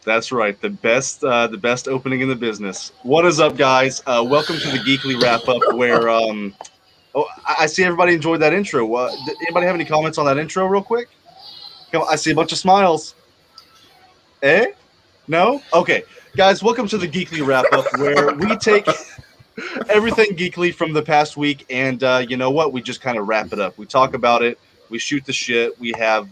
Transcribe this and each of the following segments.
That's right. The best opening in the business. What is up, guys? Welcome to the Geekly Wrap Up. Where I see everybody enjoyed that intro. Did anybody have any comments on that intro, real quick? Come on, I see a bunch of smiles. Eh? No? Okay, guys. Welcome to the Geekly Wrap Up, where we take everything geekly from the past week, and you know what? We just kind of wrap it up. We talk about it. We shoot the shit. We have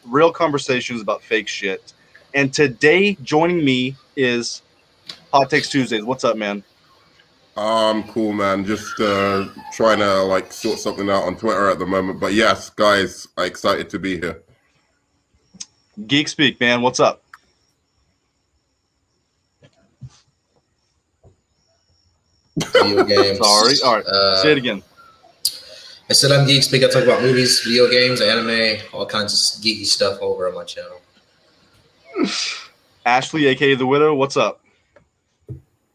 real conversations about fake shit. And today, joining me is Hot Takes Tuesdays. What's up, man? Cool, man. Just trying to sort something out on Twitter at the moment. But yes, guys, I'm excited to be here. Geek Speak, man. What's up? Video games. Sorry. All right. Say it again. I said I'm Geek Speak. I talk about movies, video games, anime, all kinds of geeky stuff over on my channel. Ashley, aka The Widow, what's up?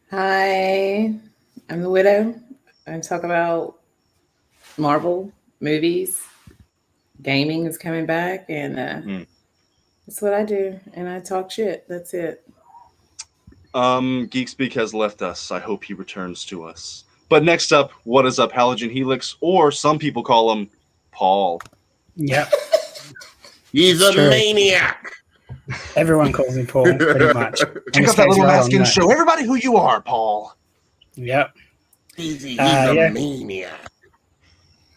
Hi, I'm The Widow. I talk about Marvel movies. Gaming is coming back, and that's what I do. And I talk shit. That's it. Geek Speak has left us. I hope he returns to us. But next up, what is up, Halogen Helix, or some people call him Paul. Yep. He's a maniac. Everyone calls me Paul, pretty much. Check out that little mask and show everybody who you are, Paul. Yep. He's a maniac.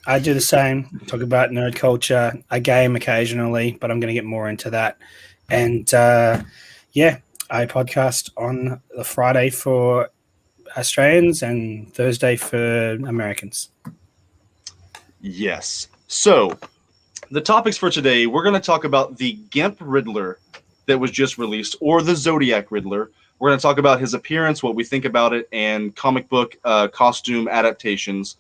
I do the same. Talk about nerd culture. I game occasionally, but I'm going to get more into that. And I podcast on the Friday for Australians and Thursday for Americans. Yes. So, the topics for today, we're going to talk about the GIMP Riddler that was just released, or the Zodiac Riddler. We're going to talk about his appearance, what we think about it, and comic book costume adaptations.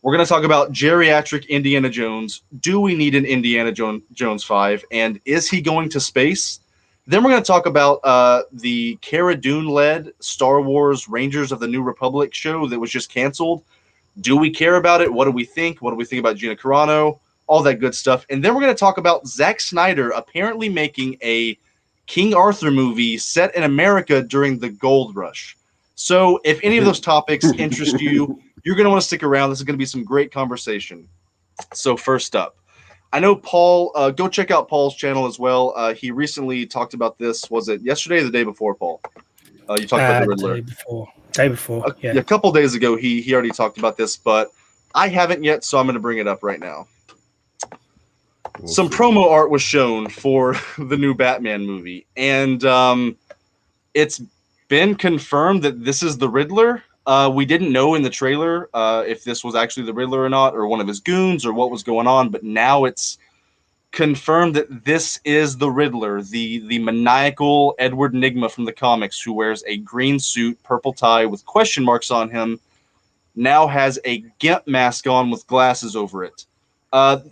We're going to talk about Geriatric Indiana Jones. Do we need an Indiana Jones 5? And is he going to space? Then we're going to talk about the Cara Dune-led Star Wars Rangers of the New Republic show that was just canceled. Do we care about it? What do we think? What do we think about Gina Carano? All that good stuff. And then we're going to talk about Zack Snyder apparently making a King Arthur movie set in America during the Gold Rush. So if any of those topics interest you, you're going to want to stick around. This is going to be some great conversation. So first up, I know Paul, go check out Paul's channel as well. He recently talked about this. Was it yesterday or the day before, Paul? You talked about the Riddler. Day before. Yeah. A couple days ago, he already talked about this, but I haven't yet, so I'm going to bring it up right now. Some promo art was shown for the new Batman movie, and it's been confirmed that this is the Riddler. We didn't know in the trailer if this was actually the Riddler or not, or one of his goons, or what was going on, but now it's confirmed that this is the Riddler, the maniacal Edward Nygma from the comics, who wears a green suit, purple tie with question marks on him, now has a GIMP mask on with glasses over it.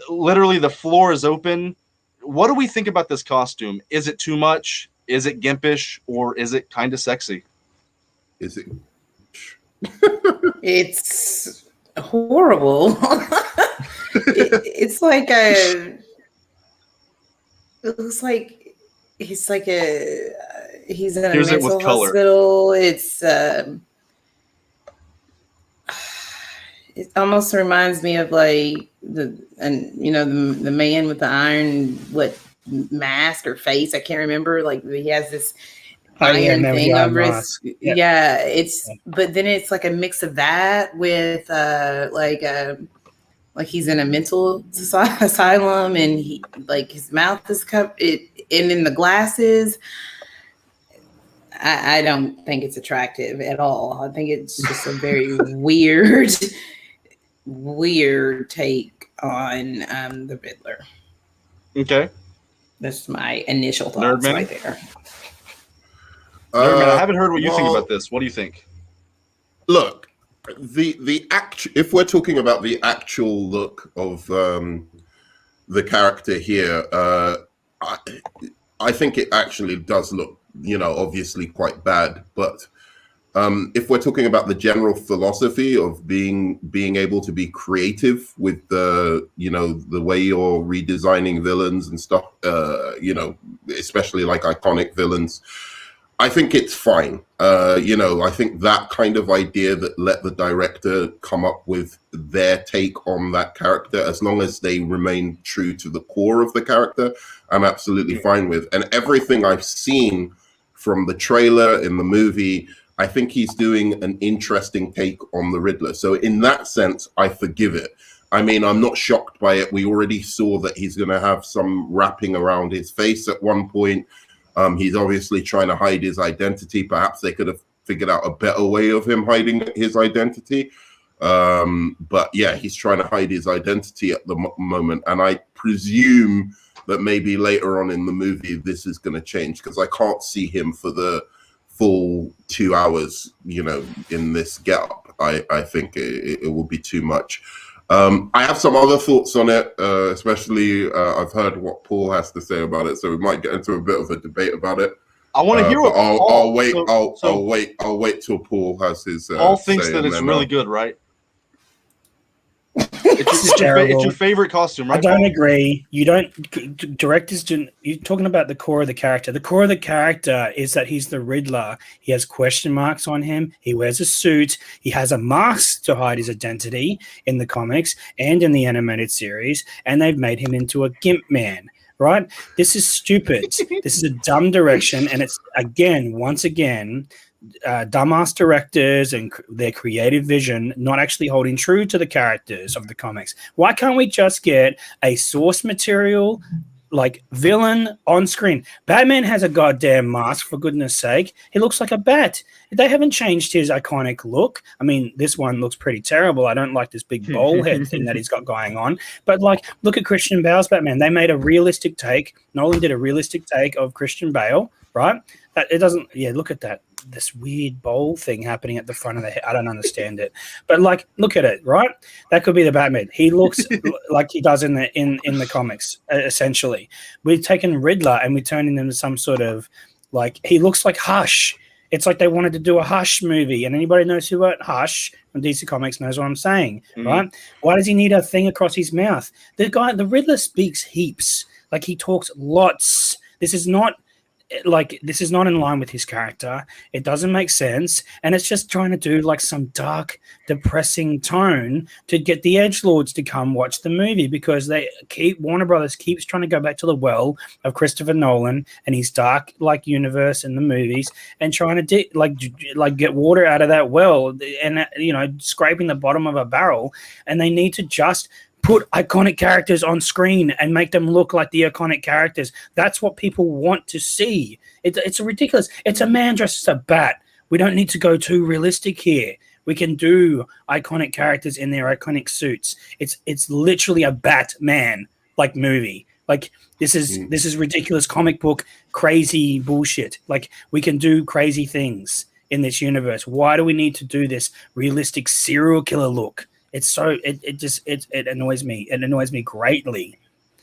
Literally, the floor is open. What do we think about this costume? Is it too much? Is it gimpish? Or is it kind of sexy? Is it? It's horrible. It's like a. It looks like he's like a. He's in a mental hospital. It's. It almost reminds me of like the man with the iron mask or face. I can't remember. Like he has this iron thing over his. Yep. Yeah, it's. But then it's like a mix of that with like he's in a mental asylum and he like his mouth is covered. And in the glasses. I don't think it's attractive at all. I think it's just a very weird take on the Riddler. Okay. That's my initial thoughts right there. Nerdman, I haven't heard what you think about this. What do you think? Look, if we're talking about the actual look of the character here, I think it actually does look, obviously quite bad. But if we're talking about the general philosophy of being able to be creative with the way you're redesigning villains and stuff, especially like iconic villains, I think it's fine. I think that kind of idea that let the director come up with their take on that character, as long as they remain true to the core of the character, I'm absolutely fine with. And everything I've seen from the trailer in the movie, I think he's doing an interesting take on the Riddler. So in that sense, I forgive it. I mean, I'm not shocked by it. We already saw that he's going to have some wrapping around his face at one point. He's obviously trying to hide his identity. Perhaps they could have figured out a better way of him hiding his identity. But yeah, he's trying to hide his identity at the moment. And I presume that maybe later on in the movie, this is going to change, because I can't see him for the full 2 hours, in this getup. I think it will be too much. I have some other thoughts on it, especially I've heard what Paul has to say about it, so we might get into a bit of a debate about it. I want to hear what I'll wait. I'll wait till Paul has his. Paul thinks that it's really good, right? It's your favorite costume, right? I don't agree. You don't. Directors didn't. You're talking about the core of the character. The core of the character is that he's the Riddler. He has question marks on him. He wears a suit. He has a mask to hide his identity in the comics and in the animated series. And they've made him into a gimp man. Right? This is stupid. This is a dumb direction, and it's once again. Dumbass directors and their creative vision not actually holding true to the characters of the comics. Why can't we just get a source material like villain on screen? Batman has a goddamn mask, for goodness sake. He looks like a bat. They haven't changed his iconic look. I mean, this one looks pretty terrible. I don't like this big bowl head thing that he's got going on. But look at Christian Bale's Batman. They made a realistic take. Nolan did a realistic take of Christian Bale, right? It doesn't. Yeah, look at that. This weird bowl thing happening at the front of the head. I don't understand it. But look at it, right? That could be the Batman. He looks like he does in the comics, essentially. We've taken Riddler and we turned him into some sort of he looks like Hush. It's like they wanted to do a Hush movie, and anybody knows who wrote Hush from DC Comics knows what I'm saying, right? Why does he need a thing across his mouth? The Riddler speaks heaps. He talks lots. This is not in line with his character. It doesn't make sense, and it's just trying to do some dark, depressing tone to get the edgelords to come watch the movie, because Warner Brothers keeps trying to go back to the well of Christopher Nolan and his dark universe in the movies, and trying to get water out of that well, and scraping the bottom of a barrel, and they need to just put iconic characters on screen and make them look like the iconic characters. That's what people want to see. It's ridiculous. It's a man dressed as a bat. We don't need to go too realistic here. We can do iconic characters in their iconic suits. It's literally a Batman movie. This is ridiculous comic book crazy bullshit. We can do crazy things in this universe. Why do we need to do this realistic serial killer look? It's so it annoys me. It annoys me greatly.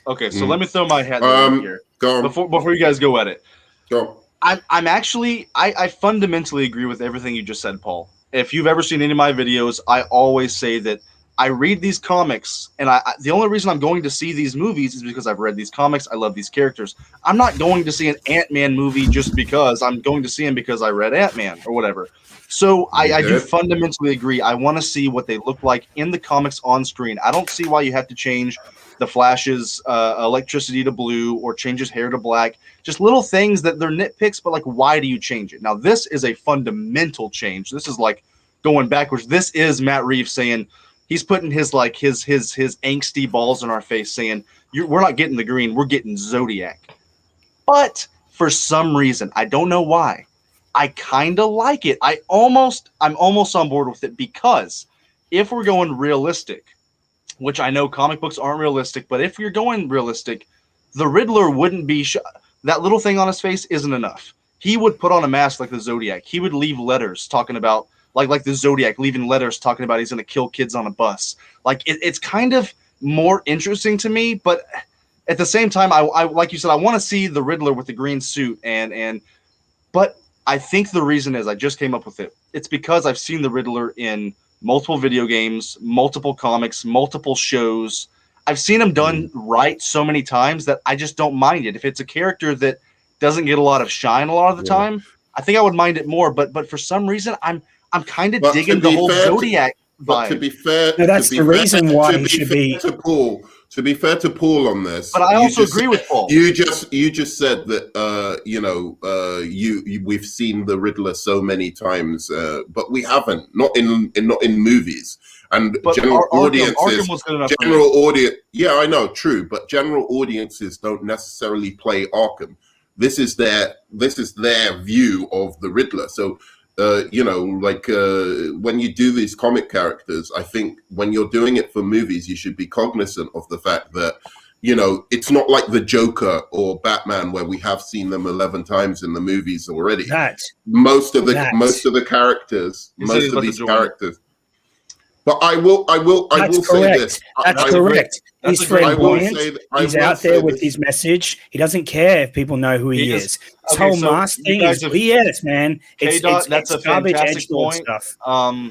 Okay, so let me throw my hat in here go on. before you guys go at it. Go. I fundamentally agree with everything you just said, Paul. If you've ever seen any of my videos, I always say that I read these comics, and the only reason I'm going to see these movies is because I've read these comics. I love these characters. I'm not going to see an Ant-Man movie just because. I'm going to see him because I read Ant-Man or whatever. So I do fundamentally agree. I want to see what they look like in the comics on screen. I don't see why you have to change the Flash's electricity to blue or change his hair to black. Just little things that they're nitpicks, but why do you change it? Now, this is a fundamental change. This is going backwards. This is Matt Reeves saying, he's putting his angsty balls in our face saying, we're not getting the green, we're getting Zodiac. But for some reason, I don't know why, I kind of like it. I'm almost on board with it, because if we're going realistic, which I know comic books aren't realistic, but if you're going realistic, the Riddler wouldn't be that little thing on his face isn't enough. He would put on a mask like the Zodiac. He would leave letters talking about like the Zodiac leaving letters talking about he's going to kill kids on a bus. It's kind of more interesting to me, but at the same time, I like you said, I want to see the Riddler with the green suit but I think the reason is, I just came up with it. It's because I've seen the Riddler in multiple video games, multiple comics, multiple shows. I've seen him done right so many times that I just don't mind it. If it's a character that doesn't get a lot of shine a lot of the time, I think I would mind it more. But for some reason, I'm kind of But digging to the be whole fair to- Zodiac But to vibe. be fair, No, that's to be the fair- reason why to he be should fair be. To be fair to Paul on this, But I you also just agree said- with Paul. You just said that we've seen the Riddler so many times, but we haven't. Not in movies. And But general audiences. Arkham was good enough for me. General audience, yeah, I know, true, but general audiences don't necessarily play Arkham. This is their view of the Riddler. So, when you do these comic characters, I think when you're doing it for movies, you should be cognizant of the fact that, it's not like the Joker or Batman where we have seen them 11 times in the movies already. Most of the characters, most of these characters. But I will say this. That's correct. He's flamboyant. He's out there with his message. He doesn't care if people know who he is. His whole mask thing is BS, man. It's that's a garbage fantastic edgelord point. stuff.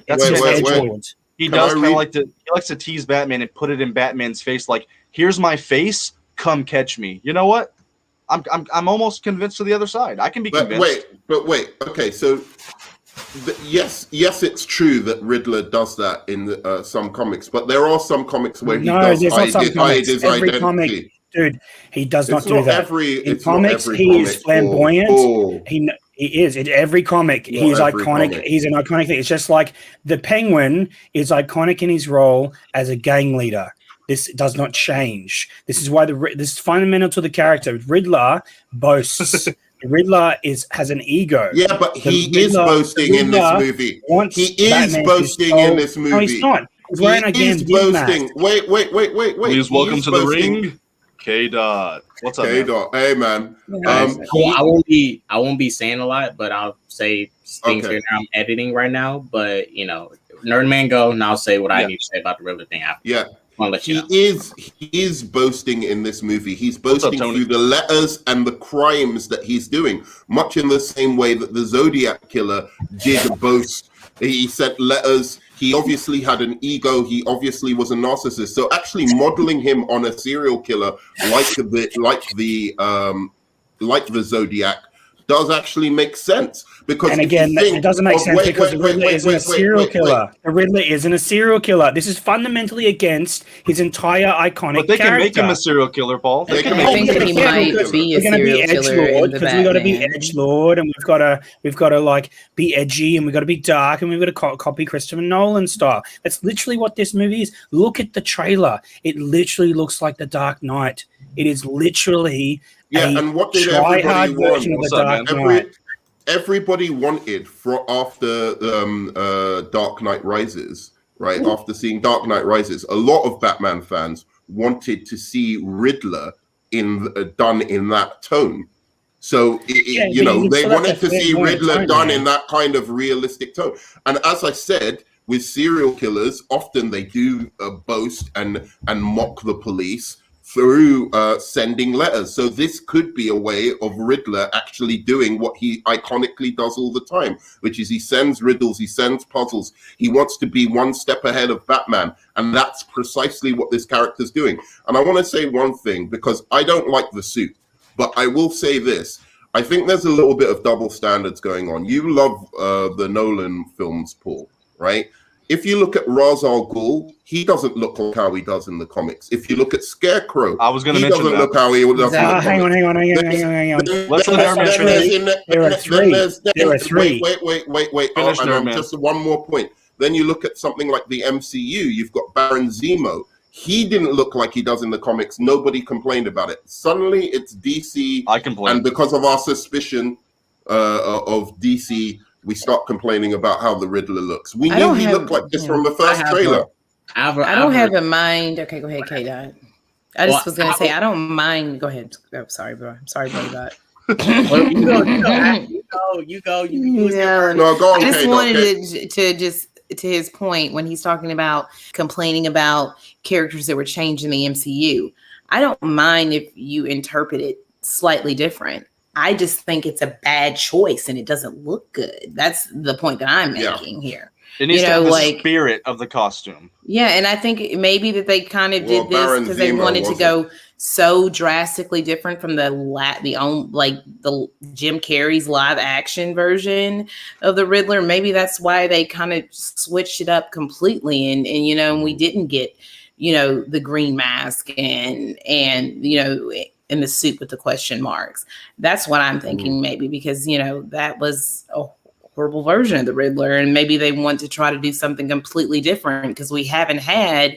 That's edgelord. He does kind of like he likes to tease Batman and put it in Batman's face, like, here's my face, come catch me. You know what? I'm almost convinced to the other side. I can be convinced. Wait. Okay, so yes, it's true that Riddler does that in some comics, but there are some comics where he does hide his identity. Comic, dude, he does not do that. In comics, he is flamboyant. He is. In every comic, Not he is every iconic. comic. He's an iconic thing. It's just like the Penguin is iconic in his role as a gang leader. This does not change. This is why this is fundamental to the character. Riddler boasts. Riddler has an ego. Yeah, but he is boasting in this movie. He is boasting in this movie. No, he's not. He's wearing a gambit mask. Wait. Please welcome to the ring, K-Dot. What's up, K-Dot? Hey, man. I won't be saying a lot, but I'll say things here now. I'm editing right now, but Nerdman go, and I'll say what I need to say about the Riddler thing after. Yeah. He is boasting in this movie. He's boasting through the letters and the crimes that he's doing, much in the same way that the Zodiac killer did boast. He sent letters. He obviously had an ego. He obviously was a narcissist. So actually modeling him on a serial killer like the Zodiac does actually make sense. Because and again, it doesn't make sense because the Riddler isn't a serial killer. The Riddler isn't a serial killer. This is fundamentally against his entire iconic But they can character. make him a serial killer, Paul. I think that he might be a serial killer because we got to be edgelord, and we've got to like be edgy, and we've got to be dark, and we've got to copy Christopher Nolan style. That's literally what this movie is. Look at the trailer. It literally looks like The Dark Knight. It is literally and what did everybody want? Everybody wanted after Dark Knight Rises, right? Ooh. After seeing Dark Knight Rises, a lot of Batman fans wanted to see Riddler done in that tone. So they wanted to see Riddler done in that kind of realistic tone. And as I said, with serial killers, often they do boast and mock the police through sending letters. So this could be a way of Riddler actually doing what he iconically does all the time, which is he sends riddles, he sends puzzles. He wants to be one step ahead of Batman. And that's precisely what this character's doing. And I want to say one thing, because I don't like the suit, but I will say this. I think there's a little bit of double standards going on. You love the Nolan films, Paul, right? If you look at Ra's al Ghul, he doesn't look like how he does in the comics. If you look at Scarecrow, I was going to mention doesn't look how he does in the comics. Hang on. Let's let There are three. Wait. Just one more point. Then you look at something like the MCU. You've got Baron Zemo. He didn't look like he does in the comics. Nobody complained about it. Suddenly, it's DC. I complain. And because of our suspicion of DC, we start complaining about how the Riddler looks. We knew he looked like this from the first trailer. I don't have a mind. Okay, go ahead, K-Dot. I just was going to say, I don't mind. Go ahead. Oh, sorry, bro. I'm sorry about that. You go. No, go on, I just K-Dot, wanted to just to his point when he's talking about complaining about characters that were changed in the MCU. I don't mind if you interpret it slightly different. I just think it's a bad choice and it doesn't look good. That's the point that I'm making here. It needs You to know, have the like- spirit of the costume. Yeah, and I think maybe that they kind of Well, did this Baron because they Zemo wanted to wasn't. go so drastically different from the Jim Carrey's live action version of the Riddler. Maybe that's why they kind of switched it up completely, and you know, and we didn't get, you know, the green mask and you know, in the suit with the question marks. That's what I'm thinking, maybe because, you know, that was a horrible version of the Riddler, and maybe they want to try to do something completely different because we haven't had,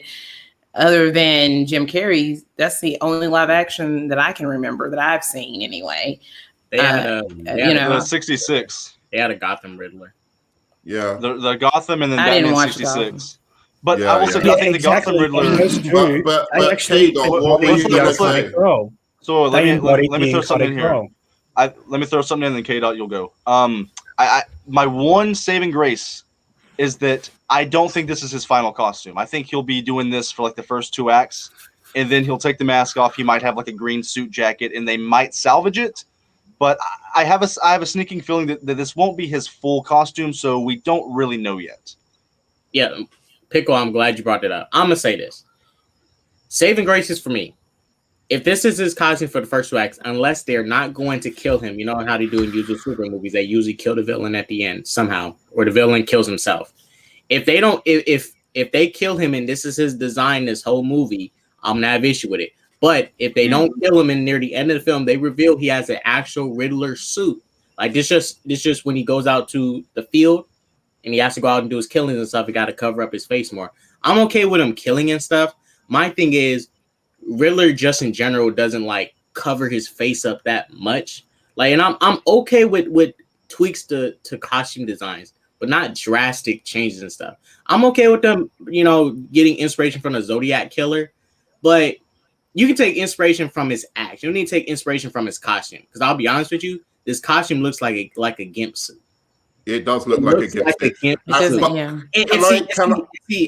other than Jim Carrey, that's the only live action that I can remember that I've seen anyway. They had You know, 66. they had a Gotham Riddler. Yeah. The Gotham and then I didn't Batman watch 66. But Yeah, I will say, yeah. I think the Gotham Riddler. That's true. But They actually K-Dog, what were embody you the gonna iconic say? role. So let They me embody let me the throw something in iconic here. role. Let me throw something in, and K Dot, you'll go. My one saving grace is that I don't think this is his final costume. I think he'll be doing this for like the first 2 acts, and then he'll take the mask off. He might have like a green suit jacket, and they might salvage it. But I have a sneaking feeling that this won't be his full costume, so we don't really know yet. Yeah, Pickle, I'm glad you brought that up. I'm gonna say this. Saving grace is for me. If this is his costume for the first 2 acts, unless they're not going to kill him, you know how they do in usual super movies, they usually kill the villain at the end somehow, or the villain kills himself. If they don't, if they kill him and this is his design, this whole movie, I'm gonna have issue with it. But if they don't kill him and near the end of the film, they reveal he has an actual Riddler suit. Like this just when he goes out to the field and he has to go out and do his killings and stuff, he got to cover up his face more. I'm okay with him killing and stuff. My thing is, Riddler just in general doesn't like cover his face up that much. Like, and I'm okay with tweaks to costume designs, but not drastic changes and stuff. I'm okay with them, you know, getting inspiration from the Zodiac killer, but you can take inspiration from his act. You don't need to take inspiration from his costume. Because I'll be honest with you, this costume looks like a gimp suit. It does look like a gimp suit. it doesn't, but- yeah.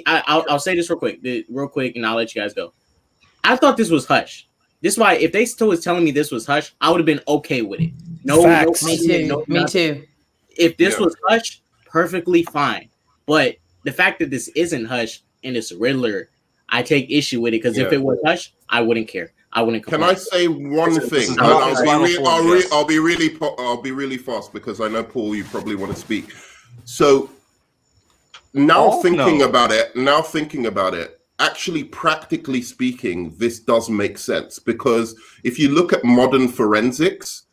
I'll say this real quick, and I'll let you guys go. I thought this was Hush. This is why if they still was telling me this was Hush, I would have been okay with it. Facts. Me too. Me too. If this was Hush, perfectly fine. But the fact that this isn't Hush and it's Riddler, I take issue with it because if it was Hush, I wouldn't care. I wouldn't Can complain. I say one thing? not his final form, I'll be really fast because I know, Paul, you probably want to speak. So now thinking about it, actually, practically speaking, this does make sense because if you look at modern forensics,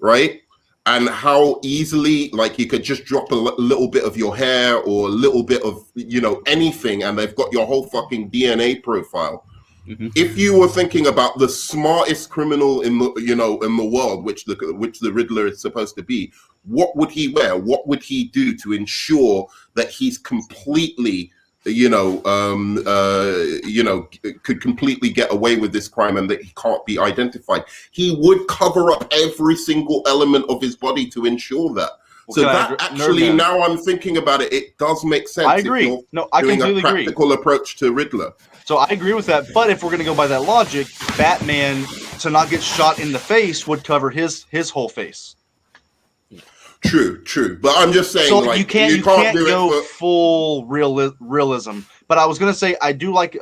right, and how easily, like, you could just drop a little bit of your hair or a little bit of, you know, anything, and they've got your whole fucking DNA profile. Mm-hmm. If you were thinking about the smartest criminal in the world, which the Riddler is supposed to be, what would he wear? What would he do to ensure that he's completely, could completely get away with this crime and that he can't be identified? He would cover up every single element of his body to ensure that. Well, so that actually, now I'm thinking about it, it does make sense. I agree. I completely agree. Practical approach to Riddler. So I agree with that. But if we're going to go by that logic, Batman, to not get shot in the face, would cover his whole face. True. But I'm just saying, so like, you can't go full realism. But I was going to say, I do like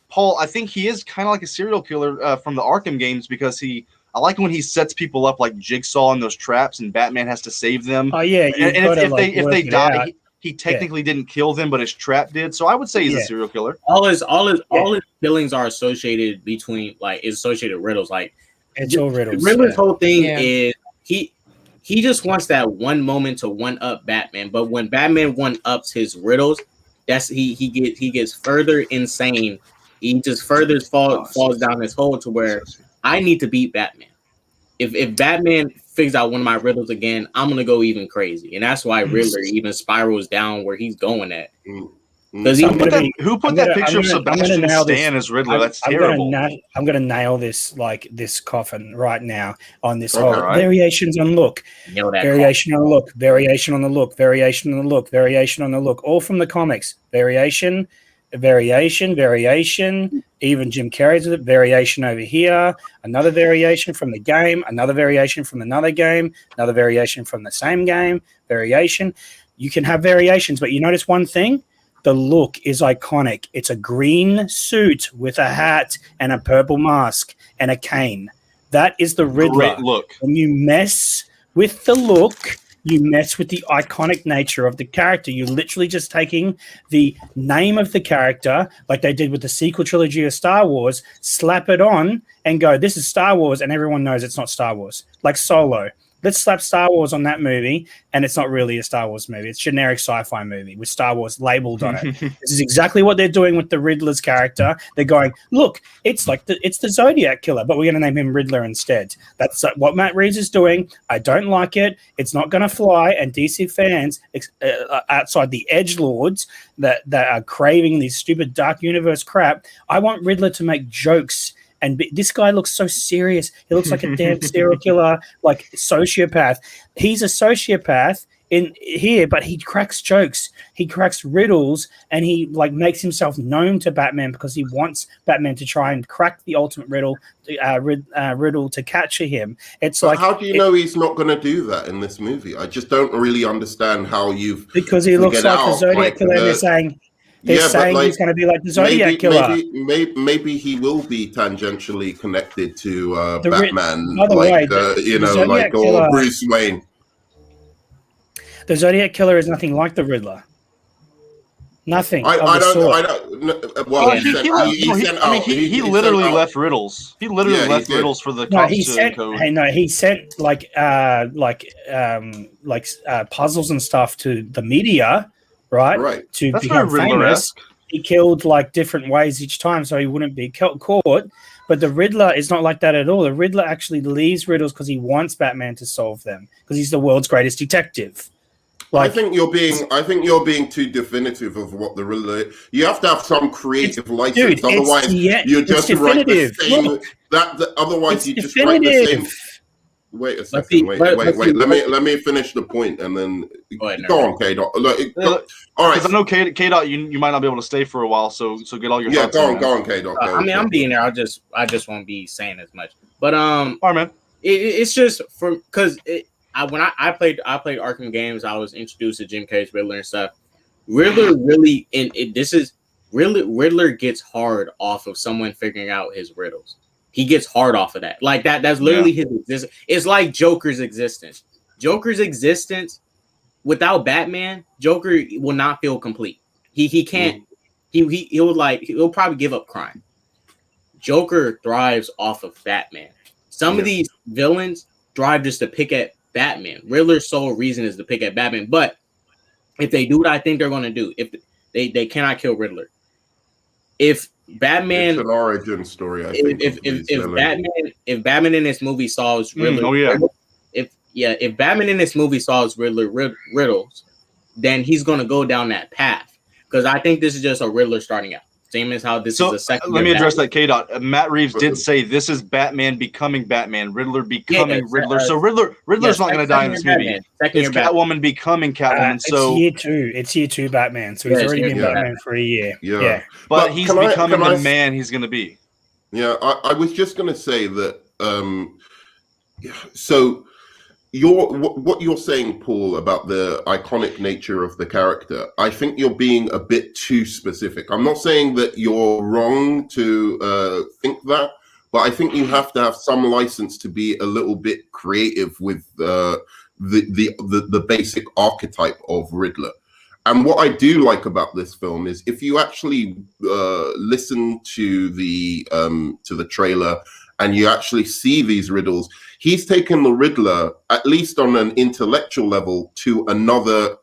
Paul. I think he is kind of like a serial killer from the Arkham games because I like when he sets people up like Jigsaw in those traps, and Batman has to save them. Oh yeah, and if they die, he technically didn't kill them, but his trap did. So I would say he's a serial killer. All his killings are associated associated riddles. Like it's all riddles. Riddler's whole thing is he just wants that one moment to one up Batman. But when Batman one ups his riddles, he gets further insane. He just further falls down this hole to where I need to beat Batman. If Batman figures out one of my riddles again, I'm gonna go even crazy, and that's why Riddler even spirals down where he's going at. Because who put that picture of Sebastian Stan as Riddler? That's terrible. I'm gonna nail this coffin right now on this whole variations on look, variation on look, variation on the look, variation on the look, variation on the look, all from the comics. Variation. Even Jim Carrey's with it. Variation over here, another variation from the game, another variation from another game, another variation from the same game, variation. You can have variations, but you notice one thing? The look is iconic. It's a green suit with a hat and a purple mask and a cane. That is the Riddler. Great look. When you mess with the look, you mess with the iconic nature of the character. You're literally just taking the name of the character, like they did with the sequel trilogy of Star Wars, slap it on and go, this is Star Wars, and everyone knows it's not Star Wars. Like Solo. Let's slap Star Wars on that movie, and it's not really a Star Wars movie. It's a generic sci-fi movie with Star Wars labeled on it. This is exactly what they're doing with the Riddler's character. They're going, look, it's the Zodiac killer, but we're going to name him Riddler instead. That's what Matt Reeves is doing. I don't like it. It's not going to fly. And DC fans outside the edgelords that are craving this stupid dark universe crap, I want Riddler to make jokes. And this guy looks so serious. He looks like a damn serial killer, like sociopath. He's a sociopath in here, but he cracks jokes. He cracks riddles, and he like makes himself known to Batman because he wants Batman to try and crack the ultimate riddle to capture him. It's but like, how do you know he's not going to do that in this movie? I just don't really understand how you've because he looks like the Zodiac killer. And they're saying. They're saying he's going to be like the Zodiac killer. Maybe he will be tangentially connected to Batman, like or Bruce Wayne. The Zodiac killer is nothing like the Riddler. Nothing. I don't. Well, he literally left riddles. He literally left riddles for the cops to code. He sent puzzles and stuff to the media. Right. To That's become famous, he killed like different ways each time, so he wouldn't be caught. But the Riddler is not like that at all. The Riddler actually leaves riddles because he wants Batman to solve them because he's the world's greatest detective. I think you're being too definitive of what the Riddler is. You have to have some creative license, otherwise you just write the same. Otherwise you just write the same. Wait a second. Wait. Let me finish the point, and then go on, K-Dot. All right. Because I know K-Dot, you might not be able to stay for a while, so get all your thoughts. Go on, K-Dot. I'm being there. I just won't be saying as much. But all right, man. It's just because when I played Arkham games, I was introduced to Jim Carrey's Riddler and stuff. Riddler really Riddler gets hard off of someone figuring out his riddles. He gets hard off of that. Like that's literally his existence. It's like Joker's existence. Joker's existence without Batman, Joker will not feel complete. He can't. He'll probably give up crime. Joker thrives off of Batman. Some of these villains thrive just to pick at Batman. Riddler's sole reason is to pick at Batman. But if they do what I think they're going to do, if they cannot kill Riddler. If Batman, it's an origin story. I think if Batman in this movie solves Riddler, if Batman in this movie solves Riddler riddles, then he's gonna go down that path. Because I think this is just a Riddler starting out. Same as how this is a second. Let me address that, K-Dot. Matt Reeves did say this is Batman becoming Batman, Riddler becoming Riddler. So Riddler's not going to die in this movie. It's Catwoman becoming Catwoman. So it's year two Batman. So he's already been Batman for a year. Yeah. But he's becoming the man he's going to be. Yeah, I was just going to say that. So what you're saying, Paul, about the iconic nature of the character, I think you're being a bit too specific. I'm not saying that you're wrong to think that, but I think you have to have some license to be a little bit creative with the basic archetype of Riddler. And what I do like about this film is if you actually listen to the trailer and you actually see these riddles, he's taken the Riddler, at least on an intellectual level, to another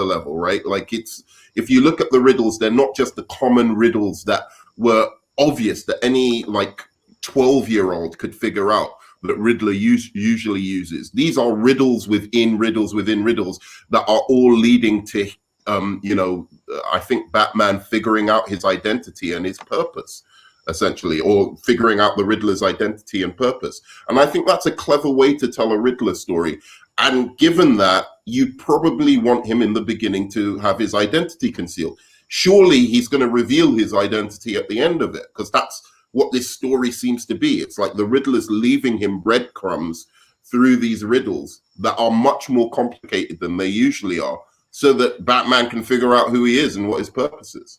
level, right? Like if you look at the riddles, they're not just the common riddles that were obvious that any like 12-year-old could figure out that Riddler usually uses. These are riddles within riddles within riddles that are all leading to, I think Batman figuring out his identity and his purpose, essentially, or figuring out the Riddler's identity and purpose. And I think that's a clever way to tell a Riddler story. And given that, you probably want him in the beginning to have his identity concealed. Surely he's going to reveal his identity at the end of it, because that's what this story seems to be. It's like the Riddler's leaving him breadcrumbs through these riddles that are much more complicated than they usually are. so that Batman can figure out who he is and what his purpose is.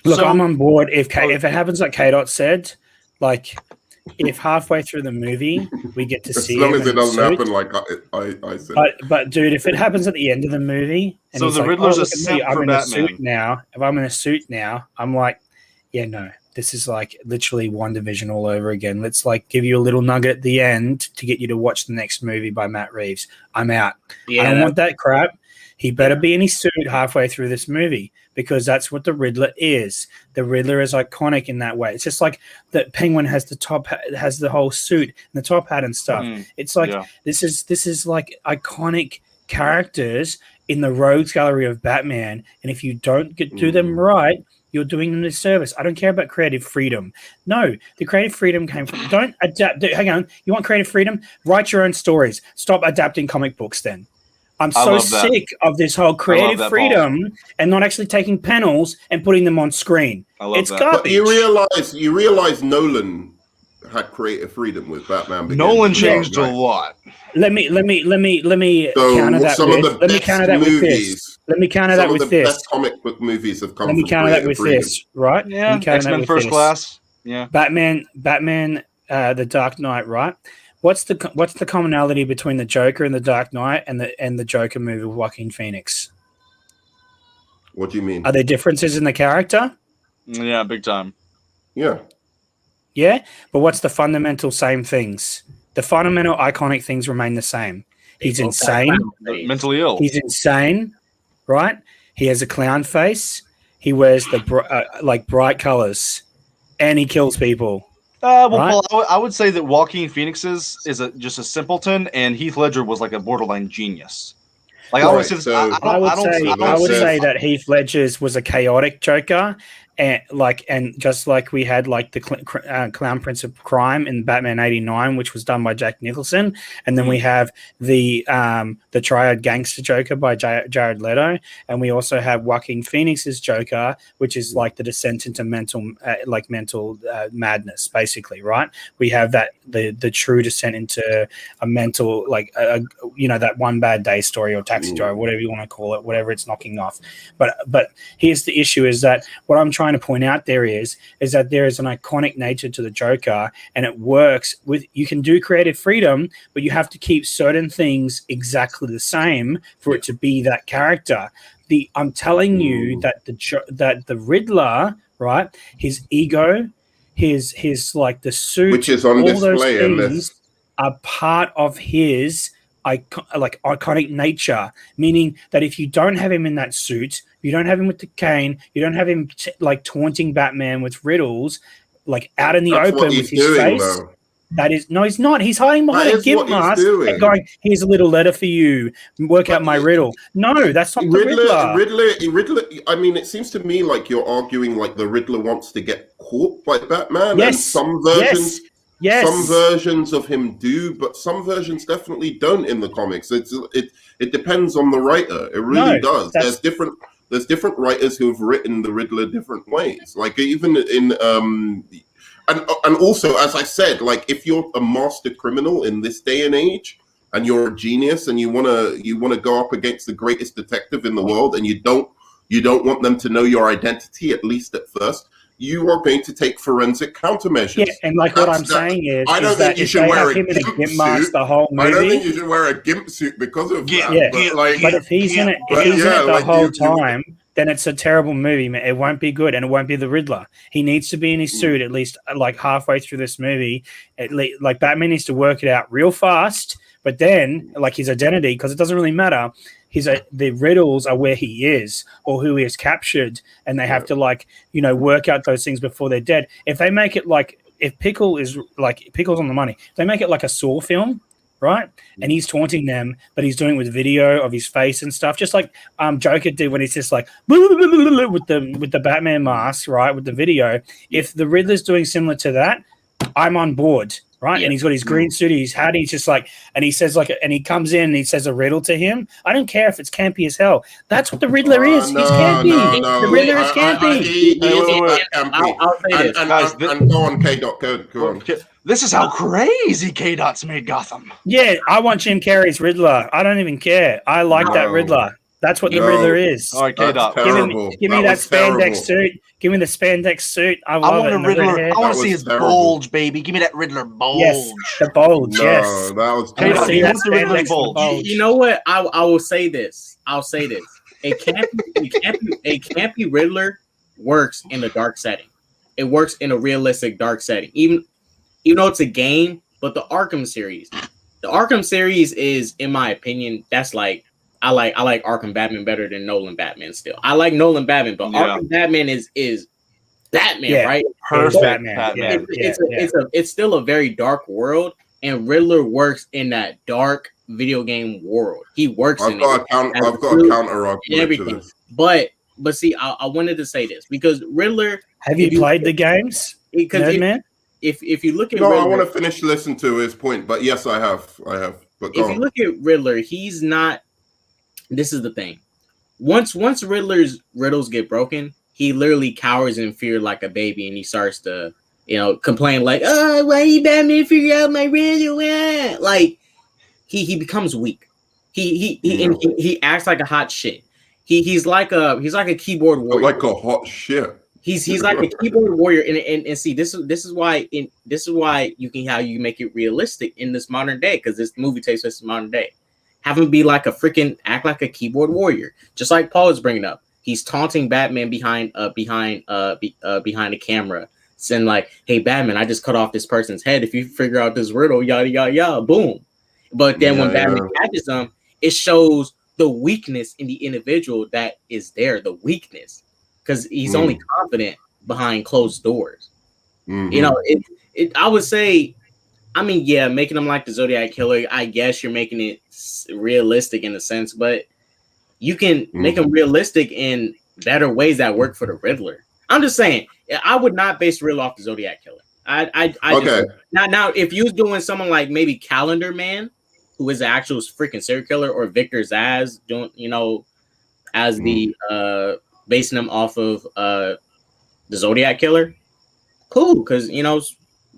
Look, So- I'm on board. If it happens like K-Dot said, like if halfway through the movie we get to As see long him as it in a doesn't suit, happen like I said. but dude, if it happens at the end of the movie, and So he's the like, Riddler's oh, a look at me, simp I'm for in a Batman. suit now. If I'm in a suit now, I'm like, yeah, no, this is like literally WandaVision all over again. Let's like give you a little nugget at the end to get you to watch the next movie by Matt Reeves. I'm out. I don't want that crap. He better be in his suit halfway through this movie because that's what the Riddler is. The Riddler is iconic in that way. It's just like the Penguin has the top, has the whole suit and the top hat and stuff. It's like this is like iconic characters in the rogues gallery of Batman. And if you don't do them right, you're doing them a disservice. I don't care about creative freedom. No, the creative freedom came from. Don't adapt. Hang on. You want creative freedom? Write your own stories. Stop adapting comic books. Then. I'm so sick of this whole creative freedom and not actually taking panels and putting them on screen. It's garbage. But you realize Nolan had creative freedom with Batman. Nolan changed a lot. Let me counter that with. Let me counter that with this. Let me counter that with this. Best comic book movies have come. Let me counter that with this. Right? Yeah. X-Men First Class. Yeah. Batman. The Dark Knight. Right. What's the commonality between the Joker and the Dark Knight and the Joker movie with Joaquin Phoenix? What do you mean? Are there differences in the character? Yeah, big time. Yeah. Yeah, but what's the fundamental same things? The fundamental iconic things remain the same. He's insane. Mentally ill. He's insane, right? He has a clown face. He wears the bright colors, and he kills people. Paul, I would say that Joaquin Phoenix is just a simpleton, and Heath Ledger was like a borderline genius. Like I would say that Heath Ledger's was a chaotic Joker, and just like we had like the Clown Prince of Crime in Batman '89, which was done by Jack Nicholson, and then we have the Triad Gangster Joker by Jared Leto, and we also have Joaquin Phoenix's Joker, which is like the descent into mental madness, basically, right? We have that the true descent into a mental that One Bad Day story or Taxi Driver, whatever you want to call it, whatever it's knocking off. But here's the issue: is that what I'm trying to point out there is that there is an iconic nature to the Joker, and it works with. You can do creative freedom, but you have to keep certain things exactly the same for it to be that character. I'm telling you that the Riddler, right? His ego, his like the suit, which is on display in this, are part of his iconic nature. Meaning that if you don't have him in that suit, you don't have him with the cane, you don't have him taunting Batman with riddles, like out in the open with his face. Though. That is he's not. He's hiding behind a gimp mask and going, "Here's a little letter for you. Work out my riddle." No, that's not the Riddler. I mean, it seems to me like you're arguing like the Riddler wants to get caught by Batman. Yes. And some versions. Yes. Some versions of him do, but some versions definitely don't in the comics. It depends on the writer. It really does. There's different writers who have written the Riddler different ways. Like even in and also, as I said, like if you're a master criminal in this day and age, and you're a genius, and you wanna go up against the greatest detective in the world, and you don't want them to know your identity, at least at first, you are going to take forensic countermeasures. Yeah, and like what I'm saying is, I don't think you should wear a gimp suit. The whole movie. I don't think you should wear a gimp suit because of that. Yeah, but if he's in it, the whole time, then it's a terrible movie, man. It won't be good, and it won't be the Riddler. He needs to be in his suit at least like halfway through this movie. Like Batman needs to work it out real fast, but then like his identity, because it doesn't really matter. The riddles are where he is or who he has captured, and they have to work out those things before they're dead. If they make it if Pickle's on the money, if they make it like a Saw film, right? And he's taunting them, but he's doing it with video of his face and stuff, just like Joker did when he's just like with the Batman mask, right? With the video. If the Riddler's doing similar to that, I'm on board. Right, and he's got his green suit, his hat. He's just like, and he says and he comes in and he says a riddle to him. I don't care if it's campy as hell. That's what the Riddler is. He's campy. The Riddler is campy. I'll say this, and go on, K-Dot. Go on. This is how crazy K-Dot's made Gotham. Yeah, I want Jim Carrey's Riddler. I don't even care. I like that Riddler. That's what the No. Riddler is. All right, K Dot. That's terrible. Give me that was spandex terrible. suit. Give me the spandex suit. I I love want it. a And the red Riddler. hair. I want That to see was his terrible. bulge, baby. Give me that Riddler bulge. Yes, the bulge. No, Yes. that was I wanna K-Dot, see you that want the Riddler's spandex and the bulge. bulge. You know what? I will say this. I'll say this. A campy Riddler works in a dark setting. It works in a realistic dark setting. Even though it's a game, but the Arkham series is, in my opinion, that's like I like Arkham Batman better than Nolan Batman still. I like Nolan Batman, but Yeah. Arkham Batman is Batman, Yeah. right? Perfect Batman. Batman. It's still a very dark world, and Riddler works in that dark video game world. He works I've in got it. a counter argument to Everything. this. But see, I wanted to say this because Riddler. Have you played the games? Because Man? if you look at No, Riddler, I want to finish listening to his point, but yes, I have. But go if you on. look at Riddler, he's not. This is the thing. Once Riddler's riddles get broken, he literally cowers in fear like a baby, and he starts to complain like, "Oh, why you Batman figure out my riddle?" Like he becomes weak. He acts like a hot shit. He's like a keyboard warrior. Like a hot shit. He's like a keyboard warrior, and see this is why you can make it realistic in this modern day, because this movie takes place in modern day. Have him be like act like a keyboard warrior, just like Paul is bringing up. He's taunting Batman behind a camera, saying like, "Hey Batman, I just cut off this person's head. If you figure out this riddle, yada yada yada, boom." But then when Batman catches him, it shows the weakness in the individual that is there, the weakness. Because he's only confident behind closed doors. Mm-hmm. I would say, I mean, yeah, making him like the Zodiac Killer, I guess you're making it realistic in a sense, but you can make him realistic in better ways that work for the Riddler. I'm just saying, I would not base Riddler off the Zodiac Killer. I Okay. Now, if you was doing someone like maybe Calendar Man, who is the actual freaking serial killer, or Victor Zsasz doing, as the basing them off of the Zodiac Killer, cool, because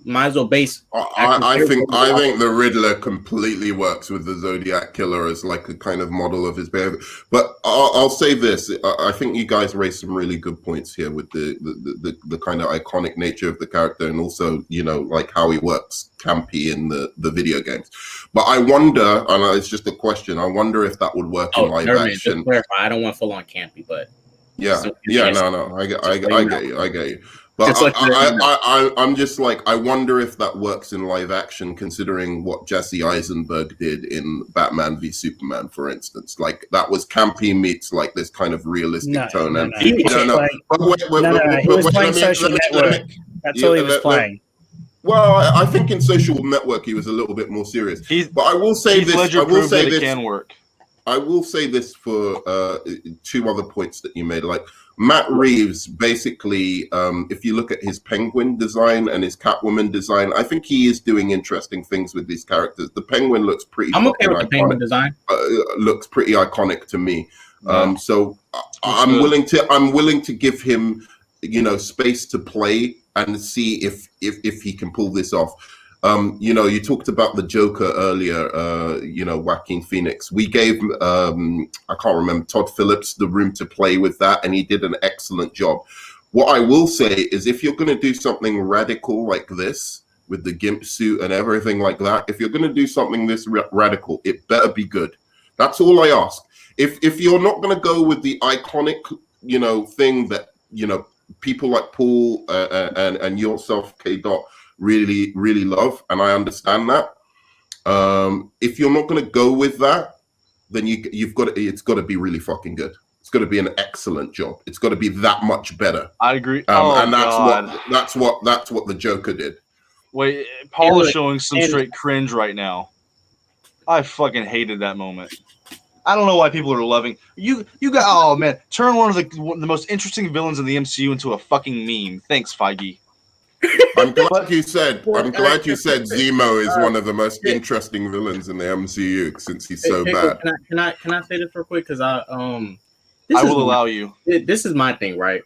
might as well base. I think the Riddler completely works with the Zodiac Killer as like a kind of model of his behavior. But I'll say this: I think you guys raised some really good points here with the kind of iconic nature of the character, and also like how he works campy in the video games. But I wonder, and it's just a question, I wonder if that would work in live action. Just clarify, I don't want full on campy, but no, I get you. But I'm just like, I wonder if that works in live action, considering what Jesse Eisenberg did in Batman v Superman, for instance. Like, that was campy meets like this kind of realistic tone. He was playing Social Network. That's all he was playing. Well, I think in Social Network he was a little bit more serious. But I will say this. I will say this. It can work. I will say this for two other points that you made. Like, Matt Reeves, basically, if you look at his Penguin design and his Catwoman design, I think he is doing interesting things with these characters. The Penguin looks pretty. I'm okay with the Penguin design. Looks pretty iconic to me. So I'm willing to give him, space to play and see if he can pull this off. You talked about the Joker earlier, Joaquin Phoenix. We gave, I can't remember, Todd Phillips the room to play with that, and he did an excellent job. What I will say is, if you're going to do something radical like this, with the GIMP suit and everything like that, if you're going to do something this radical, it better be good. That's all I ask. If you're not going to go with the iconic, thing that, people like Paul and yourself, K. Dot, really, really love, and I understand that. If you're not going to go with that, then it's got to be really fucking good. It's got to be an excellent job. It's got to be that much better. I agree. And that's what the Joker did. Wait, Paul is showing some straight cringe right now. I fucking hated that moment. I don't know why people are loving you. You got, oh man, turn one of the most interesting villains in the MCU into a fucking meme. Thanks, Feige. I'm glad you said Zemo is one of the most interesting villains in the MCU, since he's so bad. Can I say this real quick? Because I will allow you. This is my thing, right?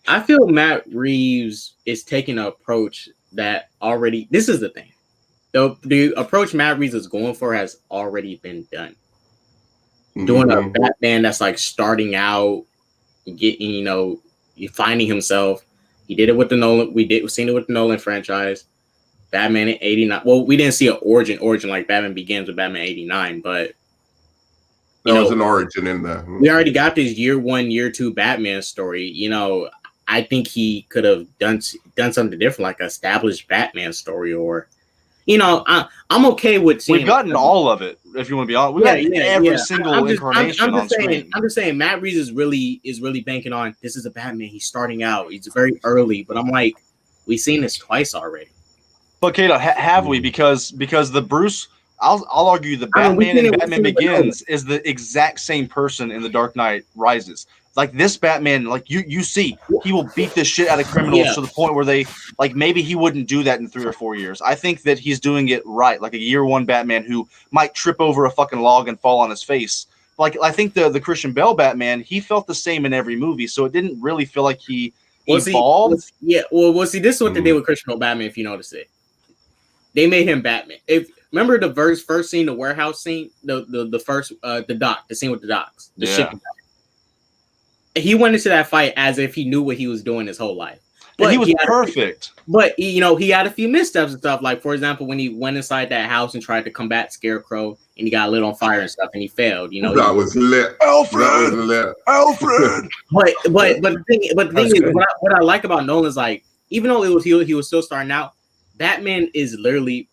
I feel Matt Reeves is taking an approach that already. This is the thing. The approach Matt Reeves is going for has already been done. doing a Batman that's like starting out, getting, finding himself. He did it with the Nolan. We've seen it with the Nolan franchise. Batman in '89. Well, we didn't see an origin like Batman Begins with Batman '89, but there was an origin in there. We already got this year 1, year 2 Batman story. I think he could have done something different, like an established Batman story, or I'm okay with seeing. We've gotten all of it, if you want to be honest. We've gotten every single incarnation on screen. I'm just saying, Matt Reeves is really banking on this is a Batman. He's starting out. He's very early, but I'm like, we've seen this twice already. But Kato, have we? Because the Bruce, I'll argue the Batman in Batman Begins is the exact same person in The Dark Knight Rises. Like this Batman, like you see, he will beat the shit out of criminals to the point where they maybe he wouldn't do that in 3 or 4 years. I think that he's doing it right, like a year 1 Batman who might trip over a fucking log and fall on his face. Like I think the Christian Bale Batman, he felt the same in every movie, so it didn't really feel like he evolved. This is what they did with Christian Bale Batman. If you notice it, they made him Batman. Remember the first scene, the warehouse scene, the first the scene with the docks, the shipping. He went into that fight as if he knew what he was doing his whole life. But he was perfect. But he had a few missteps and stuff. Like, for example, when he went inside that house and tried to combat Scarecrow and he got lit on fire and stuff and he failed. That was lit. Alfred. That was lit. Alfred. but the thing is, what I like about Nolan is, like, even though he was still starting out, Batman is literally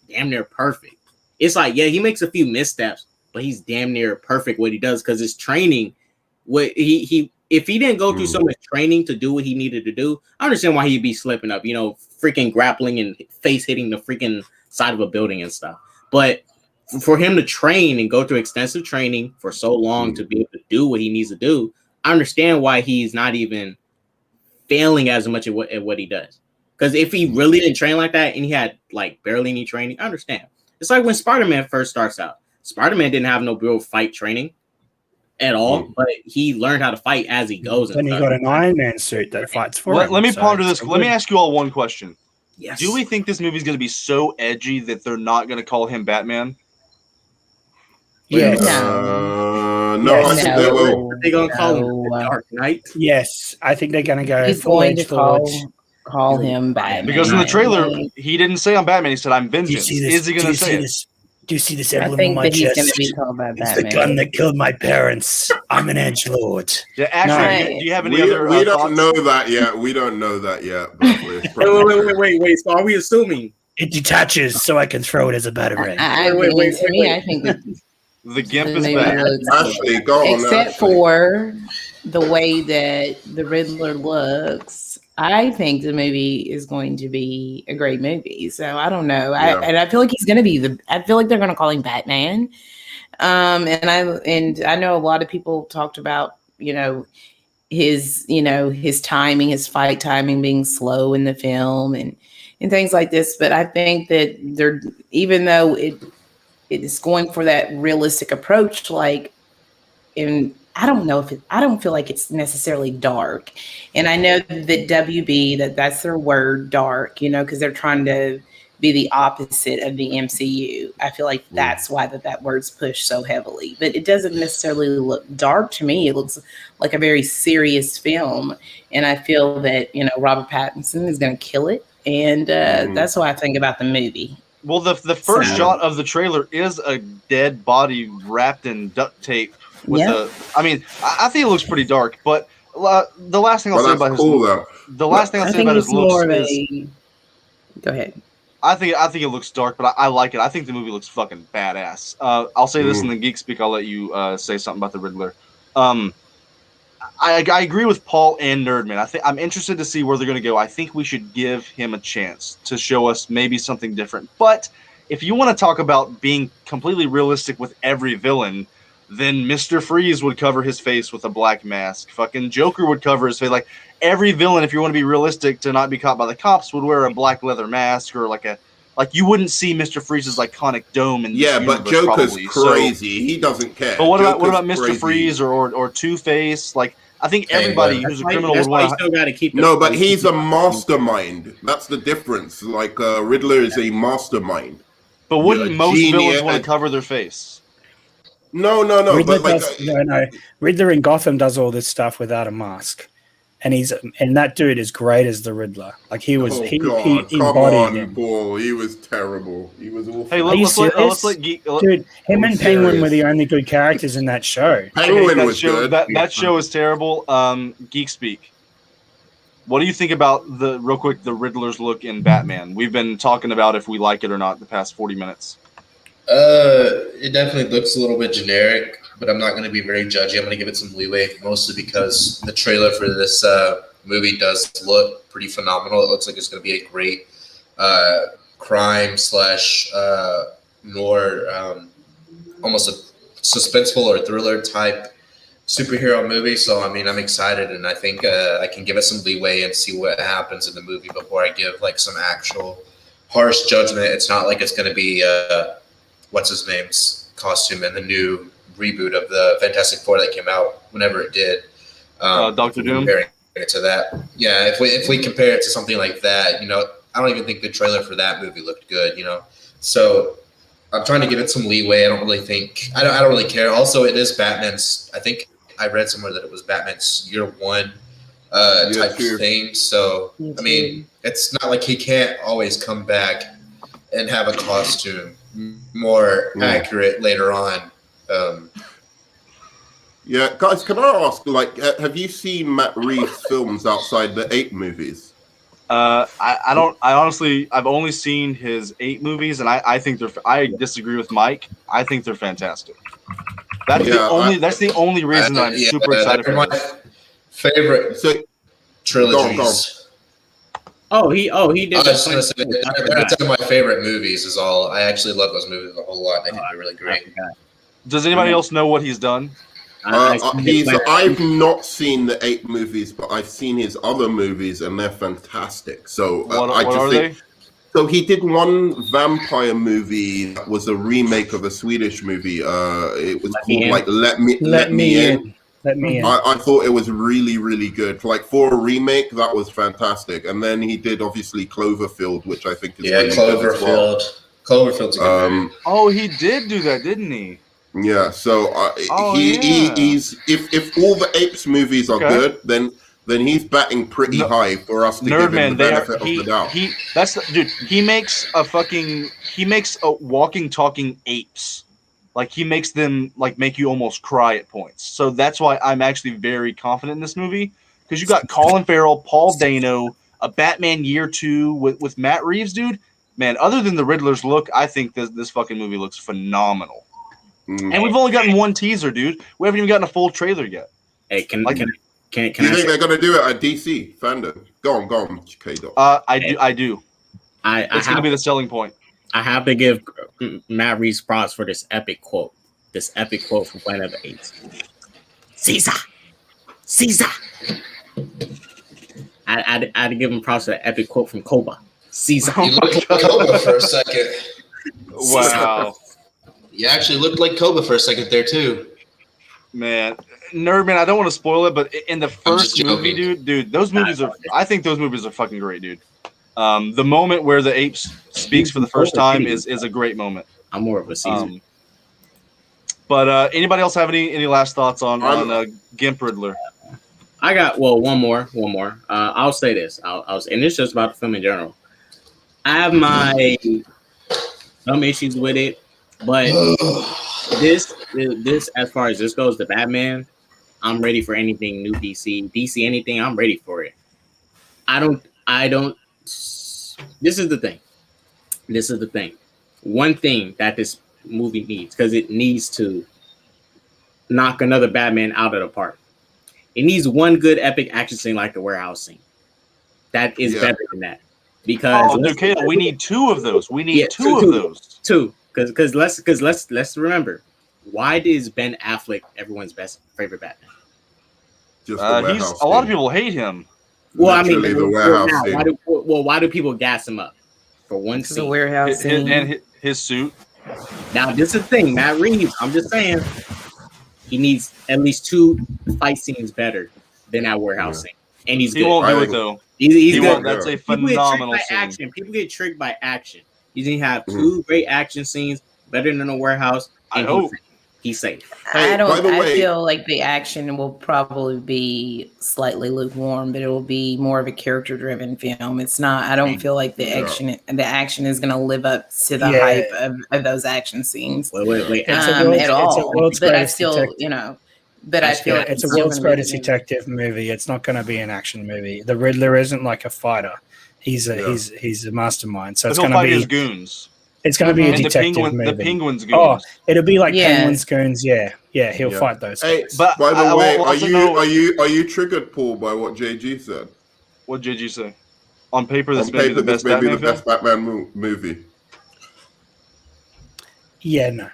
damn near perfect. It's like, he makes a few missteps, but he's damn near perfect what he does because his training. If he didn't go through so much training to do what he needed to do, I understand why he'd be slipping up, freaking grappling and face hitting the freaking side of a building and stuff. But for him to train and go through extensive training for so long to be able to do what he needs to do, I understand why he's not even failing as much at what he does. Because if he really didn't train like that and he had like barely any training, I understand. It's like when Spider-Man first starts out. Spider-Man didn't have no real fight training at all, but he learned how to fight as he goes. Then he got an Iron Man suit that fights for him. Let me ponder this. Let me ask you all one question. Yes. Do we think this movie is going to be so edgy that they're not going to call him Batman? Yes. No, I think they will. Are they going to call him the Dark Knight? Yes, I think they're going to go. He's going to call him Batman. Because in the trailer, he didn't say I'm Batman. He said I'm Vengeance. Is he going to say it? Do you see this I emblem on think my that he's chest? going to be called by It's Batman. the gun that killed my parents. I'm an edgelord. Yeah, actually, do you have any other We don't thoughts? know that yet. We don't know that yet. But Wait. So are we assuming? It detaches so I can throw it as a batarang. I think that The Gimp is maybe back. looks- Ashley, go on. except Ashley. for the way that the Riddler looks, I think the movie is going to be a great movie. So I don't know. I feel like he's going to be I feel like they're going to call him Batman. And I know a lot of people talked about, his timing, his fight timing being slow in the film and things like this. But I think that even though it is going for that realistic approach, I don't feel like it's necessarily dark. And I know that WB, that's their word, dark, because they're trying to be the opposite of the MCU. I feel like that's why that word's pushed so heavily. But it doesn't necessarily look dark to me. It looks like a very serious film. And I feel that, Robert Pattinson is going to kill it. And that's what I think about the movie. Well, the first shot of the trailer is a dead body wrapped in duct tape. I think it looks pretty dark, but the last thing I'll say about his looks is. Go ahead. I think it looks dark, but I like it. I think the movie looks fucking badass. I'll say this in the Geek Speak. I'll let you say something about the Riddler. I agree with Paul and Nerdman. I'm interested to see where they're going to go. I think we should give him a chance to show us maybe something different. But if you want to talk about being completely realistic with every villain, then Mr. Freeze would cover his face with a black mask. Fucking Joker would cover his face. Like, every villain, if you want to be realistic to not be caught by the cops, would wear a black leather mask or you wouldn't see Mr. Freeze's iconic dome in this but universe, Joker's probably. crazy. He doesn't care. But what about Mr. Crazy. Freeze or Two-Face? I think everybody who's a criminal would want to. No, but he's a mastermind. That's the difference. Riddler is a mastermind. But wouldn't most genius. villains want to cover their face? No. Riddler But like, does, no. Riddler in Gotham does all this stuff without a mask, and that dude is great as the Riddler. Like he was, oh he God, come embodied on, him. Paul. He was terrible. He was awful. Hey, Are you let's let serious? Dude, him I'm and Penguin serious. were the only good characters in that show. Penguin that was show, good. That show is terrible. Geek speak. What do you think about the Riddler's look in Batman? We've been talking about if we like it or not the past 40 minutes. It definitely looks a little bit generic, but I'm not going to be very judgy. I'm going to give it some leeway, mostly because the trailer for this movie does look pretty phenomenal. It looks like it's going to be a great crime / noir, almost a suspenseful or thriller type superhero movie. So, I mean, I'm excited, and I think I can give it some leeway and see what happens in the movie before I give like some actual harsh judgment. It's not like it's going to be what's his name's costume in the new reboot of the Fantastic Four that came out whenever it did. Dr. Doom. Comparing it to that, yeah. If we compare it to something like that, I don't even think the trailer for that movie looked good. So I'm trying to give it some leeway. I don't really really care. Also, it is Batman's. I think I read somewhere that it was Batman's year one type thing. So I mean, it's not like he can't always come back and have a costume more accurate later on. Yeah, guys, can I ask, like, have you seen Matt Reeves' films outside the 8 movies? I honestly, I've only seen his 8 movies, and I think I disagree with Mike. I think they're fantastic. That's the only reason that I'm super excited for my favorite trilogies. He did. I was gonna say, that's one of my favorite movies. Is all. I actually love those movies a whole lot. I think they're really great. Does anybody else know what he's done? I've not seen the 8 movies, but I've seen his other movies, and they're fantastic. So what are they? So he did one vampire movie that was a remake of a Swedish movie. It was called like Let Me In. Let Me In. I thought it was really, really good. Like for a remake, that was fantastic. And then he did obviously Cloverfield, which I think is really good as well. Cloverfield's a good movie. Oh, he did do that, didn't he? Yeah. So he's if all the Apes movies are good, then he's batting pretty high for us to give him the benefit of the doubt. He makes a walking, talking apes. Like he makes them like make you almost cry at points. So that's why I'm actually very confident in this movie, because you got Colin Farrell, Paul Dano, a Batman Year 2 with Matt Reeves, dude. Man, other than the Riddler's look, I think this fucking movie looks phenomenal. And we've only gotten one teaser, dude. We haven't even gotten a full trailer yet. Hey, can you think they're gonna do it at DC fandom? Go on, K-Dog. I do. It's gonna be the selling point. I have to give Matt Reeves props for this epic quote. This epic quote from Planet of the Apes. Caesar. I had to give him props for that epic quote from Koba. Caesar. You looked like Koba for a second. Wow. You actually looked like Koba for a second there too. Man, Nerdman, I don't want to spoil it, but in the first movie, dude, those movies are. I think those movies are fucking great, dude. The moment where the ape speaks for the first time is a great moment. I'm more of a Caesar. But anybody else have any last thoughts on Gimp Riddler? I got one more. I'll say this. And it's just about the film in general. I have my some issues with it, but this as far as this goes, the Batman, I'm ready for anything new. DC anything, I'm ready for it. I don't. This is the thing. One thing that this movie needs, because it needs to knock another Batman out of the park. It needs one good epic action scene like the warehouse scene. That is better than that. Because we need 2 of those. We need two of those. Two. Because let's remember, why is Ben Affleck everyone's favorite Batman? Just a lot of people hate him. Well, I mean, the warehouse why do people gas him up for one scene? The warehouse scene and his suit. Now, this is the thing, Matt Reeves. I'm just saying, he needs at least 2 fight scenes better than that warehouse scene, and he won't do it though. He's good. That's a phenomenal scene. People get tricked by action. You need to have 2 great action scenes better than a warehouse. I hope. He's safe. Hey, I don't. by the I way- feel like the action will probably be slightly lukewarm, but it will be more of a character-driven film. It's not. I don't feel like the action is going to live up to the hype of those action scenes Wait. at all. world's But I greatest still, detective. But I feel like It's a still world's gonna be greatest good. detective movie. It's not going to be an action movie. The Riddler isn't like a fighter. He's a mastermind. So it's He'll going to fight be his goons. It's going to be a And the detective movie. penguins goons. Oh, it'll be like Yeah. Penguin's goons. Yeah, he'll fight those Hey, guys. But by the I way, will are also you know- are you triggered, Paul, by what JG said? What did you say? On paper, this On may be paper, the this best may be Batman the film. best Batman movie. Yeah, no.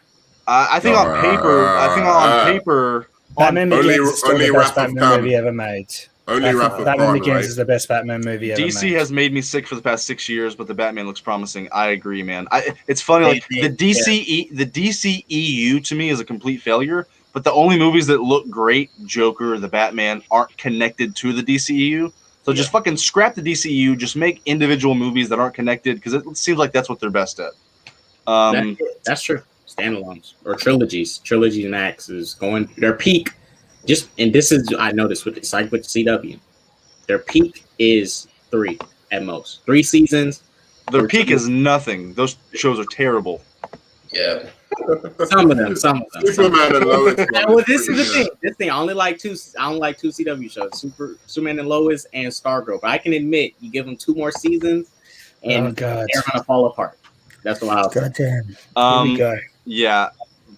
I think on paper, Batman only- Begins is still only the best Wrath of Batman Khan. movie ever made. Only Wrath of Batman Khan, Begins right? is the best Batman movie ever DC made. has made me sick for the past 6 years, but the Batman looks promising. I agree, man. It's funny, like the DCEU to me is a complete failure. But the only movies that look great, Joker, the Batman, aren't connected to the DCEU. So just fucking scrap the DCEU. Just make individual movies that aren't connected because it seems like that's what they're best at. That's true. Standalones or trilogies and acts is going their peak. And this is I noticed with CW, their peak is 3 at most. 3 seasons. Their peak is nothing. Those shows are terrible. Yeah. Some of them. Superman and Lois. Well, this is the thing. I only like two CW shows: Superman and Lois and Stargirl. But I can admit, you give them 2 more seasons, and God, they're gonna fall apart. That's what I'll say. God damn. Here we go. Yeah,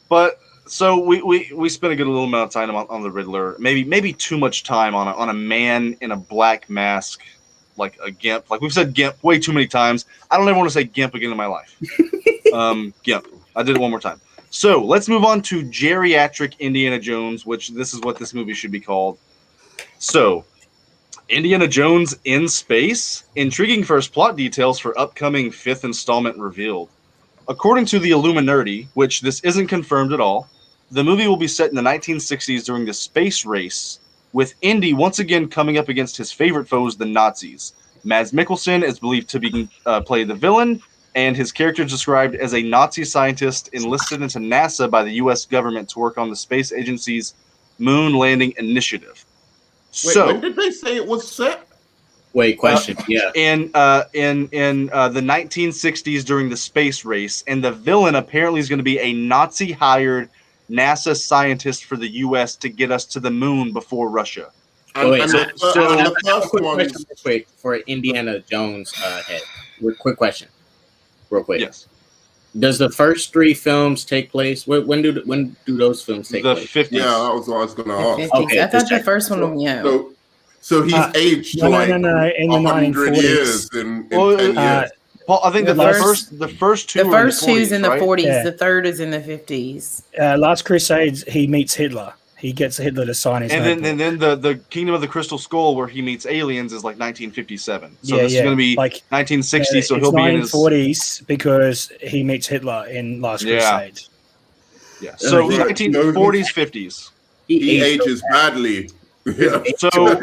but so we spent a good little amount of time on the Riddler. Maybe too much time on a man in a black mask, like a Gimp. Like we've said Gimp way too many times. I don't ever want to say Gimp again in my life. Gimp. I did it one more time. So let's move on to Geriatric Indiana Jones, which this is what this movie should be called. So, Indiana Jones in space? Intriguing first plot details for upcoming 5th installment revealed. According to the Illuminati, which this isn't confirmed at all, the movie will be set in the 1960s during the space race, with Indy once again coming up against his favorite foes, the Nazis. Mads Mikkelsen is believed to play the villain, and his character is described as a Nazi scientist enlisted into NASA by the U.S. government to work on the space agency's moon landing initiative. Wait, So, when did they say it was set? Wait, question. Yeah. in the 1960s during the space race, and the villain apparently is going to be a Nazi-hired NASA scientist for the U.S. to get us to the moon before Russia. And, Wait, and so- the first quick one. question real quick for Indiana Jones head. Quick question. Real quick. Yes, Does the first 3 films take place? When do those films take the place? 50s. Yeah, that was what I was going to ask. 50s. Okay, I thought just the check. first one, yeah. So he's aged No, like no. In the 100 1940s. years in Well, 10 years. Paul, I think the first 2 The are first in the 40s, two's in the right? 40s. Yeah. The third is in the 50s. Last Crusades, he meets Hitler. He gets Hitler to sign his notebook. And then the Kingdom of the Crystal Skull, where he meets aliens, is like 1957. So Yeah, this is going to be like 1960. So it's he'll be in his 1940s because he meets Hitler in Last Yeah. Crusade. yeah. So Right. 1940s, 50s. He ages badly. Yeah. So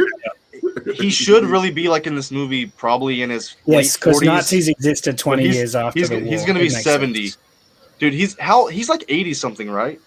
he should really be like in this movie, probably in his Yes, late because 40s. Nazis existed 20 He's- years after He's the war. going to be It makes 70. sense. Dude, he's like 80 something, right?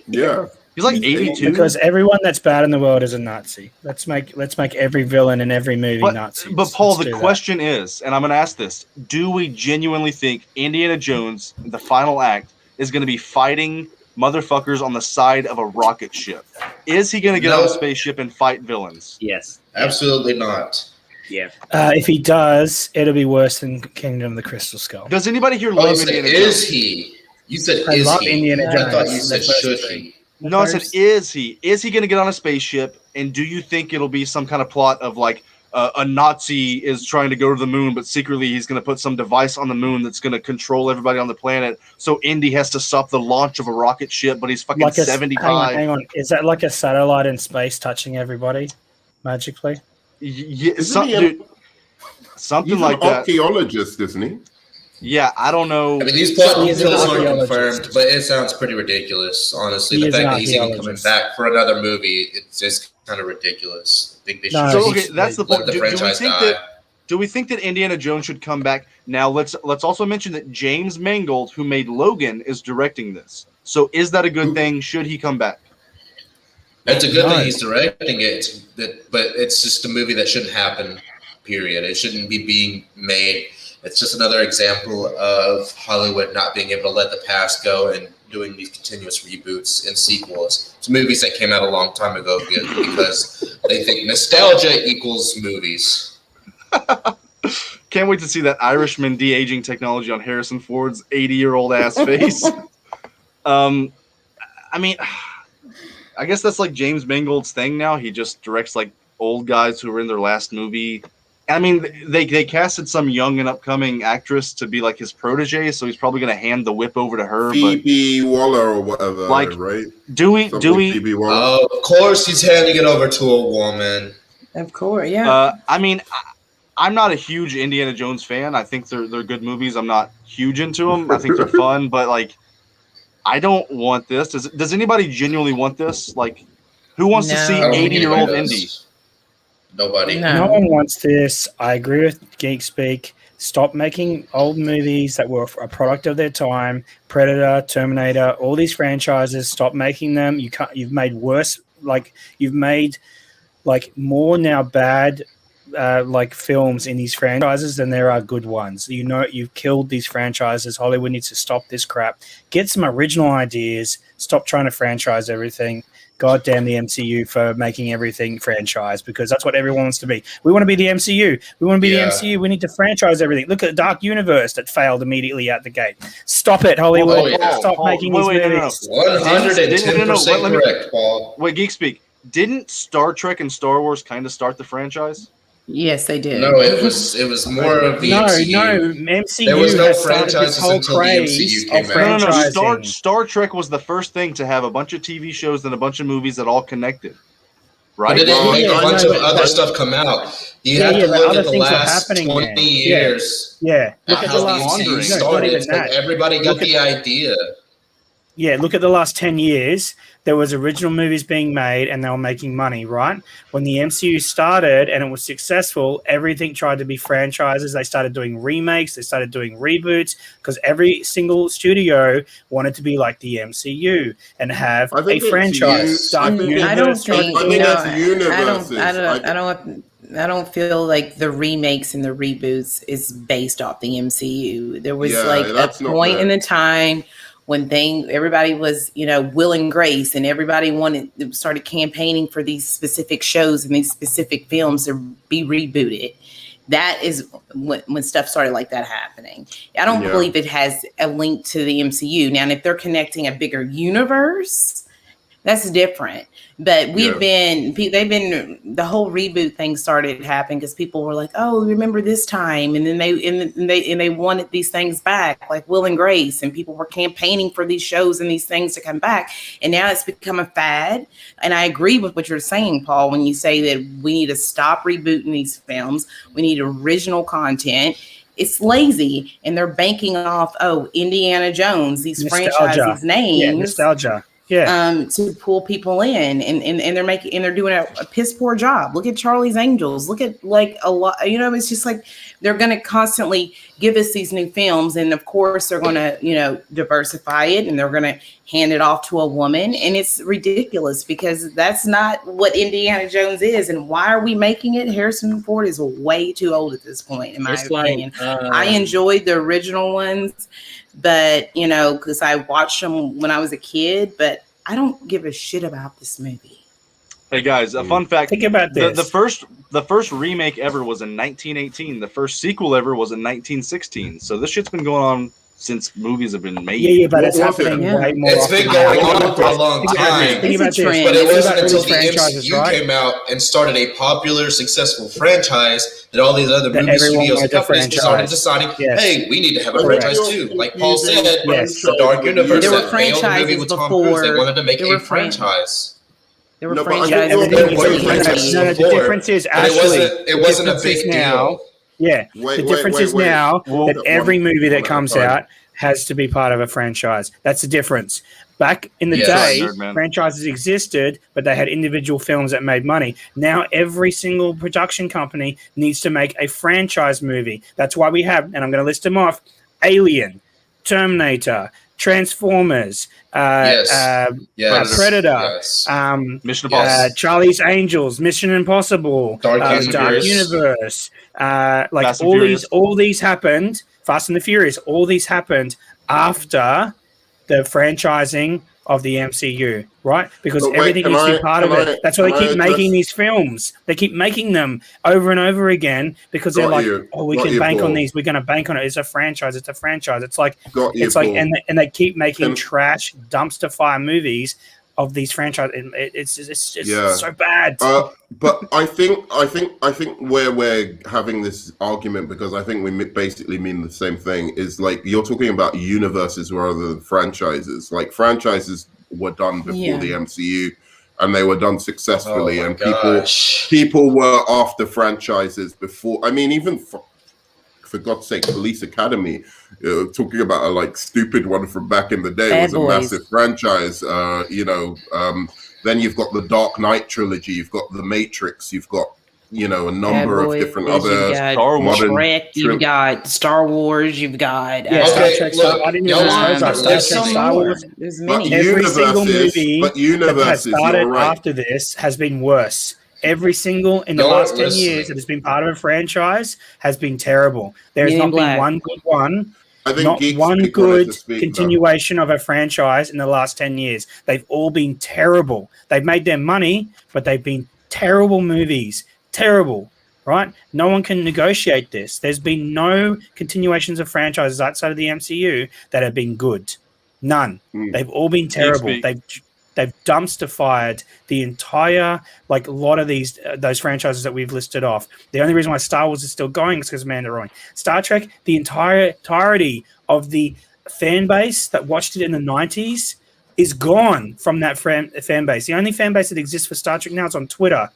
Yeah. He's like He's 82. Because everyone that's bad in the world is a Nazi. Let's make every villain in every movie But Nazis. Paul, Let's the do that. question is, and I'm going to ask this: do we genuinely think Indiana Jones, the final act, is going to be fighting motherfuckers on the side of a rocket ship? Is he going to get on a No. spaceship and fight villains? Yes. Absolutely not. Yeah. If he does, it'll be worse than Kingdom of the Crystal Skull. Does anybody here Oh, love so Indiana is Jones? he? You said I is love he? Indiana I thought Jones. you said The first should three. he. No, I said, First- is he? Is he going to get on a spaceship? And do you think it'll be some kind of plot of like a Nazi is trying to go to the moon, but secretly he's going to put some device on the moon that's going to control everybody on the planet? So Indy has to stop the launch of a rocket ship, but he's fucking 75. Hang on. Is that like a satellite in space touching everybody magically? Yeah, Isn't he dude, something He's like an that. archaeologist, isn't he? Yeah, I don't know. I mean, these plot He is an details aren't archaeologist. confirmed, but it sounds pretty ridiculous. Honestly, He the is fact an that he's even coming archaeologist. back for another movie, it's just kind of ridiculous. I think they should No, So just okay, that's the let point. the Do we franchise think die. that Do we think that Indiana Jones should come back? Now, let's also mention that James Mangold, who made Logan, is directing this. So is that a good thing? Should he come back? It's a good thing he's directing it, but it's just a movie that shouldn't happen, period. It shouldn't be being made. It's just another example of Hollywood not being able to let the past go and doing these continuous reboots and sequels to movies that came out a long time ago because they think nostalgia equals movies. Can't wait to see that Irishman de-aging technology on Harrison Ford's 80-year-old ass face. I mean, I guess that's like James Mangold's thing now. He just directs like old guys who were in their last movie. I mean, they casted some young and upcoming actress to be like his protege, so he's probably going to hand the whip over to her. Phoebe Waller or whatever, like, right? Do we? Phoebe Waller. Oh, of course, he's handing it over to a woman. Of course, yeah. I mean, I'm not a huge Indiana Jones fan. I think they're good movies. I'm not huge into them. I think they're fun, but like, I don't want this. Does anybody genuinely want this? Like, who wants to see 80-year-old Indy? Nobody. No one wants this. I agree with Geek Speak. Stop making old movies that were a product of their time. Predator, Terminator, all these franchises. Stop making them. You've made worse. Like you've made like more now bad like films in these franchises than there are good ones. You know, you've killed these franchises. Hollywood needs to stop this crap. Get some original ideas. Stop trying to franchise everything. God damn the MCU for making everything franchise because that's what everyone wants to be. We want to be the MCU. We want to be the MCU. We need to franchise everything. Look at the Dark Universe that failed immediately out the gate. Stop it, Hollywood. Stop making these movies. 110% correct, Paul. Wait, Geek Speak. Didn't Star Trek and Star Wars kind of start the franchise? Yes, they did. No, it was more of the MCU. No, MCU. There was no has started franchises this whole until the craze MCU of came out. No. franchising. Star Trek was the first thing to have a bunch of TV shows and a bunch of movies that all connected. Right? But it didn't make Yeah, a bunch no, of other stuff come out. You have to but look other at the things were last happening 20 then. years. Yeah. Look at the How the last MCU no, not started. even It's like that. everybody got the idea. Yeah, look at the last 10 years. There was original movies being made and they were making money, right? When the MCU started and it was successful, everything tried to be franchises. They started doing remakes. They started doing reboots because every single studio wanted to be like the MCU and have a franchise. I don't think. universes. I don't feel like the remakes and the reboots is based off the MCU. There was like a point in the time when everybody was, Will and Grace, and everybody started campaigning for these specific shows and these specific films to be rebooted. That is when stuff started like that happening. I don't believe it has a link to the MCU. Now, if they're connecting a bigger universe, that's different. But the whole reboot thing started happening because people were like, "Oh, remember this time?" And then they wanted these things back, like Will and Grace, and people were campaigning for these shows and these things to come back. And now it's become a fad. And I agree with what you're saying, Paul, when you say that we need to stop rebooting these films. We need original content. It's lazy, and they're banking off Indiana Jones, these franchises names, nostalgia. To pull people in, and they're doing a piss poor job. Look at Charlie's Angels. Look at like a lot. It's just like they're going to constantly give us these new films, and of course they're going to diversify it, and they're going to hand it off to a woman, and it's ridiculous because that's not what Indiana Jones is. And why are we making it? Harrison Ford is way too old at this point, in my opinion. I enjoyed the original ones. But, because I watched them when I was a kid, but I don't give a shit about this movie. Hey guys, a fun fact. Think about this. The first remake ever was in 1918. The first sequel ever was in 1916. So this shit's been going on since movies have been made. Yeah, but it's happening way more. It's been going on for a long time. It's a trend. But it wasn't until the MCU came out and started a popular, successful franchise that all these other movie studios and companies started deciding, hey, we need to have a franchise too. Like Paul said, the Dark Universe, there were that failed movie with Tom Cruise, they wanted to make a franchise. There were franchises. The difference is actually it wasn't a big deal. Yeah, the difference is now that every movie that comes out has to be part of a franchise. That's the difference. Back in the Yes. day, Nerd man. franchises existed, but they had individual films that made money. Now every single production company needs to make a franchise movie. That's why we have, and I'm going to list them off, Alien, Terminator, Transformers, Yes. Predator, Yes. Mission Yes. Impossible. Charlie's Angels, Mission Impossible, Dark Fast and Dark Furious. Universe, like Fast and all Furious. these happened. Fast and the Furious, all these happened after the franchising of the MCU, right? Because But wait, everything can needs to I- be part of can it. I- That's why they can I keep making address- these films. They keep making them over and over again because they're Got like, you. oh, we Got can you, bank on Paul. these. We're going to bank on it. It's a franchise. It's a franchise. It's like, Got you, it's like, Paul. and they keep making Can- trash dumpster fire movies of these franchises. It's just Yeah. so bad. But I think where we're having this argument, because I think we basically mean the same thing, is like you're talking about universes rather than franchises. Like franchises were done before the MCU, and they were done successfully, Oh my and gosh. people were after franchises before. I mean, even for God's sake, Police Academy, talking about a like stupid one from back in the day, Bad was a Boys. massive franchise. Then you've got the Dark Knight trilogy, you've got the Matrix, you've got a number of different You've other got Star Wars. modern. Trek, you've got Star Wars, you've got Yeah, Okay, Star Trek. look, I didn't y'all even want- know that. Star there's Trek, some Star more. Wars. There's But many. Every single movie but that has universes, started you're right. after this has been worse. Every single in the Y'all last aren't 10 listening. years that has been part of a franchise has been terrible. There has Men in not been Black. one good one, I think not Geeks one Speak wanted good to speak now. continuation of a franchise in the last 10 years. They've all been terrible. They've made their money, but they've been terrible movies. Terrible, right? No one can negotiate this. There's been no continuations of franchises outside of the MCU that have been good. None. They've all been terrible. Speak. They've dumpster fired the entire like a lot of those franchises that we've listed off. The only reason why Star Wars is still going is because of Mandalorian. Star Trek, the entirety of the fan base that watched it in the 90s is gone from that fan base. The only fan base that exists for Star Trek now is on Twitter,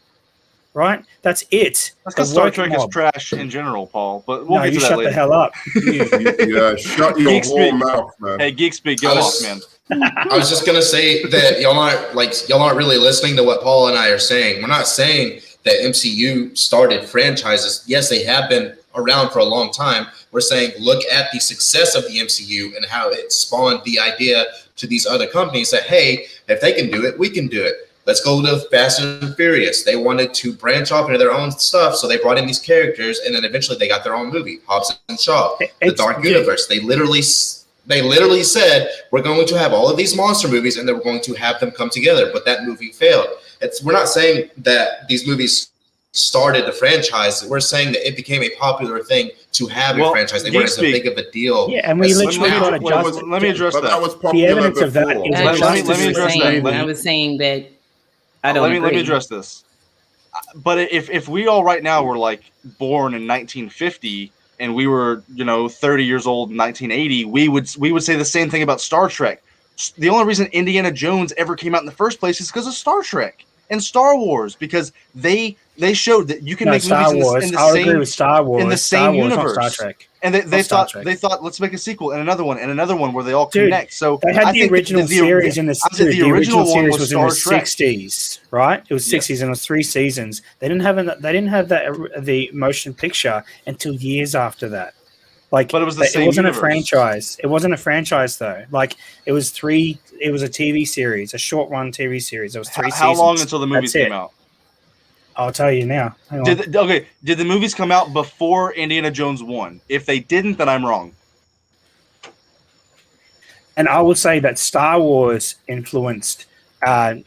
right? That's it. That's because The Star work Trek is mob. trash in general, Paul. But we'll No, get you to that shut later. the hell up. Yeah, shut your Geek whole Speak. mouth, man. Hey, Geek Speak, get I off, was- man. I was just gonna say that y'all aren't really listening to what Paul and I are saying. We're not saying that MCU started franchises. Yes, they have been around for a long time. We're saying look at the success of the MCU and how it spawned the idea to these other companies that hey, if they can do it, we can do it. Let's go to Fast and Furious. They wanted to branch off into their own stuff, so they brought in these characters, and then eventually they got their own movie, Hobbs and Shaw, the Dark Universe. They literally said we're going to have all of these monster movies, and then we're going to have them come together. But that movie failed. We're not saying that these movies started the franchise. We're saying that it became a popular thing to have a franchise. They weren't as Geek big of a deal. Yeah, and we as literally now. got a just. Let me address But that that. was The popular evidence of that before. is Let me Justice was address saying- that. I was saying that I don't let me agree. address this. But if we all right now were like born in 1950 and we were 30 years old in 1980, we would say the same thing about Star Trek. The only reason Indiana Jones ever came out in the first place is because of Star Trek and Star Wars, because they showed that you can make Star movies Wars. in the I'll same agree with Star Wars. in the Star same Wars, not universe. Star Trek. and they Star Trek. thought let's make a sequel and another one where they all Dude, connect. So They had I the think original series in the I said the original original one series was was in the Star Trek. 60s, right? It was 60s and it was 3 seasons. They didn't have the motion picture until years after that. Like, But it was the same It wasn't universe. a franchise. It wasn't a franchise though. Like it was a TV series, a short run TV series. It was 3 seasons. How long until the movies That's came it. out? I'll tell you now. Hang on. Did the movies come out before Indiana Jones 1? If they didn't, then I'm wrong. And I would say that Star Wars influenced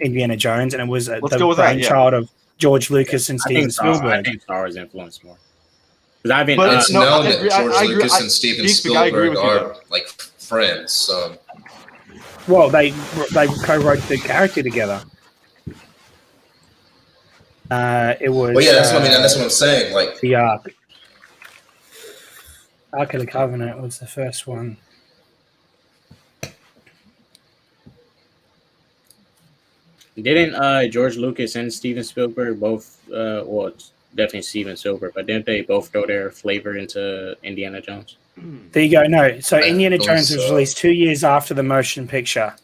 Indiana Jones, and it was Let's the go with that, yeah. brainchild of George Lucas and I Steven think Star Spielberg. Wars influenced more. Because I've been. But It's no, known I that agree- George I agree- Lucas and Steven Geek Speak, I agree Spielberg with you, are though. like friends. So Well, they co-wrote the character together. It was. well, yeah, that's what I mean. That's what I'm saying. Like, The Ark. Ark of the Covenant was the first one. Didn't George Lucas and Steven Spielberg both? Well, it's definitely Steven Spielberg, but didn't they both throw their flavor into Indiana Jones? There you go. No, so I Indiana don't Jones was so. released 2 years after the motion picture,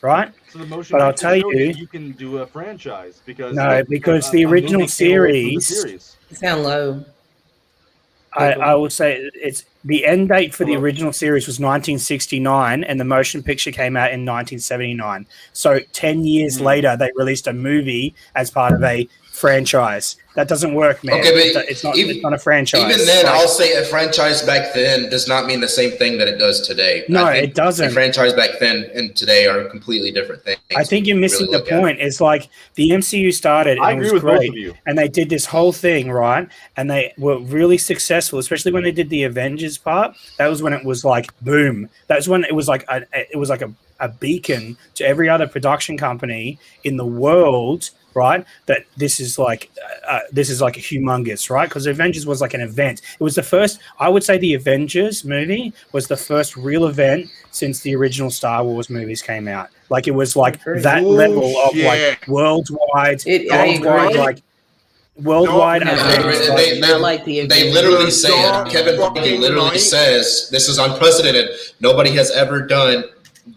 right? So the motion But I'll picture tell showed you- that you can do a franchise because No, because the a original movie came away from the series- You sound low. I will say it's the end date for the Hello? original series was 1969, and the motion picture came out in 1979. So 10 years later, they released a movie as part of a franchise. That doesn't work, man. Okay, but it's not a franchise. Even then, Like, I'll say a franchise back then does not mean the same thing that it does today. No, I think it doesn't. A franchise back then and today are completely different things. I think you're missing really the look at it. point. It's like the MCU started and I it agree was with great. both of you. And they did this whole thing, right? And they were really successful, especially when they did the Avengers part. That was when it was like boom. That was when it was like a beacon to every other production company in the world, right? That this is like a humongous, right? Because Avengers was like an event. It was the first. I would say the Avengers movie was the first real event since the original Star Wars movies came out. Like it was like that level of like worldwide, I agree. worldwide No, events. they- Not like the They Avengers. literally say Dark it. Kevin fucking Feige literally Knight. says this is unprecedented. Nobody has ever done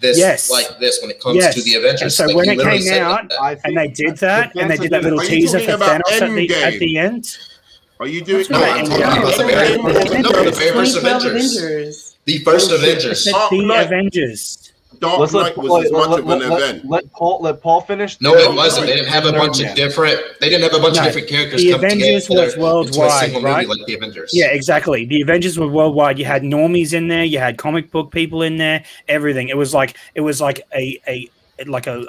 this Yes. like this when it comes Yes. to the Avengers. And so Like, when he it literally came said out, that. I think And they did that, and they did that little Are you teaser talking for about Thanos at Endgame? the end. Are you doing? No, I'm talking about the very the very first 2012 Avengers. Avengers. The first Bullshit. Avengers. Said Dark the Knight. Avengers. Dark Knight was as much of an event. Let Paul finish. No, it wasn't. They didn't have a bunch Nerd of different. They didn't have a bunch No, of different characters the come Avengers together was into a worldwide, single right? movie like the Avengers. Yeah, exactly. The Avengers were worldwide. You had normies in there. You had comic book people in there. Everything. It was like a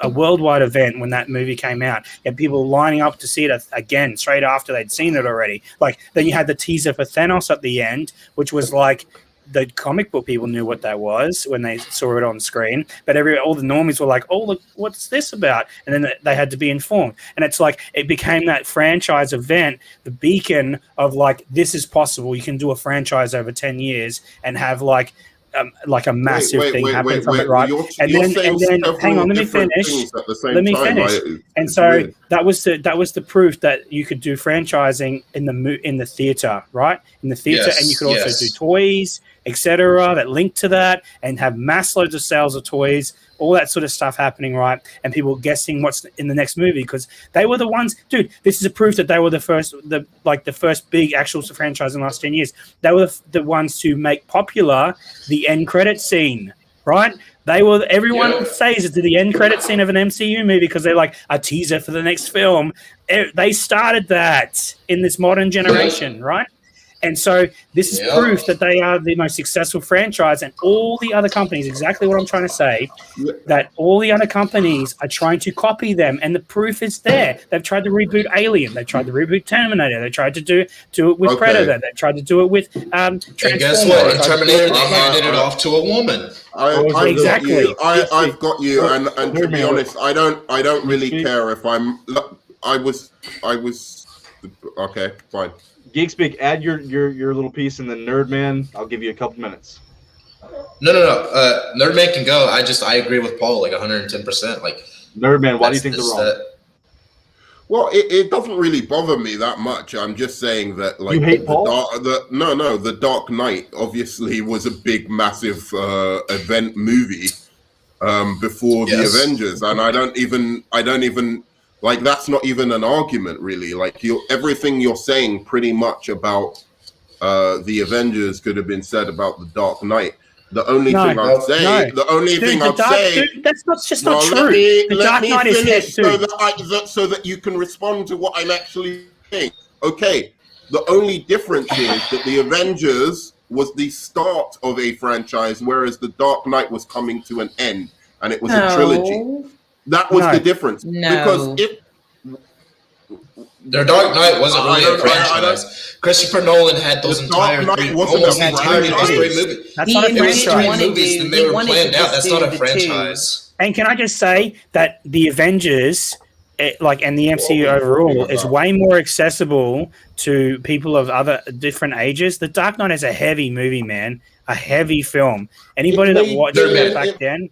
worldwide event when that movie came out. You had people lining up to see it again straight after they'd seen it already. Like then you had the teaser for Thanos at the end, which was like the comic book people knew what that was when they saw it on screen, but all the normies were like, "Oh, look, what's this about?" And then they had to be informed. And it's like it became that franchise event, the beacon of like this is possible. You can do a franchise over 10 years and have like a massive thing happen from it, right? And then hang on, let me finish. Let me finish. And so that was the proof that you could do franchising in the theater, right? In the theater, Yes, and you could also yes. do toys, etc. That link to that, and have mass loads of sales of toys, all that sort of stuff happening, right? And people guessing what's in the next movie because they were the ones, dude. This is a proof that they were the first big actual franchise in the last 10 years. They were the ones to make popular the end credit scene, right? Everyone says it's the end credit scene of an MCU movie because they're like a teaser for the next film. They started that in this modern generation, right? And so this is proof that they are the most successful franchise, and all the other companies, exactly what I'm trying to say, that all the other companies are trying to copy them, and the proof is there. They've tried to reboot Alien. They've tried to reboot Terminator. They tried to do it with Predator. They've tried to do it with And guess what? In Terminator, they handed it off to a woman. Exactly. I've got you, and to be honest, I don't really care if I was okay, fine. Geek Speak, add your little piece, and then Nerd Man, I'll give you a couple minutes. No. Nerdman can go. I agree with Paul like 110%. Like Nerd Man, why do you think they're wrong? Well, it doesn't really bother me that much. I'm just saying that, like, You hate Paul? The Dark Knight obviously was a big, massive event movie before the Avengers, and I don't even like that's not even an argument, really. Like everything you're saying, pretty much about the Avengers could have been said about the Dark Knight. The only thing I'd say, that's not true. The Dark Knight is hit too. So that you can respond to what I'm actually saying. Okay, the only difference is that the Avengers was the start of a franchise, whereas the Dark Knight was coming to an end, and it was a trilogy. That was the difference. No. Because if The Dark Knight wasn't really a franchise. Christopher Nolan had those entire three movies. That's not a franchise. Movies, and they were planned out. That's not a franchise. And can I just say that the Avengers, and the MCU overall, is way more accessible to people of different ages. The Dark Knight is a heavy movie, man. A heavy film. Anybody that watched it back then,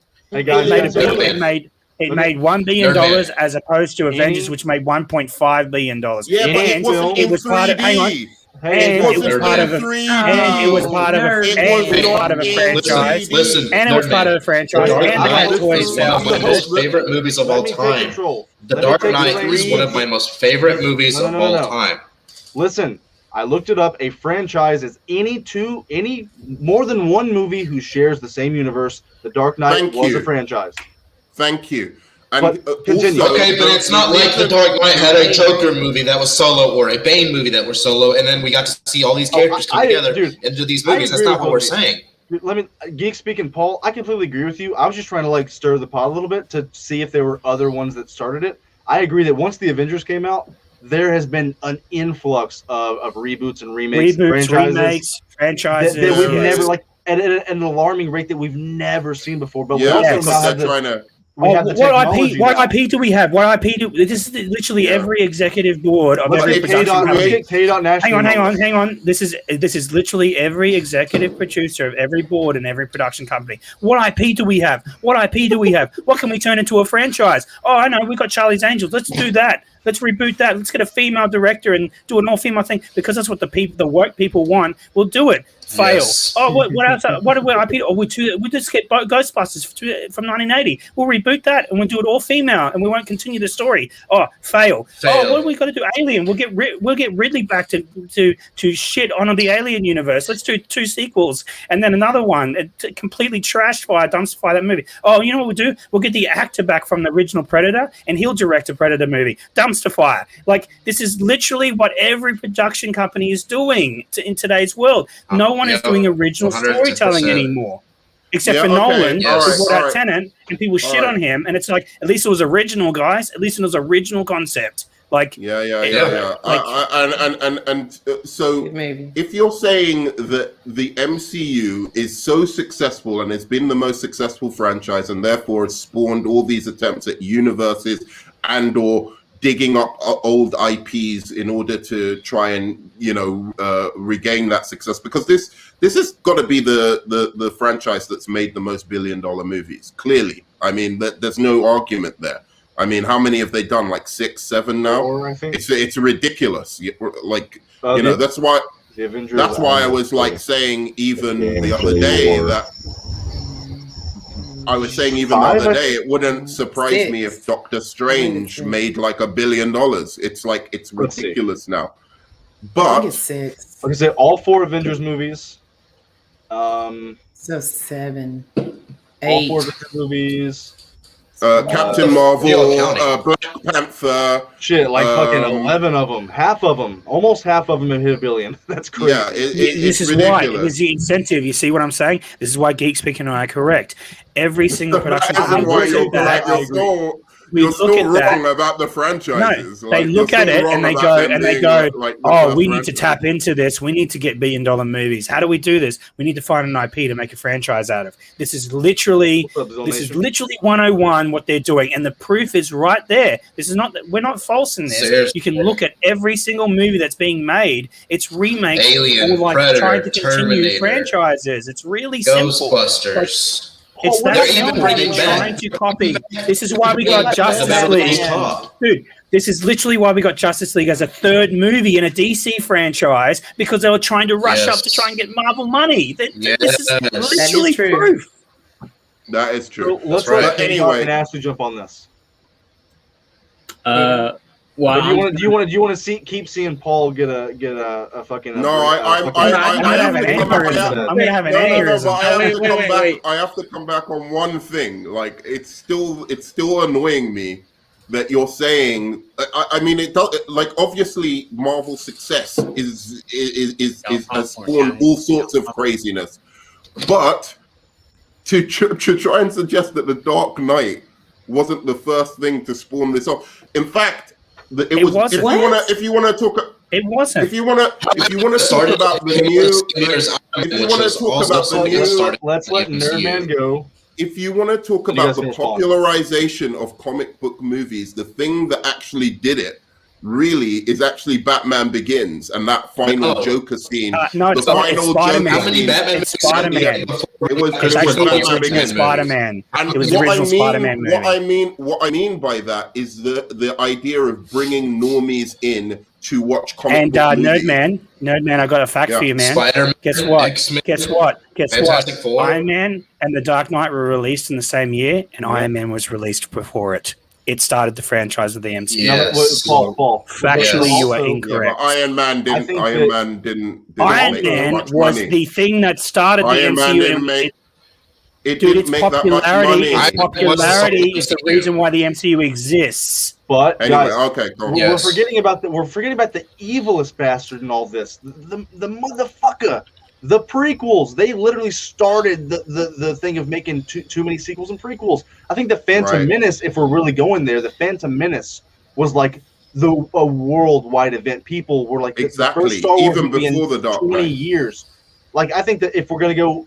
it made $1 billion as opposed to Avengers, which made $1.5 billion. Yeah, but it wasn't in 3D. Hey, And It it was wasn't part in of a 3D. and it was part of a Nerd. and it was not part of a in franchise. 3D. Listen, And it was Nerdman, part of the franchise. The Dark And the Knight toy is one of itself. my most favorite movies of Let all me take time. control. The Let me Dark take Knight the is one of reins. my most favorite movies of all No. time. Listen, I looked it up. A franchise is any more than one movie who shares the same universe. The Dark Knight Thank was you. a franchise. Thank you. And But continue. also, Okay, but it's not like The Dark Knight had a Joker movie that was solo or a Bane movie that was solo, and then we got to see all these characters come together and do these movies. That's not what we're saying. Let me, Geek speaking, Paul. I completely agree with you. I was just trying to like stir the pot a little bit to see if there were other ones that started it. I agree that once the Avengers came out, there has been an influx of reboots and remakes, franchises that we've yes. never like at an alarming rate that we've never seen before. But we yeah, also because now they're have the trying to. we have the technology. What now. IP do we have? What IP do this is literally Yeah. every executive board of Let's every get production company. Hang on. This is literally every executive producer of every board and every production company. What IP do we have? What IP do we have? What can we turn into a franchise? Oh, I know, we got Charlie's Angels. Let's do that. Let's reboot that. Let's get a female director and do an all-female thing because that's what the work people want. We'll do it. Fail. Yes. Oh, what else? What IP? Oh, we just get Ghostbusters from 1980. We'll reboot that and we'll do it all female and we won't continue the story. Oh, fail. Oh, what are we got to do? Alien. We'll get Ridley back to shit on the Alien universe. Let's do 2 sequels and then another one. Completely dumpster that movie. Oh, you know what we'll do? We'll get the actor back from the original Predator and he'll direct a Predator movie. Dumpster fire. Like, this is literally what every production company is doing in today's world. No one is doing original 110%. storytelling anymore. Except for okay, Nolan, yes. who brought out Alright. Tenet, and people shit Alright. on him, and it's like, at least it was original, guys. At least it was original concept. Like, Yeah. And so Maybe. if you're saying that the MCU is so successful and has been the most successful franchise and therefore has spawned all these attempts at universes and or digging up old IPs in order to try and regain that success, because this has got to be the franchise that's made the most billion-dollar movies. Clearly, I mean, there's no argument there. I mean, how many have they done? Like 6, 7 now? 4, I think. It's ridiculous. Like The that's why Avengers. that's why I was like saying even the other day that. I was saying even the other day, it wouldn't surprise me if Doctor Strange made like $1 billion. It's like, it's ridiculous now. I But think it's 6. Like I said, all 4 Avengers movies. So 7, All 8. 4 Avengers movies. Captain Marvel, Black Panther. Shit, like fucking 11 11 of them. Half of them. Almost half of them have hit $1 billion. That's crazy. Yeah, this it's is why. ridiculous. It is the incentive. You see what I'm saying? This is why Geek Speaking and I are correct. Every single production That isn't company why looks you're at that. correct. We You're look still at that. wrong about the franchises. No, they Like, look you're at still it wrong and they about go them and they being, go, like, the oh, first we need to franchise. tap into this. We need to get $1 billion movies. How do we do this? We need to find an IP to make a franchise out of. This is literally 101 what they're doing, and the proof is right there. This is not we're not false in this. Seriously. You can look at every single movie that's being made. It's remakes Alien, or like Predator, trying to continue Terminator, franchises. It's really simple. Ghostbusters. It's They're that even simple. bringing They're back- trying to copy. This is why we got Let Justice them League. talk. Dude, this is literally why we got Justice League as a 3rd movie in a DC franchise, because they were trying to rush up to try and get Marvel money. This is literally true. proof. That is true. So let's That's right. let Kenny talk Anyway. and Ashley jump on this. Well, Do you want to keep seeing Paul get a fucking? No, I'm gonna have an aneurysm. I'm gonna have an but aneurysm. I have to come back. wait. I have to come back on one thing. Like, it's still annoying me that you're saying. I mean, it does. Like, obviously, Marvel's success has spawned all sorts of craziness, but to try and suggest that the Dark Knight wasn't the first thing to spawn this off. In fact, it was. wasn't. If you want to talk. It wasn't. If you want to talk about the new, let's let Nerdman go. if you want to talk You about guys the finish, Paul. popularization of comic book movies, the thing that actually did it really is actually Batman Begins, and that final Joker scene. No, the it's not. final It's Spider-Man. Joker How many scene. Batman It's Spider-Man. It was It was Batman actually Begins. Spider-Man. And It was the original Spider-Man movie. What I mean by that is the idea of bringing normies in to watch comic And book movies. Nerdman, I got a fact for you, man. Spider-Man, Guess what? X-Men, Guess what? Fantastic Four. Iron Man and The Dark Knight were released in the same year, and Iron Man was released before it. It started the franchise of the MCU. Yes. Paul. Factually, Yes. you are Also- incorrect. Yeah, but Iron Man didn't Iron make that Man much was money. the thing that started the Iron Man MCU. didn't and make. It Dude, didn't its make that much popularity, money. its popularity is the reason why the MCU exists. But Anyway, guys, okay, go on. Yeah. we're Yes. forgetting about the evilest bastard in all this. The motherfucker. The prequels. They literally started the thing of making too many sequels and prequels. I think the Phantom Right. Menace, if we're really going there, the Phantom Menace was like a worldwide event. People were like, Exactly. the first Star Wars Even movie in before The Dark 20 Knight. years. Like, I think that if we're gonna go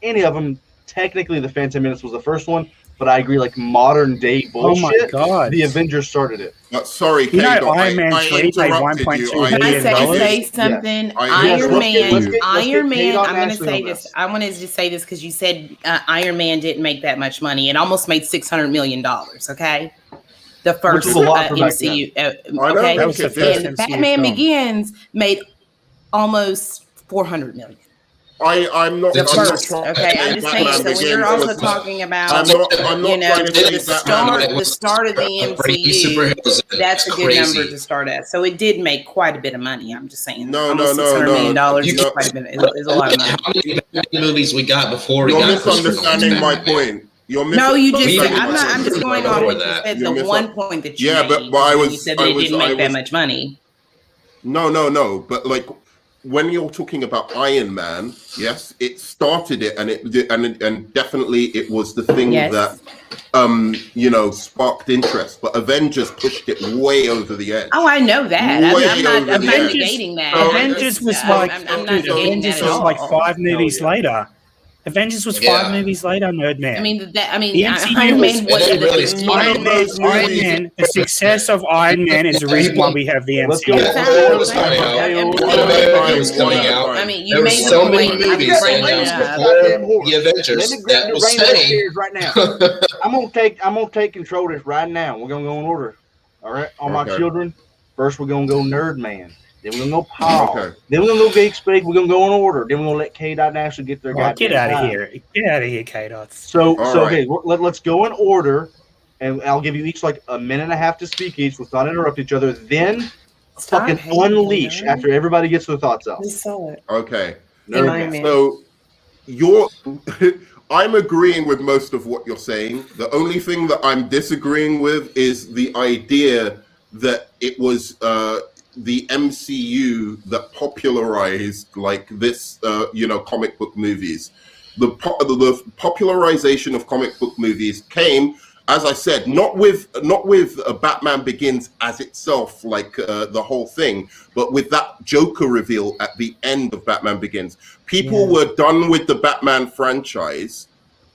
any of them, technically the Phantom Menace was the first one. But I agree, like modern day Oh my bullshit. god! The Avengers started it. Sorry, You know, Kato, Iron Man 3 made interrupted 1.2 you. Can I billion say something? Yes, Iron let's Man. get Iron Kate Man. on I'm going to Ashley say on this. this. I wanted to say this because you said Iron Man didn't make that much money. It almost made $600 million. Okay, the first was a lot for back MCU. I know, Okay, that was the it first did. and MCU Batman film. Begins made almost $400 million. I'm not. The I'm not first, trying to okay, say I'm just saying. Batman So when you're Begins also was- talking about, I'm not you know, trying to say the Batman start of the MCU, that's a good number to start at. So it did make quite a bit of money. I'm just saying. No, almost no, $600 million dollars You is can't- quite a bit. Is a lot of money. How many Batman movies we got before we You're got misunderstanding my point. You're No, you just. We Said, even I'm not. I'm just going on before what you that. said. You're The mis- one point that you Yeah, made. but I when was- You said that I it was- didn't I make that was- much money. No. But like when you're talking about Iron Man, yes, it started it, and definitely it was the thing Yes. that sparked interest. But Avengers pushed it way over the edge. Oh, I know that. Way I'm not over the edge. negating that. So- Avengers was I'm like, not dude, negating Avengers that at was all. like 5 movies yeah. later. Avengers was Yeah. 5 movies later, Nerdman. I mean, The Iron MCU Man was- It really was started Iron Man, those movies- Iron Man, the success of Iron Man is the reason why we have the Let's MCU. go. Before it was coming out, One was coming out. I mean, you There were made so the many point. movies I'm bringing that it was up. before the Avengers Let me grab that the was reins saying, upstairs right now. I'm gonna take control of this right now. We're gonna go in order. All right, all my Okay. children. First, we're gonna go Nerd Man. Then we're gonna go Paul. Okay. Then we're gonna go Geek Speak. We're gonna go in order. Then we're gonna let K. Dot Ashley get their Oh, goddamn get out of time. here. Get out of here, K-Dots. So All okay, right. let's go in order, and I'll give you each like a minute and a half to speak each. Let's not interrupt each other. Then Stop fucking hating, unleash Nerd. after everybody gets their thoughts out. We saw it. Okay. Nerd Iron Man. Man. So I'm agreeing with most of what you're saying. The only thing that I'm disagreeing with is the idea that it was the MCU that popularized like this, comic book movies. The popularization of comic book movies came, as I said, not with Batman Begins as itself, like the whole thing, but with that Joker reveal at the end of Batman Begins. People were done with the Batman franchise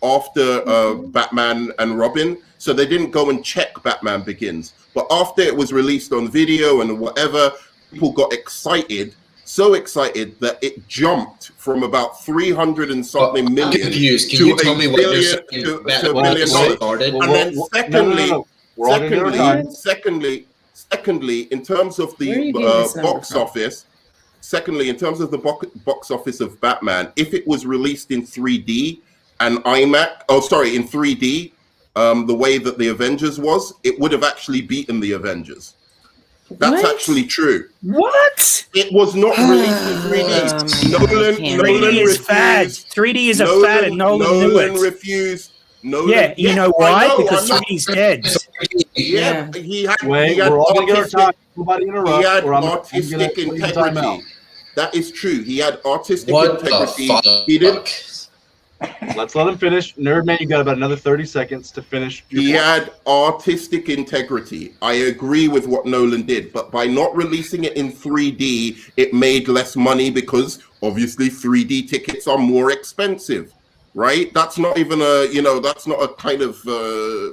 after Batman and Robin, so they didn't go and check Batman Begins. But after it was released on video and whatever, people got excited, so excited that it jumped from about 300 and something I'm million confused. Can to you tell a me what you're billion saying to that $1 billion. started? And then secondly, no. We're all gonna get our time. secondly, in terms of Where are you the getting this number box from? office, secondly, in terms of the box office of Batman, if it was released in 3D and in 3D, the way that the Avengers was, it would have actually beaten the Avengers. That's What? actually true. What? It was not released in 3D. Oh, Nolan 3D is fad. 3D is a fad, and Nolan knew Nolan it. refused. Nolan, Yeah, you know I why? know, Because I'm not- 3D's dead. Yeah, he had Wait, we're all gonna get our artistic- time. Nobody interrupt. He had or I'm artistic gonna put you in timeout. integrity. That is true. He had artistic What the integrity. fuck? He didn't. Let's let him finish. Nerdman, you got about another 30 seconds to finish. your He point. had artistic integrity. I agree with what Nolan did, but by not releasing it in 3D, it made less money because obviously 3D tickets are more expensive, right? That's not even that's not a kind of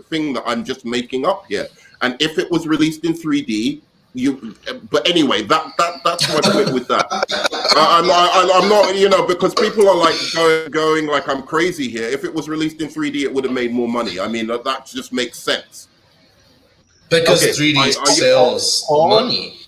thing that I'm just making up here. And if it was released in 3D, But anyway, that's my point with that. I'm not, because people are like going like I'm crazy here. If it was released in 3D, it would have made more money. I mean, that just makes sense. Because 3D sells money.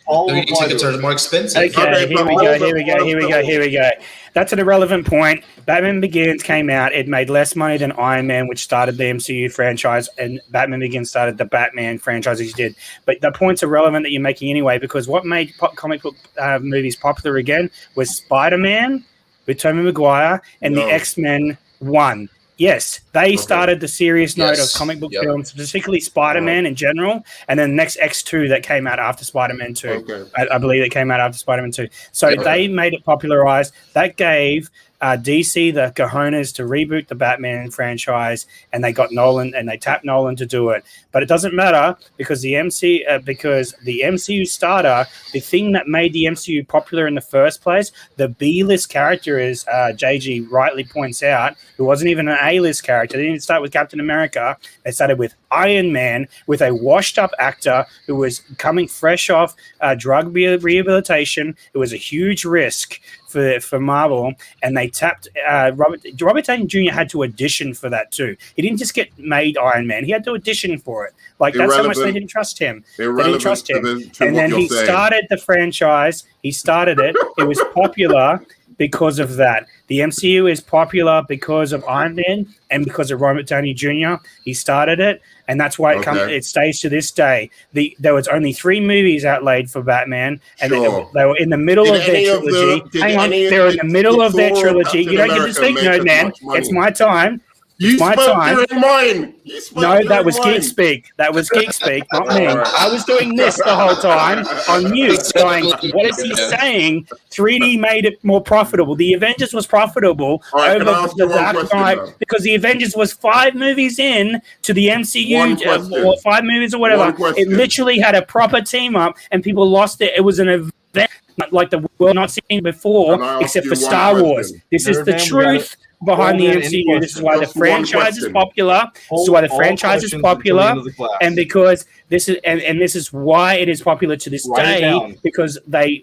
3D tickets are more expensive. Okay, here we go. That's an irrelevant point. Batman Begins came out. It made less money than Iron Man, which started the MCU franchise, and Batman Begins started the Batman franchise, as you did. But the point's irrelevant that you're making anyway, because what made comic book movies popular again was Spider-Man with Tobey Maguire and the X-Men 1. Yes, they started the serious note of comic book films, particularly Spider-Man in general, and then the next X2 that came out after Spider-Man 2. Okay. I believe it came out after Spider-Man 2. So they made it popularized. That gave DC the cojones to reboot the Batman franchise, and they got Nolan, and they tapped Nolan to do it. But it doesn't matter because the MCU starter, the thing that made the MCU popular in the first place, the B-list character, as JG rightly points out, who wasn't even an A-list character. They didn't start with Captain America. They started with Iron Man, with a washed-up actor who was coming fresh off drug rehabilitation. It was a huge risk for Marvel, and they tapped Robert Downey Jr. had to audition for that too. He didn't just get made Iron Man; he had to audition for it. Like that's how much they didn't trust him. They didn't trust him, and then he started the franchise. He started it. It was popular because of that. The MCU is popular because of Iron Man and because of Robert Downey Jr. He started it, and that's why it stays to this day. There was only 3 movies outlaid for Batman, and they were in the middle of their trilogy. Hang on, they were in the middle of their trilogy. You don't get to speak, no, man. It's my time. You spoke during mine. No, that was Geek Speak. That was Geek Speak, not me. I was doing this the whole time on mute, going, what is he saying? 3D made it more profitable. The Avengers was profitable over the Dark Knight because the Avengers was 5 movies in to the MCU, or 5 movies or whatever. It literally had a proper team up, and people lost it. It was an event like the world not seen before, except for Star Wars. This is the truth behind the MCU. This is why the franchise is popular. This is why the franchise is popular, and because this is and this is why it is popular to this day, because they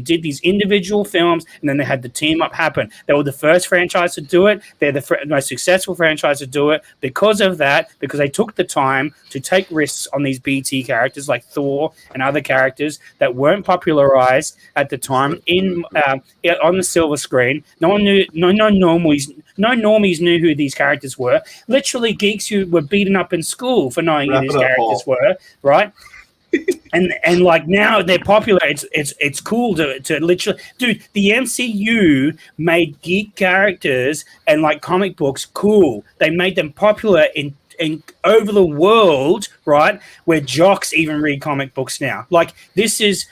did these individual films, and then they had the team up happen. They were the first franchise to do it. They're the most successful franchise to do it because of that, because they took the time to take risks on these BT characters like Thor and other characters that weren't popularized at the time on the silver screen. No one knew. No normies knew who these characters were. Literally, geeks who were beaten up in school for knowing who these characters were, right? and like now they're popular. It's cool to literally, dude. The MCU made geek characters and like comic books cool. They made them popular in over the world, right? Where jocks even read comic books now. Like this is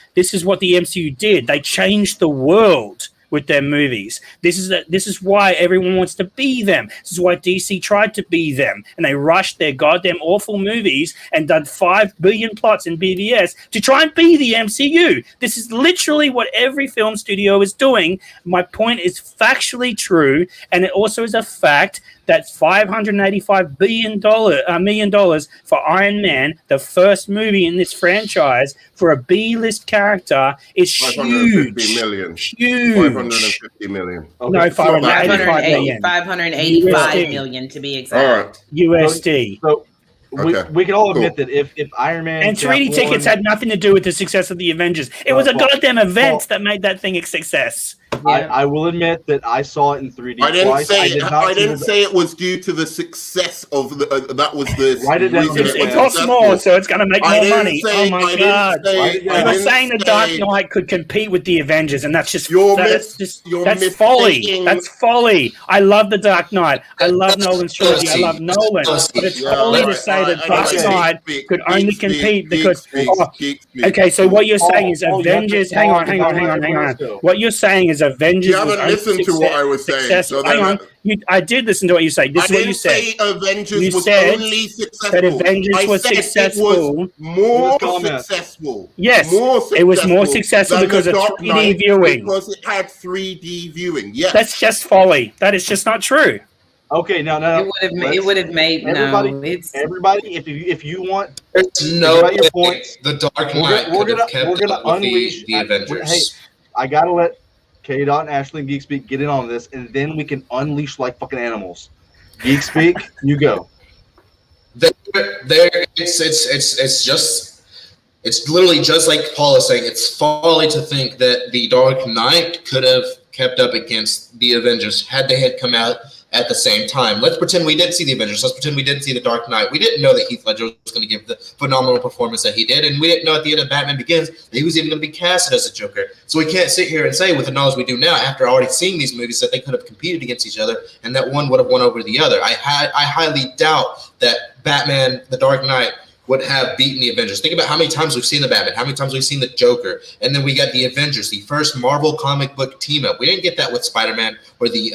what the MCU did. They changed the world with their movies. This is why everyone wants to be them. This is why DC tried to be them, and they rushed their goddamn awful movies and done 5 billion plots in BVS to try and be the MCU. This is literally what every film studio is doing. My point is factually true, and it also is a fact that $585 million for Iron Man, the first movie in this franchise, for a B-list character is huge. Huge. 550 million. Okay. No, 585 million. 585 million to be exact. USD. So we can all admit that if Iron Man and 3D tickets had nothing to do with the success of the Avengers. It was a goddamn event that made that thing a success. I will admit that I saw it in 3D. I didn't say it was due to the success of that was the Write it down. It costs more, so it's going to make more money. Oh my god! You were saying the Dark Knight could compete with the Avengers, and that's just that's folly. That's folly. I love the Dark Knight. I love Nolan's trilogy. I love Nolan, but it's folly to say that Dark Knight could only compete because. Okay, so what you're saying is Avengers. Hang on. What you're saying is Avengers. You haven't listened to what I was saying. So hang on. I did listen to what you said. This is what you said. Say Avengers was only successful. That Avengers was successful. More successful. Yes, it was more successful because of 3D viewing. Because it had 3D viewing. Yes. That's just folly. That is just not true. Okay, no. It would have made everybody. no. It's Everybody, if you want, There's no about your way points. the Dark We're Knight gonna- we're could have gonna- kept we're gonna up with unleash- the Avengers. Hey, I gotta let K. Dot and Ashley and Geek Speak get in on this, and then we can unleash like fucking animals. Geek Speak, you go. It's literally just like Paul is saying. It's folly to think that the Dark Knight could have kept up against the Avengers had they had come out at the same time. Let's pretend we didn't see the Avengers. Let's pretend we didn't see the Dark Knight. We didn't know that Heath Ledger was going to give the phenomenal performance that he did, and we didn't know at the end of Batman Begins that he was even going to be casted as a Joker. So we can't sit here and say, with the knowledge we do now, after already seeing these movies, that they could have competed against each other and that one would have won over the other. I highly doubt that Batman, the Dark Knight, would have beaten the Avengers. Think about how many times we've seen the Batman, how many times we've seen the Joker, and then we got the Avengers, the first Marvel comic book team up. We didn't get that with Spider-Man or the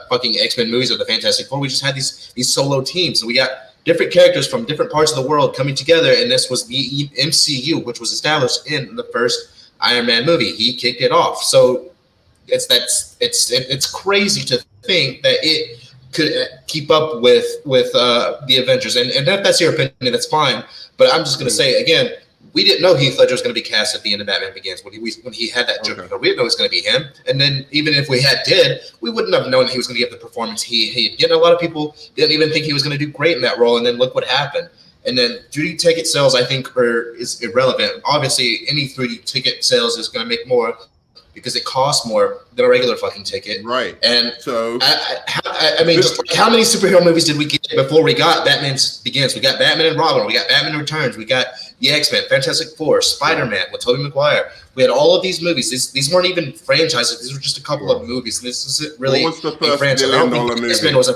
fucking X-Men movies or the Fantastic Four. We just had these solo teams. So we got different characters from different parts of the world coming together, and this was the MCU, which was established in the first Iron Man movie. He kicked it off. So it's crazy to think that it could keep up with the Avengers, and if that's your opinion, that's fine. But I'm just going to say again, we didn't know Heath Ledger was going to be cast at the end of Batman Begins when he had that Joker. We didn't know it was going to be him. And then even if we did, we wouldn't have known he was going to give the performance he did. A lot of people didn't even think he was going to do great in that role, and then look what happened. And then 3D ticket sales, I think, is irrelevant. Obviously, any 3D ticket sales is going to make more because it costs more than a regular fucking ticket. Right. And so I mean, just like how many superhero movies did we get before we got Batman Begins? We got Batman and Robin. We got Batman Returns. We got the X-Men, Fantastic Four, Spider-Man with Tobey Maguire. We had all of these movies. These weren't even franchises. These were just a couple of movies. This isn't really what was the first franchise. $1 billion movie? X-Men was a.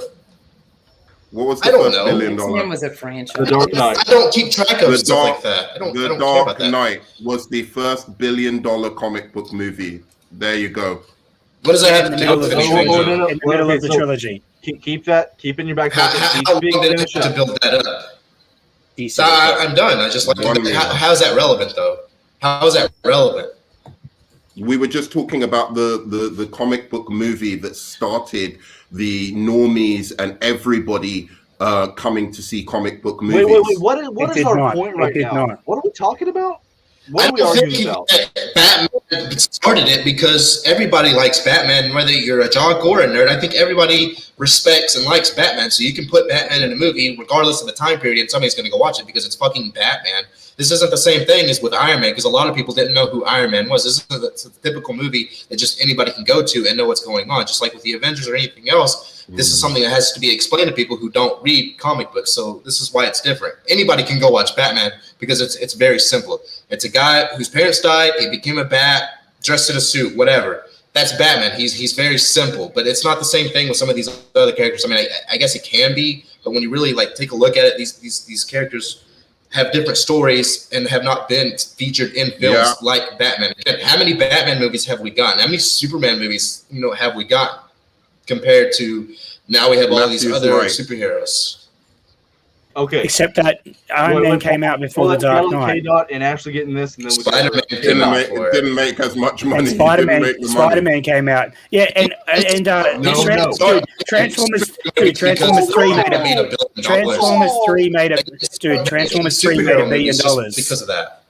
What was the I don't first know. $1 billion? X-Men was a franchise. The Dark Knight. I don't keep track of The stuff Dark- like that. I don't The care Dark about that. Knight was the first $1 billion comic book movie. There you go. What does that have In to the do middle with of the the Oh, Avengers? no. in the middle Okay, of the so trilogy. Keep that in your back How pocket. Geek long Speak, did it finish take to up. build that up? DC. So I'm done. I just like how's that relevant though? How is that relevant? We were just talking about the comic book movie that started the normies and everybody coming to see comic book movies. Wait. What It is did our not. point It right did now? not. What are we talking about? What I are we don't arguing think about? that Batman started it because everybody likes Batman, whether you're a jock or a nerd. I think everybody respects and likes Batman, so you can put Batman in a movie regardless of the time period, and somebody's going to go watch it because it's fucking Batman. This isn't the same thing as with Iron Man because a lot of people didn't know who Iron Man was. This is a typical movie that just anybody can go to and know what's going on. Just like with the Avengers or anything else, this is something that has to be explained to people who don't read comic books. So this is why it's different. Anybody can go watch Batman because it's very simple. It's a guy whose parents died, he became a bat, dressed in a suit, whatever. That's Batman. He's very simple, but it's not the same thing with some of these other characters. I mean, I guess it can be, but when you really like take a look at it, these characters have different stories and have not been featured in films like Batman. And how many Batman movies have we gotten? How many Superman movies, have we gotten compared to now we have all these other superheroes? Okay. Except that Iron Man came out before the Dark Knight. K-Dot and Ashley getting this, and then we Spider-Man Didn't make as much money. And It didn't make the money. Spider-Man came out. Yeah, and No. Transformers 3 made Transformers 3 made $1 billion. Because of that.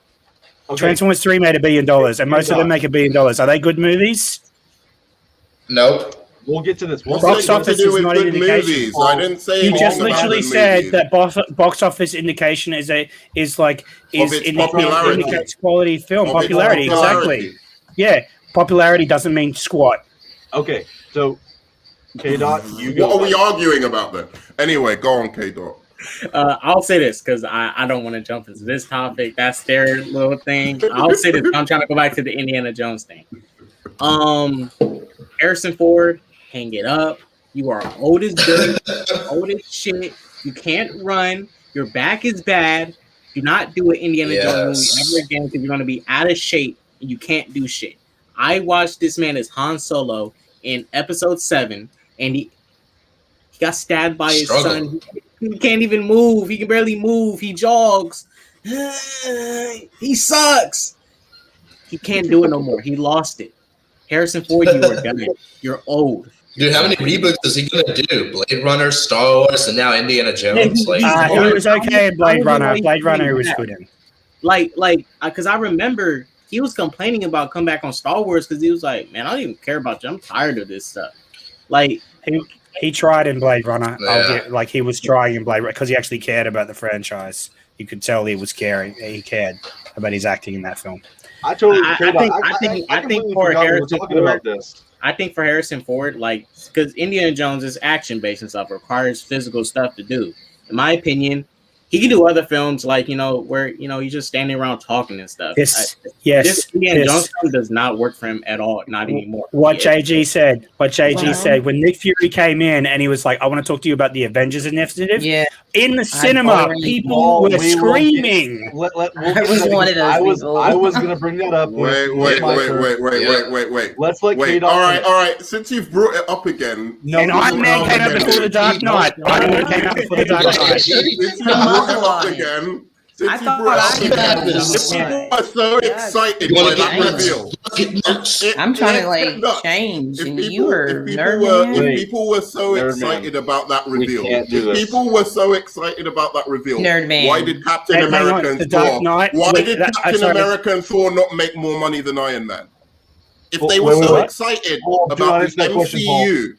Okay. Transformers 3 made $1 billion, and most of them make $1 billion. Are they good movies? Nope. We'll get to this. What's Box that got to office do is with not an good indication. movies? I didn't say You anything just about literally good said movies. that box office indication indicates popularity. indicates quality film Of its popularity. Exactly. Yeah, popularity doesn't mean squat. Okay, so K-Dot, you go. What are we arguing about then? Anyway, go on, K-Dot. I'll say this because I don't want to jump into this topic. That's their little thing. I'll say this. I'm trying to go back to the Indiana Jones thing. Harrison Ford, hang it up. You are old as dirt, old as shit. You can't run. Your back is bad. Do not do an Indiana Jones movie ever again because you're going to be out of shape and you can't do shit. I watched this man as Han Solo in Episode 7, and he got stabbed by his son. He can't even move. He can barely move. He jogs. He sucks. He can't do it no more. He lost it. Harrison Ford, you are done. You're old. Dude, how many reboots is he gonna do? Blade Runner, Star Wars, and now Indiana Jones. Like, He was okay in Blade Runner. Blade Runner doing was that. good in. Because I remember he was complaining about coming back on Star Wars because he was like, man, I don't even care about you. I'm tired of this stuff. Like, He tried in Blade Runner. Yeah. He was trying in Blade Runner because he actually cared about the franchise. You could tell he was caring. He cared about his acting in that film. I totally. I think completely for forgot we were Harrison talking about Ford, this. I think for Harrison Ford, like, because Indiana Jones is action based and stuff, requires physical stuff to do. In my opinion, he can do other films like, where he's just standing around talking and stuff. Yes, This Indiana Jones film does not work for him at all, not anymore. What JG said when Nick Fury came in and he was like, I want to talk to you about the Avengers Initiative. Yeah. In the cinema, people were screaming. We'll I was one of those people. I was going to bring that up. Wait. Let's let Wait, Kate all right. Since you've brought it up again, And Iron Man came out before the Dark Knight. Iron Man came out before the Dark Knight. Since you brought it up again, I thought people are so excited by that reveal. I'm trying to change, and you were nerd. If people were so excited about that reveal, can't do this. people were so excited about that reveal, Nerd man. why did Captain Hang on, America the and Dark Thor? Knight. Why Wait, did that- I'm Captain sorry. America and Thor not make more money than Iron Man? If they Wait, were so what? excited Paul, do not about answer the that question, Paul. MCU,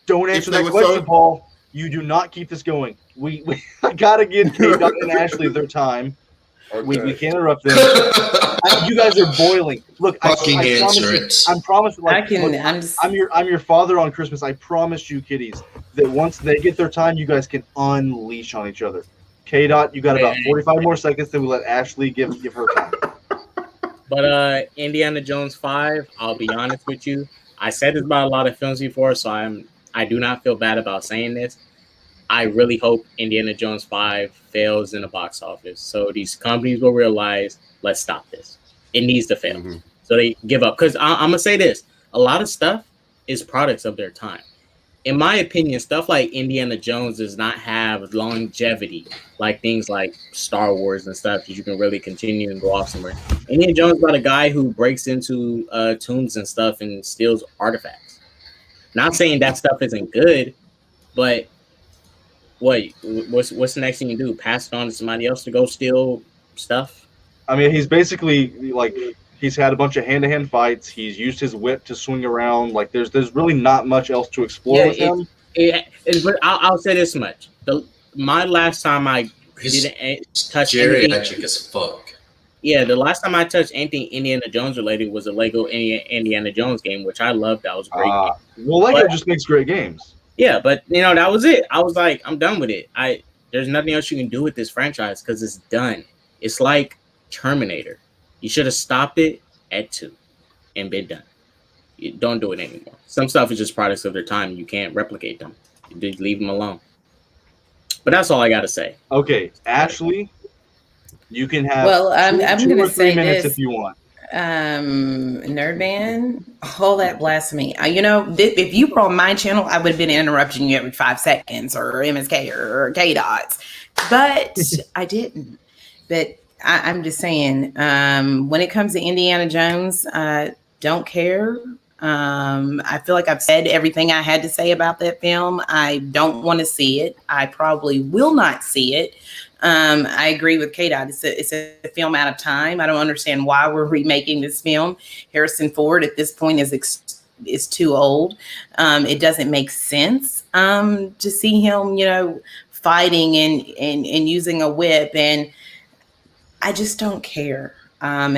Don't answer they that were question, so- Paul. You do not keep this going. We I gotta give Kate and Ashley their time. We can't interrupt them. You guys are boiling. Look, Fucking I promise answer you, it. I promise. Like, look, I'm just. I'm your father on Christmas. I promise you, kiddies, that once they get their time, you guys can unleash on each other. K-Dot, you got about 45 more seconds. Then we let Ashley give her time. But Indiana Jones 5, I'll be honest with you. I said this about a lot of films before, so I do not feel bad about saying this. I really hope Indiana Jones 5 fails in the box office. So these companies will realize, let's stop this. It needs to fail. Mhm. So they give up. Because I'm going to say this. A lot of stuff is products of their time. In my opinion, stuff like Indiana Jones does not have longevity, like things like Star Wars and stuff that you can really continue and go off somewhere. Indiana Jones is about a guy who breaks into tombs and stuff and steals artifacts. Not saying that stuff isn't good, but what's the next thing you do? Pass it on to somebody else to go steal stuff? I mean, he's basically like he's had a bunch of hand-to-hand fights. He's used his whip to swing around. Like there's really not much else to explore with him. But I'll say this much: my last time I didn't touch anything, Geriatric as fuck. yeah, the last time I touched anything Indiana Jones related was a Lego Indiana Jones game, which I loved. That was a great game. Well, Lego But- just makes great games. Yeah, but that was it. I was like, I'm done with it. There's nothing else you can do with this franchise because it's done. It's like Terminator. You should have stopped it at 2 and been done. You don't do it anymore. Some stuff is just products of their time. You can't replicate them. You just leave them alone. But that's all I got to say. Okay, Ashley, you can have Well, I'm two going or to 3 say minutes this. if you want. Nerdman, all that blasphemy. If you were on my channel, I would have been interrupting you every 5 seconds or MSK or K-Dots, but I didn't. But I'm just saying, when it comes to Indiana Jones, I don't care. I feel like I've said everything I had to say about that film. I don't want to see it. I probably will not see it. I agree with K-Dot. It's a film out of time. I don't understand why we're remaking this film. Harrison Ford at this point is too old. It doesn't make sense to see him, fighting and using a whip, and I just don't care. And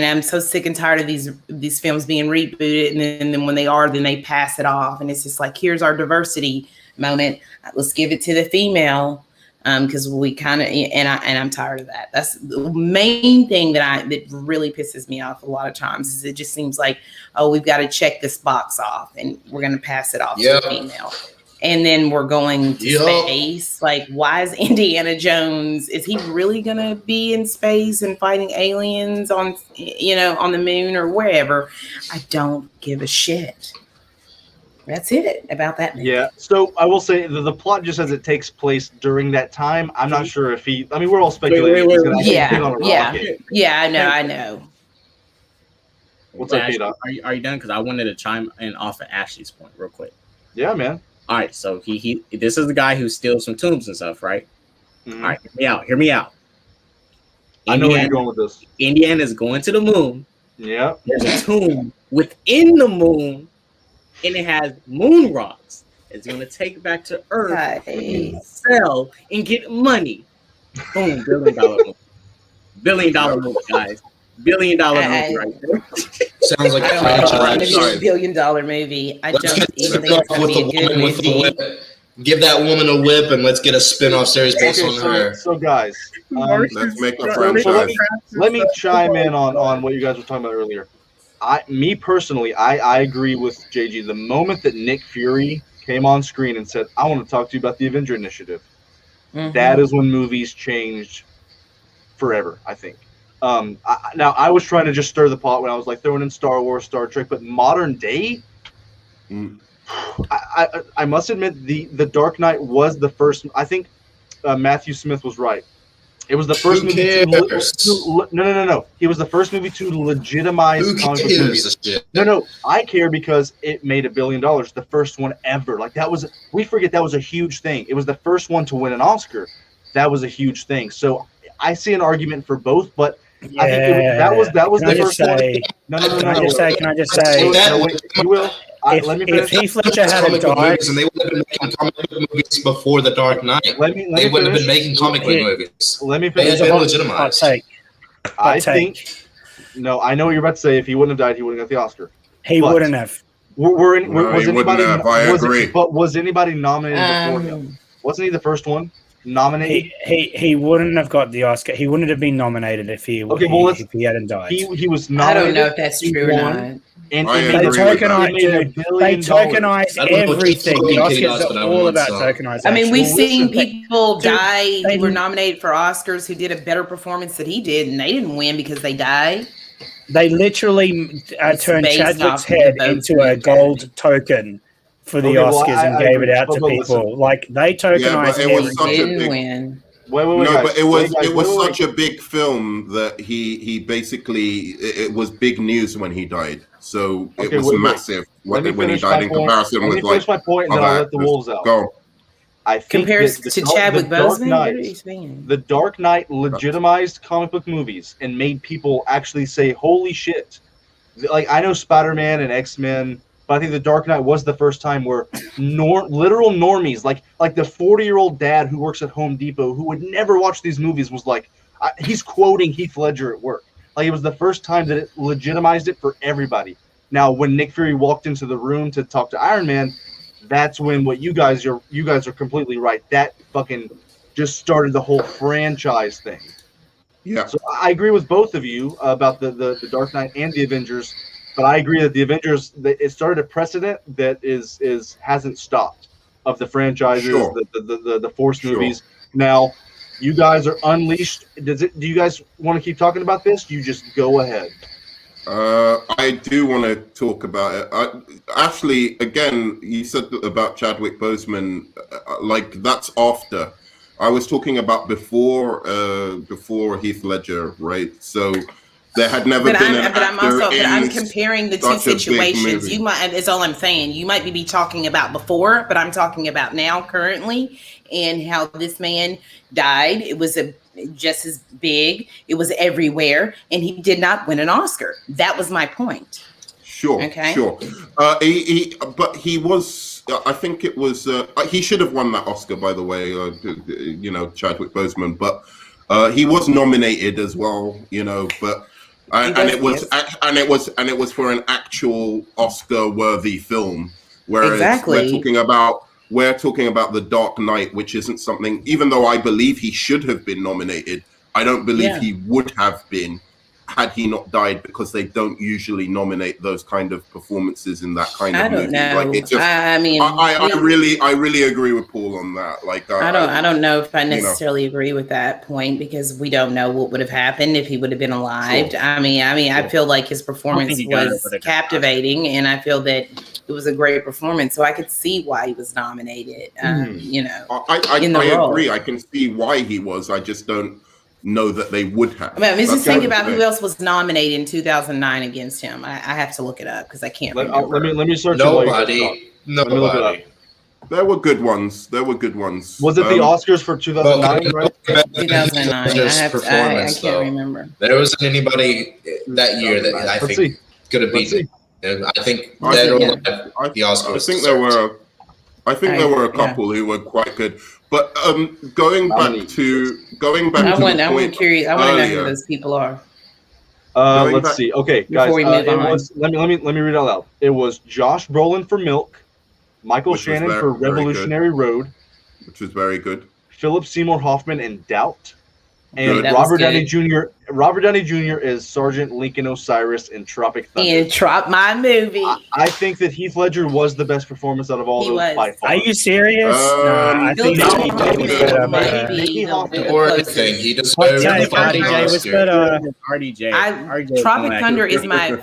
I'm so sick and tired of these films being rebooted, and then when they are, then they pass it off, and it's just like, here's our diversity moment. Let's give it to the female. Because we kind of, and I'm tired of that. That's the main thing that really pisses me off a lot of times. Is it just seems like, oh, we've got to check this box off, and we're going to pass it off to the female, and then we're going to space. Like, why is Indiana Jones? Is he really going to be in space and fighting aliens on the moon or wherever? I don't give a shit. That's it about that movie. Yeah, so I will say the plot just says it takes place during that time. I'm not sure if we're all speculating. Wait, he's gonna actually yeah, hit on a rocket. Yeah, I know. What's up, Ashley, K-Dot? are you done? Because I wanted to chime in off of Ashley's point real quick. Yeah, man. All right, so he this is the guy who steals from tombs and stuff, right? Mhm. All right, hear me out. I know where you're going with this. Indiana's going to the moon. Yeah. There's a tomb within the moon, and it has moon rocks. It's going to take it back to Earth, Nice. sell, and get money. Boom, $1 billion movie. $1 billion movie, guys. $1 billion movie right there. Sounds like I a don't know. It's franchise. going to be $1 billion movie. I Let's don't get even a think it's spin-off going to with be a the good woman with the movie. whip. Give that woman a whip and let's get a spin-off series based on her. So guys, Let's make a so franchise. let me chime in on what you guys were talking about earlier. Me personally, I agree with JG. The moment that Nick Fury came on screen and said, "I want to talk to you about the Avenger Initiative," that is when movies changed forever, I think. Now, I was trying to just stir the pot when I was like throwing in Star Wars, Star Trek, but modern day, I must admit the Dark Knight was the first. I think Matthew Smith was right. It was the first movie no. He was the first movie to legitimize comic book movies. No, I care because it made $1 billion. The first one ever. Like that was, we forget that was a huge thing. It was the first one to win an Oscar. That was a huge thing. So I see an argument for both, but I think that was the first one. No. Can I just say? Wait, you will. Let me finish. If Heath Ledger had died, and they would have been making comic book movies before The Dark Knight. They wouldn't have been making comic book movies. Let me They had finish. been legitimized. I think. No, I know what you're about to say. If he wouldn't have died, he wouldn't have got the Oscar. He wouldn't have. Was anybody? I agree. But was anybody nominated before him? Wasn't he the first one nominated? He wouldn't have got the Oscar. He wouldn't have been nominated if he hadn't died. He was I nominated. don't know if that's true or not. And I They agree with that. tokenize I don't know what everything. you The fucking Oscars does, but are I all want about some. tokenization. I mean, we've Well, seen listen, people die they- who were nominated for Oscars who did a better performance than he did, and they didn't win because they died. They literally turned based Chadwick's off the head votes into a and gold token for the Okay, well, Oscars and I gave agree. it out to But people. listen. Like they tokenized it was everything. such a Didn't big- win. Wait, No, guys. but it was Wait, such a big film that he basically it was big news when he died. So it Okay, was wait. massive Let me when he finish died my in point. comparison Let me with finish like my point, and then other I'll let the actors. wolves out. Go. I think Compares that to Chadwick the Dark Boseman? Knight- What are you saying? The Dark Knight legitimized comic book movies and made people actually say, "Holy shit!" Like I know Spider-Man and X-Men, but I think the Dark Knight was the first time where literal normies, like the 40-year-old dad who works at Home Depot who would never watch these movies, was like, he's quoting Heath Ledger at work. Like it was the first time that it legitimized it for everybody. Now, when Nick Fury walked into the room to talk to Iron Man, that's when you guys are completely right. That fucking just started the whole franchise thing. Yeah. So I agree with both of you about the Dark Knight and the Avengers, but I agree that the Avengers, it started a precedent that hasn't stopped of the franchises, Sure. the Force Sure. movies. Now, you guys are unleashed. Do you guys want to keep talking about this? You just go ahead. I do want to talk about it. Actually, again, you said about Chadwick Boseman, like that's after. I was talking about before Heath Ledger, right? So there had never been an actor I'm in comparing the two such a big situations. movie. You might, that's all I'm saying. You might be talking about before, but I'm talking about now, currently, and how this man died. It was just as big. It was everywhere, and he did not win an Oscar. That was my point. Sure, Okay. sure. But he was. I think it was. He should have won that Oscar, by the way. Chadwick Boseman, but he was nominated as well. But and it was for an actual Oscar-worthy film. Whereas Exactly. we're talking about The Dark Knight, which isn't something. Even though I believe he should have been nominated, I don't believe he would have been had he not died, because they don't usually nominate those kind of performances in that kind of movie. I don't know. Like it just, I really agree with Paul on that. Like I don't know if I necessarily agree with that point, because we don't know what would have happened if he would have been alive. Sure. I feel like his performance was captivating, and I feel that it was a great performance. So I could see why he was nominated. I agree. I can see why he was. I just don't know that they would have. I mean, just think about who else was nominated in 2009 against him. I have to look it up because I can't remember. Let me search. Nobody. Let me look it up. Nobody. There were good ones. There were good ones. Was it the Oscars for 2009? Right? 2009. I can't remember. There wasn't anybody that year that I Let's think see. could have Let's beaten see. it. And I think I Dead or think- Alive, the Oscar I was think there deserved. were. I think there were a couple who were quite good. But going back to the I'm point curious. I want to know who earlier, those people are. Going Let's back- see. Okay, guys. Before we move It on. was, let me read it out loud. It was Josh Brolin for Milk, Michael Which was Shannon very- for very good. Revolutionary Road, which was very good. Philip Seymour Hoffman in Doubt, and Good. That was Robert Downey good. Jr. Robert Downey Jr. is Sergeant Lincoln Osiris in Tropic Thunder. In Trop My Movie. I think that Heath Ledger was the best performance out of all He those was. by far. Are you serious? I Philip think Seymour he Hoffman was better, may but- be Maybe the Hoffman. Or closest. anything. He Hot deserved take, the fucking RDJ was Oscar. better. RDJ. Tropic Thunder is my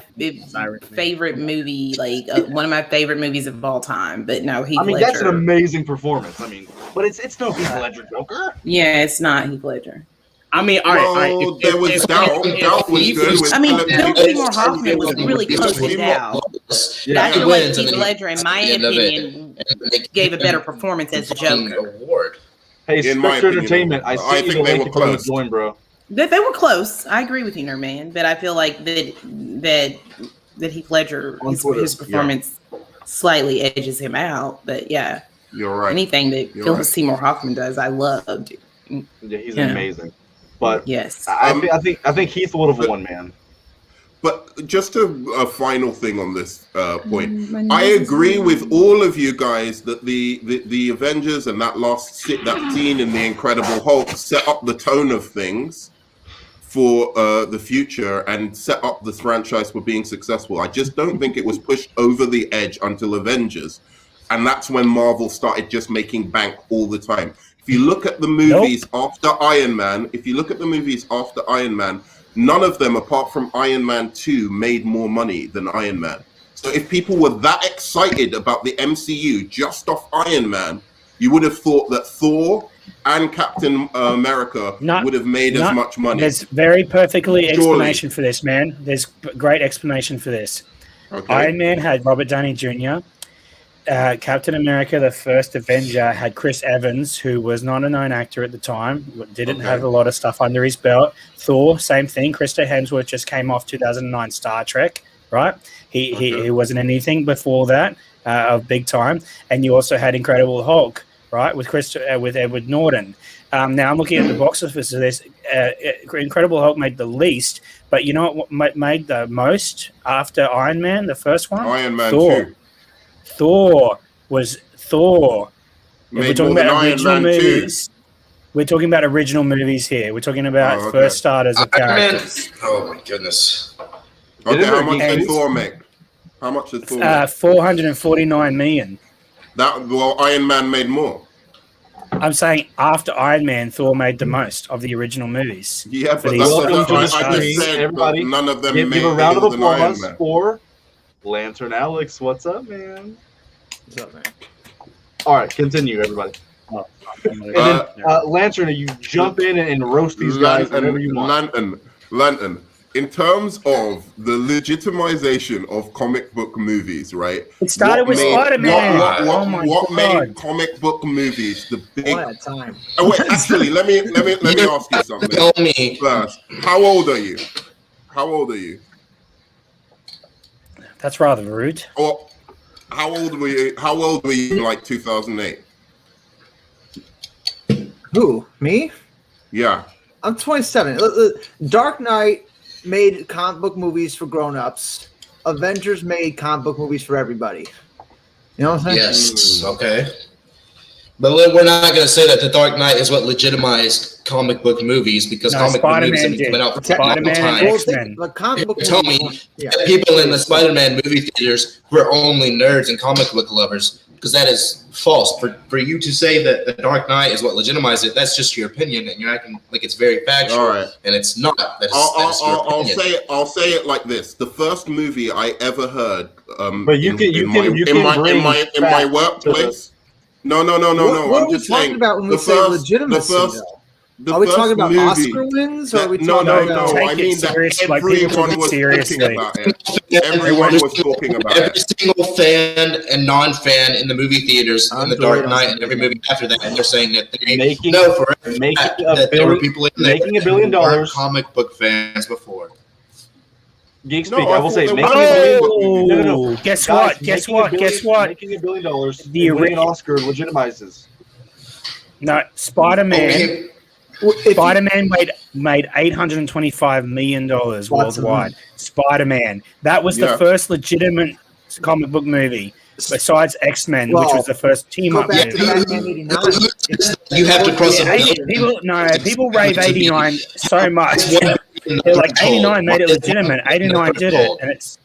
Cyrus. favorite movie, like one of my favorite movies of all time. But no, Heath I mean, Ledger. that's an amazing performance. I mean, but it's no Heath Ledger Joker. Yeah, it's not HeathLedger. I mean, all right. Well, there was Doubt. Doubt was good. With I mean, Philip Philip Seymour Hoffman was really He's close to Seymour Doubt. Hoffman. Yeah. I He feel like wins, and Heath then Ledger, in my at the end of it, opinion, and they gave a better performance as the fucking Joker. award. Hey, In my Spectre opinion, Entertainment, I I sent you think the they link were if you want close. to join, bro. They were close. I agree with you, Nerman, but I feel like that Heath Ledger, On Twitter, his performance slightly edges him out. But yeah, You're right. anything that You're Philip right. Seymour Hoffman does, I loved. Yeah, he's Yeah. amazing. But Yes. I think Heath would have won, man. But just a final thing on this point. I agree with all of you guys that the Avengers and that that scene in The Incredible Hulk set up the tone of things for the future and set up this franchise for being successful. I just don't think it was pushed over the edge until Avengers. And that's when Marvel started just making bank all the time. If you look at the movies after Iron Man, none of them, apart from Iron Man 2, made more money than Iron Man. So if people were that excited about the MCU just off Iron Man, you would have thought that Thor and Captain America would have made as much money. There's very perfectly Surely. explanation for this, man. There's great explanation for this. Okay. Iron Man had Robert Downey Jr. Captain America, the first Avenger, had Chris Evans, who was not a known actor at the time, didn't have a lot of stuff under his belt. Thor, same thing. Krista Hemsworth just came off 2009 Star Trek, right? He wasn't anything before that of big time. And you also had Incredible Hulk, right, with Edward Norton. Now I'm looking at the box office of this. Incredible Hulk made the least, but you know what made the most after Iron Man, the first one? Iron Man Thor. 2. Thor was Thor. If we're Made talking more than about Iron original Man 2. movies. We're talking about original movies here. We're talking about okay. first starters of Iron Man. characters. Oh my goodness. Okay, how much And- did Thor make? How much did Thor make? 449 million. Iron Man made more. I'm saying after Iron Man, Thor made the most of the original movies. Yeah, For but these- that's Welcome what to the I screen, just said. everybody. But none of them Give made a round of more than Iron applause Man. for Lantern Alex. What's up, man? What's up, man? All right, continue, everybody. And then, Lantern, you jump in and roast these guys whenever you want. Lantern. In terms of the legitimization of comic book movies, right? It started What with made- Spider-Man. What Oh my what God. made comic book movies the big? One at a time. Oh wait, actually, let me ask you something Tell me. first. How old are you? How old are you? That's rather rude. Or how old were you? How old were you in like 2008? Who? Me? Yeah. I'm 27. Dark Knight made comic book movies for grown-ups. Avengers made comic book movies for everybody. You know what I'm saying? Yes. Okay. But we're not going to say that The Dark Knight is what legitimized comic book movies because No, comic book movies have Spider-Man been coming out for a Spider-Man long and time. X-Men. But comic book Tell movies. me that people in the Spider-Man movie theaters were only nerds and comic book lovers because that is false. For you to say that The Dark Knight is what legitimized it, that's just your opinion, and you're acting like it's very factual, All right. and it's not. That is your opinion. I'll say it like this: the first movie I ever heard, But you can bring in my facts workplace. No. What I'm are we just talking saying about when we the say first- legitimacy? the first- though? The Are we first talking about movie Oscar wins? Or are we no, talking no, about... no. Take I it mean that serious, like, people everyone took it was seriously. talking about it. Everyone was talking about Every it. single fan and non-fan in the movie theaters in The Dark Enjoyed Knight it. and every movie after that, and they're saying that they Making- know for a making fact a that there were billion- people in there making $1 who billion weren't comic book fans before. Geek Speak, No, I I will thought say, they making were- $1 billion. No. Guess Guys, what? Guess making what? $1 billion- Guess what? Making $1 billion The and winning an ori- Oscar legitimizes. No, Spider-Man. Okay, Spider-Man made $825 million worldwide. Spider-Man. That was the Yeah. first legitimate comic book movie besides X-Men, which Well, was the first team-up Go back to movie. Batman 89. you have to cross Yeah, people rave 89 so much. They're like 89 made it legitimate. 89 did it, and it's.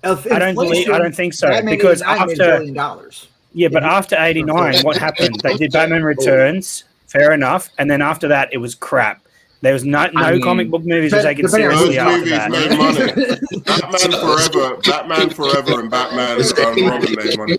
I don't think so Batman because 89 made $1 after billion. yeah, but after 89, what happened? They did Batman Returns, fair enough, and then after that, it was crap. There was no mean, comic book movies were taken depending on seriously Those after movies that. made money. Batman Forever, and Batman Robin made money.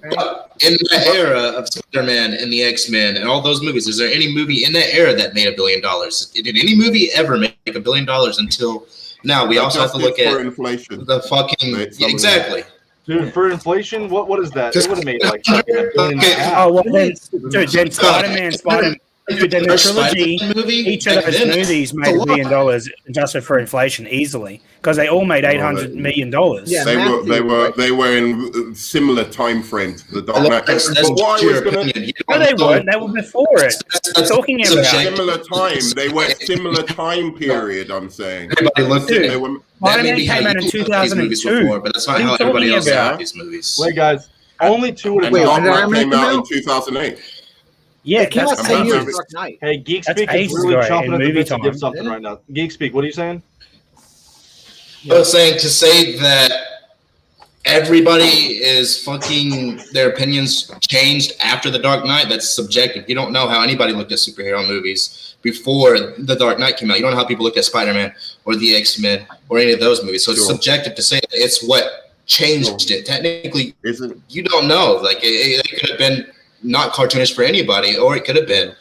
In that era of Spider-Man and the X-Men and all those movies, is there any movie in that era that made $1 billion? Did any movie ever make $1 billion until now? We also have to look for at inflation. the fucking exactly. Dude, for inflation, what is that? It would have made like $1.5 billion. Oh well, then Spider-Man. But then the First trilogy, Spider-Man movie, each of back those then, movies made $1 billion adjusted for inflation easily because they all made $800 million. Yeah. They were in similar time frame to the Dark Knight. That's But what I your was gonna opinion. You No, don't they know. weren't. They were before it. That's Talking about subjective. similar time. They were similar time period. I'm saying. Everybody looked at Dude. it. They were. That may Spider-Man be how came out you in looked at these movies 2002. before, but that's not What are how you everybody talking else about? looked at these movies. Wait, guys, only two would have And Wait, been. Dark when did Knight Iron Man came come out in out? 2008. Yeah, It came out that's 10 years amazing. of Dark Knight. Hey, Geek That's Speak is ages really ago chomping in at the movie bit to time. give something right now. Geek Speak, what are you saying? I was saying to say that everybody is fucking their opinions changed after the Dark Knight. That's subjective. You don't know how anybody looked at superhero movies before the Dark Knight came out. You don't know how people looked at Spider-Man or the X-Men or any of those movies. So it's Sure. subjective to say that it's what changed it. Technically, Isn't you don't know. Like it could have been not cartoonish for anybody, or it could have been.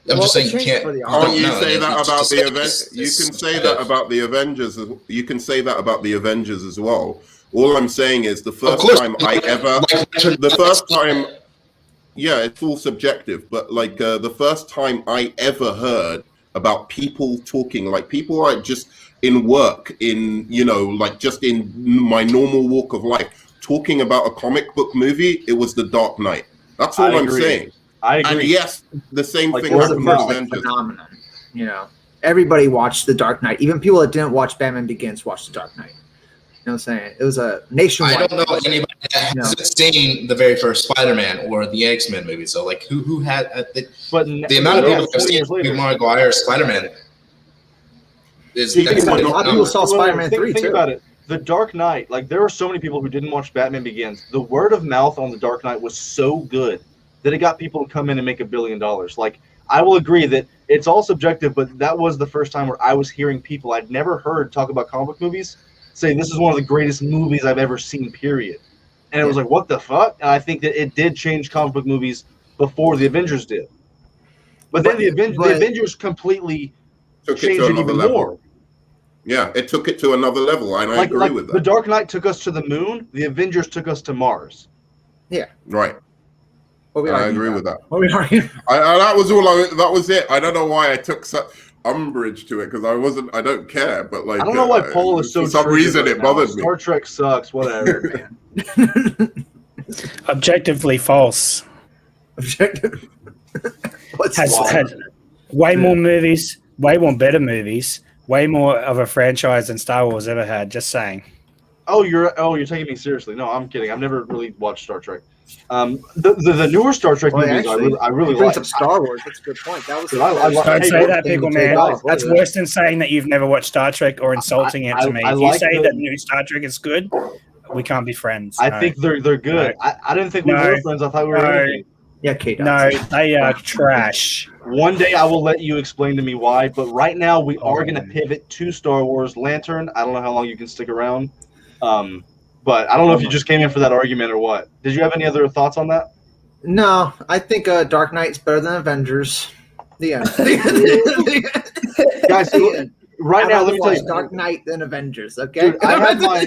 I'm just saying you can't. for the Can't you know. say that It's about just- the event? it's- You it's can say that about the Avengers. You can say that about the Avengers as well. All I'm saying is the first course. time I ever, the first time, yeah, it's all subjective, but like the first time I ever heard about people talking, like people are just in work, in like just in my normal walk of life, talking about a comic book movie, it was The Dark Knight. That's all I I'm agree. saying. I And agree. yes, the same Like, thing it was happened a with first, Avengers. Phenomenon. Everybody watched The Dark Knight. Even people that didn't watch Batman Begins watched The Dark Knight. You know what I'm saying? It was a nationwide. I don't know anybody that hasn't seen the very first Spider-Man or the X-Men movie. So like, who had But the amount of people that have 20 seen years later. Tobey Maguire's Spider-Man is Think that's about A it. lot of people saw Spider-Man Think 3 Think too. about it. The Dark Knight, like there were so many people who didn't watch Batman Begins. The word of mouth on The Dark Knight was so good that it got people to come in and make $1 billion. Like I will agree that it's all subjective, but that was the first time where I was hearing people I'd never heard talk about comic book movies say this is one of the greatest movies I've ever seen, period. And it was like, what the fuck? And I think that it did change comic book movies before the Avengers did. But then the Avengers completely Took it changed to it another even level. more. Yeah, it took it to another level, and I agree with The that. Dark Knight took us to the moon. The Avengers took us to Mars. Right, What we I arguing agree about? with that. What we arguing? That was all. That was it. I don't know why I took such umbrage to it because I wasn't. I don't care, but like I don't know why Paul is so. For some triggered reason, right it now. bothered me. Star Trek sucks. Whatever. Objectively false. Objective. What's Has wrong? had way more movies, way more better movies, way more of a franchise than Star Wars ever had. Just saying. you're taking me seriously. No, I'm kidding. I've never really watched Star Trek. The newer Star Trek Well, movies, actually, I really he brings like. up Star Wars. That's a good point. That was Dude, I like- Don't Hey, say what that, thing to Pickle take Man. off, That's wasn't it? worse than saying that you've never watched Star Trek or insulting it to me. I If you like say the- that new Star Trek is good, we can't be friends. I No. think they're good. No. I didn't think we No. were friends. I thought we were. No. enemies. Yeah, Kate. No, they are trash. One day I will let you explain to me why. But right now we are Oh. going to pivot to Star Wars Lantern. I don't know how long you can stick around. But I don't know if you just came in for that argument or what. Did you have any other thoughts on that? No, I think Dark Knight's better than Avengers. The end. Guys, so right now, let me tell you, Dark Knight and Avengers. Okay, dude, I have my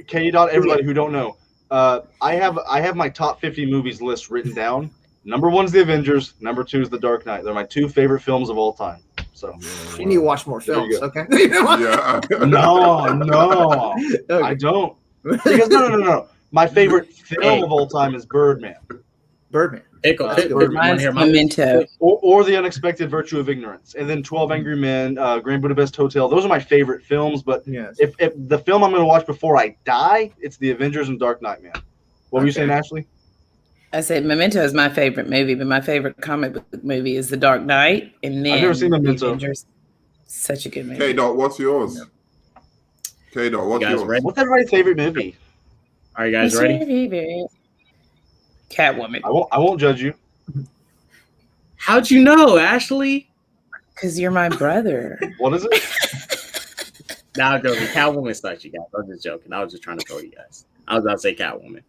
K-Dot. Everybody who don't know, I have my top 50 movies list written down. Number 1 is the Avengers. Number 2 is the Dark Knight. They're my 2 favorite films of all time. So you need to watch more There you films. go. Okay. Yeah. no, Okay. I don't. Because no. My favorite film of all time is Birdman, Birdman. Mine's Memento. or The Unexpected Virtue of Ignorance, and then 12 Angry Men, Grand Budapest Hotel. Those are my favorite films. But Yes. if the film I'm going to watch before I die, it's the Avengers and Dark Knight, man. What were you saying, Ashley? I said Memento is my favorite movie, but my favorite comic book movie is The Dark Knight, and then I've never seen Memento. The Avengers. Such a good movie. K-Dot, what's yours? K-Dot, what's You guys yours? ready? What's everybody's favorite movie? Are you guys ready? Catwoman. I won't judge you. How'd you know, Ashley? Because you're my brother. What is it? Now I'm joking. Catwoman sucks, you guys. I was just joking. I was just trying to troll you guys. I was about to say Catwoman.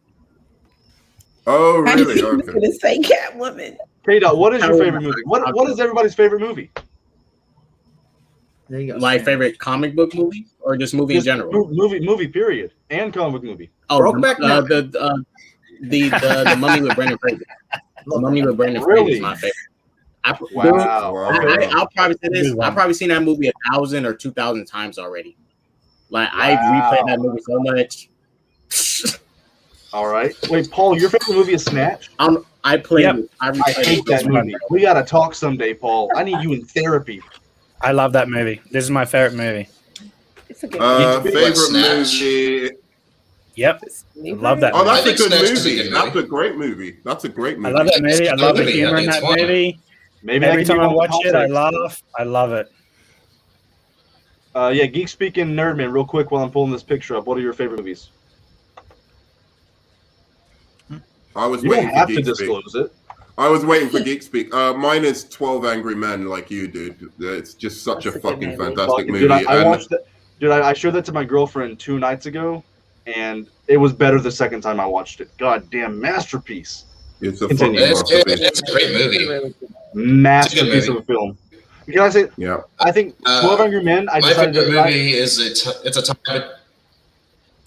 Oh, I knew really? you were Okay. gonna say Catwoman. K-Dot, what is your Catwoman. favorite movie? What is everybody's favorite movie? There you go. My favorite comic book movie, or just movie in Just general? Movie, period. And comic book movie. Oh, Brokeback Mountain. the Mummy with Brendan Fraser. The Mummy with Brendan Fraser Really? is my favorite. Wow. I'll probably say this. I've probably seen that movie 1,000 or 2,000 times already. Like I've replayed that movie so much. All right. Wait, Paul, your favorite movie is Snatch? I played. Yep. I I replayed hate it that so much. movie. We gotta talk someday, Paul. I need you in therapy. I love that movie. This is my favorite movie. It's a good Favorite Snatch. movie. Yep. movie. I love that Oh, movie. that's I a think good Snatch is a movie. good movie. That's a great movie. That's a great I movie. love that movie. I love the Movie, humor I in think that it's fun. movie. Maybe that Every can be time I one of the watch it, I top laugh. I love it. Yeah, Geek Speak and Nerdman, real quick while I'm pulling this picture up. What are your favorite movies? I was You waiting don't for have to Geek Speak. disclose it. I was waiting for Geek Speak. Mine is 12 Angry Men, like you, dude. It's just such That's a a good fucking movie. fantastic movie. Dude, I And watched that. Dude, I showed that to my girlfriend 2 nights ago, and it was better the second time I watched it. God damn, masterpiece. it's a Continue. fucking masterpiece. It's a great movie. Masterpiece movie. of a film. Can I say, Yeah. I think 12 Angry Men, I My decided favorite to, movie is it's a time.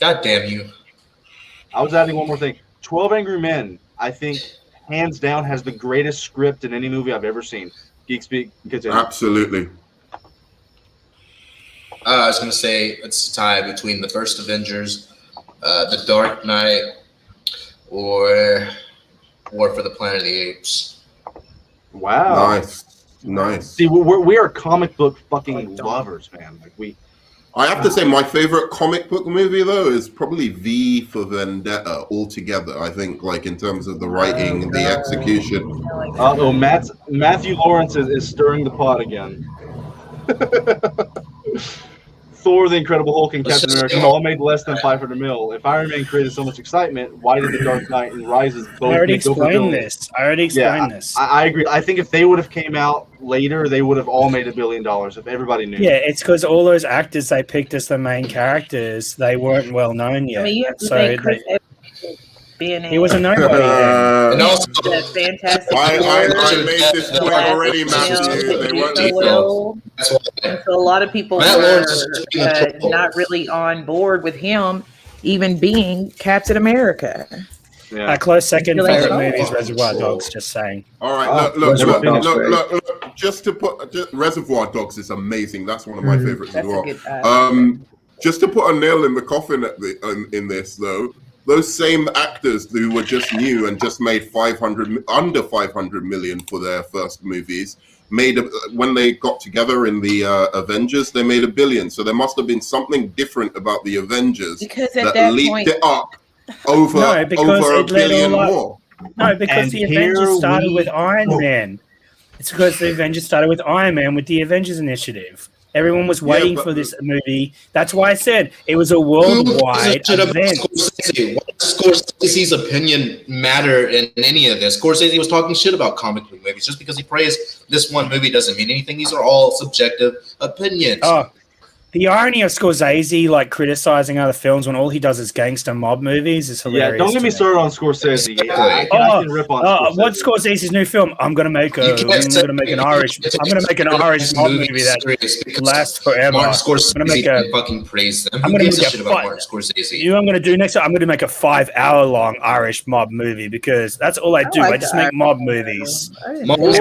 God damn you! I was adding one more thing. 12 Angry Men, I think, hands down, has the greatest script in any movie I've ever seen. Geek Speak, continue. Absolutely. I was gonna say it's a tie between the first Avengers, The Dark Knight, or War for the Planet of the Apes. Wow. Nice. See, we are comic book fucking lovers, man. Like I have to say, my favorite comic book movie though is probably V for Vendetta altogether. I think, like in terms of the writing and the execution. Matthew Lawrence is stirring the pot again. Thor, the Incredible Hulk, and Captain America all made less than 500 mil. If Iron Man created so much excitement, why did The Dark Knight and Rises both I already make over explained billions? this. I already explained this. I agree. I think if they would have came out later, they would have all made $1 billion if everybody knew. Yeah, it's because all those actors they picked as the main characters, they weren't well known yet. I mean, you have to So think Chris Evans being he was a nobody then. And also, the Fantastic I Four, made this point already, Matthew. They weren't well. that's why And so a lot of people Matt were Lawrence is between the trolls. not really on board with him even being Captain America. Yeah. A close second You're like, favorite oh. movie is Reservoir Dogs. Just saying. All right, look. Reservoir Just to put Reservoir Dogs is amazing. That's one of my favorites as That's well. a good. Just to put a nail in the coffin in this though, those same actors who were just new and just made under 500 million for their first movies when they got together in the Avengers, they made $1 billion. So there must have been something different about the Avengers Because at that that leaped point, it up over No, because over it $1 led billion all up- more. No, because And the here Avengers started we with Iron go. Man. It's because the Avengers started with Iron Man with the Avengers Initiative. Everyone was waiting but- for this movie. That's why I said it was a worldwide Who gives a shit about event. Scorsese? Why does Scorsese's opinion matter in any of this? Scorsese was talking shit about comic book movies. Just because he praised this one movie doesn't mean anything. These are all subjective opinions. Oh, The irony of Scorsese like criticizing other films when all he does is gangster mob movies is hilarious. Yeah, don't get me started on Scorsese. I can rip on Scorsese. What's Scorsese's new film? I'm gonna make an Irish mob movie that lasts forever. Martin Scorsese I'm gonna make a fucking praise them. I'm Who gonna gives a make shit a about fight. Martin Scorsese? You know what I'm gonna do next? I'm gonna make a 5-hour-long Irish mob movie because that's all I do. I just make mob movies. Martin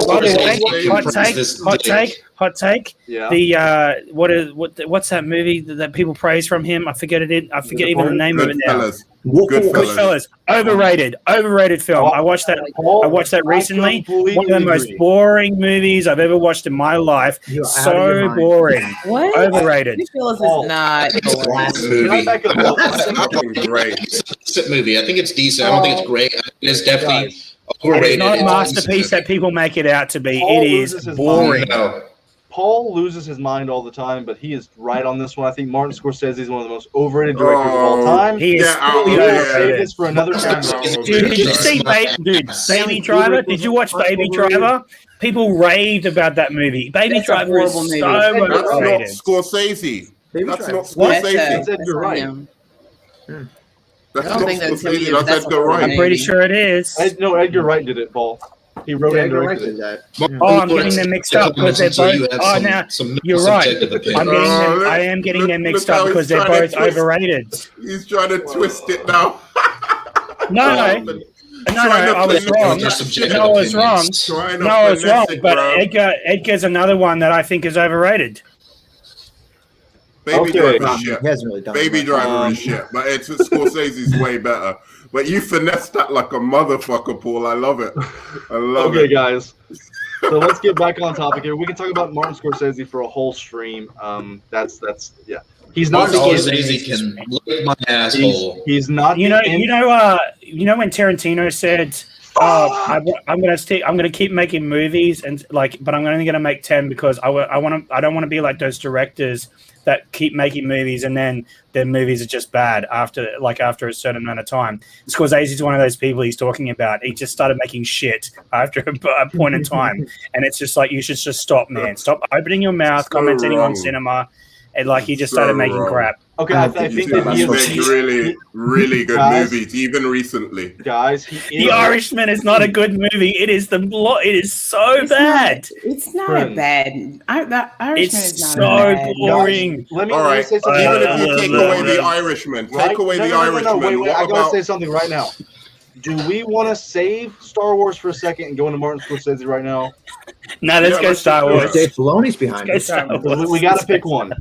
Hot take. Yeah. The what's that movie that people praise from him? I forget it. I forget even the name of it now. Goodfellas. Overrated film. I watched that recently. One of the most boring movies I've ever watched in my life. So boring. What? Overrated. Goodfellas is not Great. It's a movie. I think it's decent. I don't think it's great. It's definitely overrated. It's not a masterpiece that people make it out to be. It is boring. No. Paul loses his mind all the time, but he is right on this one. I think Martin Scorsese is one of the most overrated directors of all time. He is fully Save this for another time. Dude, did you see Baby Driver? Did you watch Baby Driver? People raved about that movie. Baby Driver is so That's not overrated. Scorsese. That's not What? Scorsese. That's Edgar Wright. That's I don't not think that's him Scorsese. either. That's Edgar Wright. I'm pretty sure it is. No, Edgar Wright did it, Paul. He wrote and directed it. that. Oh, I'm getting them mixed up because they're both. Oh, now you're right. I am getting them mixed up because they're both overrated. He's trying to twist it now. No, I was wrong. No, I was wrong. But Edgar's another one that I think is overrated. Baby Driver is He shit. hasn't really done Baby much. Driver is shit, but it's Scorsese's way better. But you finessed that like a motherfucker, Paul. I love it. I love Okay, it. guys. So let's get back on topic here. We can talk about Martin Scorsese for a whole stream. That's yeah. He's not Scorsese can lick my asshole. He's not. You know when Tarantino said, I'm gonna keep making movies and but I'm only gonna make 10 because I don't want to be like those directors that keep making movies and then their movies are just bad after a certain amount of time. Scorsese is one of those people he's talking about. He just started making shit after a point in time, and it's just like you should just stop, man. Stop opening your mouth, commenting on cinema, and he just started making crap. Okay, I think that he He's made really, really good movies, even recently. Guys, The Irishman is not a good movie. It is It is so bad. It's not bad. The Irishman It's is not so bad. boring. Let me All right, say something. even if you take away the Irishman, take away the Irishman. Wait, I What gotta about? say something right now. Do we want to save Star Wars for a second and go into Martin Scorsese right now? No, let's go Star Wars. Dave Filoni's behind Let's go it. Star Wars. We got to pick one.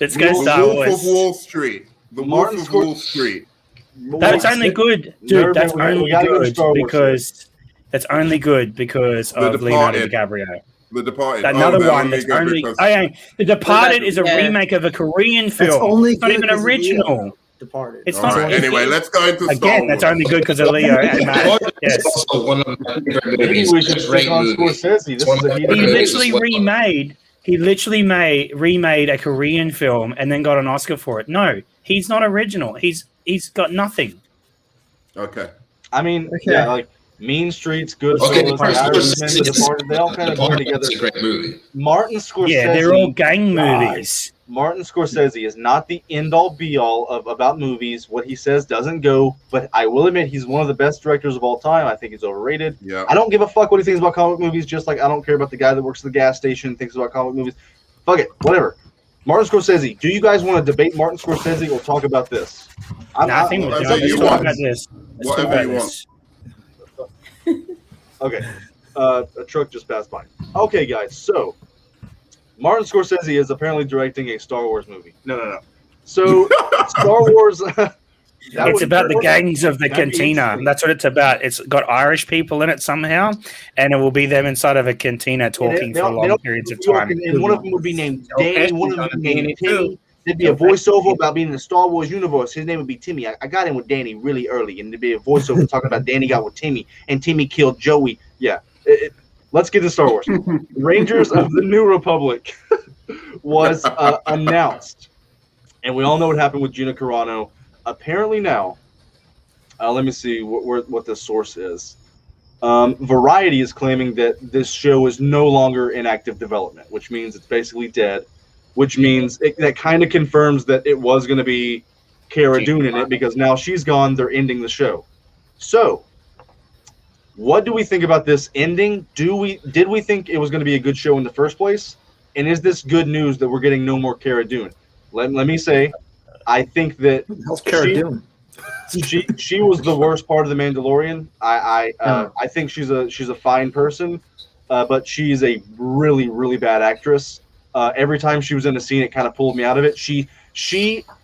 Let's go The Star Wolf Wars. of Wall Street. The Wolf of Wall Street. That's only good, dude. That's only we gotta go to good Star Wars because that's only good because The of Leonardo Departed. DiCaprio. The Departed. Another they're one that's good only. because- The Departed is a Yeah. remake of a Korean That's film. only It's not good even 'cause of original. Leo. Departed. It's All not. right. Anyway, let's go into Star Again, that's Wars. only good because of Leo and Matt. Yes. It's also one of my favorite Maybe movies. we should It's a great stick on movie. Scorsese. This one is of a my heated He favorite debate. movies. literally remade a Korean film and then got an Oscar for it. No, he's not original. He's got nothing. Okay. I mean, Okay. yeah, like Mean Streets, Goodfellas, Okay, The Irishman, The Departed, they all kind of go Departed together. is a great movie. Martin Scorsese. Yeah, they're all gang movies. Martin Scorsese is not the end-all be-all of about movies. What he says doesn't go, but I will admit he's one of the best directors of all time. I think he's overrated. Yeah. I don't give a fuck what he thinks about comic movies, just like I don't care about the guy that works at the gas station and thinks about comic movies. Fuck it, whatever. Martin Scorsese, do you guys want to debate Martin Scorsese or talk about this? Nothing. whatever Let's you talk want. about this. Let's talk Whatever about you this. Okay. A truck just passed by. Okay, guys, so Martin Scorsese is apparently directing a Star Wars movie. No. So Star Wars. It's about the gangs of the cantina. That's what it's about. It's got Irish people in it somehow, and it will be them inside of a cantina talking for long periods of time. And one of them would be named Okay, Danny. One of them would be named Danny, too. Timmy. There'd be a voiceover about being in the Star Wars universe. His name would be Timmy. I got in with Danny really early, and there'd be a voiceover talking about Danny got with Timmy, and Timmy killed Joey. Yeah. Let's get to Star Wars. Rangers of the New Republic was announced, and we all know what happened with Gina Carano. Apparently now, let me see what the source is. Variety is claiming that this show is no longer in active development, which means it's basically dead. which means that kind of confirms that it was going to be Cara Dune in it, because now she's gone. They're ending the show. So, what do we think about this ending? Did we think it was going to be a good show in the first place? And is this good news that we're getting no more Cara Dune? Let me say, I think that Who the hell's Cara Dune? she was the worst part of the Mandalorian. I think she's a fine person, but she's a really, really bad actress. Every time she was in a scene, it kind of pulled me out of it. She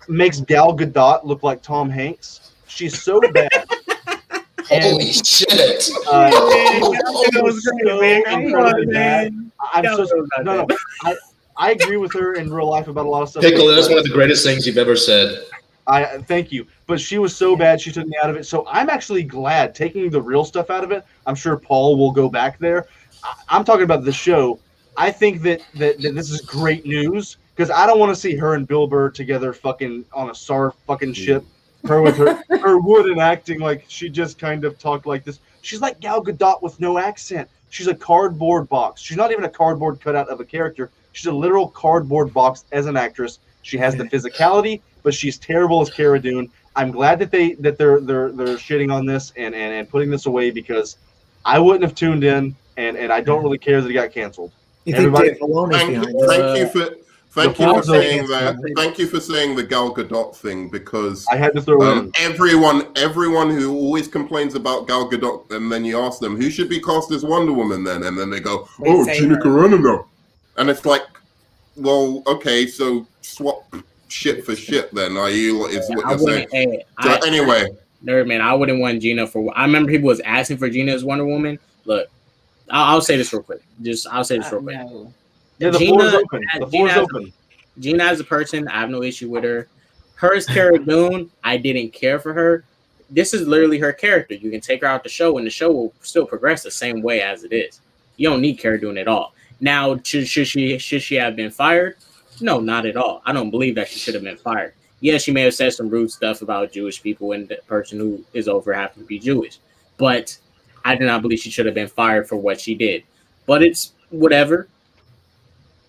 makes Gal Gadot look like Tom Hanks. She's so bad. Holy shit! I agree with her in real life about a lot of stuff. Pickle, that's one of the greatest things you've ever said. I thank you, but she was so bad she took me out of it. So I'm actually glad taking the real stuff out of it. I'm sure Paul will go back there. I'm talking about the show. I think that this is great news because I don't want to see her and Bill Burr together fucking on a Star fucking ship. Her with her wooden acting like she just kind of talked like this. She's like Gal Gadot with no accent. She's a cardboard box. She's not even a cardboard cutout of a character. She's a literal cardboard box as an actress. She has the physicality, but she's terrible as Cara Dune. I'm glad that they're shitting on this and putting this away because I wouldn't have tuned in and I don't really care that it got canceled. You think Dave Filoni's behind this? Thank you for saying that. Thank you for saying the Gal Gadot thing because I had to throw in everyone who always complains about Gal Gadot, and then you ask them who should be cast as Wonder Woman then, and then they go, "Oh, Gina Carano." And it's like, well, okay, so swap shit for shit then. Are you? Is what you're saying? Anyway, nerd man, I wouldn't want Gina for. I remember people was asking for Gina as Wonder Woman. Look, I'll say this real quick. I'll say this real quick. No. Yeah, the floor is open. The floor is open. Gina as a person, I have no issue with her. Her as Cara Dune, I didn't care for her. This is literally her character. You can take her out the show, and the show will still progress the same way as it is. You don't need Cara Dune at all. Now, should she have been fired? No, not at all. I don't believe that she should have been fired. Yeah, she may have said some rude stuff about Jewish people and the person who is over having to be Jewish. But I do not believe she should have been fired for what she did. But it's whatever.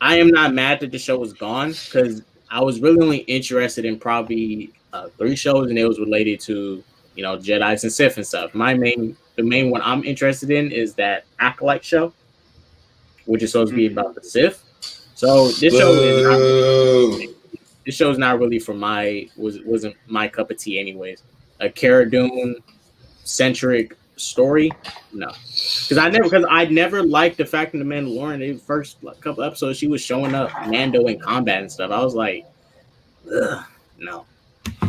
I am not mad that the show was gone because I was really only interested in probably 3 shows, and it was related to Jedis and Sith and stuff. The main one I'm interested in is that Acolyte show, which is supposed to be about the Sith. So this show is not really wasn't my cup of tea anyways. A Cara Dune centric story, no. Because I never liked the fact that the Mandalorian, the first couple episodes, she was showing up Mando in combat and stuff. I was like, ugh, no.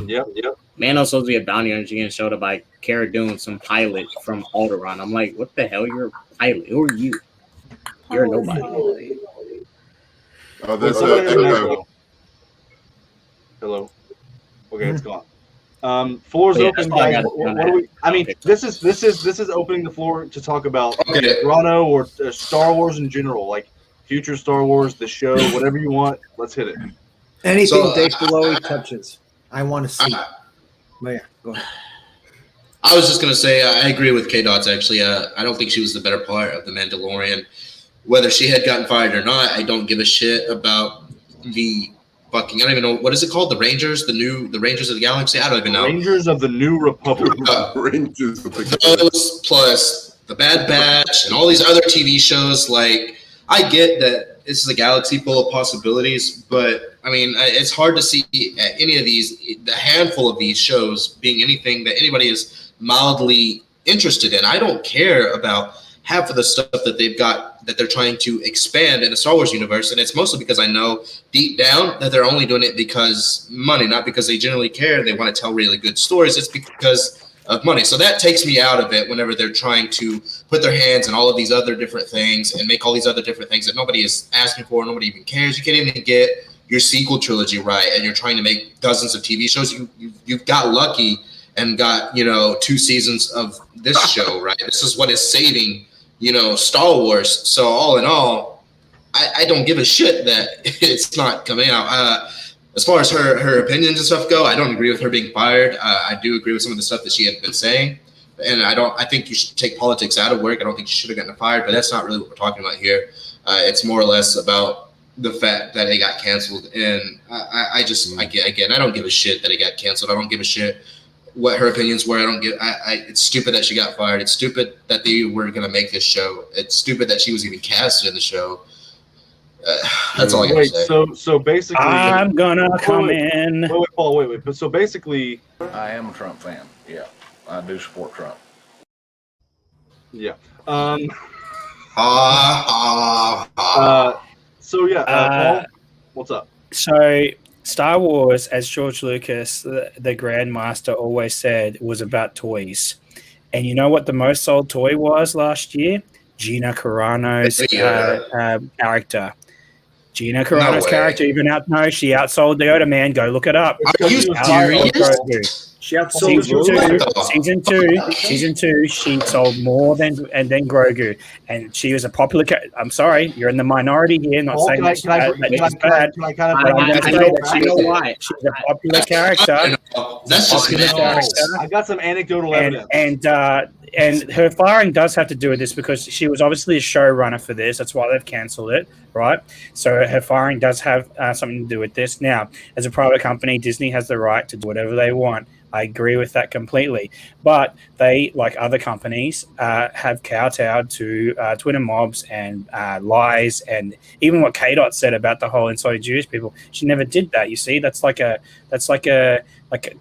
Yep. Mando's supposed to be a bounty hunter and showed up by Cara Dune, some pilot from Alderaan. I'm like, what the hell? You're a pilot. Who are you? You're nobody. Oh, there's an echo. Hello. Okay, it's gone. Floor's open, guys. What do we? I mean, this is opening the floor to talk about Toronto or Star Wars in general, like future Star Wars, the show, whatever you want. Let's hit it. Anything Dave Filoni touches, I want to see. But yeah, go ahead. I was just gonna say I agree with K Dots. Actually, I don't think she was the better part of the Mandalorian. Whether she had gotten fired or not, I don't give a shit about the fucking. I don't even know what is it called. The Rangers, the Rangers of the Galaxy. I don't even know. Rangers of the New Republic. Rangers of the Those plus the Bad Batch and all these other TV shows. Like, I get that this is a galaxy full of possibilities, but I mean, it's hard to see any of these, the handful of these shows being anything that anybody is mildly interested in. I don't care about half of the stuff that they've got that they're trying to expand in the Star Wars universe, and it's mostly because I know deep down that they're only doing it because money, not because they genuinely care. They want to tell really good stories. It's because of money. So that takes me out of it whenever they're trying to put their hands in all of these other different things and make all these other different things that nobody is asking for, nobody even cares. You can't even get your sequel trilogy right, and you're trying to make dozens of TV shows. You've got lucky and got 2 seasons of this show right. This is what is saving Star Wars. So all in all, I don't give a shit that it's not coming out. As far as her opinions and stuff go, I don't agree with her being fired. I do agree with some of the stuff that she had been saying, and I think you should take politics out of work. I don't think she should have gotten fired, but that's not really what we're talking about here. It's more or less about the fact that it got canceled. And I don't give a shit that it got canceled. I don't give a shit what her opinions were. It's stupid that she got fired. It's stupid that they were going to make this show. It's stupid that she was even casted in the show. That's all I got to say. So basically, I'm gonna come in. Wait, Paul, wait. But so basically, I am a Trump fan. Yeah, I do support Trump. Yeah. So yeah, Paul, what's up? So Star Wars, as George Lucas, the Grandmaster, always said, was about toys. And you know what the most sold toy was last year? Gina Carano's character. Gina Carano's character, she outsold the Yoda Man. Go look it up. Are you serious? She outsold season two. She sold more than Grogu, and she was a popular. I'm sorry, you're in the minority here. Not saying that she's bad. I know why. She's a popular character. That's just I got some anecdotal evidence. And her firing does have to do with this because she was obviously a showrunner for this. That's why they've cancelled it, right? So her firing does have something to do with this. Now, as a private company, Disney has the right to do whatever they want. I agree with that completely. But they, like other companies, have kowtowed to Twitter mobs and lies, and even what K-Dot said about the whole inside Jewish people. She never did that. You see, that's like a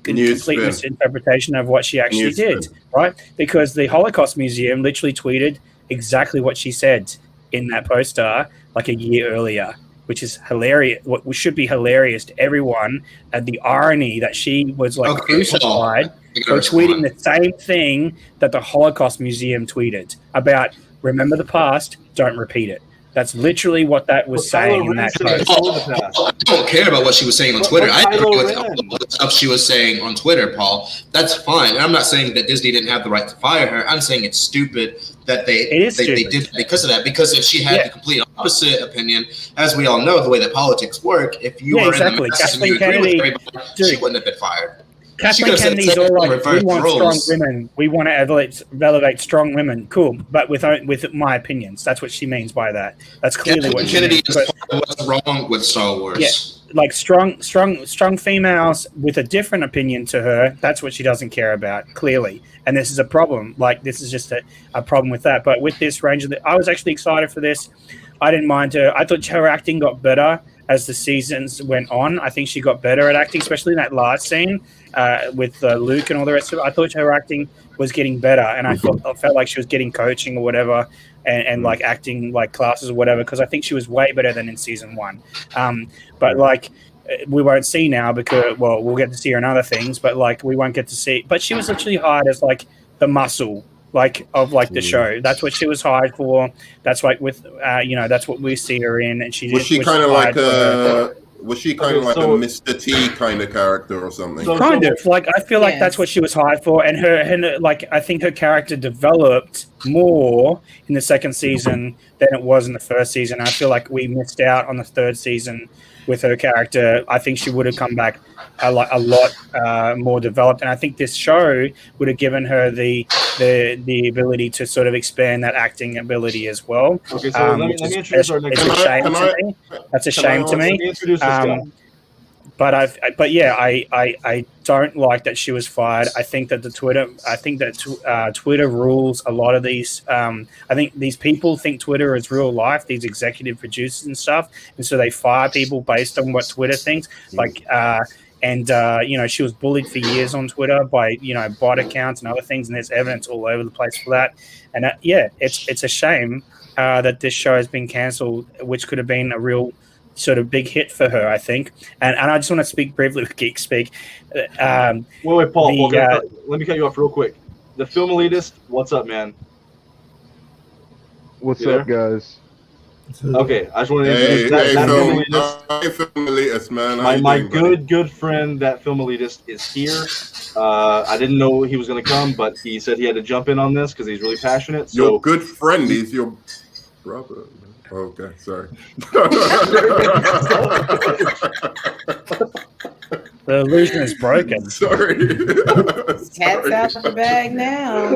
complete misinterpretation of what she actually did, right? Because the Holocaust Museum literally tweeted exactly what she said in that poster like a year earlier, which is hilarious. What should be hilarious to everyone, and the irony that she was crucified for tweeting the same thing that the Holocaust Museum tweeted about. Remember the past, don't repeat it. That's literally what that was saying in that post. I don't care about what she was saying on Twitter. I agree with all the stuff she was saying on Twitter, Paul. That's fine. And I'm not saying that Disney didn't have the right to fire her. I'm saying it's stupid that they did because of that. Because if she had the complete opposite opinion, as we all know, the way that politics work, if you were in the masses and you agree with everybody, she wouldn't have been fired. Kathleen Kennedy's all like, we want strong women. We want to elevate strong women. Cool, but with my opinions. That's what she means by that. That's clearly what she means. Kennedy is what's wrong with Star Wars. Yeah, like strong females with a different opinion to her. That's what she doesn't care about, clearly. And this is a problem. Like, this is just a problem with that. But with this range I was actually excited for this. I didn't mind her. I thought her acting got better as the seasons went on. I think she got better at acting, especially in that last scene with Luke and all the rest of it. I thought her acting was getting better, and I felt like she was getting coaching or whatever, and like acting like classes or whatever, because I think she was way better than in season one. But like, we won't see now because, well, we'll get to see her in other things, but like we won't get to see. But she was literally hired as like the muscle, like of like the show. That's what she was hired for. That's like with that's what we see her in. And she was she kind of like a Mr. T kind of character or something? Kind of like, I feel like that's what she was hired for, and her like, I think her character developed more in the second season than it was in the first season. I feel like we missed out on the third season with her character. I think she would have come back a lot more developed, and I think this show would have given her the ability to sort of expand that acting ability as well. Okay, so let me introduce our next. That's a shame to me. But I don't like that she was fired. I think that Twitter rules a lot of these. I think these people think Twitter is real life, these executive producers and stuff, and so they fire people based on what Twitter thinks. She was bullied for years on Twitter by bot accounts and other things, and there's evidence all over the place for that. And it's a shame that this show has been cancelled, which could have been a real sort of big hit for her, I think. And I just want to speak briefly with Geek Speak. Wait, Paul, let me cut you off real quick. The Film Elitist, what's up, man? What's up, guys? Okay, I just want to introduce Film Elitist, man. My good friend, that Film Elitist, is here. I didn't know he was going to come, but he said he had to jump in on this because he's really passionate. So. Your good friend is your brother. Okay, sorry. The illusion is broken. Sorry. Cat's out the bag now.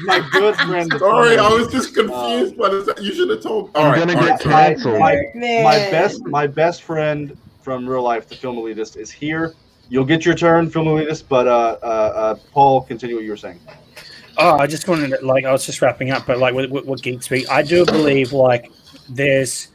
My good friend. Sorry, I was just confused by the. You should have told. All right, gonna all get right. canceled. My best friend from real life, the film elitist, is here. You'll get your turn, film elitist. But Paul, continue what you were saying. Oh, I just wanted to, I was just wrapping up, but what Geek Speak, I do believe there's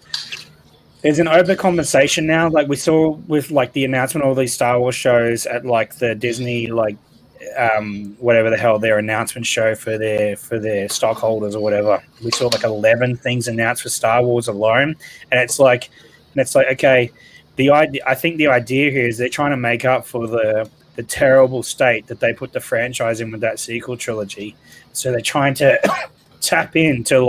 an overcompensation now. Like we saw with the announcement of all these Star Wars shows at the Disney whatever the hell their announcement show for their stockholders or whatever. We saw 11 things announced for Star Wars alone, and it's like okay, I think the idea here is they're trying to make up for the terrible state that they put the franchise in with that sequel trilogy. So they're trying to tap into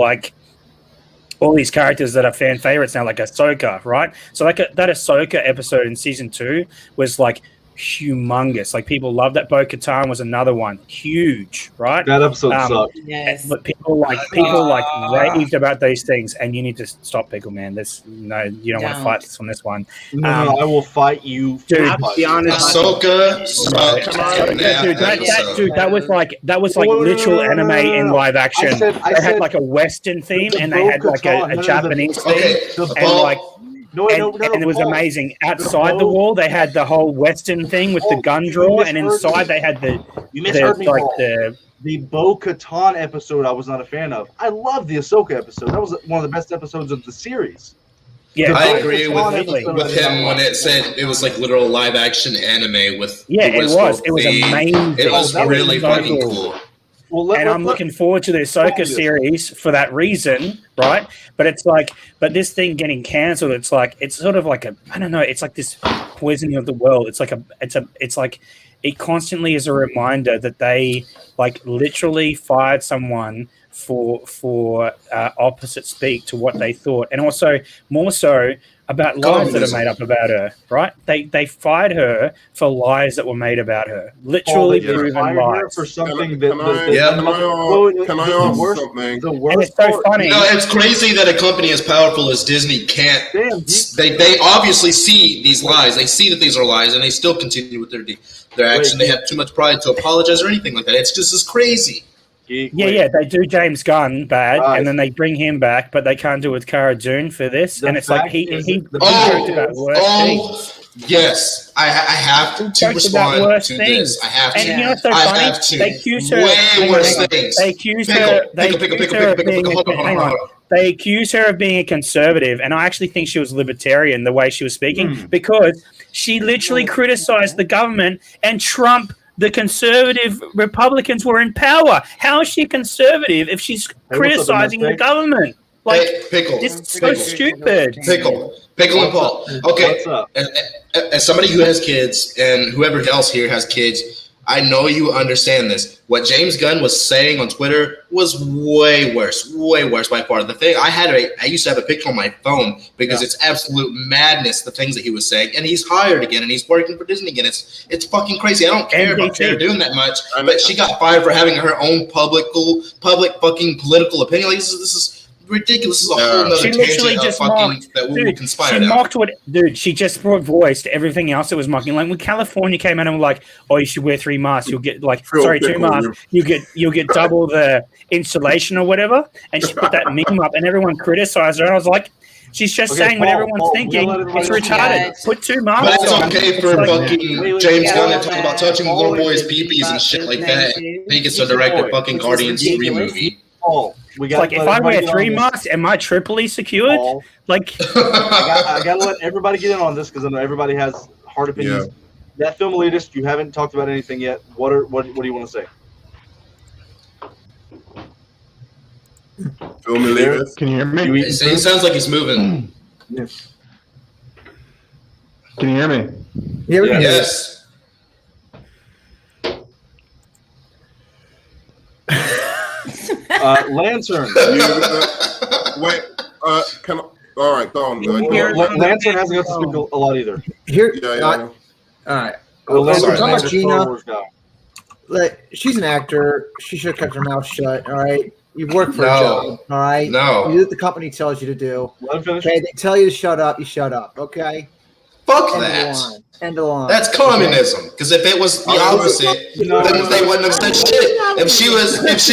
all these characters that are fan favorites now, like Ahsoka, right? So that Ahsoka episode in season 2 was humongous. People love that. Bo-Katan was another one, huge, right? That episode sucked. Yes. But people raved about these things, and you need to stop, Pickle Man. You don't want to fight us on this one. No, I will fight you, dude. To be honest, Ahsoka. That was literal anime in live action. They had a Western theme, and they had a Japanese theme, and it was amazing. Outside the wall, they had the whole Western thing with the gun draw, and inside they had the Bo-Katan episode. I was not a fan of. I love the Ahsoka episode. That was one of the best episodes of the series. Yeah, I agree with him when it said it was literal live action anime with. Yeah, it was. It was amazing. It was really fucking cool. And I'm looking forward to the Ahsoka series for that reason, right? But it's but this thing getting cancelled, it's sort of I don't know, it's this poisoning of the world. It constantly is a reminder that they literally fired someone for opposite speak to what they thought, and also more so about lies that are made up about her, right? They fired her for lies that were made about her, literally proven lies. For something Can I ask something? And it's so funny. It's crazy that a company as powerful as Disney can't. They obviously see these lies. They see that these are lies, and they still continue with their action. They have too much pride to apologize or anything like that. It's just as crazy. Yeah, they do James Gunn bad, and then they bring him back, but they can't do it with Cara Dune for this, and it's he about worse things. Yes, I have to respond to this. I have to. And you know what's so funny? They accuse her way worse things. They accuse her of being a conservative, and I actually think she was libertarian the way she was speaking, because she literally criticized the government and Trump. The conservative Republicans were in power. How is she conservative if she's criticizing the government? Pickle. It's so stupid. Pickle and Paul. Okay. What's up? As somebody who has kids, and whoever else here has kids, I know you understand this. What James Gunn was saying on Twitter was way worse by far. The thing I used to have a picture on my phone because it's absolute madness, the things that he was saying. And he's hired again, and he's working for Disney again. It's fucking crazy. I don't care about her doing that much, but she got fired for having her own public fucking political opinion. This is ridiculous. This is a whole nother tangent just that we will conspire. She mocked she just brought voice to everything else that was mocking. When California came out and were like, "Oh, you should wear 3 masks. You'll get 2 masks. You get double the insulation or whatever." And she put that meme up, and everyone criticized her. And I was like, she's just saying what everyone's thinking. It's retarded. Put 2 masks. But it's okay for fucking James Gunn to talk about touching little boys' peepees and shit like that. He gets to direct a fucking Guardians 3 movie. If I wear 3 masks, am I triply secured? I gotta let everybody get in on this because I know everybody has hard opinions. Yeah. That film elitist, you haven't talked about anything yet. What do you want to say? Film elitist. Can you hear me? It sounds like he's moving. Yes. Can you hear me? Yes. Lantern. All right, go on. Lantern hasn't got to speak a lot either. All right. Talking about Gina. She's an actor. She should have kept her mouth shut. All right. You work for a job. All right. No. You do what the company tells you to do. Let him finish. Okay. They tell you to shut up. You shut up. Okay. Fuck End that. of the line. End of the line. That's communism. Because if it was the opposite, then they wouldn't have said shit. If she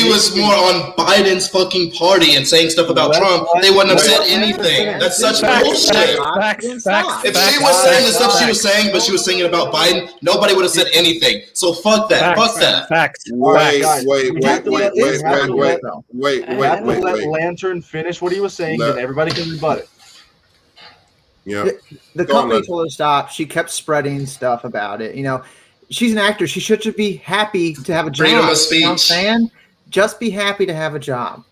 was more on Biden's fucking party and saying stuff about Trump, they wouldn't have said anything. That's such bullshit. Facts. If she was saying the stuff she was saying, but she was saying it about Biden, nobody would have said anything. So fuck that. Fuck that. Facts. Wait. Let Lantern finish what he was saying, then everybody can rebut it. Yeah. The company told her to stop. She kept spreading stuff about it. You know, she's an actor. She should just be happy to have a job. Freedom of speech. You know what I'm saying? Just be happy to have a job.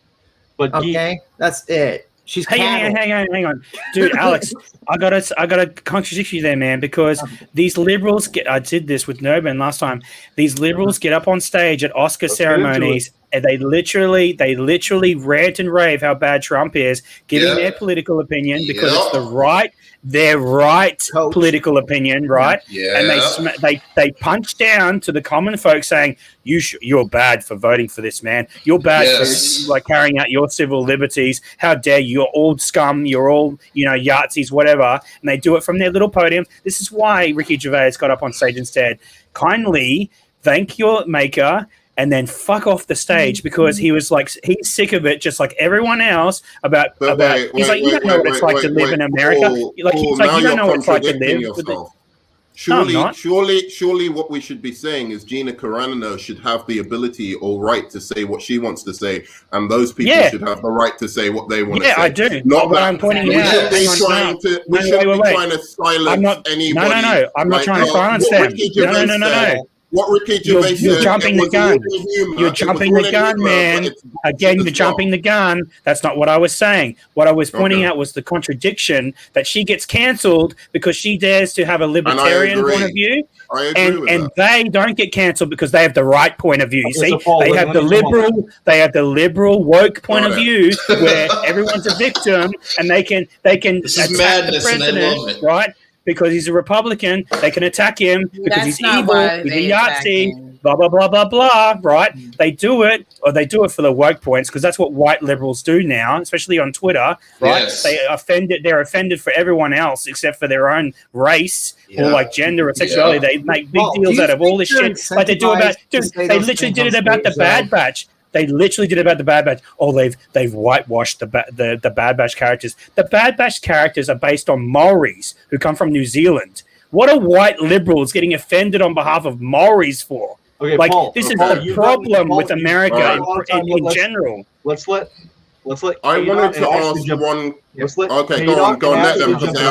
But Okay, that's it. She's Hang on, dude, Alex. I gotta contradict you there, man, because these liberals I did this with Noban last time. These liberals get up on stage at Oscar ceremonies and they literally rant and rave how bad Trump is, giving their political opinion because it's their right political opinion, right? Yeah. And they punch down to the common folk saying you're bad for voting for this man. You're bad for like carrying out your civil liberties. How dare you? You're all scum. You're all Yahtzees, whatever. And they do it from their little podium. This is why Ricky Gervais got up on stage and said, "Kindly thank your maker." And then fuck off the stage because he was like, he's sick of it, just like everyone else. You don't know what it's like to live in America. You don't know what it's like to live. Surely, what we should be saying is Gina Carano should have the ability or right to say what she wants to say, and those people should have the right to say what they want to say. Yeah, I do. Not what that I'm pointing we out. should be trying to silence anybody. No. I'm not trying to silence them. No. What Ricky Gervais said, you're jumping the gun. You're jumping the gun, man. Again, you're jumping the gun. That's not what I was saying. What I was pointing out was the contradiction that she gets cancelled because she dares to have a libertarian point of view. And they don't get cancelled because they have the right point of view. You see, they have the liberal woke point of view where everyone's a victim and they can This is attack madness, the and I love president, it. right? Because he's a Republican, they can attack him because he's evil, he's a Yahtzee, blah, blah, blah, blah, blah, right? They do it for the woke points because that's what white liberals do now, especially on Twitter, right? Yes. They're offended for everyone else except for their own race or like gender or sexuality. They make big deals out of all this shit. Like they do about, they literally did it about the Bad Batch. They literally did it about the Bad Batch. Oh, they've whitewashed the Bad Batch characters. The Bad Batch characters are based on Maoris who come from New Zealand. What are white liberals getting offended on behalf of Maoris for? Okay, like Paul, this is Paul, the problem with America in general. Let's let. I wanted to ask one. Okay, go on. Let them because they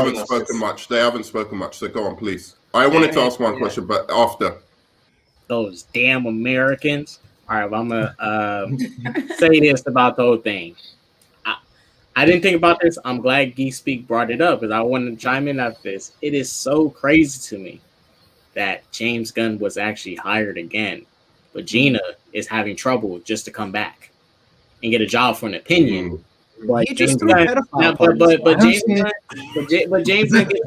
haven't spoken much. So go on, please. I wanted to ask one question, but after. Those damn Americans. All right, well, I'm gonna say this about the whole thing. I didn't think about this. I'm glad Geek Speak brought it up because I wanted to chime in after this. It is so crazy to me that James Gunn was actually hired again, but Gina is having trouble just to come back and get a job for an opinion. But James Gunn gets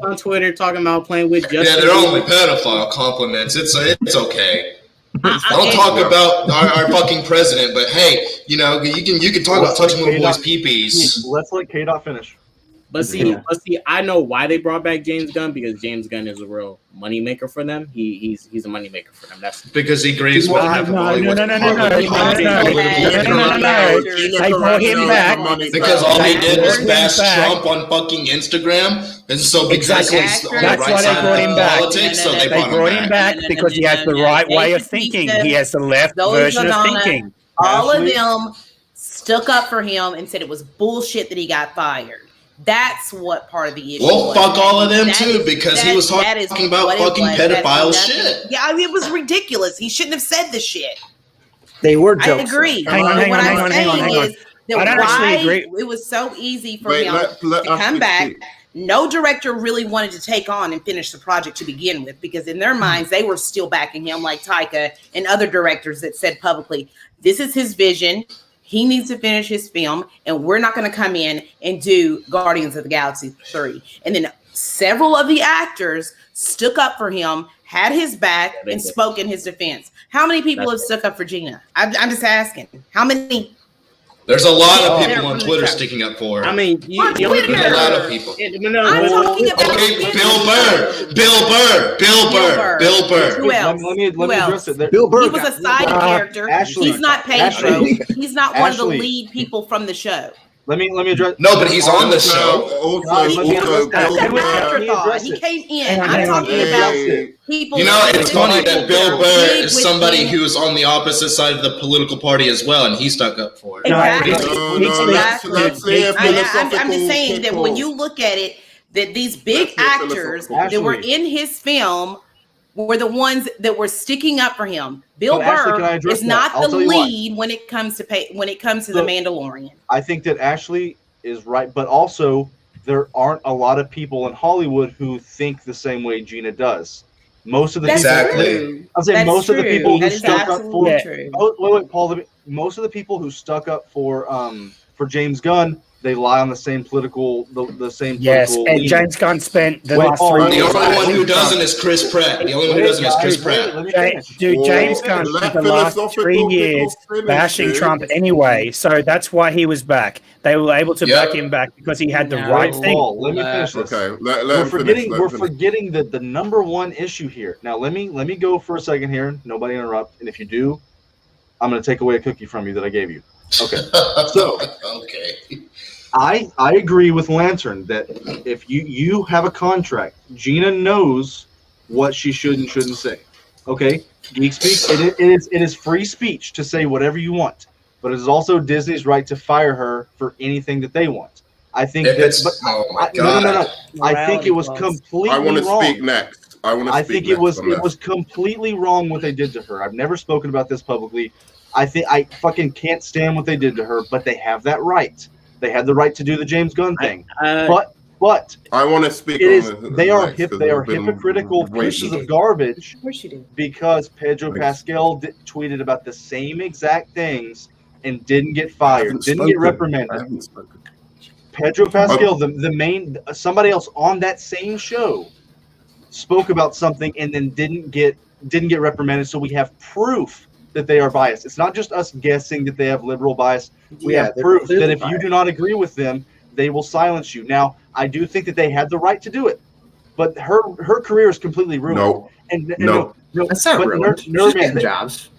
on Twitter talking about playing with Justin. Yeah, they're only pedophile compliments. It's okay. Don't talk about our fucking president, but hey, you can talk about touching little boys' peepees. Let's let K-Dot finish. But see, I know why they brought back James Gunn because James Gunn is a real moneymaker for them. He's a moneymaker for them. That's because he agrees with half of Hollywood. No. They brought him back because all he did was bash Trump on fucking Instagram, and so because he's on the that's right why they side brought him of back. politics, so they brought him back because he has the right way of thinking. He has the left version of thinking. All of them stuck up for him and said it was bullshit that he got fired. That's what part of the issue was. Fuck all of them too, because he was talking about fucking pedophile shit. Yeah, I mean, it was ridiculous. He shouldn't have said the shit. They were jokes. I agree. Hang on. I don't actually agree. It was so easy for him to come back. No director really wanted to take on and finish the project to begin with, because in their minds, they were still backing him, like Taika and other directors that said publicly, this is his vision. He needs to finish his film, and we're not going to come in and do Guardians of the Galaxy 3. And then several of the actors stuck up for him, had his back, and spoke in his defense. How many people have stuck up for Gina? I'm just asking. How many? There's a lot of They're people on from the Twitter show. sticking up for her. I mean, On the only Twitter. There's a lot of people. I'm talking about Okay, in Bill the Burr. show. Bill Burr. Bill Burr. Bill Burr. Who else? Let me Who address else? it. There- Bill Burr He was a side character. Ashley. He's not Pedro. Ashley. He's not one of the Ashley. lead people from the show. Let me address. No, but he's on the show. Guys, let me address that. It was Let me afterthought. address He it. came in. Hang on, I'm hang on. talking about people. You know, it's funny that Bill Burr Big is with somebody him. who's on the opposite side of the political party as well, and he stuck up for it. Exactly. Exactly. I'm just saying that when you look at it, that these big That's a actors philosophical that were Ashley. in his film were the ones that were sticking up for him. Bill But Ashley, can I Burr address is that? not I'll the tell you why. lead when it comes to the So- Mandalorian. I think that Ashley is right, but also there aren't a lot of people in Hollywood who think the same way Gina does. Most of the That's people, Exactly. true. I'll say That's most of the true. people who That is stuck up absolutely for. true. Oh, wait, Paul. Most of the people who stuck up for James Gunn, they lie on the same political, the same. Yes, political and leaning. James Gunn spent the Wait, last Paul, 3 The years. only one who doesn't is Chris Pratt. The only one who doesn't is Chris Pratt. Let me finish. Dude, James Gunn Let spent the last 3 philosophical years people finish, bashing dude. Trump anyway, so that's why he was back. They were able to Yep. back him back because he had the No. right Wait, thing. Paul, let me finish this. Okay, let We're him forgetting. finish. We're forgetting the number one issue here. Now let me go for a second here. Nobody interrupt. And if you do, I'm going to take away a cookie from you that I gave you. Okay. So Okay. I agree with Lantern that if you have a contract, Gina knows what she should and shouldn't say. Okay, Geek Speak. It is free speech to say whatever you want, but it is also Disney's right to fire her for anything that they want. I think If that. it's, But oh my no. god. I think it was completely I want to wrong. speak next. I think it was completely wrong what they did to her. I've never spoken about this publicly. I think I fucking can't stand what they did to her, but they have that right. They had the right to do the James Gunn thing. But I want to speak. it is on they are next, 'cause they are I've been hypocritical waiting. pieces of garbage Of course you do. because Pedro Thanks. Pascal tweeted about the same exact things and didn't get I fired, haven't didn't get spoken. reprimanded. I haven't spoken. Pedro Pascal, the main somebody else on that same show spoke about something and then didn't get reprimanded. So we have proof that they are biased. It's not just us guessing that they have liberal bias. We have they're proof that clearly if you do not agree with them, they will silence you. Now, I do think that they had the right to do it, but her career is completely ruined. No, And No. That's not but ruined. She's getting jobs.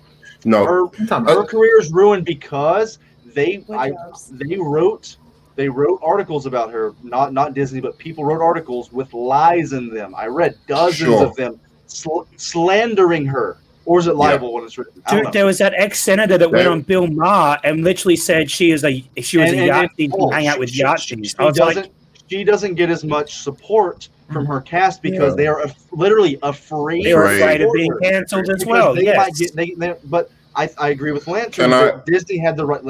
no. her What are you talking about? career is ruined because they What jobs? they wrote articles about her, not Disney, but people wrote articles with lies in them. I read dozens Sure. of them slandering her. Or is it libel when it's written? I don't Dude, know. there was that ex-senator that went There- on Bill Maher and literally said she was a Yahtzee Paul, to hang out with she Yahtzees. I was like, doesn't she doesn't get as much support from her cast because Yeah. they are literally afraid. they were Right. afraid of support being her. cancelled as Because well. they Yes. might get, but I agree with Lantern Can I- that Disney had the right.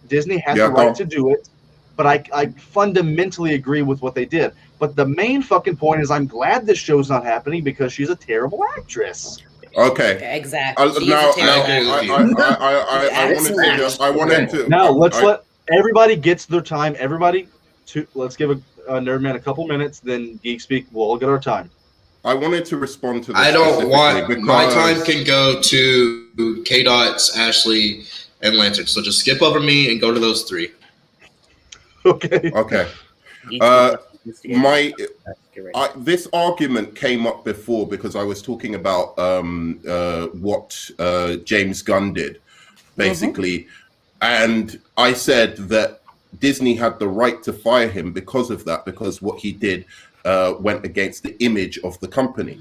Disney has Yeah, the right go. to do it, but I fundamentally agree with what they did. But the main fucking point is, I'm glad this show's not happening because she's a terrible actress. Okay. Exactly. She's Now, a terrible I agree actor. with you. I wanted to. Now let's I- let everybody gets their time. Everybody, let's give a Nerdman a couple minutes. Then Geek Speak, we'll all get our time. I wanted to respond to this I don't specifically want my because- time can go to K Dots, Ashley, and Lantern. So just skip over me and go to those three. Okay. Okay. This argument came up before because I was talking about what James Gunn did, basically, and I said that Disney had the right to fire him because of that, because what he did went against the image of the company.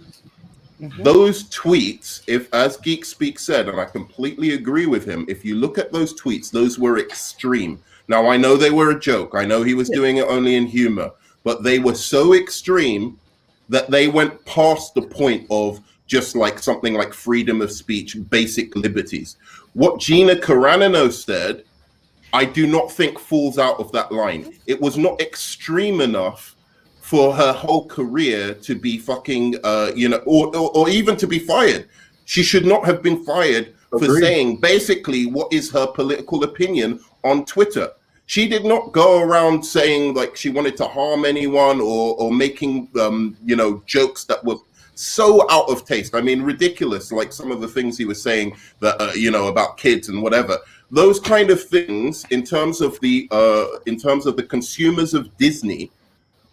Those tweets, if as Geek Speak said, and I completely agree with him, if you look at those tweets, those were extreme. Now, I know they were a joke. I know he was doing it only in humor, but they were so extreme that they went past the point of just like something like freedom of speech, basic liberties. What Gina Carano said, I do not think falls out of that line. It was not extreme enough for her whole career to be fucking, or even to be fired. She should not have been fired for Agreed. saying basically what is her political opinion on Twitter. She did not go around saying like she wanted to harm anyone or making, jokes that were so out of taste. I mean, ridiculous, like some of the things he was saying that, about kids and whatever. those kind of things in terms of the consumers of Disney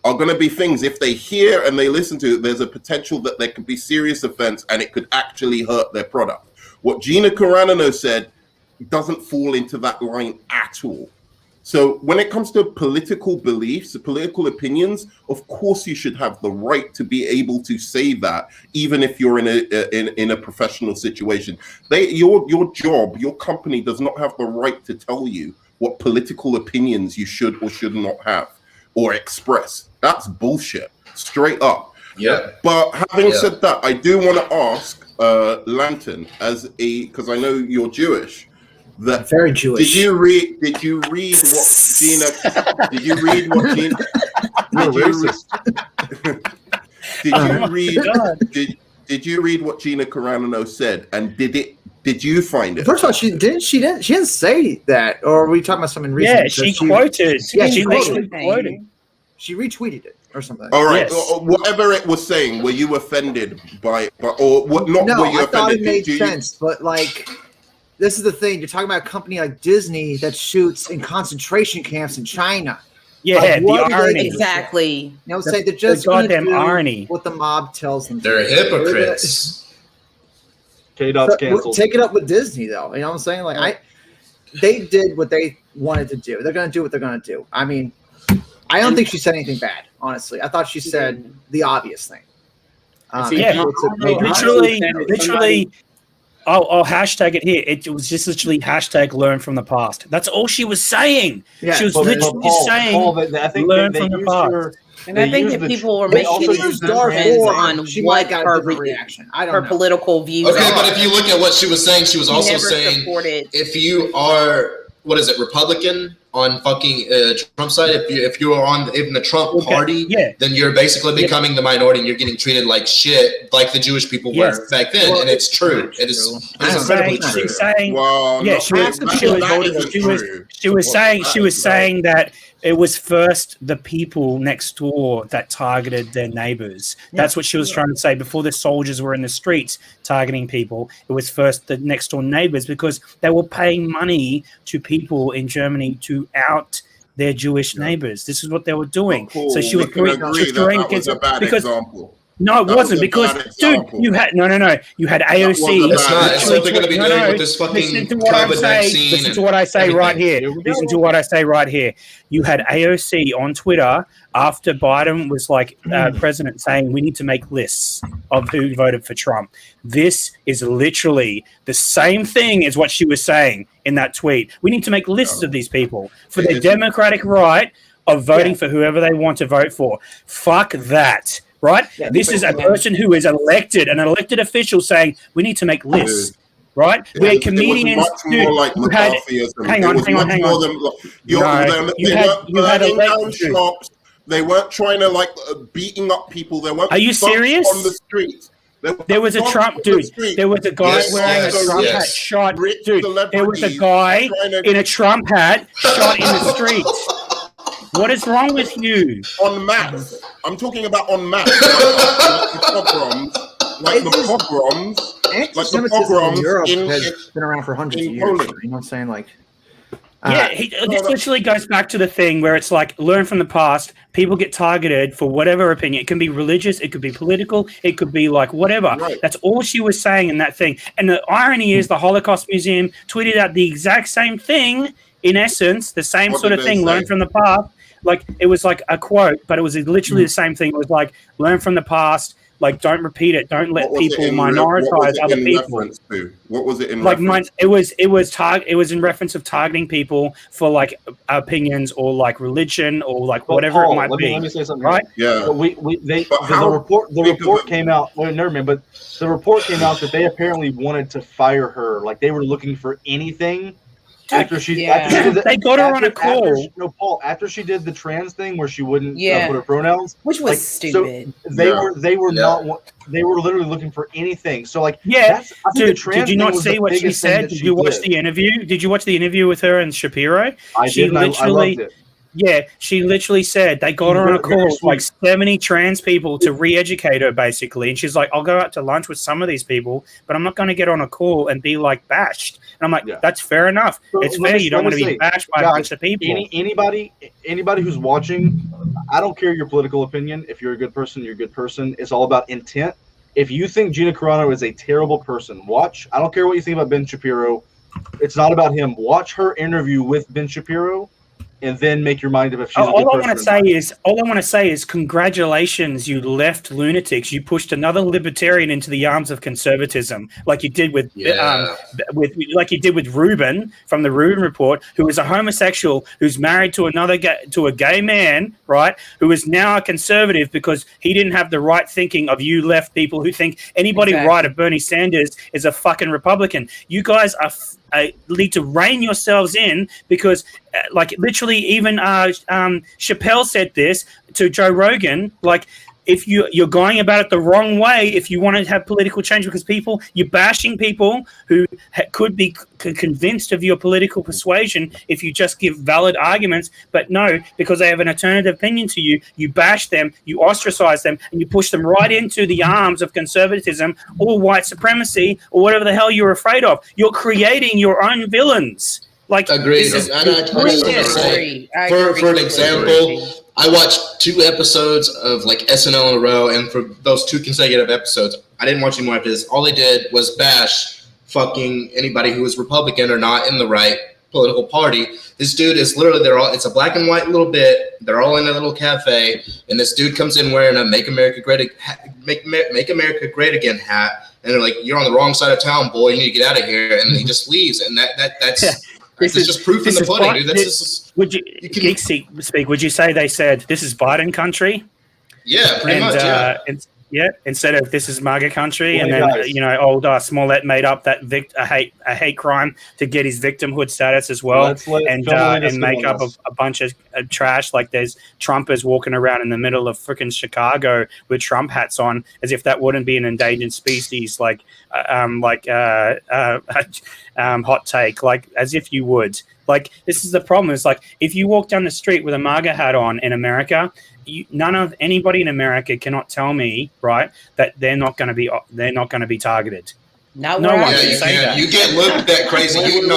are going to be things, if they hear and they listen to it, there's a potential that there could be serious offense and it could actually hurt their product. What Gina Carano said doesn't fall into that line at all. So when it comes to political beliefs, political opinions, of course you should have the right to be able to say that, even if you're in a professional situation. Your job, your company does not have the right to tell you what political opinions you should or should not have or express. That's bullshit, straight up. Yeah. But having said that, I do want to ask Lantern, because I know you're Jewish. Very Jewish. Did you read what Gina? Did you read what Gina? Did you read what Gina Carano said? And did you find it? First of all, she didn't say that. Or are we talking about something recent? Yeah, she quoted. Yeah, she quoted. quoted. She retweeted it or something. All right, Yes. whatever it was saying, were you offended by or what? Not No, were you I thought offended? it made sense, but like, this is the thing. You're talking about a company like Disney that shoots in concentration camps in China. Yeah, Like, the what do they irony. do? Exactly. You know, say they're just the gonna goddamn do irony. what the mob tells them. They're to. hypocrites. K-Dot's canceled. Take it up with Disney, though. You know what I'm saying? Like, they did what they wanted to do. They're gonna do what they're gonna do. I mean, I don't think she said anything bad. Honestly, I thought she said the obvious thing. Yeah, literally. I'll hashtag it here. It was just literally hashtag learn from the past. That's all she was saying. Yeah. She was But literally saying I think learn they from the used past. her- And I they think used that the- people were they making also it used Dark depends Lord. on She what might got a her, different reaction. I don't her know. political views Okay, are. but if you look at what she was saying, she was She also never saying supported. if you are Republican on fucking Trump's side, if you are on in the Trump party, then you're basically becoming the minority and you're getting treated like shit, like the Jewish people were back then. Well, and it's true. It is incredibly true. She's saying, Well, yeah, not she was saying that it was first the people next door that targeted their neighbors. That's what she was trying to say. Before the soldiers were in the streets targeting people, it was first the next door neighbors because they were paying money to people in Germany to out their Jewish neighbors. This is what they were doing. Cool. So she was We can agree that was a bad example. No, it That wasn't was a because, bad dude, example. you had you had AOC. It's not. It's what they're going to be doing with this fucking Listen to what COVID I'm vaccine. saying. Listen and to what I say right everything. here. Listen to what I say right here. You had AOC on Twitter after Biden was like president saying we need to make lists of who voted for Trump. This is literally the same thing as what she was saying in that tweet. We need to make lists of these people for their democratic right of voting for whoever they want to vote for. Fuck that. Right? Yeah, this is a person who is elected, an elected official saying we need to make lists. Right? We had comedians. It was much more like McCarthyism. Hang on. You had elected shops. They weren't trying to like beating up people. They weren't. Are you serious? On the streets. There was a Trump dude. There was a guy wearing a Trump hat shot. Dude, there was a guy in a Trump hat shot in the streets. What is wrong with you? En masse. I'm talking about en masse. Like the pogroms. Anti-Semitism in Europe has been around for hundreds of years. You know what I'm saying? Like, This literally goes back to the thing where it's like learn from the past. People get targeted for whatever opinion. It can be religious, it could be political, it could be like whatever. Right. That's all she was saying in that thing. And the irony is the Holocaust Museum tweeted out the exact same thing, in essence, the same What sort did of they thing, say? learn from the past. Like it was like a quote, but it was literally the same thing. It was like learn from the past. Like, don't repeat it. Don't let people minoritize other people. What was it in like reference? it was in reference of targeting people for like opinions or like religion or like whatever it might be. Let me say something. Right? Yeah. But the report came out. Well, never mind. But the report came out that they apparently wanted to fire her. Like they were looking for anything. After she did they got her on a call. Paul, after she did the trans thing where she wouldn't put her pronouns, Which was stupid. So they were literally looking for anything. So like, dude, did you not see what she said? Did you watch the interview? Did you watch the interview with her and Shapiro? I did. I loved it. Yeah, she literally said they got her on a call with like 70 trans people to re-educate her, basically. And she's like, I'll go out to lunch with some of these people, but I'm not going to get on a call and be like bashed. And I'm like, that's fair enough. So it's let fair. me- You don't let want me to be say, bashed by a guys, bunch of people. Anybody who's watching, I don't care your political opinion. If you're a good person, you're a good person. It's all about intent. If you think Gina Carano is a terrible person, watch. I don't care what you think about Ben Shapiro. It's not about him. Watch her interview with Ben Shapiro, and then make your mind up if she's a good All I person. want to say is, congratulations, you left lunatics. You pushed another libertarian into the arms of conservatism, like you did with Ruben from the Ruben Report, who is a homosexual who's married to a gay man, right? Who is now a conservative because he didn't have the right thinking of you left people who think anybody right of Bernie Sanders is a fucking Republican. You guys need to rein yourselves in because, like, literally, even Chappelle said this to Joe Rogan. Like, if you're going about it the wrong way, if you want to have political change, because you're bashing people who could be convinced of your political persuasion if you just give valid arguments, but no, because they have an alternative opinion to you, you bash them, you ostracize them, and you push them right into the arms of conservatism or white supremacy or whatever the hell you're afraid of. You're creating your own villains. Like, agreed. For an example, I watched 2 episodes of like SNL in a row, and for those 2 consecutive episodes, I didn't watch any more of this. All they did was bash fucking anybody who was Republican or not in the right political party. This dude is literally, it's a black and white little bit. They're all in a little cafe, and this dude comes in wearing a "Make America Great Again" hat, and they're like, "You're on the wrong side of town, boy. You need to get out of here." And then he just leaves, and that's. This is just proof in the pudding, dude. That's just. Would you speak? Would you say they said this is Biden country? Yeah, pretty much. Instead of this is MAGA country, Well, and then old Smollett made up that a hate crime to get his victimhood status as well, and make up a bunch of trash. Like there's Trumpers walking around in the middle of freaking Chicago with Trump hats on, as if that wouldn't be an endangered species. Hot take, like as if you would. Like, this is the problem. It's like if you walk down the street with a MAGA hat on in America, anybody in America cannot tell me, right, that they're not going to be targeted. No one can say that. You get looked that crazy. You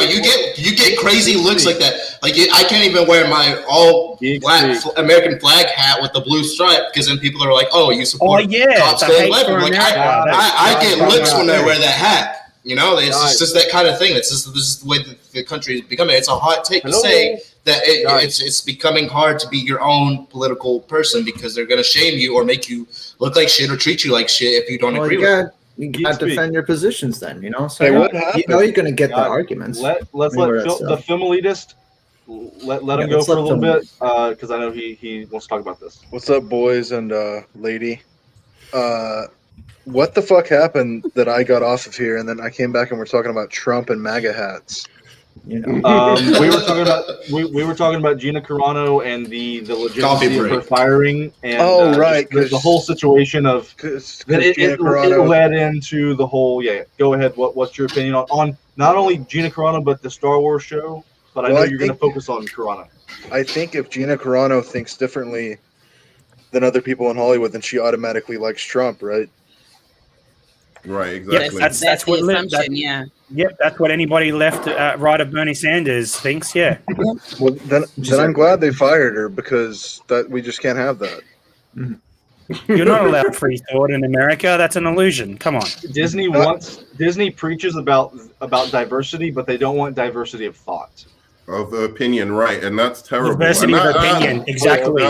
get crazy looks like that. Like I can't even wear my all black American flag hat with the blue stripe because then people are like, "Oh, you support cops staying left." Like I get looks when I wear that hat. You know, it's just that kind of thing. This is the way the country is becoming. It's a hot take to say that it's becoming hard to be your own political person because they're going to shame you or make you look like shit or treat you like shit if you don't agree with it. You got to defend your positions then, you know? So what happened? you're going to get the arguments. Let's let the film elitist let him go for a little bit because I know he wants to talk about this. What's up, boys and lady? What the fuck happened that I got off of here and then I came back and we're talking about Trump and MAGA hats? We were talking about Gina Carano and the legitimacy of her firing and the whole situation of it led into the whole Go ahead. What's your opinion on not only Gina Carano but the Star Wars show? But I know you're going to focus on Carano. I think if Gina Carano thinks differently than other people in Hollywood, then she automatically likes Trump, right? Right, exactly. That's the assumption, Yep, that's what anybody left right of Bernie Sanders thinks, yeah. Well, then I'm glad they fired her because we just can't have that. You're not allowed free thought in America. That's an illusion. Come on. Disney preaches about diversity, but they don't want diversity of thought. Of opinion, right, and that's terrible. Diversity of opinion, exactly.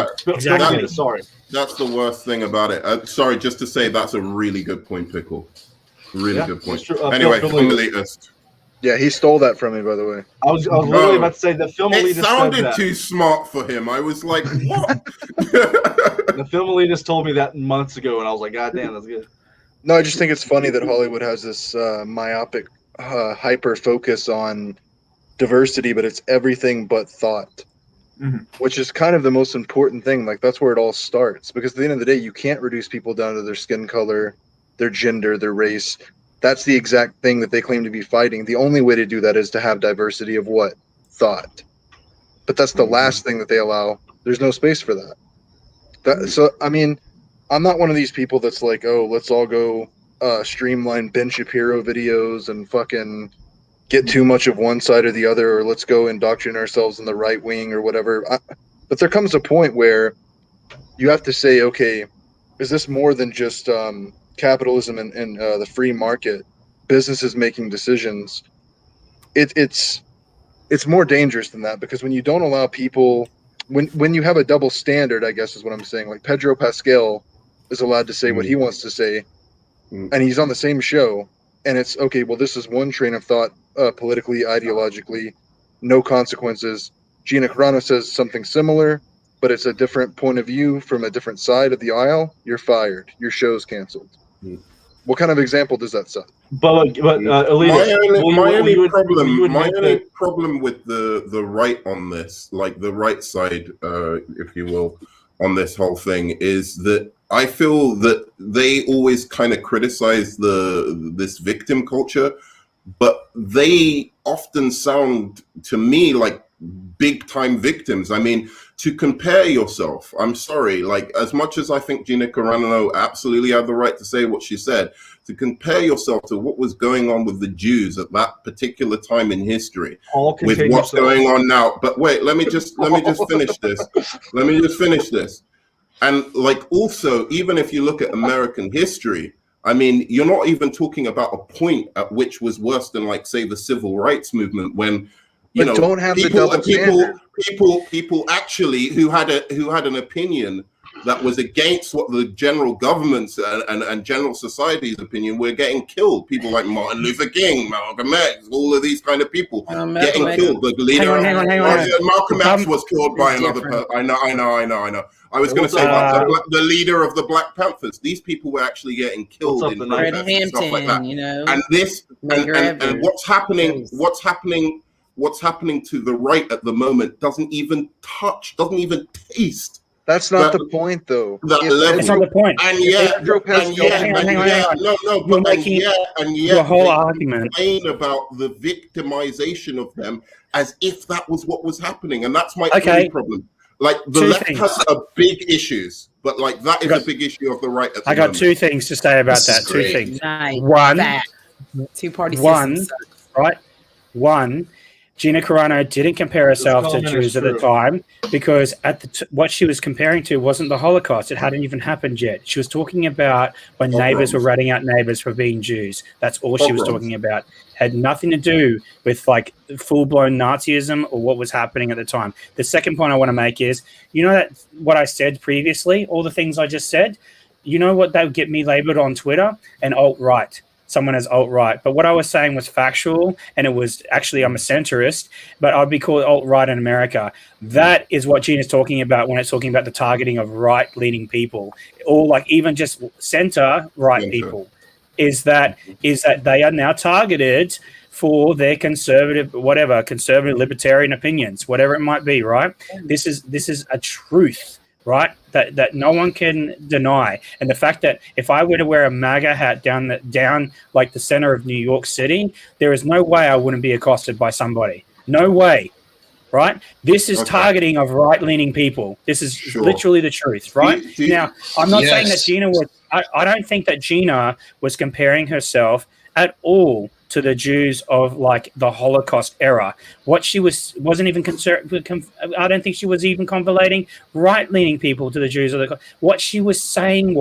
Sorry. That's the worst thing about it. Sorry, just to say that's a really good point, Pickle. Really good point. Anyway, film elitist. Yeah, he stole that from me, by the way. I was literally about to say the film elitist. It sounded too smart for him. I was like, what? The film elitist told me that months ago, and I was like, God damn, that's good. No, I just think it's funny that Hollywood has this myopic hyper focus on diversity, but it's everything but thought. Which is kind of the most important thing. Like, that's where it all starts. Because at the end of the day, you can't reduce people down to their skin color, their gender, their race. That's the exact thing that they claim to be fighting. The only way to do that is to have diversity of what? Thought. but that's the last thing that they allow. There's no space for that. So, I mean, I'm not one of these people that's like, oh, let's all go streamline Ben Shapiro videos and fucking get too much of one side or the other, or let's go indoctrinate ourselves in the right wing or whatever. But there comes a point where you have to say, okay, is this more than just capitalism and the free market, businesses making decisions? It's more dangerous than that, because when you don't allow people, when you have a double standard, I guess is what I'm saying. Like Pedro Pascal is allowed to say what he wants to say, and he's on the same show, and it's okay. Well, this is one train of thought, politically, ideologically, no consequences. Gina Carano says something similar, but it's a different point of view from a different side of the aisle. You're fired. Your show's canceled. What kind of example does that set? But Alita, my only problem with the right on this, like the right side, if you will, on this whole thing, is that I feel that they always kind of criticize this victim culture, but they often sound to me like big time victims. I mean, to compare yourself, I'm sorry, like as much as I think Gina Carano absolutely had the right to say what she said, to compare yourself to what was going on with the Jews at that particular time in history with what's going on now. But wait, let me just finish this. Let me just finish this. And like also, even if you look at American history, I mean, you're not even talking about a point at which was worse than, like, say, the civil rights movement, when you know, don't have people actually who had an opinion that was against what the general government's and general society's opinion were getting killed. People like Martin Luther King, Malcolm X, all of these kind of people getting killed. The leader, hang on. Malcolm X was killed by another person. I know. I was going to say the leader of the Black Panthers. These people were actually getting killed in protests and stuff like that. You know, and this and what's happening to the right at the moment doesn't even taste. That's not the point, though. That's not the point. And yet, You're making your whole argument about the victimization of them as if that was what was happening, and that's my only problem. Like the left has big issues, but like that is a big issue of the right. I got two things to say about that. Two things. One, two-party system. Right. One, Gina Carano didn't compare herself to Jews at the time, because what she was comparing to wasn't the Holocaust. It hadn't even happened yet. She was talking about when neighbors were ratting out neighbors for being Jews. That's all she was talking about. Had nothing to do with like full-blown Nazism or what was happening at the time. The second point I want to make is, you know, that what I said previously, all the things I just said, you know what they would get me labeled on Twitter? An alt-right. Someone as alt-right. But what I was saying was factual, and it was actually, I'm a centrist, but I'd be called alt-right in America. That is what Gina's talking about when it's talking about the targeting of right-leaning people, or like even just center-right people, is that they are now targeted for their conservative libertarian opinions, whatever it might be, right? This is a truth, right? That no one can deny. And the fact that if I were to wear a MAGA hat down like the center of New York City, there is no way I wouldn't be accosted by somebody. No way, right? This is targeting of right-leaning people. This is literally the truth, right? Now, I'm not saying that Gina was. I don't think that Gina was comparing herself at all to the Jews of like the Holocaust era. What she wasn't even concerned. I don't think she was even convolating right-leaning people to the Jews of the. What she was saying,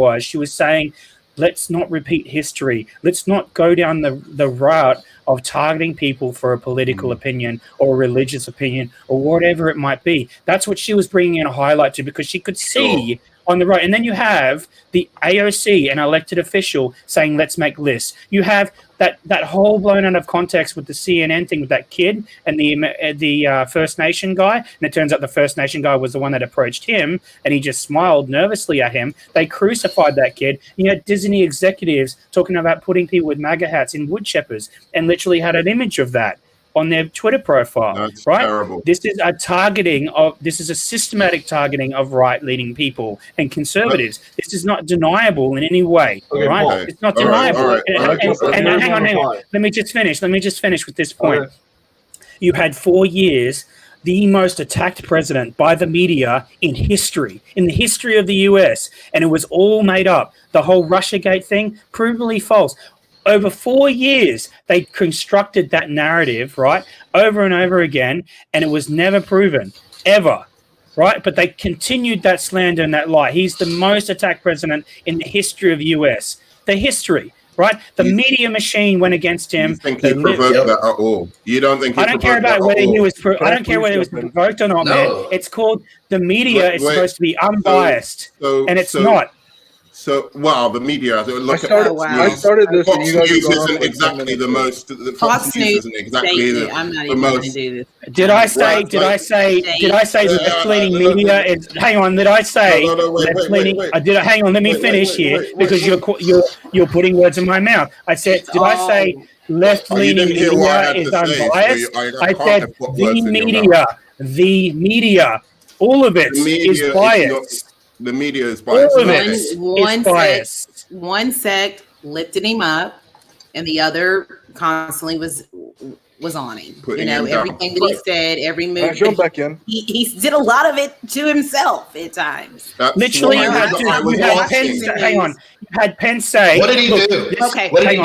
let's not repeat history. Let's not go down the route of targeting people for a political opinion or a religious opinion or whatever it might be. That's what she was bringing in a highlight to, because she could see on the right. And then you have the AOC, an elected official, saying, let's make lists. You have that whole blown out of context with the CNN thing with that kid and the First Nation guy. And it turns out the First Nation guy was the one that approached him, and he just smiled nervously at him. They crucified that kid. You had Disney executives talking about putting people with MAGA hats in wood chippers, and literally had an image of that on their Twitter profile. That's right? terrible. This is a systematic targeting of right-leaning people and conservatives. This is not deniable in any way, right? Okay. It's not deniable. And hang on. Reply. Let me just finish with this point. You had 4 years the most attacked president by the media in the history of the US. And it was all made up. The whole Russiagate thing, provably false. Over 4 years, they constructed that narrative, right, over and over again, and it was never proven, ever, right? But they continued that slander and that lie. He's the most attacked president in the history of the US. The history, right? The media machine went against him. You think he provoked that at all? You don't think he I don't care about whether he was. I don't care whether it was provoked or not, man. It's called the media is supposed to be unbiased, and it's not. So, wow, the media. Look I started this, and you guys News are going isn't on for exactly 10 the minutes. most. Fox News isn't exactly I'm not the even going to most. do this. Did I say the fleeting media is? Hang on, did I say that fleeting? Hang on, let me finish here because you're putting words in my mouth. I said, did I say left-leaning media is unbiased? I said the media, all of it is biased. The media is biased. All of it is one sect lifted him up, and the other constantly was on him. Putting him down. Everything that he said, every move. Jump back in. He did a lot of it to himself at times. Literally, you had Pence. Hang on, you had Pence say. What did he do? Okay, What did he do?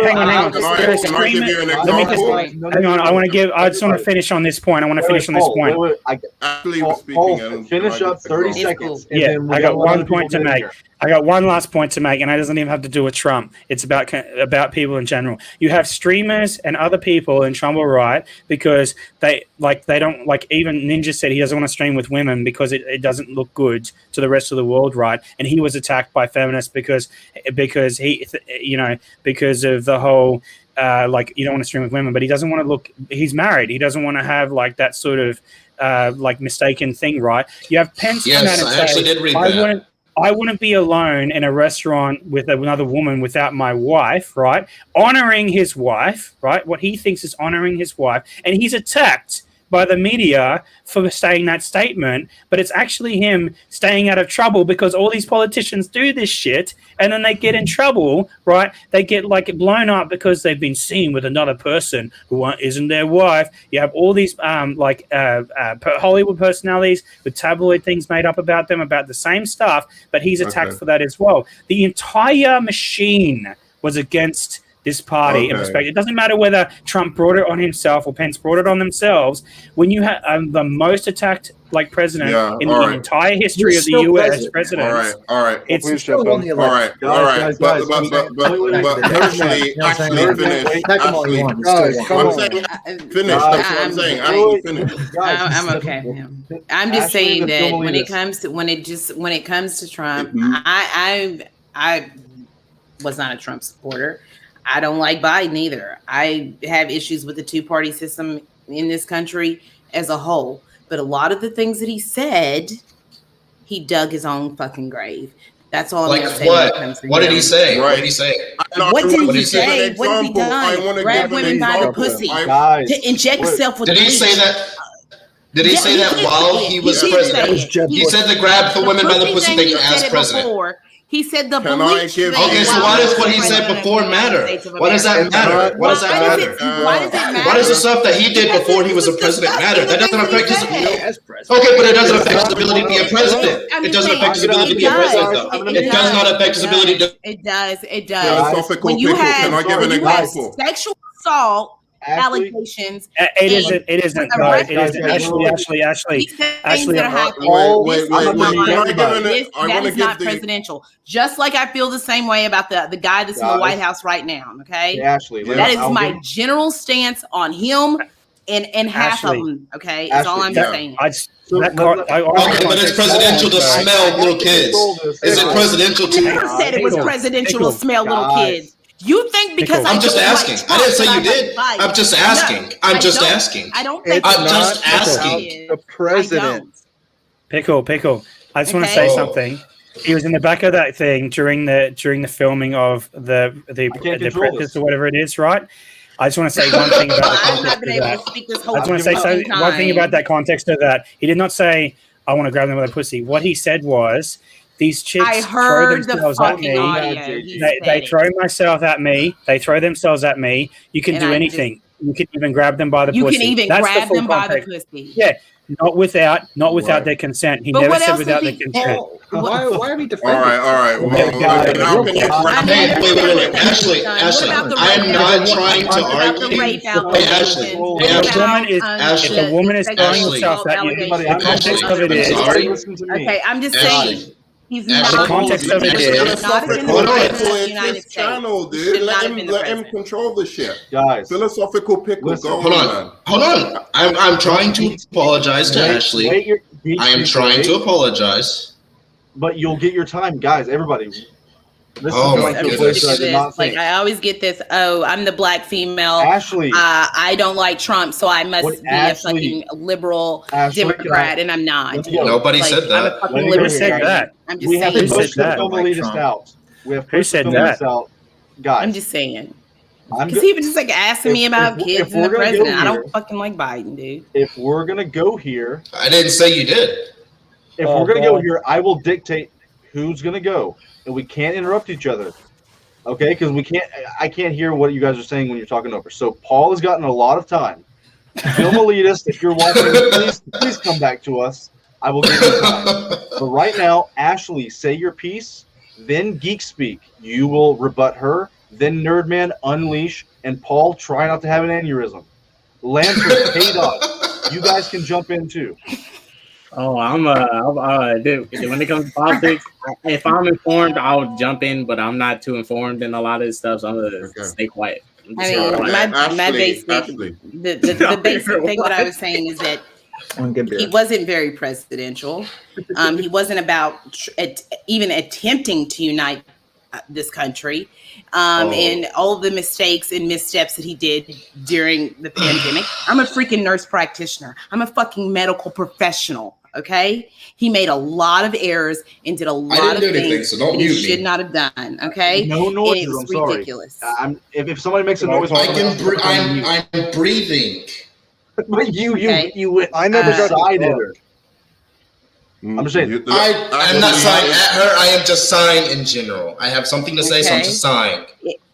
Hang on. Can I give you an example? Hang on. I just want to finish on this point. Ashley was speaking. Finish up 30 seconds. and Yeah, then we I got let other one point people to get in make. here. I got one last point to make, and it doesn't even have to do with Trump. It's about people in general. You have streamers and other people in trouble, right? Because they don't like. Even Ninja said he doesn't want to stream with women because it doesn't look good to the rest of the world, right? And he was attacked by feminists because he because of the whole. You don't want to stream with women, but he doesn't want to look. He's married. He doesn't want to have like that sort of mistaken thing, right? You have Pence. Yes, I actually did read that. I wouldn't be alone in a restaurant with another woman without my wife, right? Honoring his wife, right? What he thinks is honoring his wife. And he's attacked by the media for saying that statement, but it's actually him staying out of trouble because all these politicians do this shit and then they get in trouble, right? They get blown up because they've been seen with another person who isn't their wife. You have all these Hollywood personalities with tabloid things made up about them about the same stuff, but he's attacked for that as well. The entire machine was against this party in respect. It doesn't matter whether Trump brought it on himself or Pence brought it on themselves. When you have the most attacked president in the entire history of the U.S. president, all right. It's all right. But actually finish. That's what I'm saying. I'm okay. Yeah. I'm just saying that when it comes to Trump, I was not a Trump supporter. I don't like Biden either. I have issues with the two-party system in this country as a whole. But a lot of the things that he said, he dug his own fucking grave. That's all I'm going to say. What did he say? What did he say? What did he say? What has he done? Grab women by the pussy. To inject himself with Did he say that? Did he say that while he was president? He said to grab the women by the pussy as president. He said the bleach. Okay, so why does what he said before matter? Why does that matter? Why does that matter? Why does it matter? Why does the stuff that he did before he was a president matter? That doesn't affect his okay, but it doesn't affect his ability to be a president. It doesn't affect his ability to be a president, though. It does not affect his ability to. It does. It does. When you can I give an example? Sexual assault allegations. It isn't. It isn't. No, it isn't. Ashley. Wait. That is not presidential. Just like I feel the same way about the guy that's in the White House right now. Okay, Ashley. That is my general stance on him and half of them. Okay, is all I'm saying. Okay, but it's presidential to smell little kids. Is it presidential to? Never said it was presidential to smell little kids. You think because I'm just asking. I didn't say you did. I'm just asking. I'm just asking. I don't think I'm just asking. The president. Pickle. I just want to say something. He was in the back of that thing during the filming of the Apprentice or whatever it is, right? I just want to say one thing about the context of that. I just want to say one thing about that context of that. He did not say, "I want to grab them with a pussy." What he said was, "These chicks throw themselves at me. They throw themselves at me. They throw themselves at me. You can do anything. You can even grab them by the You pussy. can even That's grab full them by the context. pussy. Yeah, not without Right. their consent. He But never what said else without did their he- consent. Why are we All defending? right. Okay, guys, How real can you? quick. I mean, Hey, I wait. understand what Ashley, you're saying. Ashley, What about the I am rape not allegations? trying to What about the argue. rape Hey, allegations? Ashley, What hey, If a Ashley, woman is Ashley, if a woman is throwing Ashley. herself at you, Everybody, the I'm context Ashley, of it I'm is sorry. Listen to me. Okay, I'm just Ashley. saying. He's Ashley. not. The context of it It's is- not been the philosophical. Hold on. president of the It's United his States. channel, He dude. should not have been the Let him president. control the shit. Guys, Philosophical pickle. Listen. Go Hold on, on. man. Hold on. I'm trying to apologize to Ashley. Wait your, I am trying to apologize. but you'll get your time, guys. Everybody, this Oh is my going to a goodness. place that I did not Like think. I always get this. Oh, I'm the black female. Ashley, I don't like Trump, so I must What be Ashley- a fucking liberal Ashley, Democrat, and I'm not. Let me go. Nobody Like, said I'm a that. fucking Let me go. Who said libertarian. that? I'm just we have to Who saying. push said the that? film Like elitist Trump. out. We have Who pushed the said film that? elitist out, guys. I'm just saying. I'm Because go- he was just like asking me If- about if- kids if and we're the gonna go president. I here- don't fucking like Biden, dude. if we're gonna go here, I didn't say you did. if Oh, we're gonna go God. here, I will dictate who's gonna go, and we can't interrupt each other. Okay, because I can't hear what you guys are saying when you're talking over. So Paul has gotten a lot of time. Film elitist, if you're watching, please come back to us. I will give you time. But right now, Ashley, say your piece, then Geek Speak. You will rebut her, then Nerdman, Unleash, and Paul, try not to have an aneurysm. Lantern, K-Dot, you guys can jump in too. Oh, dude, when it comes to politics, if I'm informed, I'll jump in, but I'm not too informed in a lot of this stuff, so I'm gonna stay quiet. I'm I just mean, gonna be quiet. my basic Ashley. the basic thing that I was saying is that he wasn't very presidential. He wasn't about even attempting to unite this country, and all the mistakes and missteps that he did during the pandemic. I'm a freaking nurse practitioner. I'm a fucking medical professional. Okay, he made a lot of errors and did a lot of things so don't that he mute should me. not have done. Okay, No and noises, it was I'm sorry. ridiculous. If somebody makes a noise, I'm breathing. But you Okay. went. I never got to sided talk. her. I'm just saying. I'm not sighing at her. I am just sighing in general. I have something to say, so I'm Okay. just sighing.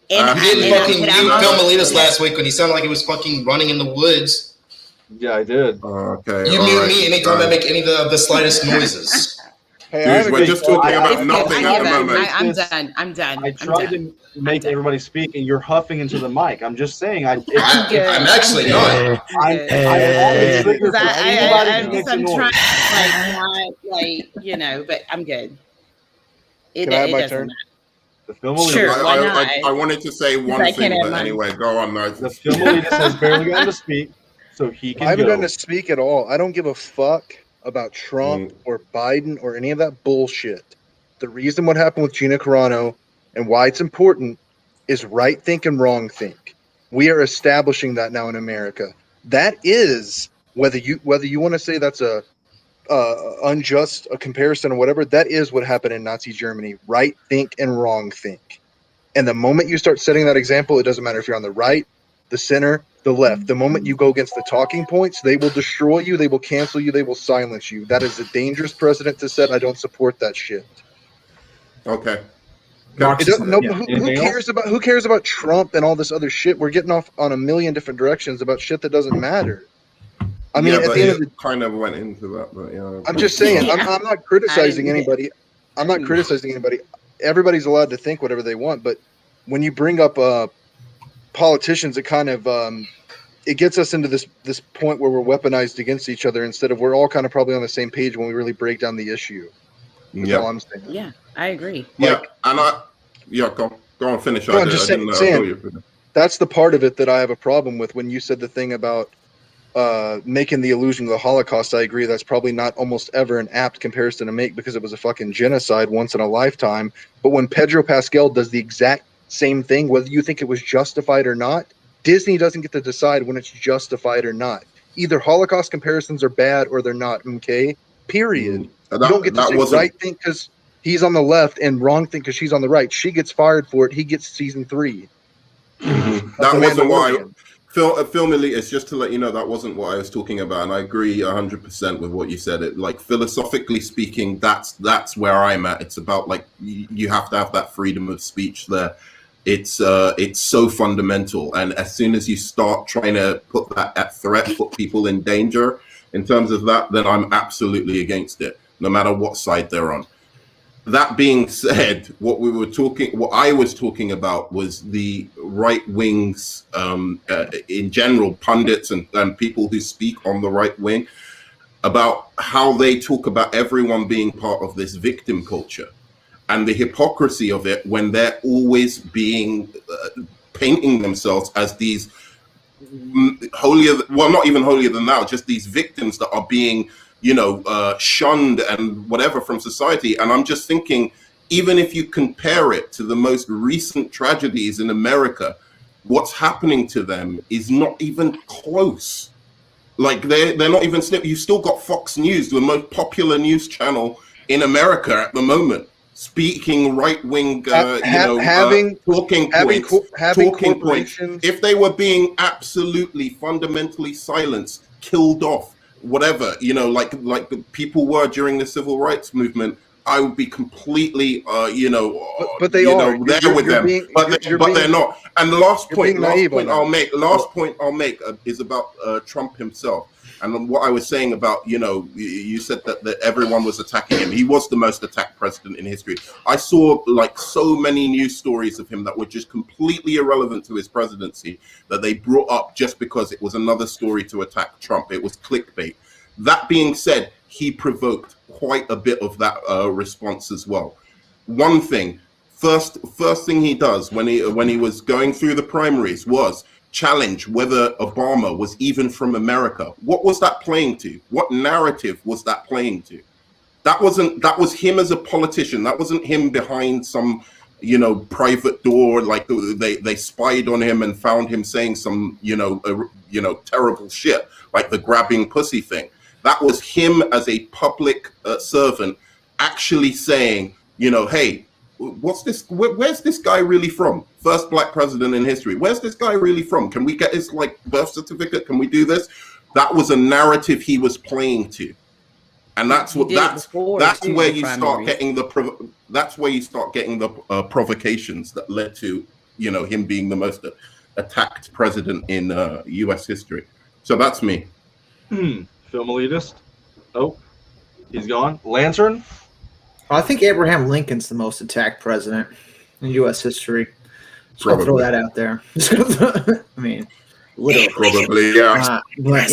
And You didn't fucking I'm mute also- Film Elitist last week when he sounded like he was fucking running in the woods. Yeah, I did. Okay. You all mute right, me anytime I guys. make any of the slightest noises. Hey, I Dude, have a we're good just thought. talking about I nothing give at the up. moment. I'm done. I'm done. I I'm tried done. to make everybody speak, and you're huffing into the mic. I'm just saying. I'm actually not. I'm on the trigger Because for anybody I'm who makes a trying noise. to, not, but I'm good. Can I have my doesn't turn? matter. The film elitist, Sure. Why not? I wanted to say one I can't thing, have but mine. anyway, go on, Nerd. the film elitist has barely gotten to speak, so he I can haven't go. gotten to speak at all. I don't give a fuck about Trump or Biden or any of that bullshit. The reason what happened with Gina Carano and why it's important is right think and wrong think. We are establishing that now in America. That is whether you want to say that's a unjust a comparison or whatever. That is what happened in Nazi Germany. Right think and wrong think. And the moment you start setting that example, it doesn't matter if you're on the right, the center, the left. The moment you go against the talking points, they will destroy you, they will cancel you, they will silence you. That is a dangerous precedent to set. I don't support that shit. Okay. It doesn't, no, Yeah. who cares about Trump and all this other shit? We're getting off on a million different directions about shit that doesn't matter. I mean, yeah, at but the end it of the, kind of went into that, but yeah. I'm just saying, Yeah. I'm not criticizing I didn't- anybody. I'm not criticizing anybody. Everybody's allowed to think whatever they want, but when you bring up politicians, it kind of it gets us into this point where we're weaponized against each other instead of we're all kind of probably on the same page when we really break down the issue. That's all I'm saying. Yeah, I agree. Yeah, Like- and go on, finish. No, I'm just saying- saying. That's the part of it that I have a problem with. When you said the thing about making the illusion of the Holocaust, I agree that's probably not almost ever an apt comparison to make because it was a fucking genocide once in a lifetime. But when Pedro Pascal does the exact same thing, whether you think it was justified or not, Disney doesn't get to decide when it's justified or not. Either Holocaust comparisons are bad or they're not. Okay, period. You don't get to say right thing because he's on the left and wrong thing because she's on the right. She gets fired for it. He gets season 3. That wasn't why. Film Elite is just to let you know that wasn't what I was talking about, and I agree 100% with what you said. It, like, philosophically speaking, that's where I'm at. It's about like you have to have that freedom of speech there. It's so fundamental, and as soon as you start trying to put that at threat, put people in danger in terms of that, then I'm absolutely against it, no matter what side they're on. That being said, what I was talking about was the right wings in general, pundits and people who speak on the right wing, about how they talk about everyone being part of this victim culture and the hypocrisy of it when they're always being painting themselves as these holier, well, not even holier than thou, just these victims that are being shunned and whatever from society. And I'm just thinking, even if you compare it to the most recent tragedies in America, what's happening to them is not even close. Like they're not even you still got Fox News, the most popular news channel in America at the moment, speaking right-wing, talking points. If they were being absolutely fundamentally silenced, killed off, whatever, like the people were during the civil rights movement, I would be completely, but they are there with them. But they're not. And the last point I'll make is about Trump himself. And what I was saying about, you said that everyone was attacking him. He was the most attacked president in history. I saw like so many news stories of him that were just completely irrelevant to his presidency that they brought up just because it was another story to attack Trump. It was clickbait. That being said, he provoked quite a bit of that response as well. One thing, first thing he does when he was going through the primaries was challenge whether Obama was even from America. What was that playing to? What narrative was that playing to? That was him as a politician. That wasn't him behind some, private door, like they spied on him and found him saying some, terrible shit, like the grabbing pussy thing. That was him as a public servant actually saying, hey, what's this? Where's this guy really from? First black president in history. Where's this guy really from? Can we get his birth certificate? Can we do this? That was a narrative he was playing to, and that's where you start getting the provocations that led to him being the most attacked president in U.S. history. So that's me. Film elitist. Oh, he's gone. Lantern. I think Abraham Lincoln's the most attacked president in U.S. history. Just gonna throw that out there. I mean, literally. Probably, yeah. But,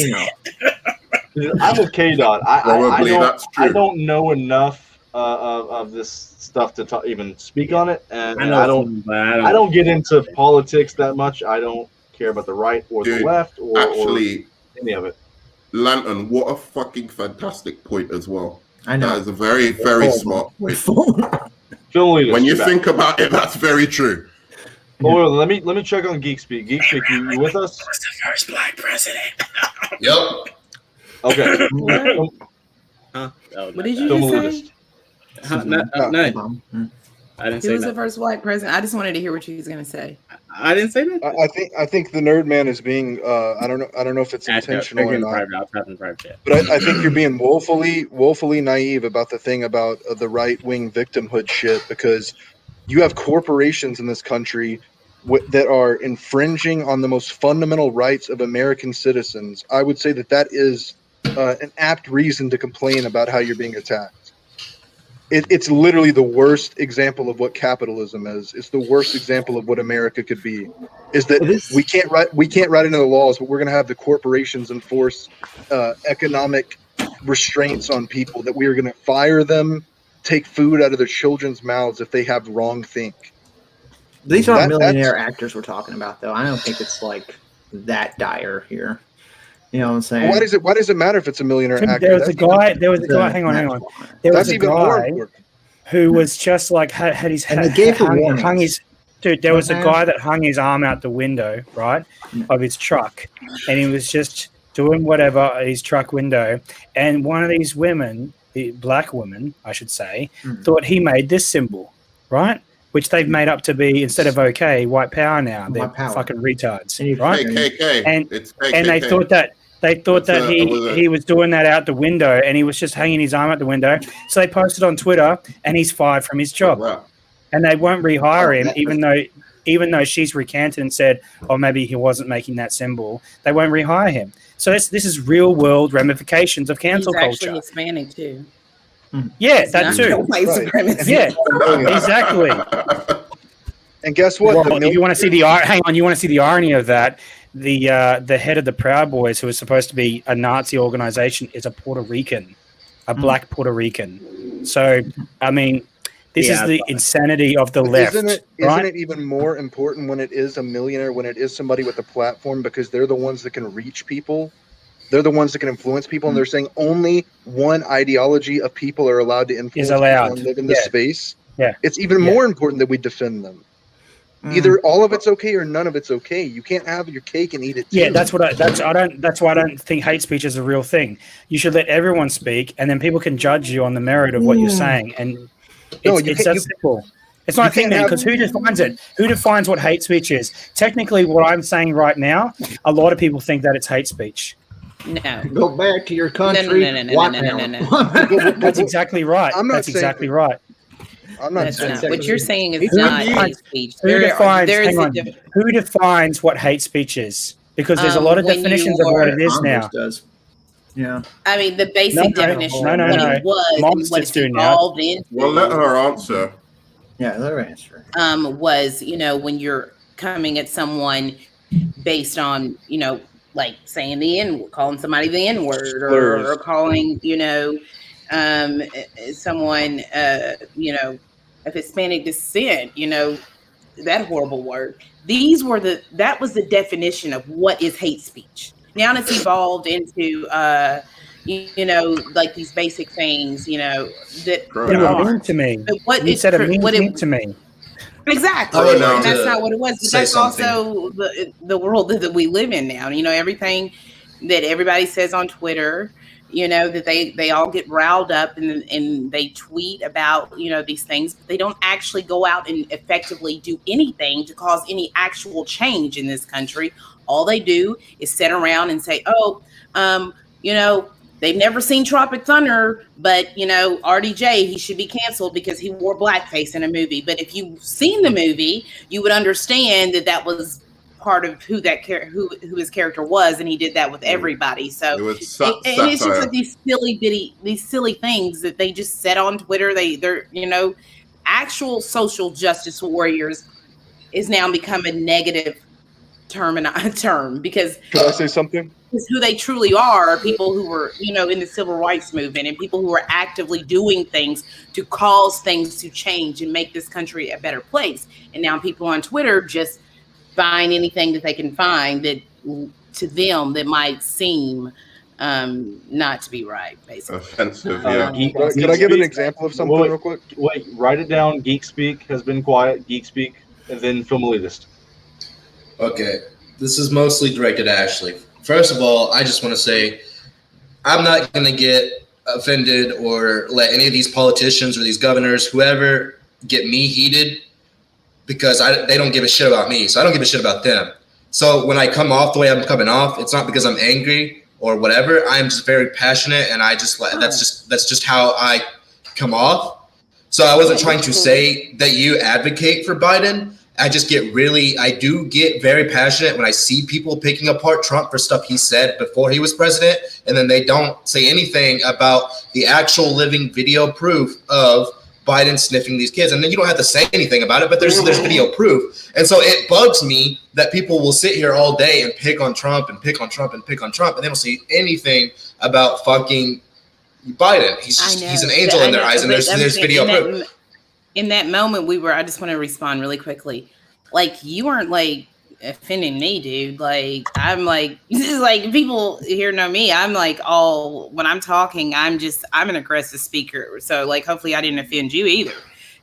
I'm with K-Dot. I don't know enough of this stuff to even speak on it, and I don't get into politics that much. I don't care about the right or the left or any of it. Lantern, what a fucking fantastic point as well. I know. That is a very, very smart point. When you think about it, that's very true. Oh, let me check on Geek Speak. Geek Speak, you with us? Was the first black president? Yep. Okay. What did you just say? None. I didn't say He was that. the first black president. I just wanted to hear what you was going to say. I didn't say that. I think the nerd man is being I don't know if it's intentional or not. But I think you're being woefully naive about the thing about the right wing victimhood shit, because you have corporations in this country that are infringing on the most fundamental rights of American citizens. I would say that is an apt reason to complain about how you're being attacked. It's literally the worst example of what capitalism is. It's the worst example of what America could be. Is that we can't write into the laws, but we're going to have the corporations enforce economic restraints on people. That we are going to fire them, take food out of their children's mouths if they have wrong think. These are millionaire actors we're talking about, though. I don't think it's like that dire here. You know what I'm saying? Why does it matter if it's a millionaire actor? There was a guy. Hang on. There was a guy who was just like had his head hung his. Dude, there was a guy that hung his arm out the window, right, of his truck, and he was just doing whatever at his truck window. And one of these women, the black woman, I should say, thought he made this symbol, right? Which they've made up to be, instead of okay, white power now. They're fucking retards, right? KKK. And they thought that he was doing that out the window, and he was just hanging his arm out the window. So they posted on Twitter, and he's fired from his job. Oh, wow. And they won't rehire him, even even though she's recanted and said, "Oh, maybe he wasn't making that symbol," they won't rehire him. So this is real world ramifications of cancel He's actually culture. Hispanic too. Yeah, It's that not too. no white Right. supremacist. Yeah, exactly. And guess what? Well, if you want to see you want to see the irony of that? The head of the Proud Boys, who is supposed to be a Nazi organization, is a Puerto Rican, a black Puerto Rican. So, I mean, this is the insanity of the left. Isn't right? it even more important when it is a millionaire, when it is somebody with a platform, because they're the ones that can reach people? They're the ones that can influence people, and they're saying only one ideology of people are allowed to influence people and live in this space. Yeah. It's even more important that we defend them. Either all of it's okay or none of it's okay. You can't have your cake and eat it too. Yeah, that's why I don't think hate speech is a real thing. You should let everyone speak, and then people can judge you on the merit of what you're saying. And it's that simple. It's not a thing, man, because who defines it? Who defines what hate speech is? Technically, what I'm saying right now, a lot of people think that it's hate speech. No. Go back to your country. No. That's exactly right. That's exactly right. I'm not That's saying not. What you're saying is not hate speech. Who defines what hate speech is? Because there's a lot of definitions of what it is now. Does. Yeah. I mean, the basic definition of what it was and what it's evolved into. Well, let her answer. Yeah, let her answer. Was, when you're coming at someone based on, like saying calling somebody the N-word or calling, someone, of Hispanic descent, that horrible word. That was the definition of what is hate speech. Now it's evolved into, like these basic things, that are mean to me. But what you it, said it what mean it, to me. Exactly. I would like And that's to not what it was. But say that's something. also the world that we live in now. Everything that everybody says on Twitter, that they all get riled up and they tweet about, these things, but they don't actually go out and effectively do anything to cause any actual change in this country. All they do is sit around and say, they've never seen Tropic Thunder, but, RDJ, he should be canceled because he wore blackface in a movie. But if you've seen the movie, you would understand that was part of who his character was, and he did that with everybody. So and it's just like these silly things that they just said on Twitter. They're actual social justice warriors is now become a negative term because could I say something? Is who they truly are people who were in the civil rights movement and people who are actively doing things to cause things to change and make this country a better place. And now people on Twitter just find anything that they can find that to them that might seem not to be right, basically. Offensive, yeah. Could I give an example of something real quick? Wait, write it down. Geek Speak has been quiet. Geek Speak, and then Film Elitist. Okay, this is mostly directed at Ashley. First of all, I just want to say I'm not going to get offended or let any of these politicians or these governors, whoever, get me heated because they don't give a shit about me. So I don't give a shit about them. So when I come off the way I'm coming off, it's not because I'm angry or whatever. I'm just very passionate, and that's just how I come off. So I wasn't trying to say that you advocate for Biden. I do get very passionate when I see people picking apart Trump for stuff he said before he was president, and then they don't say anything about the actual living video proof of Biden sniffing these kids. And then you don't have to say anything about it, but there's video proof. And so it bugs me that people will sit here all day and pick on Trump and pick on Trump and pick on Trump, and they don't see anything about fucking Biden. He's an angel in their eyes, and there's video proof. In that moment, I just want to respond really quickly. Like, you weren't like offending me, dude. Like, I'm like, this is like, people here know me. I'm like, when I'm talking, I'm an aggressive speaker. So like, hopefully I didn't offend you either.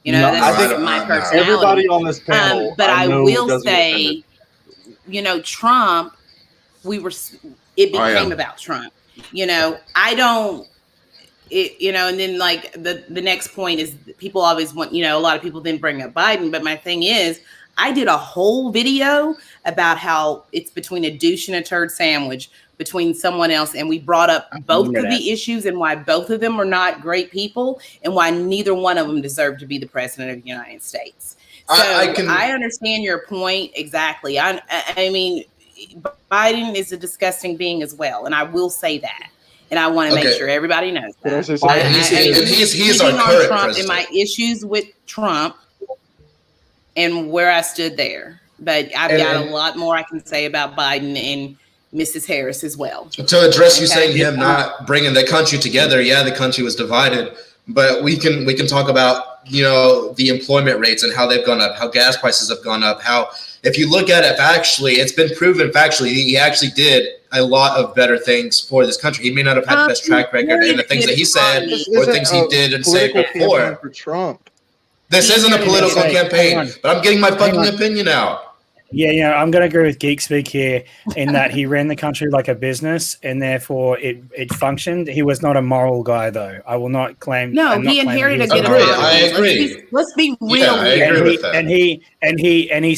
That's just my personality. Everybody on this panel, but I will say, Trump, it became about Trump. And then like the next point is people always want, a lot of people then bring up Biden. But my thing is, I did a whole video about how it's between a douche and a turd sandwich between someone else, and we brought up both of remember the issues and why both of them are not great people and why neither one of them deserve to be the president of the United States. So I understand your point exactly. I mean, Biden is a disgusting being as well, and I will say that. And I want to make sure everybody knows that. He's our current Trump president. and my issues with Trump and where I stood there. But I've got a lot more I can say about Biden and Mrs. Harris as well. To address you saying him not bringing the country together, yeah, the country was divided, but we can talk about, the employment rates and how they've gone up, how gas prices have gone up, how if you look at it factually, it's been proven factually he actually did a lot of better things for this country. He may not have had the best track record in the things that he said or things he did and said before. For Trump. This isn't a political campaign, but I'm getting my fucking opinion out. Yeah, I'm going to agree with Geek Speak here in that he ran the country like a business and therefore it functioned. He was not a moral guy, though. I will not claim. No, he inherited a good economy. I agree. Let's be real. Yeah, I agree with that. And he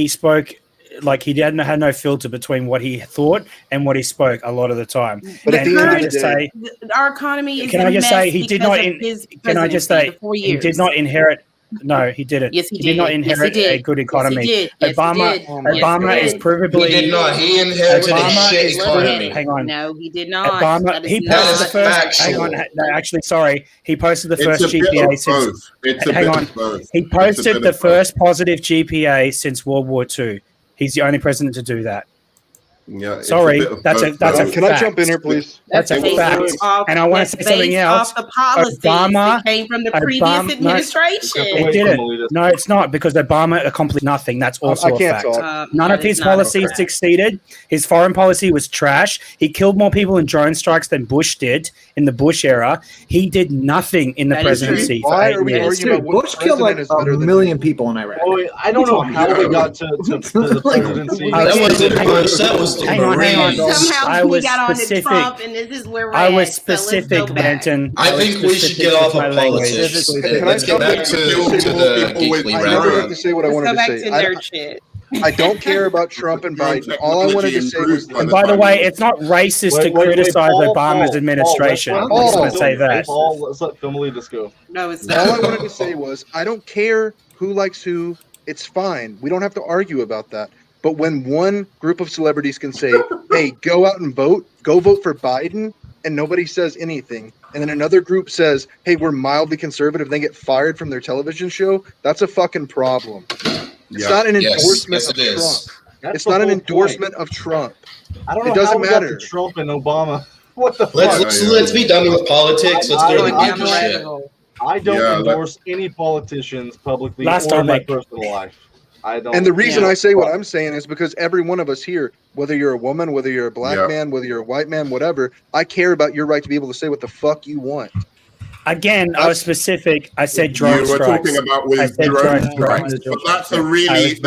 spoke like he had no filter between what he thought and what he spoke a lot of the time. But at the end of the day, our economy is can I just say he did not? Can I just say he did not inherit? No, he didn't. Yes, he did not inherit a good economy. Obama is provably. He did not. He inherited a shit economy. Hang on. No, he did not. Obama. He posted the first. Hang on. No, actually, sorry. He posted the first GPA since. Hang on. He posted the first positive GPA since World War II. He's the only president to do that. Yeah, sorry, that's a fact. Can I jump in here, please? That's a fact. And I want to say something else. The policies that came from the previous administration. It didn't. No, it's not, because Obama accomplished nothing. That's also a fact. None of his policies succeeded. His foreign policy was trash. He killed more people in drone strikes than Bush did in the Bush era. He did nothing in the presidency. Why are we arguing about Bush killed like a million people in Iraq? Oh, I don't know how we got to the presidency. That was Hang on. Somehow we got on to Trump, and this is where we're I was specific, Benton. I think we should get off of politics. Let's get back to the Geekly I Wrap never have Up. to say what I wanted to say. I don't care about Trump and Biden. All I wanted to say was. And by the way, it's not racist to criticize Obama's administration. I'm just going to say that. Let's let Family just go. No, it's All not. I wanted to say was, I don't care who likes who. It's fine. We don't have to argue about that. But when one group of celebrities can say, hey, go out and vote, go vote for Biden, and nobody says anything, and then another group says, hey, we're mildly conservative, they get fired from their television show, that's a fucking problem. It's not an endorsement of Trump. It's not an endorsement of Trump. I don't know. It doesn't how we got matter. to Trump and Obama. What the fuck? Let's be done with politics. Let's go to the geeky shit. I don't endorse any politicians publicly or in my personal life. I don't. And the reason I say what I'm saying is because every one of us here, whether you're a woman, whether you're a black man, whether you're a white man, whatever, I care about your right to be able to say what the fuck you want. Again, I was specific. I said drone strikes. You were talking about with drone strikes, but that's a really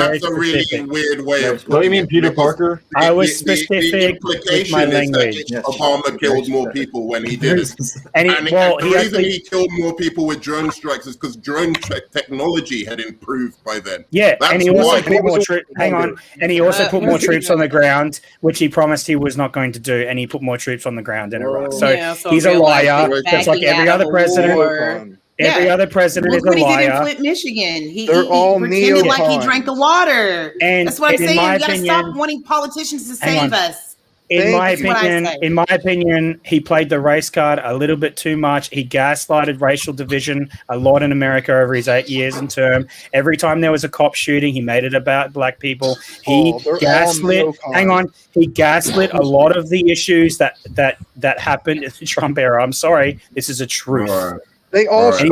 weird way of. What do you mean, Peter Parker? I was specific with my language. Obama killed more people when he did it, and the reason he killed more people with drone strikes is because drone technology had improved by then. Yeah, and he also put more troops. Hang on, and he also put more troops on the ground, which he promised he was not going to do, and he put more troops on the ground in Iraq. So he's a liar, just like every other president. Every other president is a liar. What he did in Flint, Michigan. He pretended like he drank the water. And that's what I'm saying. You got to stop wanting politicians to save us. In my opinion, he played the race card a little bit too much. He gaslighted racial division a lot in America over his 8 years in term. Every time there was a cop shooting, he made it about black people. He gaslit. Hang on, he gaslit a lot of the issues that happened in the Trump era. I'm sorry, this is a truth. Right. They all take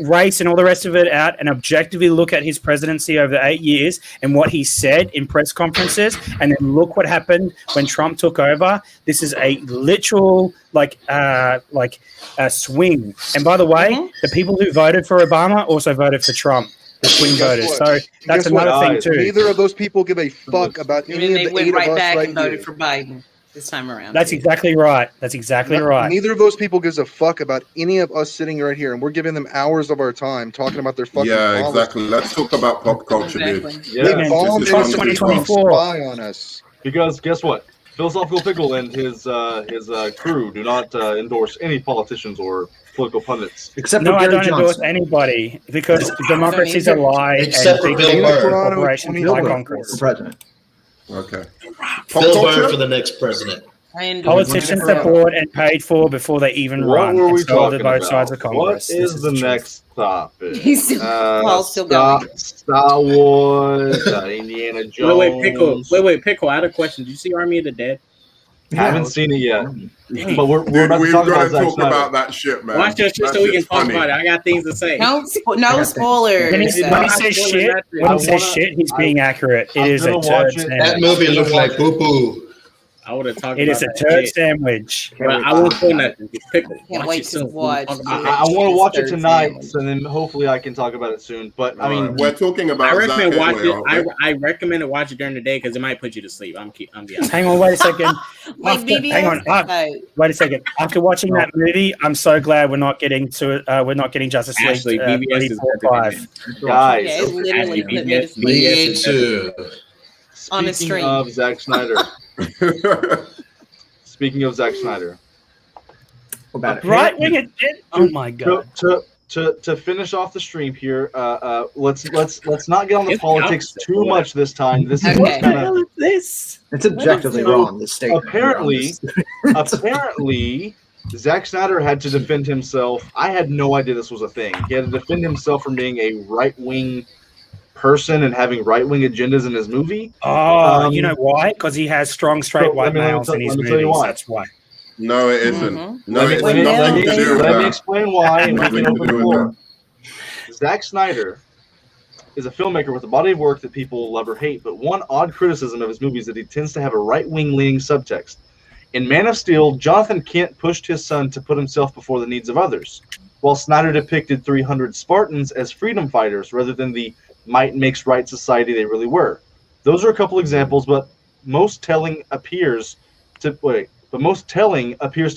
race and all the rest of it out and objectively look at his presidency over the 8 years and what he said in press conferences, and then look what happened when Trump took over. This is a literal a swing. And by the way, the people who voted for Obama also voted for Trump. The swing voters. So that's another thing too. Neither of those people give a fuck about any of the 8 of us right here. Voted for Biden. this time around. That's exactly right. That's exactly right. Neither of those people gives a fuck about any of us sitting right here, and we're giving them hours of our time talking about their fucking Yeah, policies. exactly. Let's talk about pop culture, Exactly. dude. Yeah. They bombed This is us to 2024. spy on us. Because guess what? Philosophical Pickle and his crew do not endorse any politicians or political pundits. Except No, for I Gary don't endorse Johnson. anybody because democracy is a lie Except for and Bill big Burr. corporations Bill lie Burr. for conquerors. president. Okay. Pop Phil Burr culture? for the next president. I endorse Politicians it. are bought and paid for before they even What run. were we and so are talking both about? sides of What Congress. This is the truth. next topic? He's still, Paul's still going. Star Wars, Indiana Jones. Wait, Pickle. I had a question. Did you see Army of the Dead? Haven't seen it yet, but we're Dude, about to we've talk got about to Zack talk Snyder. about that shit, man. Watch this just That so we can shit's talk funny. about it. I got things to say. No spoilers. When he I'm says spoiling shit, nothing. when I he says wanna- shit, he's being accurate. It I'm is a gonna turd watch it. sandwich. That movie looked like poo poo. I would have talked It about is a that turd shit, sandwich. but I won't spoil nothing. Just Pickle. Can't Watch wait it to soon. watch We'll talk it. about I it. want to watch it Third tonight, sandwich. so then hopefully I can talk about it soon. But I mean, we're talking about I recommend Zack watch anyway, it. aren't we? I recommend to watch it during the day because it might put you to sleep. I'm be honest. Hang on, wait a second. Like After- hang on. BBS. Wait a second. After watching that movie, I'm so glad we're not getting Justice League Actually, BBS 3, is 4, better than 5. guys, Yeah, it literally put me to sleep. Me too. On a speaking stream. of Zack Snyder, speaking of Zack Snyder, What about it? Right wing it did. Oh my god. to finish off the stream here, let's not get on the It's the politics opposite, too but much this time. This is Okay. kind of This. It's objectively So, wrong. This statement. apparently Zack Snyder had to defend himself. I had no idea this was a thing. He had to defend himself from being a right-wing person and having right-wing agendas in his movie. Oh, you know why? Because he has strong straight So, white let me males tell- in his let me tell you movies. why. That's why. No, it isn't. Mhm. No, Let me- it's let me- nothing to do with Let me that. explain why, and we Nothing can to open the do with floor. Zack Snyder is a filmmaker with a body of work that people love or hate, but one odd criticism of his movies is that he tends to have a right-wing leaning subtext. In Man of Steel, Jonathan Kent pushed his son to put himself before the needs of others, while Snyder depicted 300 Spartans as freedom fighters rather than the might makes right society they really were. Those are a couple examples, but most telling appears to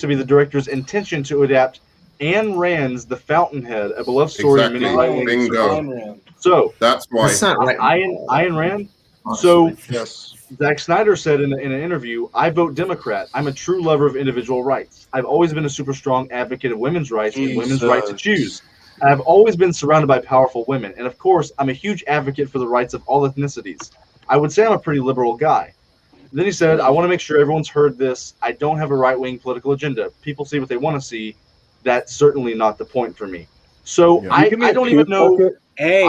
be the director's intention to adapt Ayn Rand's The Fountainhead, a beloved story of many Exactly. right-wing. Bingo. So, That's why. That's not right. Ayn Rand. honestly. So, Yes. Zack Snyder said in an interview, "I vote Democrat. I'm a true lover of individual rights. I've always been a super strong advocate of women's rights and women's right to choose. I've always been surrounded by powerful women. And of course, I'm a huge advocate for the rights of all ethnicities. I would say I'm a pretty liberal guy." Then he said, "I want to make sure everyone's heard this. I don't have a right-wing political agenda. People see what they want to see. That's certainly not the point for me." So Yeah. I don't even know. Hey,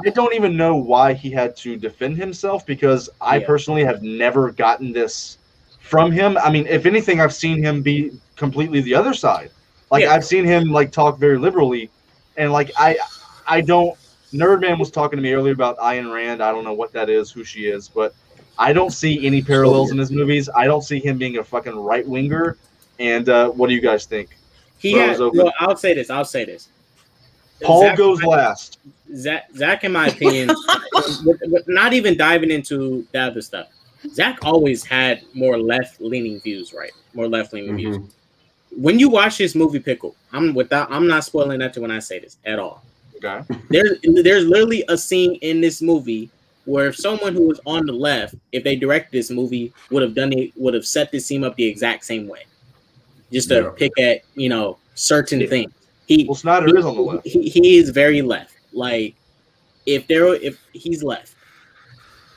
I don't even know why he had to defend himself because I Yeah. personally have never gotten this from him. I mean, if anything, I've seen him be completely the other side. Like Yeah. I've seen him like talk very liberally, and like I don't. Nerdman was talking to me earlier about Ayn Rand. I don't know what that is, who she is, but I don't see any parallels in his movies. I don't see him being a fucking right winger. And what do you guys think? he Floor had. is open. Well, I'll say this. Paul Zach- goes last. Zach, in my opinion, with not even diving into the other stuff, Zach always had more left-leaning views, right? More left-leaning views. When you watch this movie, Pickle, I'm not spoiling nothing when I say this at all. Okay. There's literally a scene in this movie where if someone who was on the left, if they directed this movie, would have set this scene up the exact same way, just to pick at certain things. Well, Snyder is on the left. He is very left. Like if he's left,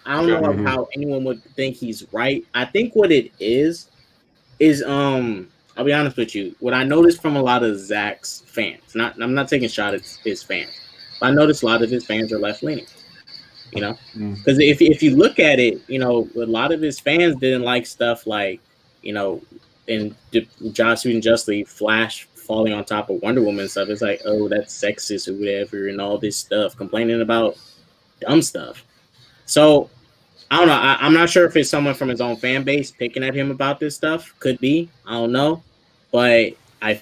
I don't know how anyone would think he's right. I think what it is I'll be honest with you. What I noticed from a lot of Zach's fans, I'm not taking a shot at his fans, but I noticed a lot of his fans are left leaning. Because if you look at it, a lot of his fans didn't like stuff like, in Joss Whedon Justly Flash falling on top of Wonder Woman and stuff. It's like, oh, that's sexist or whatever, and all this stuff, complaining about dumb stuff. So I don't know. I'm not sure if it's someone from his own fan base picking at him about this stuff. Could be. I don't know. But I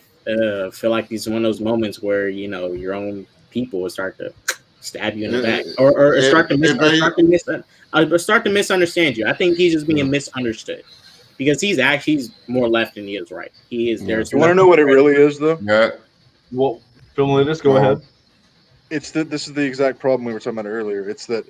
feel like these are one of those moments where, your own people will start to stab you in the back or start to misunderstand you. I think he's just being misunderstood because he's more left than he is right. He is. Yeah. There's. You want to know what it really is, though? Yeah. Well, Phil, go ahead. This is the exact problem we were talking about earlier. It's that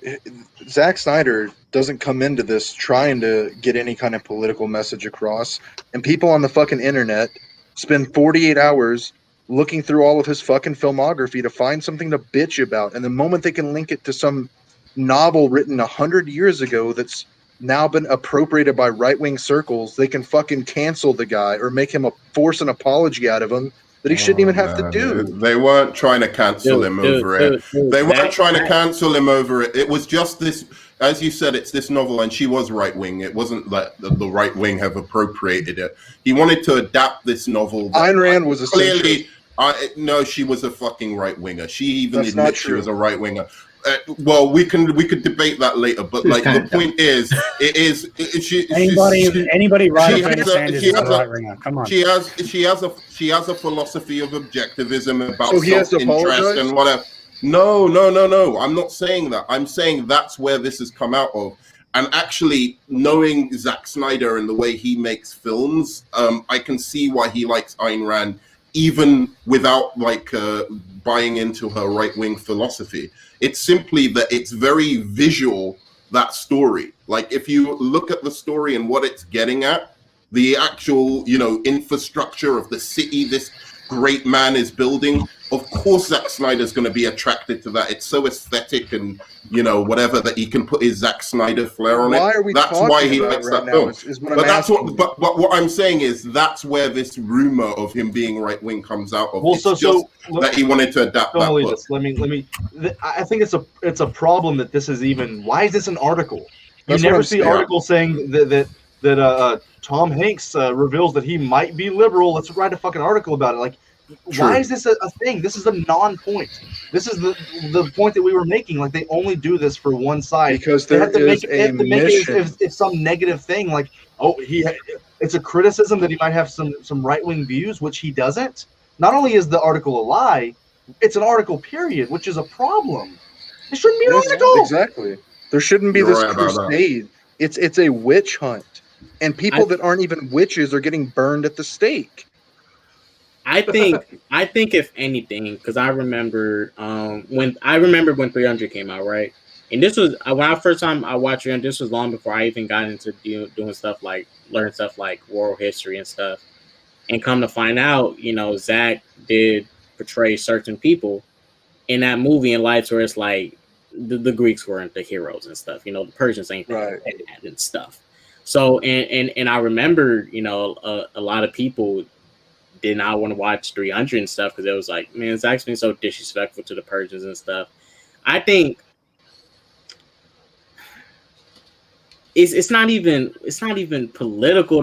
Zack Snyder doesn't come into this trying to get any kind of political message across, and people on the fucking internet spend 48 hours looking through all of his fucking filmography to find something to bitch about, and the moment they can link it to some novel written 100 years ago that's now been appropriated by right-wing circles, they can fucking cancel the guy or make him force an apology out of him that he shouldn't even have to do. They weren't trying to cancel him over it. They weren't trying to cancel him over it. It was just this, as you said, it's this novel, and she was right wing. It wasn't like the right wing have appropriated it. He wanted to adapt this novel. Ayn Rand was a clearly. No, she was a fucking right winger. She even admits she was a right winger. Well, we could debate that later, but like the point is, anybody right wing Sanders is a right winger. Come on. She has a philosophy of objectivism about self-interest and whatever. No. I'm not saying that. I'm saying that's where this has come out of. And actually, knowing Zack Snyder and the way he makes films, I can see why he likes Ayn Rand, even without buying into her right-wing philosophy. It's simply that it's very visual, that story. Like, if you look at the story and what it's getting at, the actual, infrastructure of the city this great man is building, of course Zack Snyder's going to be attracted to that. It's so aesthetic and, whatever, that he can put his Zack Snyder flair on it. That's why he likes that film. But what I'm saying is that's where this rumor of him being right-wing comes out of. Well, that he wanted to adapt that book. I think it's a problem that this is even. Why is this an article? You never see articles saying that Tom Hanks reveals that he might be liberal. Let's write a fucking article about it. Like, True. Why is this a thing? This is a non-point. This is the point that we were making. Like, they only do this for one side because they have to make it if some negative thing. Like, it's a criticism that he might have some right-wing views, which he doesn't. Not only is the article a lie, it's an article, period, which is a problem. It shouldn't be an article. Exactly. There shouldn't be this crusade. It's a witch hunt, and people that aren't even witches are getting burned at the stake. I think if anything, because I remember when 300 came out, right? And this was when I first time I watched 300. This was long before I even got into doing stuff like learn stuff like world history and stuff. And come to find out, Zach did portray certain people in that movie in lights where it's like the Greeks weren't the heroes and stuff. The Persians ain't right and stuff. So and I remember, a lot of people did not want to watch 300 and stuff because it was like, man, Zach's been so disrespectful to the Persians and stuff. I think it's not even political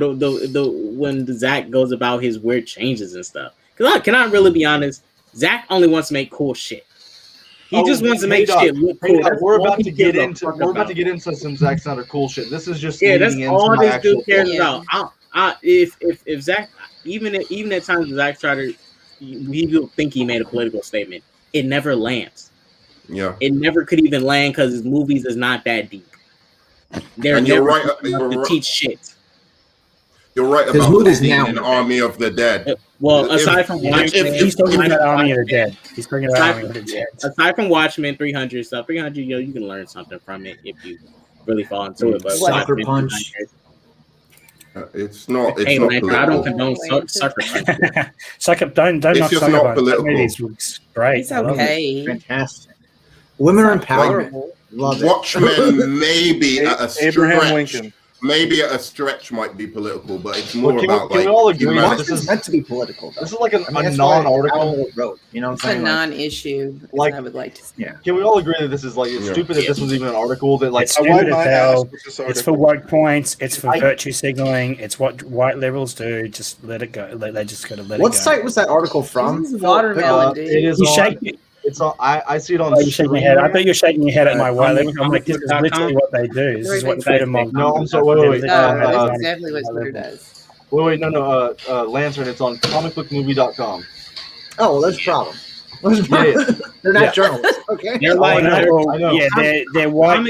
when Zach goes about his weird changes and stuff. Because can I really be honest? Zach only wants to make cool shit. He just wants to make shit look cool. We're about to get into some Zack Snyder cool shit. This is just that's all this dude cares about. If Zach, even at times Zack Snyder, he will think he made a political statement. It never lands. Yeah, it never could even land because his movies is not that deep. You're right. To teach shit. You're right about an Army of the Dead. Well, aside from Watchmen, he's talking about Army of the Dead. He's talking about Army of the Dead. Aside from Watchmen, 300 stuff, 300, you can learn something from it if you really fall into it. But Sucker Punch. It's not. Hey, it's not man, I don't condone Sucker Punch. Don't it's knock just Sucker not Punch. political. It looks great. It's okay. Fantastic. Women empowerment. Love it. Watchmen maybe at a Abraham stretch. Lincoln. Maybe at a stretch might be political, but it's more can about we all agree humanity. this is meant to be political. Though. This is like a that's non-article. why wrote, you know what It's I'm a saying? non-issue. Like- I would like to say. Yeah. Can we all agree that this is like it's stupid that this was even an article that like It's stupid as hell. It's It's for woke points. It's for I- virtue signaling. It's what white liberals do. Just let it go. They just got to let it go. What site was that article from? This is watermelon, dude. it is You on, shake it. it's on I see it on Oh, you're shaking your head. I thought you were shaking your head at my white liberals. I'm like, this is comicbook.com. literally what they do. This is what freedom of. No, I'm sorry, wait. That's exactly what Twitter does. Wait, no, Lantern, it's on comicbookmovie.com. Oh, well, there's a problem. Yeah. They're not Yeah. journalists. Okay. They're like, I know. Yeah, they're white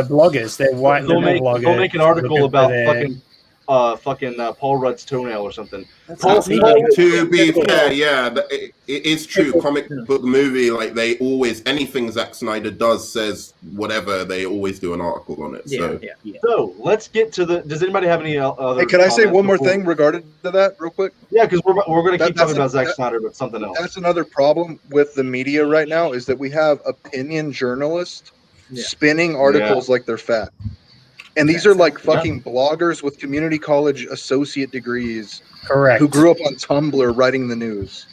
bloggers. They're white They'll liberal bloggers. make an article looking about for their- fucking fucking Paul Rudd's toenail or something. That's Paul- not me. To be fair, yeah, it is true. Comic book movie, like they always anything Zack Snyder does, says whatever, they always do an article on it. So Yeah. So let's get to the. Does anybody have any other? Hey, can I say comments one more before- thing regarding to that, real quick? Yeah, because we're going to keep That's talking about Zack that- Snyder, but something else. That's another problem with the media right now is that we have opinion journalists Yeah. spinning articles like they're fact. And these are like fucking bloggers with community college associate degrees Correct. who grew up on Tumblr writing the news.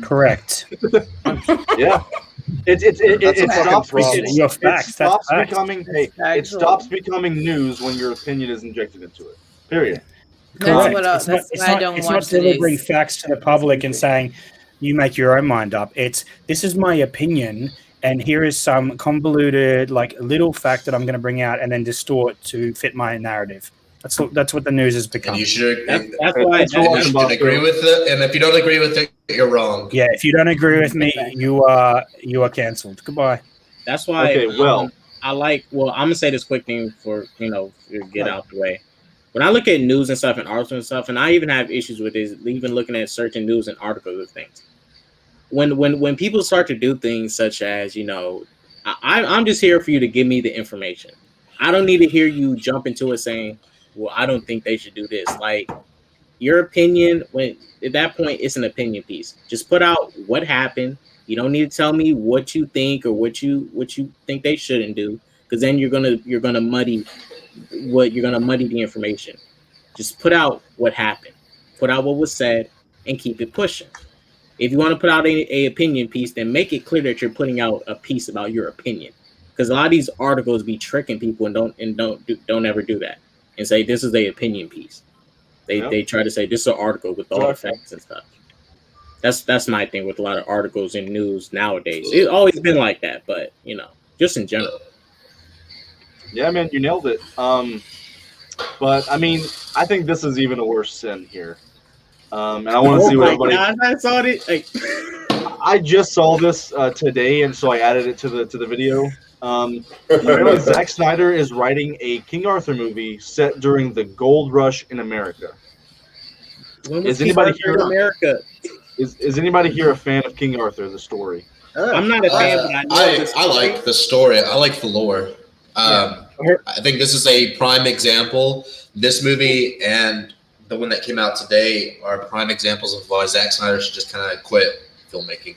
Correct. Yeah, That's it a fucking stops. problem. Your It facts. That's stops facts. becoming. It Factual. stops becoming news when your opinion is injected into it. Period. That's Correct. what It's not- that's it's why I not- don't it's watch not the delivering news. facts to the public and saying you make your own mind up. It's this is my opinion, and here is some convoluted, like little fact that I'm going to bring out and then distort to fit my narrative. That's what the news has become. And you should That's why. Thanks for and you watching, should Bob. agree with it. And if you don't agree with it, you're wrong. Yeah, if you don't agree with me, you are cancelled. Goodbye. That's why. Okay, well. I like. Well, I'm gonna say this quick thing for to get out the way. When I look at news and stuff and articles and stuff, and I even have issues with this, even looking at searching news and articles and things. When people start to do things such as I'm just here for you to give me the information. I don't need to hear you jump into it saying, well, I don't think they should do this. Like your opinion, when at that point it's an opinion piece. Just put out what happened. You don't need to tell me what you think or what you think they shouldn't do, because then you're gonna muddy the information. Just put out what happened, put out what was said, and keep it pushing. If you want to put out a opinion piece, then make it clear that you're putting out a piece about your opinion. Because a lot of these articles be tricking people and don't ever do that and say this is a opinion piece. They try to say this is an article with all the facts and stuff. That's my thing with a lot of articles and news nowadays. It's always been like that, but just in general. Yeah, man, you nailed it. But I mean, I think this is even a worse sin here. And I want to see what everybody. God, I saw it. Like, I just saw this today, and so I added it to the video. Apparently, Zack Snyder is writing a King Arthur movie set during the Gold Rush in America. when was Is anybody King Arthur in here- America? Is anybody here a fan of King Arthur, the story? I'm not a fan, but I know this. I like the story. I like the lore. I think this is a prime example. This movie and the one that came out today are prime examples of why Zack Snyder should just kind of quit filmmaking.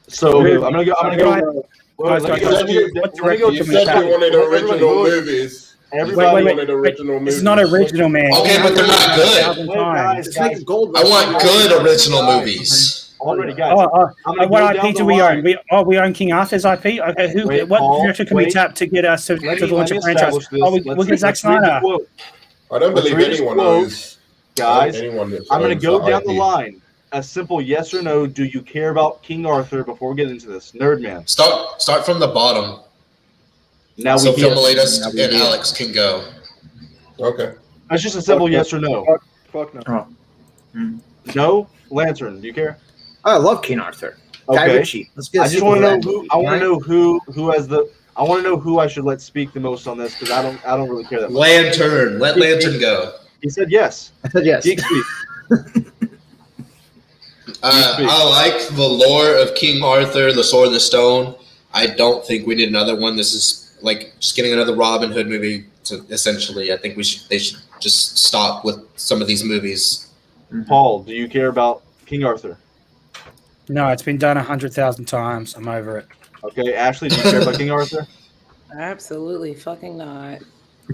So I'm gonna go. Wait, let me go. Guys, Let me go. you said you wanted original movies. Everybody, Wait. wanted original movies. It's not original, man. Okay, but they're not good. Wait, guys, Just make a gold I want rush. good original movies. already, guys. I'm gonna What go IP down do the we line. own? We own King Arthur's IP. Okay, Wait, what Paul, director can we wait. tap to get us to launch a franchise? establish this. We'll get Zack let's read the Snyder. quote. I don't Let's believe read this anyone quote, owns. Guys, Anyone that I'm going to owns go down IP. the line. A simple yes or no. Do you care about King Arthur before we get into this? Nerdman. Start from the bottom. Now So we get. Filmalatus Now we and get. Alex can go. Okay. That's just a simple yes or no. Fuck no. No? Lantern, do you care? I love King Arthur. Guy Okay. Ritchie. Let's get. I just want to know who. I want to know who has the. I want to know who I should let speak the most on this because I don't really care that much. Lantern. Let Lantern go. He said yes. I said yes. Geek speak. I like the lore of King Arthur, the Sword and the Stone. I don't think we need another one. This is like just getting another Robin Hood movie. To essentially, I think they should just stop with some of these movies. Paul, do you care about King Arthur? No, it's been done 100,000 times. I'm over it. Okay, Ashley, do you care about King Arthur? Absolutely fucking not.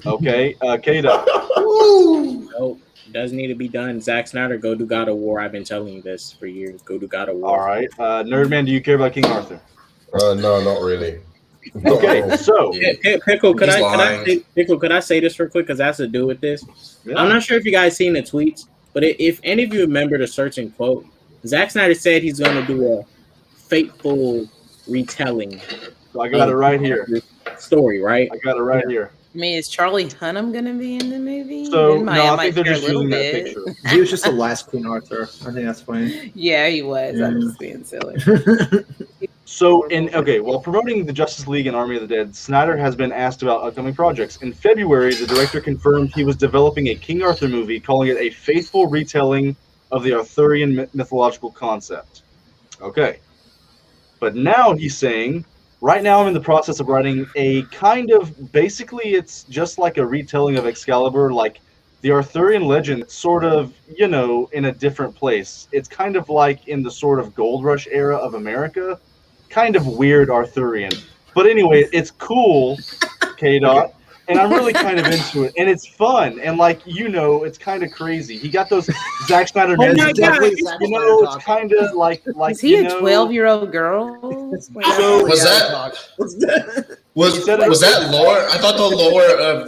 Okay, Kata. No, doesn't need to be done. Zack Snyder, go do God of War. I've been telling you this for years. Go do God of War. All right, Nerdman, do you care about King Arthur? No, not really. Okay, so Pickle, could He's I lying. could I say this real quick because that's to do with this? yeah. I'm not sure if you guys seen the tweets, but if any of you remember the certain quote, Zack Snyder said he's going to do a fateful retelling So I got it right here. story, right? I got it right here. I mean, is Charlie Hunnam gonna be in the movie? So Then no, I think they're care a just little using that bit. picture. He was just the last Queen Arthur. I think that's funny. Yeah, he was. I'm Yeah. just being silly. So, while promoting the Justice League and Army of the Dead, Snyder has been asked about upcoming projects. In February, the director confirmed he was developing a King Arthur movie, calling it a faithful retelling of the Arthurian mythological concept. Okay. But now he's saying, right now I'm in the process of writing a kind of, basically it's just like a retelling of Excalibur, like the Arthurian legend, sort of, you know, in a different place. It's kind of like in the sort of Gold Rush era of America. Kind of weird Arthurian. But anyway, it's cool, K-Dot, and I'm really kind of into it. And it's fun, and like, you know, it's kind of crazy. He got those Zack Snyder Oh my heads, God. you know, it's kind of like Is he you a know, 12-year-old girl? So- Was that lore? I thought the lore of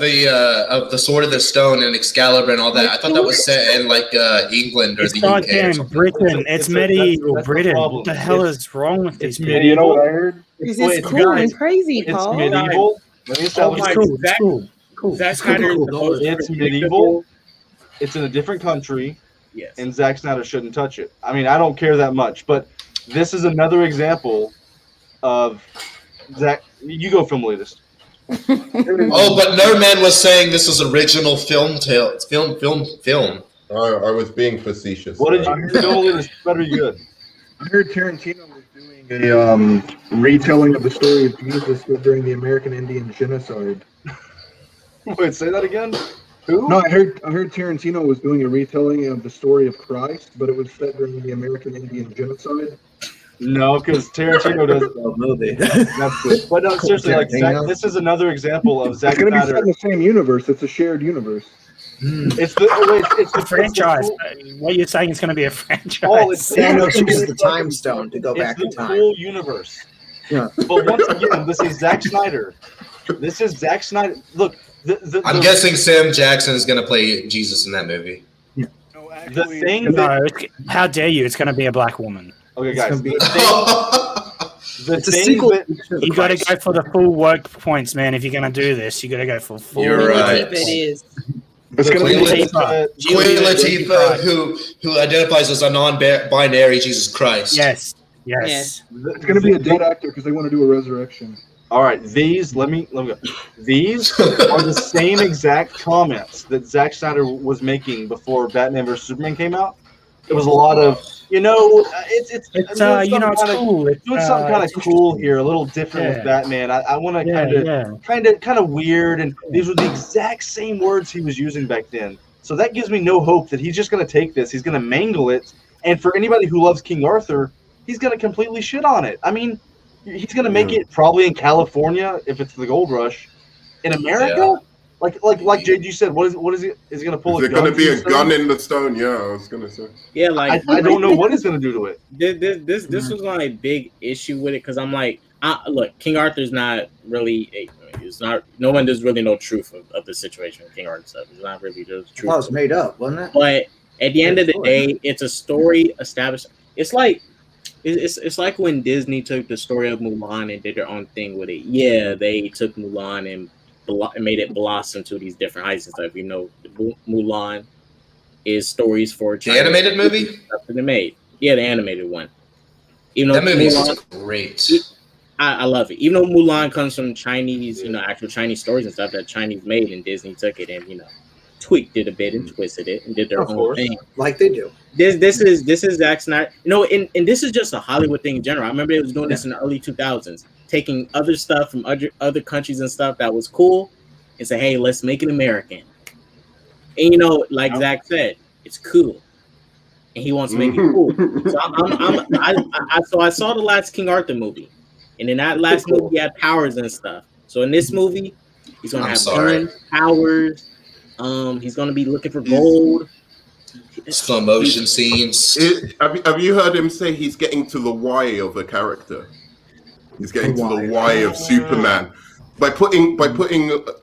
the Sword of the Stone and Excalibur and all that. I thought that was set in like England or It's the UK or goddamn something. Britain. It's medieval that's the Britain. problem. What the hell It's- is wrong with these it's people? medieval. You know what I heard? This Wait, is cool and crazy, It's Paul. medieval. Let me establish my It's it. cool. It's cool. Cool. Zack It's cool, Snyder cool, is the cool. most It's predictable. medieval. It's in a different country, Yes. and Zack Snyder shouldn't touch it. I mean, I don't care that much, but this is another example of Zack. You go, film latest. Oh, but Nerdman was saying this was original film. I was being facetious. What did you? Film latest better be good. I heard Tarantino was doing a retelling of the story of Jesus during the American Indian genocide. Wait, say that again. Who? No, I heard Tarantino was doing a retelling of the story of Christ, but it was set during the American Indian genocide. No, because Tarantino does. movie. That's good. But no, seriously, like Zack, this is another example of Zack It's going to be set Snyder. in the same universe. It's a shared universe. It's the A franchise. It's What you're saying is going to be a franchise. Oh, it's Thanos uses the time stone to go back in the time. full universe. Yeah. But once again, this is Zack Snyder. This is Zack Snyder. Look, I'm guessing Sam Jackson is going to play Jesus in that movie. the thing. No, That, how dare you? It's going to be a black woman. okay, It's guys. gonna be- The It's a thing sequel. that You got to go for the full work points, man. If you're going to do this, you got to go for full. You're right. It is. It's going Queen to be Latifah. Queen Latifah, who identifies as a non-binary Jesus Christ. Yes. Yes. it's going to be a dead actor because they want to do a resurrection. All right, these let me go. These are the same exact comments that Zack Snyder was making before Batman vs Superman came out. It was a lot of, you know, it's It's doing you know, it's something kinda- cool. It's doing something kind of it's cool interesting. here, a little different with Yeah. Batman. I want to Yeah, kind of weird, and these were the exact same words he was using back then. So that gives me no hope that he's just going to take this, he's going to mangle it, and for anybody who loves King Arthur, he's going to completely shit on it. I mean, he's going to make it probably in California if it's the Gold Rush. In America, like Jade, you said, what is he? Is he going to pull Is a it gun? going to be from a the stone? gun in the stone? Yeah, I was going to say. Yeah, like I don't know what he's going to do to it. this was my big issue with it because I'm like, look, King Arthur's not really. It's not. No one. There's really no truth of the situation with King Arthur stuff. It's not really the truth. Well, it was made up, wasn't it? But at the end of the day, it's a story established. It's like it's like when Disney took the story of Mulan and did their own thing with it. Yeah, they took Mulan and made it blossom to these different heights and stuff. You know, Mulan is stories for The animated movie? stuff that they made. Yeah, the animated one. Even That though movie is Mulan, great. I love it. Even though Mulan comes from Chinese, you know, actual Chinese stories and stuff that Chinese made, and Disney took it and, you know, tweaked it a bit and twisted it and did their Of own course. thing. Like they do. This is Zack Snyder. You know, and this is just a Hollywood thing in general. I remember it was doing this in the early 2000s, taking other stuff from other countries and stuff that was cool, and say, hey, let's make it American. And you know, like Zach said, it's cool, and he wants to make it cool. So I saw the last King Arthur movie, and in that last movie, he had powers and stuff. So in this movie, he's gonna have guns, powers. He's gonna be looking for gold. Slow motion scenes. Have you heard him say he's getting to the why of a character? He's getting to the why of Superman. By putting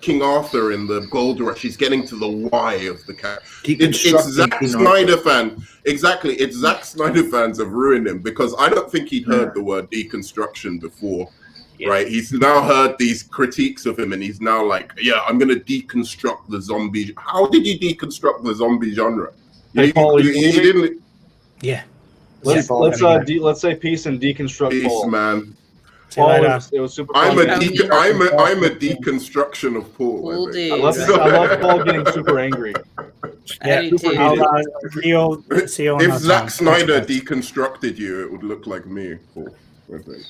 King Arthur in the Gold Rush, he's getting to the why of the character. It's Zack Snyder fan. Exactly. It's Zack Snyder fans have ruined him because I don't think he'd heard the word deconstruction before. Yeah. Right? He's now heard these critiques of him and he's now like, yeah, I'm going to deconstruct the zombie. How did you deconstruct the zombie genre? Hey, Paul, you didn't. Yeah. Let's say peace and deconstruct Peace, Paul. man. See you Paul, later. it was super I'm fun. a deconstruction of Paul. Cool I dude. think. I love Paul getting super angry. Yeah, I do too. See you on If another Zack time. Snyder Thanks, guys. deconstructed you, it would look like me, Paul. I think.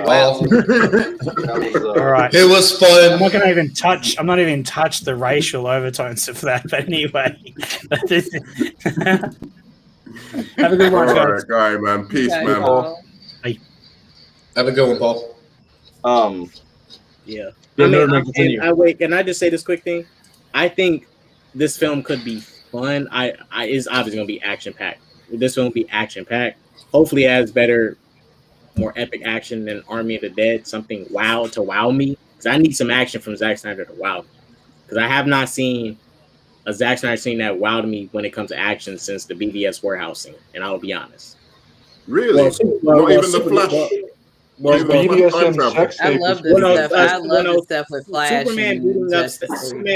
Well, That was, All right. it was I'm fun. not going to even touch. I'm not even touch the racial overtones of that. But anyway, have a good All one, guys. right, guy, man. Peace, Okay, man. Paul. Have a good one, Paul. Yeah. Yeah, I mean, no, no, continue. wait. Can I just say this quick thing? I think this film could be fun. It's obviously gonna be action packed. This film will be action packed. Hopefully, it has better, more epic action than Army of the Dead. Something to wow me. Because I need some action from Zack Snyder to wow me. Because I have not seen a Zack Snyder scene that wowed me when it comes to action since the BVS warehouse scene. And I'll be honest. Really? Not even the Flash. BDSM sex I tape love was this pretty stuff. good. I love this stuff with Flash. Superman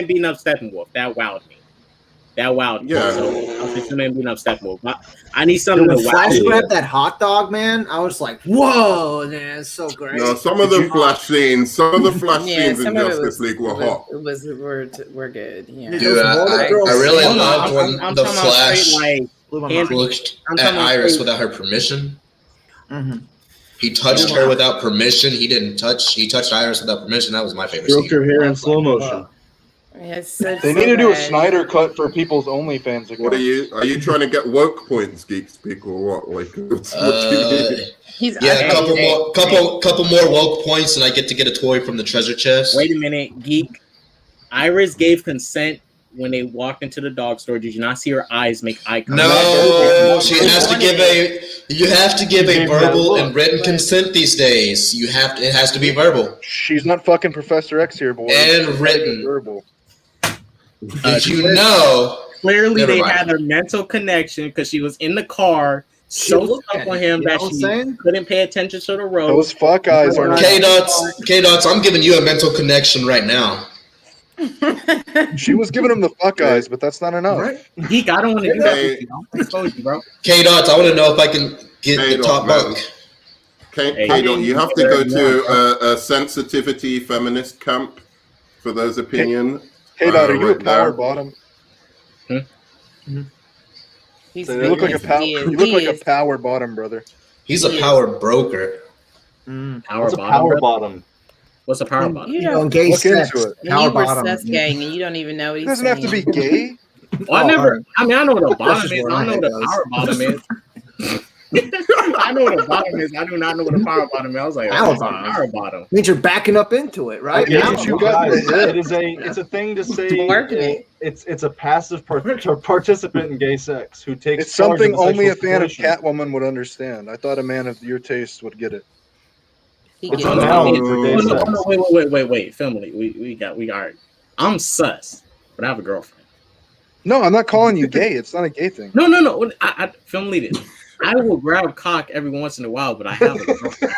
beating up Steppenwolf. That wowed me. Yeah. So Superman beating up Steppenwolf. I need something When to wow Flash me. grabbed that hot dog, man, I was like, "Whoa, man, it's so great." No, some of the Flash scenes in some of it Justice League were hot. We're good. Yeah. Dude, Dude, I really I'm loved when talking the about Flash straight, Blew my hand- mind. looked I'm at talking about Iris straight- without her permission. Mhm. He touched her without permission. He touched Iris without permission. That was my favorite Stroked scene. her hair in slow motion. They need to do a Snyder cut for people's OnlyFans account. What are you trying to get woke points, Geek Speak, or what? Like, what do you mean? He's Yeah, a couple more woke points, and I get a toy from the treasure chest. Wait a minute, Geek. Iris gave consent when they walked into the dog store. Did you not see her eyes make eye contact? No, she has to give you have to give a verbal and written consent these days. It has to be verbal She's not fucking Professor X here, boys. and She's written. verbal. Did you know? Clearly, Never they mind. had a mental connection because she was in the car, She so looked stuck at on it, him you know that what I'm she saying? couldn't pay attention to the road. Those fuck eyes are K Dots, I'm giving you a mental connection right now. She was giving him the fuck eyes, but that's not enough. Right? Geek, I don't want to do that. Hey. with you. I exposed you, bro. K Dots, I want to know if I can get Hey, the top man. bunk. Kato, you have to go to a sensitivity feminist camp for those opinion. Hey, Dot, are you a right power there. bottom? He's You look like a power. he is. You look He like a is. power bottom, brother. He's a power broker. Power What's a bottom. power bro? bottom? What's a power bottom? You You know, don't. gay Look sex, into it. You power were bottom. sus gang, and you don't even know what It he's doesn't have to be saying. gay. Well, I never. I mean, I know what a bottom This is is. where I don't know my what a head power bottom is. I know what a bottom is. I do not know what a power bottom is. I was like, Power what's a bottom. power bottom? Means you're backing up into it, right? Yeah, Power but you bottom. guys, it's a thing to say. Marketing. It's a passive participant in gay sex who takes. It's charge of something the only a sexual fan of situation. Catwoman would understand. I thought a man of your taste would get it. He It's gets a it. noun for gay Oh, no, sex. no, wait, family. We got. I'm sus, but I have a girlfriend. No, I'm not calling you gay. It's not a gay thing. No. I film lead it. I will grab cock every once in a while, but I have a girlfriend.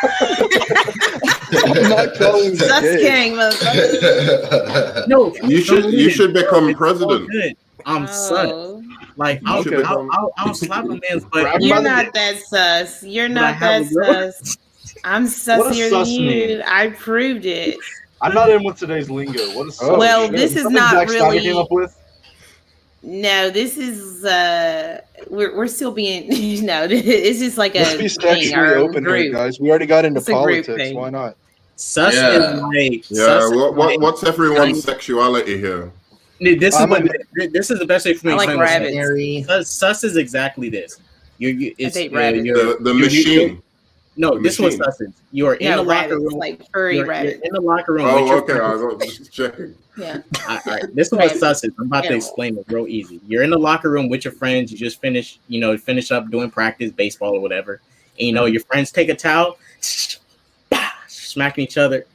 I'm not calling you Sus gay. gang, motherfucker. No, You should become it's president. all good. I'm sus. Oh. Like Okay. I'll slap a man's butt. Grab You're by the not that sus. You're But I not have that a girl. sus. I'm What does sussier sus than you. mean? I proved it. I'm not in with today's lingo. What is Oh, Well, shit. this is something not Zack Snyder really. came up with? No, this is we're still being no. It's just like Let's a be thing. sexually Our open here, group. guys. We already got into It's a group politics. thing. Why not? Sus Yeah. is like Yeah, sus is like- what's everyone's sexuality here? This is I'm what a- this is the best way for me I to like explain this. rabbits. Mary. Sus is exactly this. It's hate rabbits. The machine. No, The this was machine. sus is. You are in No, the locker rabbits, room. like furry You're rabbits. in the locker room. with Oh, your okay. I friends. was just checking. Yeah. All right, this is what Rabbits. sus is. I'm about to Animal. explain it real easy. You're in the locker room with your friends. You just finish up doing practice, baseball or whatever. And your friends take a towel, smacking each other,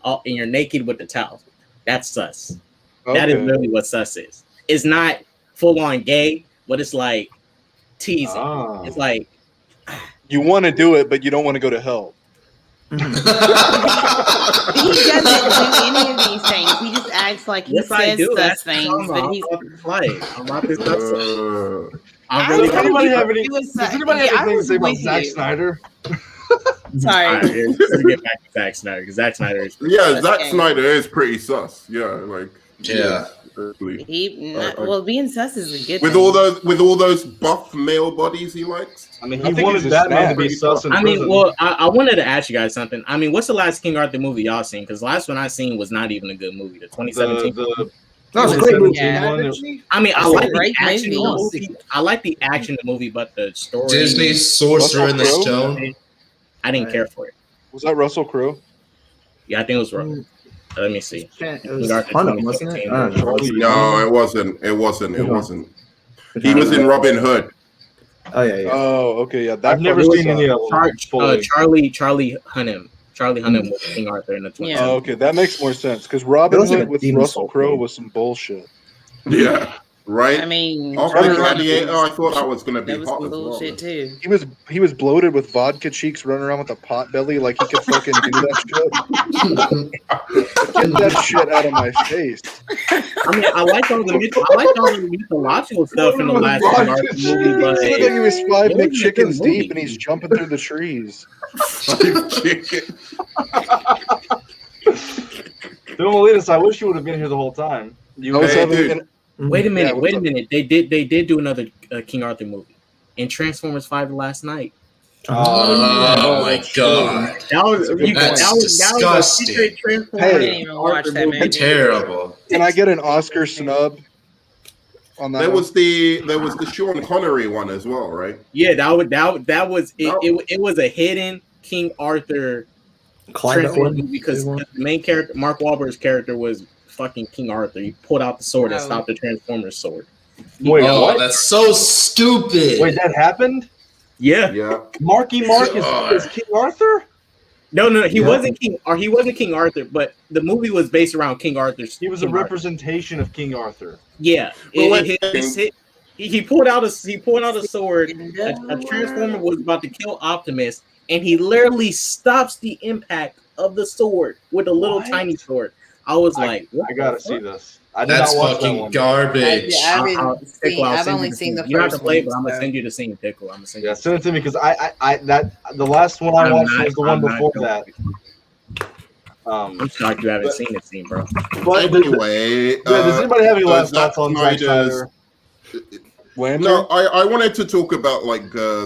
and you're naked with the towel. That's sus. That is Okay. really what sus is. It's not full on gay, but it's like teasing. Ah. It's like You want to do it, but you don't want to go to hell. He doesn't do any of these things. He just acts like he yes, I says do. sus That's things, but he's. I'm about this stuff. Uh, I'm I really Does anybody have any? He was Does sus. anybody Yeah, have I anything to was say about with Zack you. Snyder? Sorry. All right, let's get back to Zack Snyder because Zack Snyder is Yeah, Zack Okay. Snyder is pretty sus. Yeah, like Yeah. Being sus is a good with thing. all those buff male bodies he likes. I mean, I he think wanted he's a Batman to snap. be sus in I mean, prison. well, I wanted to ask you guys something. I mean, what's the last King Arthur movie y'all seen? Because the last one I seen was not even a good movie. The 2017. No, it's a the great movie. 17 Yeah. one, I mean, I It's a like the great action in the movie. movie. I like the action in the movie, but the story. Disney's Sorcerer in the Russell Stone. I didn't care for it. Was that Russell Crowe? Yeah, I think it was wrong. Let me see. It was King Arthur Hunnam, wasn't it? 2017. I don't know. No, it wasn't. He was in Robin Hood. Oh yeah, yeah. Oh, okay, yeah. That I've never part seen was, any of them. fully. Charlie Hunnam. Charlie Hunnam was King Arthur in the 20. Yeah. Oh, okay, that makes more sense because Robin It was like Hood a with Demon Russell Soul Crowe thing. was some bullshit. Yeah, right. I mean, After Robin Hood Gladiator, I thought that was going to be that was hot some as well. bullshit too. He was bloated with vodka cheeks, running around with a pot belly like he could fucking do that shit. Get that shit out of my face. I mean, I like all the mythological stuff in the last King Arthur movie, but He looked like he was 5 it wasn't a good McChickens movie. deep and he's jumping through the trees. Chicken. Dumalitas, I wish you would have been here the whole time. I was Hey, having dude. Wait a minute, Yeah, wait what's a up? minute. They did do another King Arthur movie in Transformers 5 last night. Oh my god. That was That's was a disgusting. secret Transformers. I didn't even watch that movie. Terrible. Can I get an Oscar snub on that? There one? was the Sean Connery one as well, right? Yeah, that was it. It was a hidden King Arthur Climate Transformers one. movie because the main character, Mark Wahlberg's character, was fucking King Arthur. He pulled out the sword and Oh. stopped the Transformers sword. Wait, Oh, what? that's so stupid. Wait, that happened? Yeah. Yeah. Marky Mark God. is King Arthur? No, he Yeah. wasn't King Arthur, but the movie was based around King Arthur's. He was a King Arthur. representation of King Arthur. Yeah, Well, he pulled out a sword. A Transformer was about to kill Optimus, and he literally stops the impact of the sword with a little What? tiny sword. I was like, what I gotta the see fuck? this. I did That's not watch that fucking one. garbage. I've only seen the You don't have first to play it, one. but I'm gonna so. send you the scene, Pickle. I'm gonna send you. Yeah, send it to me because the last one I I'm watched not- was the one I'm not before going that. to. I'm shocked you haven't seen it, scene, bro. But Anyway, does anybody have any last Zack thoughts on Zack Snyder's- Snyder? No, I wanted to talk about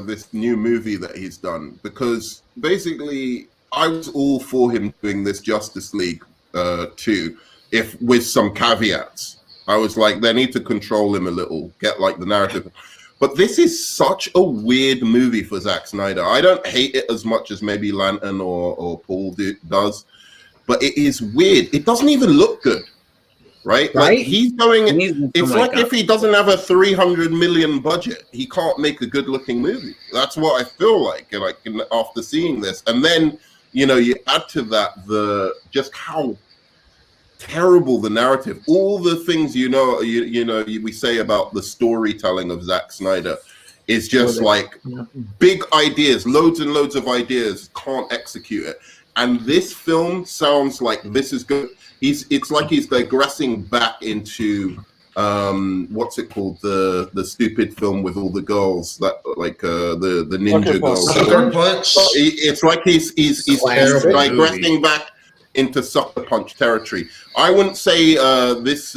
this new movie that he's done because basically I was all for him doing this Justice League 2, if with some caveats. I was like, they need to control him a little, get like the narrative. But this is such a weird movie for Zack Snyder. I don't hate it as much as maybe Lantern or Paul does, but it is weird. It doesn't even look good, right? Like he's going. It's like if he doesn't have a 300 million budget, he can't make a good-looking movie. That's what I feel like after seeing this. And then you add to that just how terrible the narrative, all the things we say about the storytelling of Zack Snyder is just like big ideas, loads and loads of ideas, can't execute it. And this film sounds like this is good. It's like he's digressing back into what's it called, the stupid film with all the girls that the ninja girls. Sucker Punch. It's like he's Terrible digressing movie. back into Sucker Punch territory. I wouldn't say this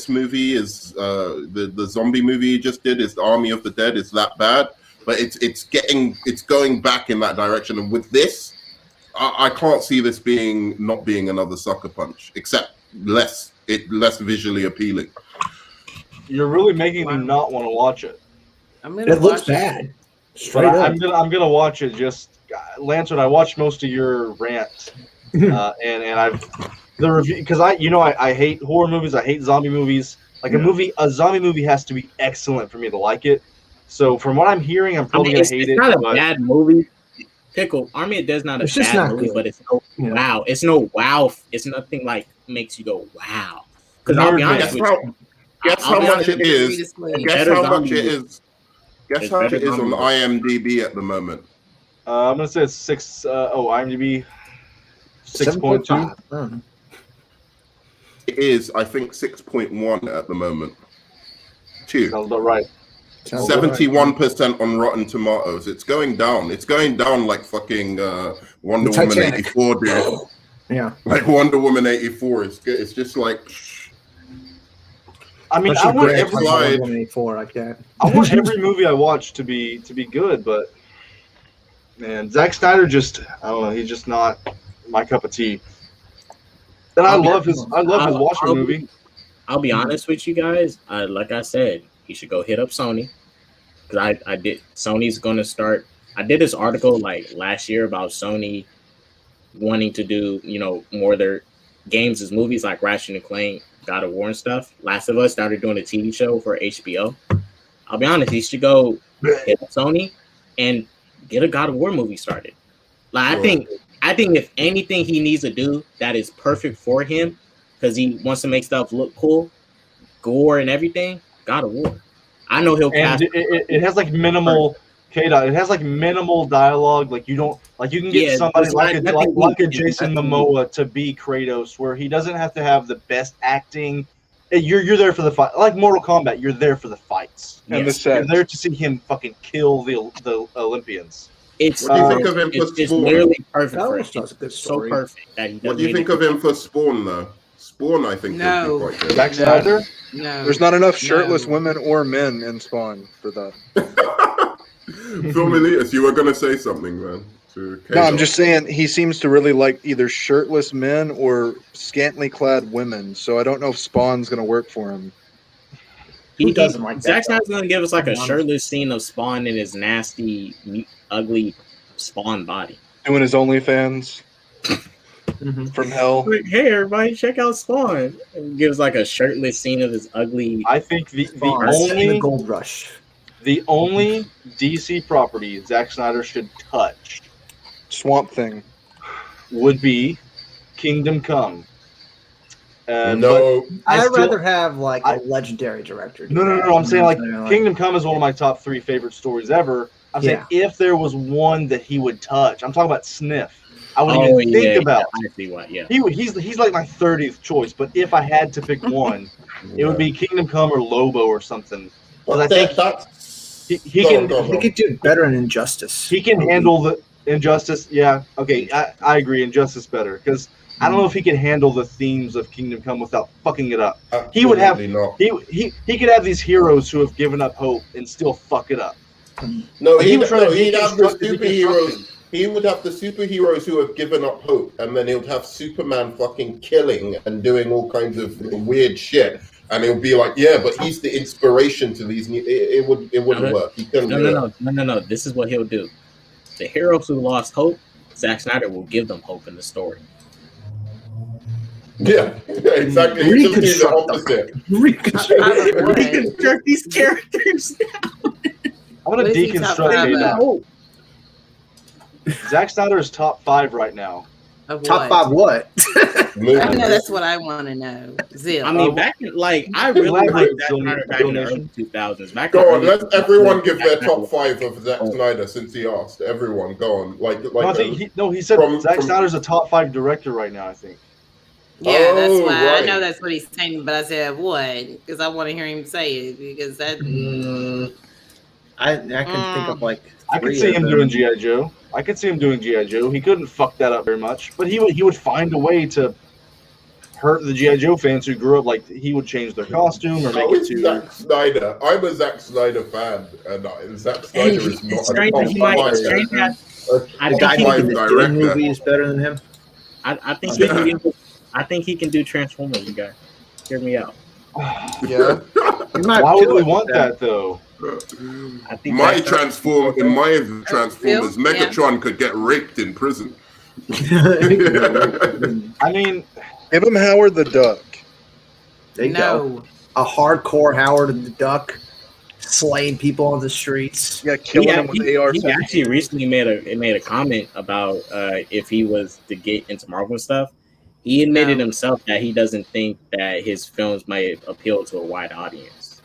movie is the zombie movie he just did, is Army of the Dead, is that bad, but it's going back in that direction. And with this, I can't see this not being another Sucker Punch, except less visually appealing. You're really making me not want to watch it. It looks bad. Straight But up. I'm gonna watch it. Just Lance, I watched most of your rant, and I've the review because I hate horror movies. I hate zombie movies. Like a zombie movie has to be excellent for me to like it. So from what I'm hearing, I'm probably gonna hate it. It's not a but bad movie. Pickle, Army of Dead's not a It's just bad not movie, good. but it's no wow. It's no wow. It's nothing like makes you go wow. Because I'll be honest with you. Guess I'll how be much honest it with you. is. Guess Better how much zombie it movie. is. Guess It's how much better it is on zombie IMDb at the moment. I'm gonna say it's 6. IMDb 6.2. 7.5. It is, I think, 6.1 at the moment. 2. Sounds about right. 71% on Rotten Tomatoes. It's going down. It's going down like fucking Wonder Woman Titanic. 84, dude. Yeah. Like Wonder Woman 84. It's just like. I mean, I Especially want Grant every from Wonder Woman 84 like that. I want every movie I watch to be good, but man, Zack Snyder just I don't know. He's just not my cup of tea. And I love his Watchmen movie. I'll be honest with you guys. Like I said, he should go hit up Sony. Because I did. Sony's going to start. I did this article like last year about Sony wanting to do, more of their games as movies like Ratchet and Clank, God of War and stuff. Last of Us started doing a TV show for HBO. I'll be honest, he should go hit up Sony and get a God of War movie started. Like I think if anything he needs to do that is perfect for him, because he wants to make stuff look cool, gore and everything, God of War. I know he'll cast. And it has like minimal K-Dot. It has like minimal dialogue. Like you can get somebody like a Jason Momoa to be Kratos, where he doesn't have to have the best acting. You're there for the fight, like Mortal Kombat. You're there for the fights, and the set. You're there to see him fucking kill the Olympians. It's what do you think of him for it's Spawn? literally perfect. That for was him. just a good It's story. so perfect that he What do you think of him for Spawn, though? Spawn, I think. No. Would be quite good. Zack Snyder. No. There's not enough shirtless women or men in Spawn for that. Phil Milius, you were going to say something, man. No, I'm just saying he seems to really like either shirtless men or scantily clad women. So I don't know if Spawn's going to work for him. Who doesn't like that, Zack though? Snyder's gonna give us like a Honest. shirtless scene of Spawn in his nasty, ugly Spawn body. Doing his OnlyFans from hell. Like, hey everybody, check out Spawn. And gives like a shirtless scene of his ugly. I think the Spawn and the only Gold Rush. the only DC property Zack Snyder should touch Swamp Thing. would be Kingdom Come. No. I'd still- rather have like a legendary director. do No. that. I'm saying like You know, Kingdom Come is one of my top 3 favorite stories ever. I'm saying if there was one that he would touch, I'm talking about Sniff. I wouldn't even think about. I see what. Yeah. He's like my 30th choice, but if I had to pick one, it would be Kingdom Come or Lobo or something. Because I think he can He could do better in Injustice. he can handle the Injustice. Yeah, okay, I agree. Injustice better because I don't know if he can handle the themes of Kingdom Come without fucking it up. He would have not. he could have these heroes who have given up hope and still fuck it up. No, Like, he'd try to have the deconstruct the superheroes. deconstruction. He would have the superheroes who have given up hope, and then he would have Superman fucking killing and doing all kinds of weird shit. And it would be like, yeah, but he's the inspiration to these new. It wouldn't work. He couldn't do it. No. This is what he'll do. The heroes who lost hope, Zack Snyder will give them hope in the story. Yeah, exactly. He's going to be the opposite. Reconstruct these characters. I'm gonna What is he top deconstruct five it of? now. Zack Snyder is top 5 right now. Of Top what? 5 what? I know that's what I want to know. Zil. I mean, back in, I really like Zack Snyder back in the early 2000s. Back in Go the on, early let everyone 2000s, give Zack their Snyder top was- 5 of Zack Snyder since he asked. Everyone, go on. I think he said Zack Snyder's a top 5 director right now. I think. Yeah, that's why I right. know that's what he's saying, but I said what because I want to hear him say it because that. I can think of like. I could 3 see of him them. doing G.I. Joe. I could see him doing G.I. Joe. He couldn't fuck that up very much, but he would find a way to hurt the G.I. Joe fans who grew up like he would change their costume or make How it is to. Zack Snyder? I'm a Zack Snyder fan, and Zack Hey, Snyder is not it's a strange top that he might. 5 It's strange that I The think guy he who can did do- the director. movie is better than him. I think he can do. I think he can do Transformers. You guys, hear me out. Yeah. He might Why would kill we it want with that though? I think My Zack- Transformers, Phil? Megatron could get raped in prison. I mean, Give him Howard the Duck. There you go. No, A hardcore Howard the Duck slaying people on the streets. Yeah, killing him with AR. he actually recently made a comment about if he was to get into Marvel stuff. He admitted No. himself that he doesn't think that his films might appeal to a wide audience.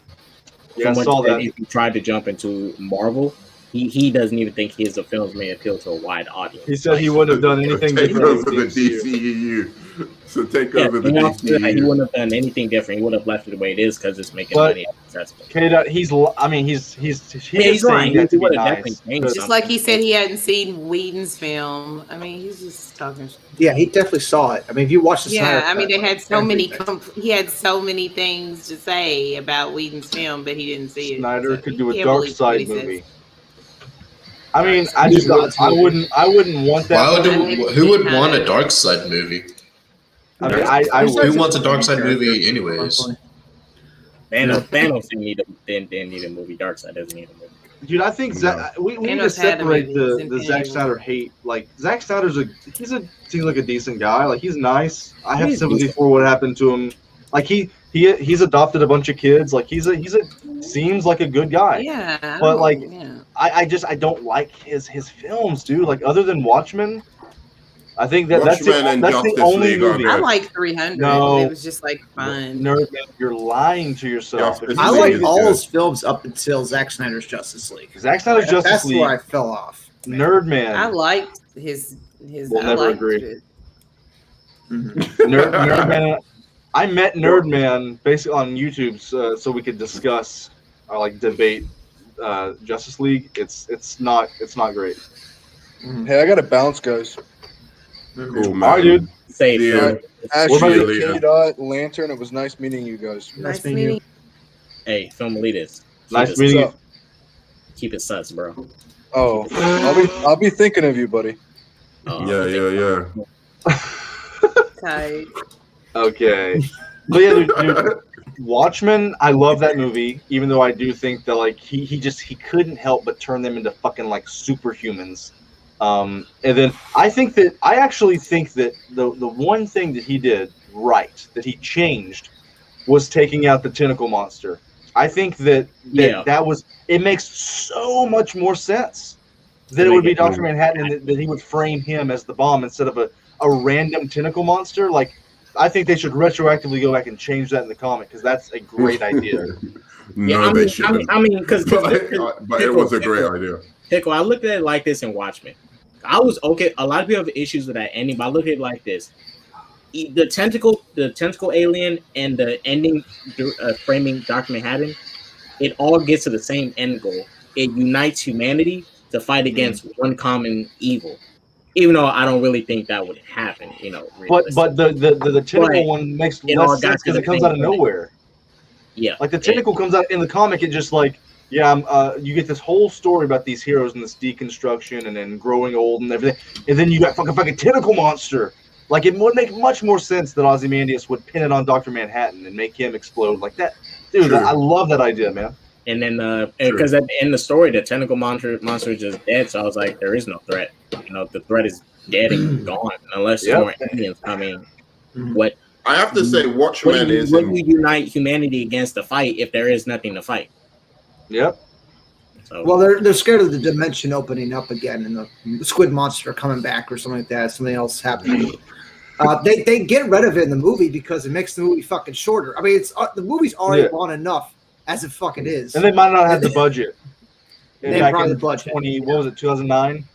yeah, I From saw what that. if he tried to jump into Marvel, he doesn't even think his films may appeal to a wide audience. He said he wouldn't have done anything Take different over with the the DCU. DCEU. So take Yeah, over the he wants to- he DCU. wouldn't have done anything different. He would have left it the way it is because it's making But- money and successful. K-Dot, he's lying. Yeah, He's he's saying lying. that He to be would've nice. definitely changed But- Just like he said he hadn't seen Whedon's film. I mean, he's just talking. Yeah, he definitely saw it. I mean, if you watch the Yeah, Snyder I mean, Cut, they had so many. everything. He had so many things to say about Whedon's film, but he didn't see it. Snyder So could you do a can't Dark believe what Side he says. movie. I mean, I wouldn't want that. Why Why would who would want a Dark Side movie? I mean, I would. Who wants a Dark Side movie anyways? Thanos didn't need a movie. Darkseid doesn't need a movie. Dude, I think we need to Thanos had a separate movie, the Infinity Zack War. Snyder hate. Like Zack Snyder's seems like a decent guy. Like he's nice. I have sympathy for what happened to him. Like he's adopted a bunch of kids. Like he's seems like a good guy. Yeah, I But, don't- like, yeah. I don't like his films, dude. Like other than Watchmen, I think that's Watchmen and the Justice only League are movie. good. I like 300. No. It was just like fun. Nerd, you're lying to yourself. Justice If I you League like say is all good. his films up until Zack Snyder's Justice League. Zack Snyder's Justice That's League, where I fell off. Nerdman. I liked his. We'll I never liked agree. it. Nerdman. I met Nerdman basically on YouTube so we could discuss or like debate Justice League. It's not great. Hey, I got to bounce, guys. Cool, man. All right, dude. Say, See bro. ya. Ashley, See you later. K-Dot, Lantern, it was nice meeting you guys. Nice meeting meeting. you. Hey, film leaders. Nice meeting you. Keep it sus, bro. Oh, I'll be thinking of you, buddy. Oh, Yeah. Tight. Okay. But yeah, dude, Watchmen, I love that movie, even though I do think that like he couldn't help but turn them into fucking like superhumans. And then I actually think that the one thing that he did right, that he changed, was taking out the tentacle monster. I think that it makes so much more sense that it would be Dr. Manhattan and that he would frame him as the bomb instead of a random tentacle monster. Like, I think they should retroactively go back and change that in the comic because that's a great idea. No, they shouldn't. I mean, because but it was a great idea. Pickle, I looked at it like this in Watchmen. I was okay. A lot of people have issues with that ending, but I look at it like this: the tentacle alien, and the ending framing Dr. Manhattan. It all gets to the same end goal. It unites humanity to fight against one common evil. Even though I don't really think that would happen, But the tentacle one makes less sense because it comes out of nowhere. Yeah, like the tentacle comes out in the comic. It just like you get this whole story about these heroes and this deconstruction and then growing old and everything, and then you got fucking tentacle monster. Like it would make much more sense that Ozymandias would pin it on Dr. Manhattan and make him explode like that. Dude, I love that idea, man. And then because at the end of the story, the tentacle monster is just dead. So I was like, there is no threat. The threat is dead and gone unless there's more aliens coming. What I have to say, Watchmen is. When you unite humanity against the fight if there is nothing to fight? Yep. So, Well, they're scared of the dimension opening up again and the squid monster coming back or something like that. Something else happening. They get rid of it in the movie because it makes the movie fucking shorter. I mean, it's the movie's already long enough as it fucking is. And they might not have the budget. They Back probably in the budget. 2009?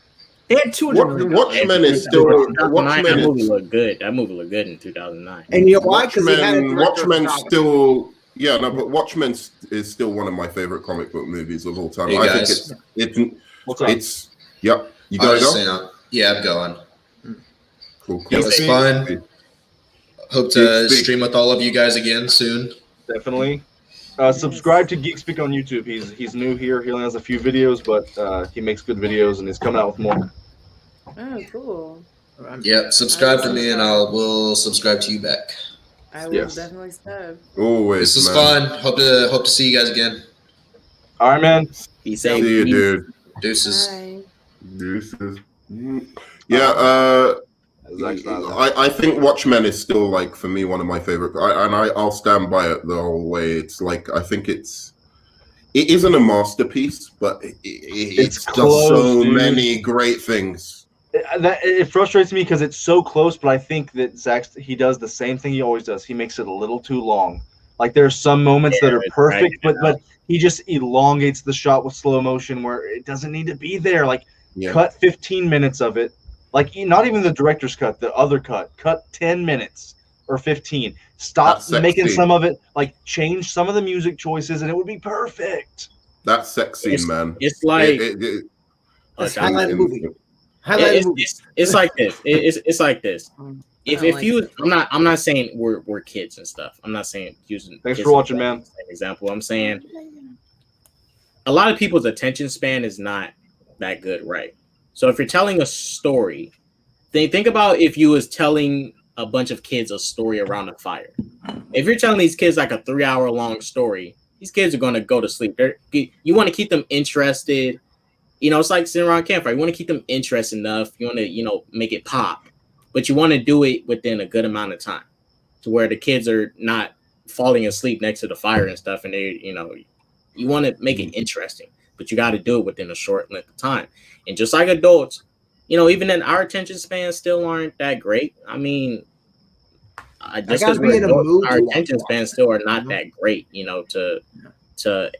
They had 200. Watchmen is still. that movie looked good. That movie looked good in 2009. And you know why? Because he had a director of Watchmen's photography. still. Yeah, no, but Watchmen is still one of my favorite comic book movies of all time. Hey, I guys. think What's up? it's yep. You I gotta was go. saying, yeah, I'm going. Cool. It was fun. Hope to stream with all of you guys again soon. Definitely. Subscribe to Geek Speak on YouTube. He's new here. He only has a few videos, but he makes good videos and he's coming out with more. Oh, cool. Yep, subscribe to me and we'll subscribe to you back. I will definitely sub. Always. This was man. fun. Hope to see you guys again. All right, man. Be safe. See you, dude. Deuces. Bye. Deuces. Yeah. I think Watchmen is still like for me one of my favorite, I'll stand by it the whole way. It's like I think it isn't a masterpiece, but it does close, so dude. many great things. It frustrates me because it's so close, but I think that he does the same thing he always does. He makes it a little too long. Like there's some moments that are perfect, but he just elongates the shot with slow motion where it doesn't need to be there. Like cut 15 minutes of it. Like not even the director's cut, the other cut 10 minutes or 15. Stop That sex making scene. some of it, like change some of the music choices, and it would be perfect. That sex scene, man. It's like Let's highlight the movie. Highlight the movie. it's like this. It's like this. If you, I'm not saying we're kids and stuff. I'm not saying using. Thanks kids for watching, as man. an example. I'm saying a lot of people's attention span is not that good, right? So if you're telling a story, think about if you was telling a bunch of kids a story around a fire. If you're telling these kids like a 3-hour long story, these kids are going to go to sleep. You want to keep them interested. You know, it's like sitting around a campfire. You want to keep them interested enough. You want to, make it pop, but you want to do it within a good amount of time to where the kids are not falling asleep next to the fire and stuff. And you want to make it interesting, but you got to do it within a short length of time. And just like adults, even then our attention spans still aren't that great. I mean, just because we're adults, our attention spans still are not that great, to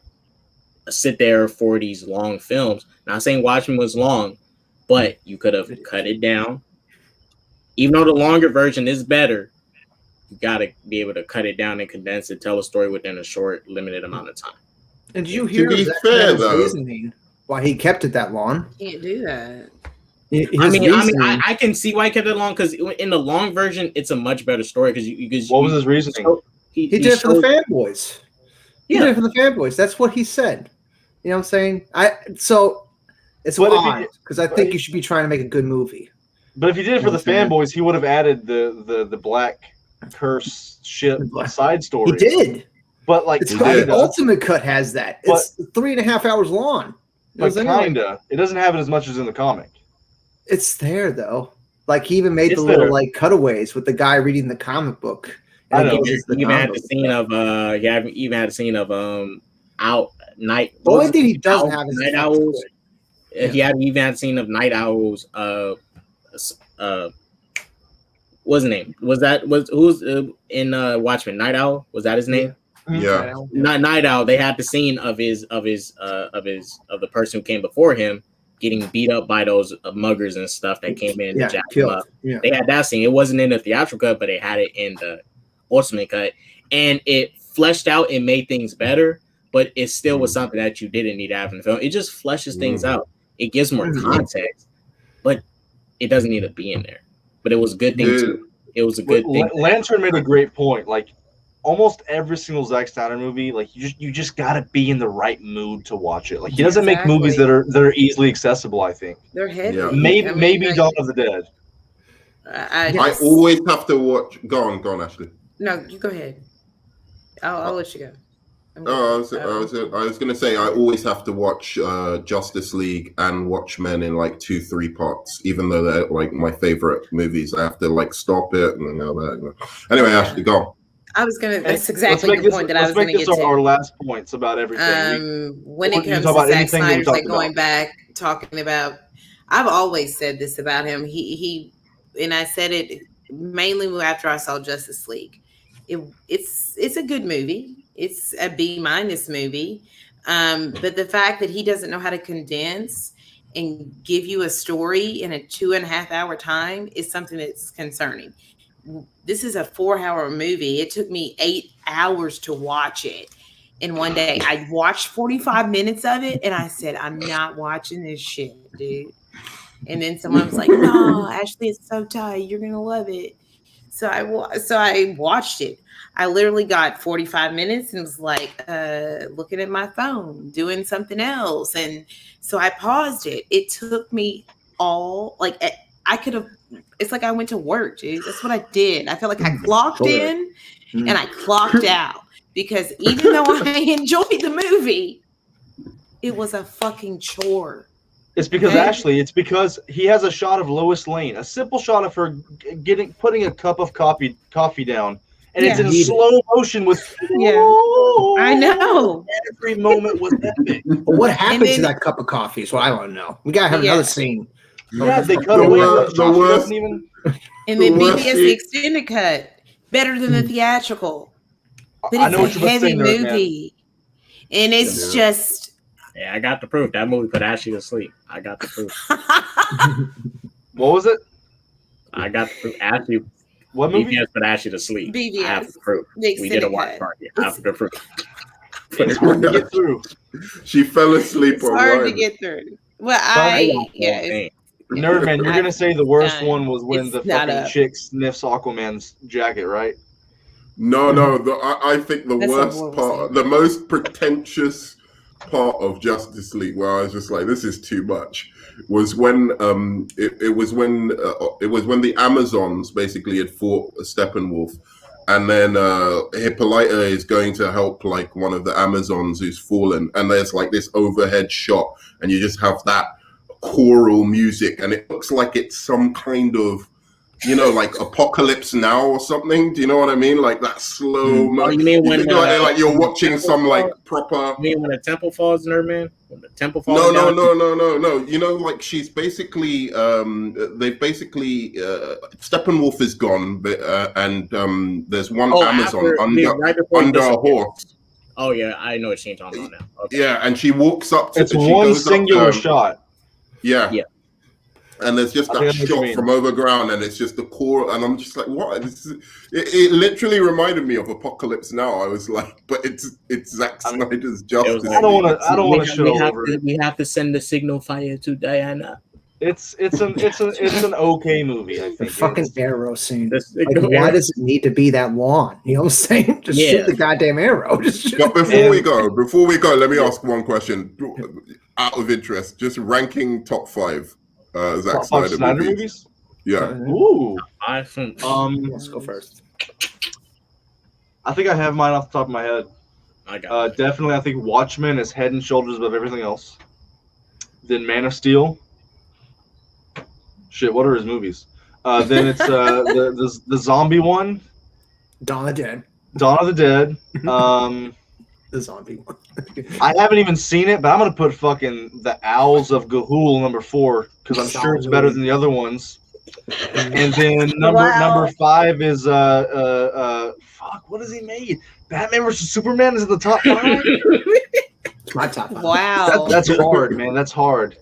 sit there for these long films. Not saying Watchmen was long, but you could have cut it down. Even though the longer version is better, you got to be able to cut it down and condense it, tell a story within a short, limited amount of time. And did you hear be Zack fair, Snyder's though, reasoning why he kept it that long? Can't do that. I can see why he kept it long, because in the long version, it's a much better story. Because what was his reasoning? He did it for the fanboys. He did it for the fanboys. That's what he said. You know what I'm saying? So it's odd because I think you should be trying to make a good movie. But if he did it for the fanboys, he would have added the black curse ship side story. He did. But the Ultimate Cut has that. It's 3.5 hours long. But kinda. It doesn't have it as much as in the comic. It's there though. Like he even made little cutaways with the guy reading the comic book. You even had the scene of out night. The only thing he doesn't have is Night Owls. He had even had a scene of Night Owls. What's his name? Who's in Watchmen? Night Owl? Was that his name? Yeah. Night Owl. They had the scene of the person who came before him getting beat up by those muggers and stuff that came in and jacked him up. Yeah. They had that scene. It wasn't in the theatrical cut, but they had it in the Ultimate Cut, and it fleshed out and made things better. But it still was something that you didn't need to have in the film. It just fleshes things out. It gives more context, but it doesn't need to be in there. But it was a good thing too. It was a good thing. Lantern made a great point. Like almost every single Zack Snyder movie, like you just gotta be in the right mood to watch it. Like he doesn't make movies that are easily accessible. I think they're heavy. Yeah. Maybe Dawn of the Dead. I always have to watch. Go on, Ashley. No, you go ahead. I'll let you go. I was gonna say I always have to watch Justice League and Watchmen in 2-3 parts, even though they're my favorite movies. I have to stop it and all that. Anyway, Ashley, go on. I was gonna. That's exactly the point that I was gonna get to. Our last points about everything. When it comes to Zack Snyder's, going back talking about, I've always said this about him. He and I said it mainly after I saw Justice League. It's a good movie. It's a B- movie. But the fact that he doesn't know how to condense and give you a story in a 2.5 hour time is something that's concerning. This is a 4-hour movie. It took me 8 hours to watch it in one day. I watched 45 minutes of it and I said, I'm not watching this shit, dude. And then someone was like, no, Ashley, it's so tight. You're going to love it. So I watched it. I literally got 45 minutes and was looking at my phone, doing something else. And so I paused it. It took me I could have, it's like I went to work, dude. That's what I did. I felt like I clocked in and I clocked out because even though I enjoyed the movie, it was a fucking chore. It's because Ashley, it's because he has a shot of Lois Lane, a simple shot of her putting a cup of coffee down, and it's in slow motion with. I know. Every moment was epic. But what happened to that cup of coffee is what I want to know. We gotta have another scene. Yeah, they cut away. And then maybe it's the extended cut, better than the theatrical. But it's a heavy movie, and it's just. Yeah, I got the proof. That movie put Ashley to sleep. I got the proof. What was it? I got the proof. Ashley What movie? BVS put Ashley to sleep. BVS. I have the proof. The We did a extended watch cut. party. I have the proof. It's hard to get through. She fell asleep It's on hard to Ryan. get through. Well, I watched the whole it's- thing. Nerdman, you're gonna say the worst Done. one was when It's the not fucking up. chick sniffs Aquaman's jacket, right? No, I think the That's a worst horrible part, scene. the most pretentious part of Justice League, where I was just like, "This is too much," was when it was when the Amazons basically had fought Steppenwolf, and then Hippolyta is going to help like one of the Amazons who's fallen, and there's like this overhead shot, and you just have that choral music, and it looks like it's some kind of, you know, like Apocalypse Now or something. Do you know what I mean? Like that slow mo. Oh, you mean when like you're watching temple some like falls? proper. You mean when the temple falls, Nerdman? When the temple falls No. down? You know, like she's basically they've basically Steppenwolf is gone, but and there's one Amazon under a horse. Oh yeah, I know what you're talking about now. Okay. Yeah, and she walks up to. It's she one goes up singular to- shot. Yeah. Yeah. And there's just I that think I know what you shot mean. from overground, and it's just the core, and I'm just like, what? It literally reminded me of Apocalypse Now. I was like, but it's Zack Snyder's Justice. I don't want to shit all have over to, it. we have to send the signal fire to Diana. It's an okay movie. I The think. fucking It's- arrow scene. The Like, signal why arrow. does it need to be that long? You know what I'm saying? Just Yeah. shoot the goddamn arrow. Just shoot. But before we go, let me ask one question. Out of interest, just ranking top 5 Zack Top five Snyder Snyder movies. movies. Yeah. Ooh. Let's go first. I think I have mine off the top of my head. I got it. Definitely, I think Watchmen is head and shoulders above everything else. Then Man of Steel. Shit, what are his movies? Then it's the zombie one, Dawn of the Dead. Dawn of the Dead. The zombie one. I haven't even seen it, but I'm gonna put fucking the Owls of Ga'Hoole number 4 because I'm sure it's better than the other ones. And then number 5 is fuck, what has he made? Batman vs Superman is in the top 5. It's my top 5. Wow. That's hard, man. That's hard.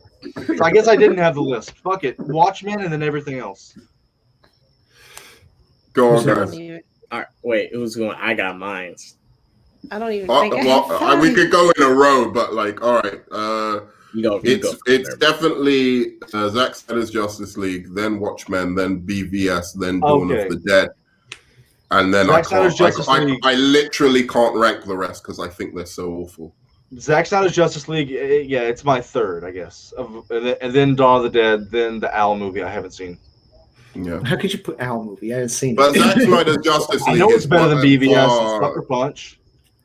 So I guess I didn't have the list. Fuck it. Watchmen and then everything else. Go on, I don't guys. even, All right, wait, who's going? I got mines. I don't even think I have Well, we five. could go in a row, but like, all right. You go. It's definitely Zack Snyder's Justice League, then Watchmen, then BVS, then Dawn Okay. of the Dead, and then Zack Snyder's Justice League. I literally can't rank the rest because I think they're so awful. Zack Snyder's Justice League, yeah, it's my third, I guess. And then Dawn of the Dead, then the Owl movie I haven't seen. Yeah, How could you put Owl movie? I haven't seen but it. Zack Snyder's Justice League. I know it's is better than BVS. far- It's Sucker Punch.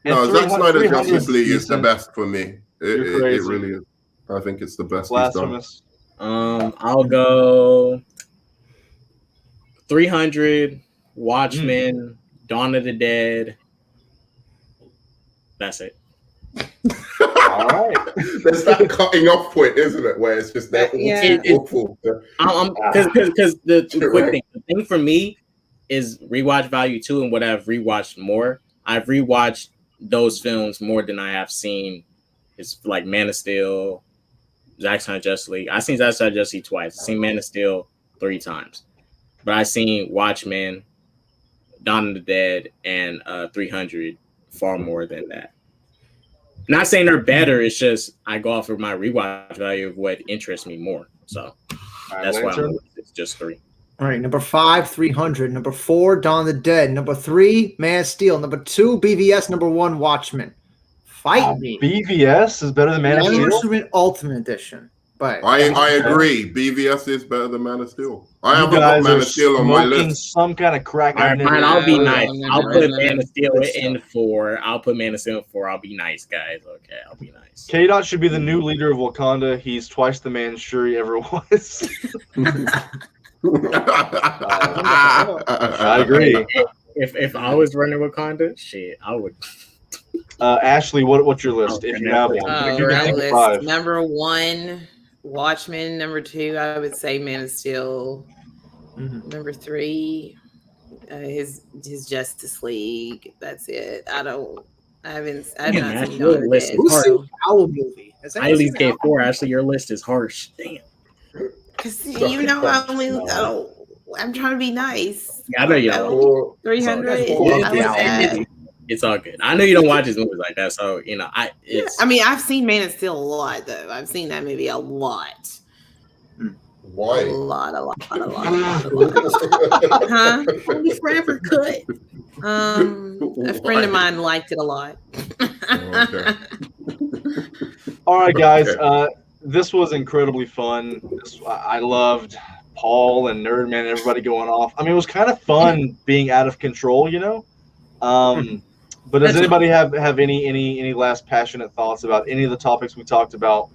And No, Zack 300 Snyder's 300 Justice League is the decent. best for me. You're It crazy. really is. I think it's the best he's done. Blasphemous. I'll go 300, Watchmen, Dawn of the Dead. That's it. All right. There's that cutting off point, isn't it? Where it's just they're Yeah. awful. Because the quick thing, the thing for me is rewatch value too, and what I've rewatched more. I've rewatched those films more than I have seen. It's like Man of Steel, Zack Snyder Justice League. I've seen Zack Snyder Justice League twice. I've seen Man of Steel 3 times, but I've seen Watchmen, Dawn of the Dead, and 300 far more than that. Not saying they're better. It's just I go off of my rewatch value of what interests me more. So that's why it's just 3. All right, number 5, 300. Number 4, Dawn of the Dead. Number 3, Man of Steel. Number 2, BVS. Number 1, Watchmen. Fight me. BVS is better than Man of Steel. Watchmen Ultimate Edition. But I agree. BVS is better than Man of Steel. I You haven't got guys Man are of Steel on my smoking list. some kind of crack. All right, I've never- fine. I'll be Yeah, nice. no, I'll no, put no, Man no. of Steel Good in 4. I'll put Man of Steel in 4. I'll be nice, guys. Okay, I'll be nice. K-Dot should be the new leader of Wakanda. He's twice the man Shuri ever was. I agree. If I was running Wakanda, shit, I would. Ashley, what's your list if you have one? Oh, You can my think of list. 5. Number 1, Watchmen. Number 2, I would say Man of Steel. Number 3, his Justice League. That's it. I've Damn, not Ashley, seen your Dawn of the list Dead, is who's hard. seen so- Owl movie? Has I anyone at least seen gave Owl? 4. Ashley, your list is harsh. Damn. Cause you know I don't I'm trying to be nice. Yeah, I know you don't. Or 300. It's, it's all good. I know you don't watch his movies like that, so I mean, I've seen Man of Steel a lot though. I've seen that movie a lot. why? A lot. Huh? Only forever cut. A friend of mine liked it a lot. Okay. All right, guys. This was incredibly fun. I loved Paul and Nerdman and everybody going off. I mean, it was kind of fun being out of control, you know. But does anybody have any last passionate thoughts about any of the topics we talked about?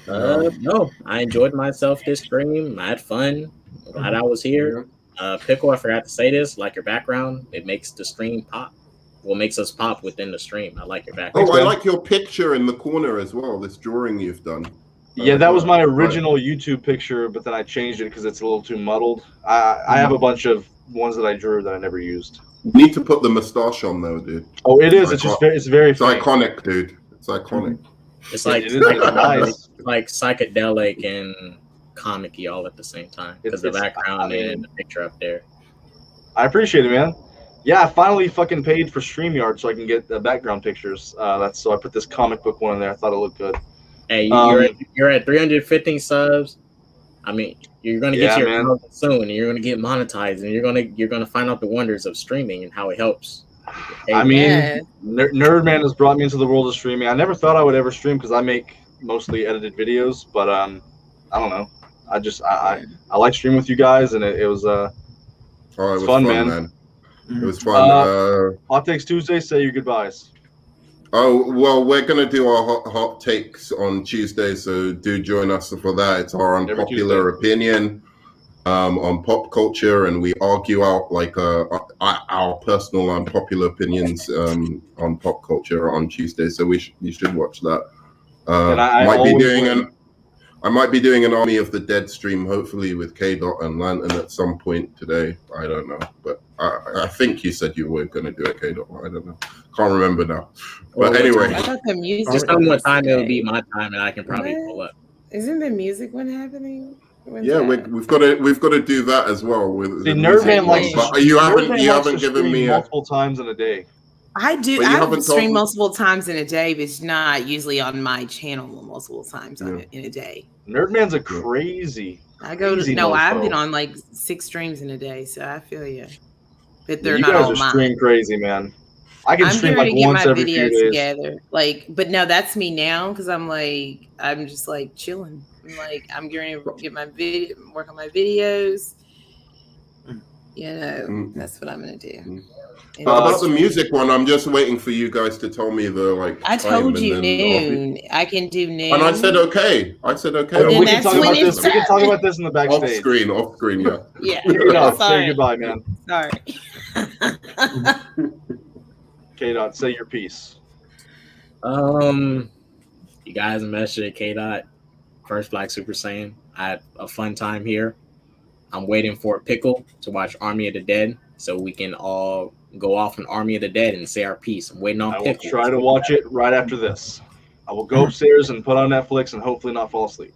No, I enjoyed myself this stream. I had fun. Glad I was here. Pickle, I forgot to say this. Like your background, it makes the stream pop. What makes us pop within the stream. I like your background. Oh, I like your picture in the corner as well. This drawing you've done. Yeah, that was my original YouTube picture, but then I changed it because it's a little too muddled. I have a bunch of ones that I drew that I never used. You need to put the mustache on though, dude. Oh, it is. It's just it's very. It's iconic, dude. It's iconic. It's like It is nice. like psychedelic and comic-y all at the same time because the background and the picture up there. I appreciate it, man. Yeah, I finally fucking paid for StreamYard so I can get the background pictures. So I put this comic book one in there. I thought it looked good. Hey, you're at 315 subs. I mean, you're gonna get your account soon, and you're gonna get monetized, and you're gonna find out the wonders of streaming and how it helps. I mean, Nerdman has brought me into the world of streaming. I never thought I would ever stream because I make mostly edited videos, but I don't know. I like streaming with you guys, and it was it was fun, man. It was fun. Hot Takes Tuesday. Say your goodbyes. Oh, well, we're going to do our hot takes on Tuesday, so do join us for that. It's our unpopular opinion on pop culture, and we argue out like our personal unpopular opinions on pop culture on Tuesday, so you should watch that. I might be doing an Army of the Dead stream, hopefully with K-Dot and Lantern at some point today. I don't know, but I think you said you were going to do it, K-Dot. I don't know. Can't remember now. But anyway. I thought the music just tell me what time it'll be my time, and I can probably pull up. Isn't the music one happening? Yeah, we've got to do that as well. With the Nerdman likes. But you haven't given me multiple times in a day. I do. I have streamed multiple times in a day, but it's not usually on my channel multiple times in a day. Nerdman's a crazy. I've been on like 6 streams in a day, so I feel you. But they're not all mine. You guys are stream crazy, man. I can stream like once every few days. Together. Like, but no, that's me now because I'm just like chilling. I'm going to get my video, work on my videos. You know, that's what I'm going to do. About the music one, I'm just waiting for you guys to tell me the like. I told you noon. I can do noon. And I said okay. We can talk about this. We can talk about this in the backstage. Off screen, yeah. Yeah. Say goodbye, man. Sorry. K-Dot, say your piece. You guys messaged K-Dot, first Black Super Saiyan. I had a fun time here. I'm waiting for Pickle to watch Army of the Dead so we can all go off on Army of the Dead and say our piece. I'm waiting on Pickle. I will try to watch it right after this. I will go upstairs and put on Netflix and hopefully not fall asleep.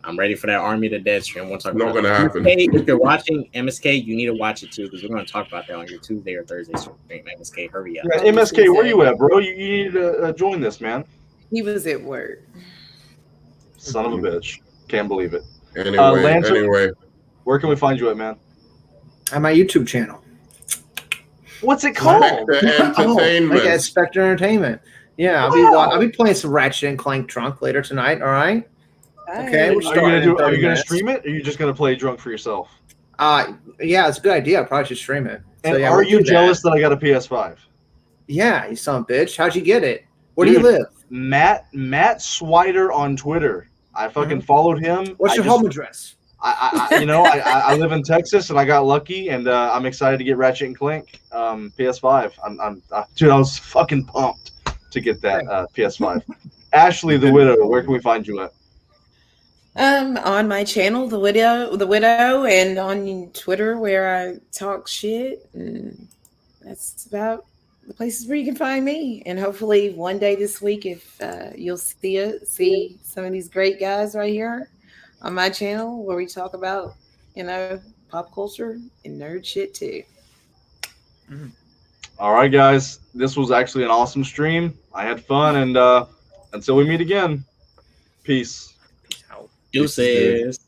I'm ready for that Army of the Dead stream. We'll talk not going to happen. If you're watching MSK, you need to watch it too because we're going to talk about that on your Tuesday or Thursday stream. MSK, hurry up. Yeah, MSK, where you at, bro? You need to join this, man. He was at work. Son of a bitch. Can't believe it. Anyway. Where can we find you at, man? On my YouTube channel. What's it called? Entertainment. Okay, Spectre Entertainment. Yeah, I'll be playing some Ratchet and Clank Drunk later tonight. All right. Okay. Are you gonna stream it? Or are you just gonna play drunk for yourself? Yeah, it's a good idea. I probably should stream it. And are you jealous that I got a PS5? Yeah, you son of a bitch. How'd you get it? Where do you live? Matt Swider on Twitter. I fucking followed him. What's your home address? I live in Texas and I got lucky and I'm excited to get Ratchet and Clank PS5. Dude, I was fucking pumped to get that PS5. Ashley the Widow, where can we find you at? On my channel, the Widow, and on Twitter where I talk shit. And that's about the places where you can find me. And hopefully one day this week, if you'll see some of these great guys right here on my channel where we talk about pop culture and nerd shit too. All right, guys. This was actually an awesome stream. I had fun, and until we meet again, peace. Deuces.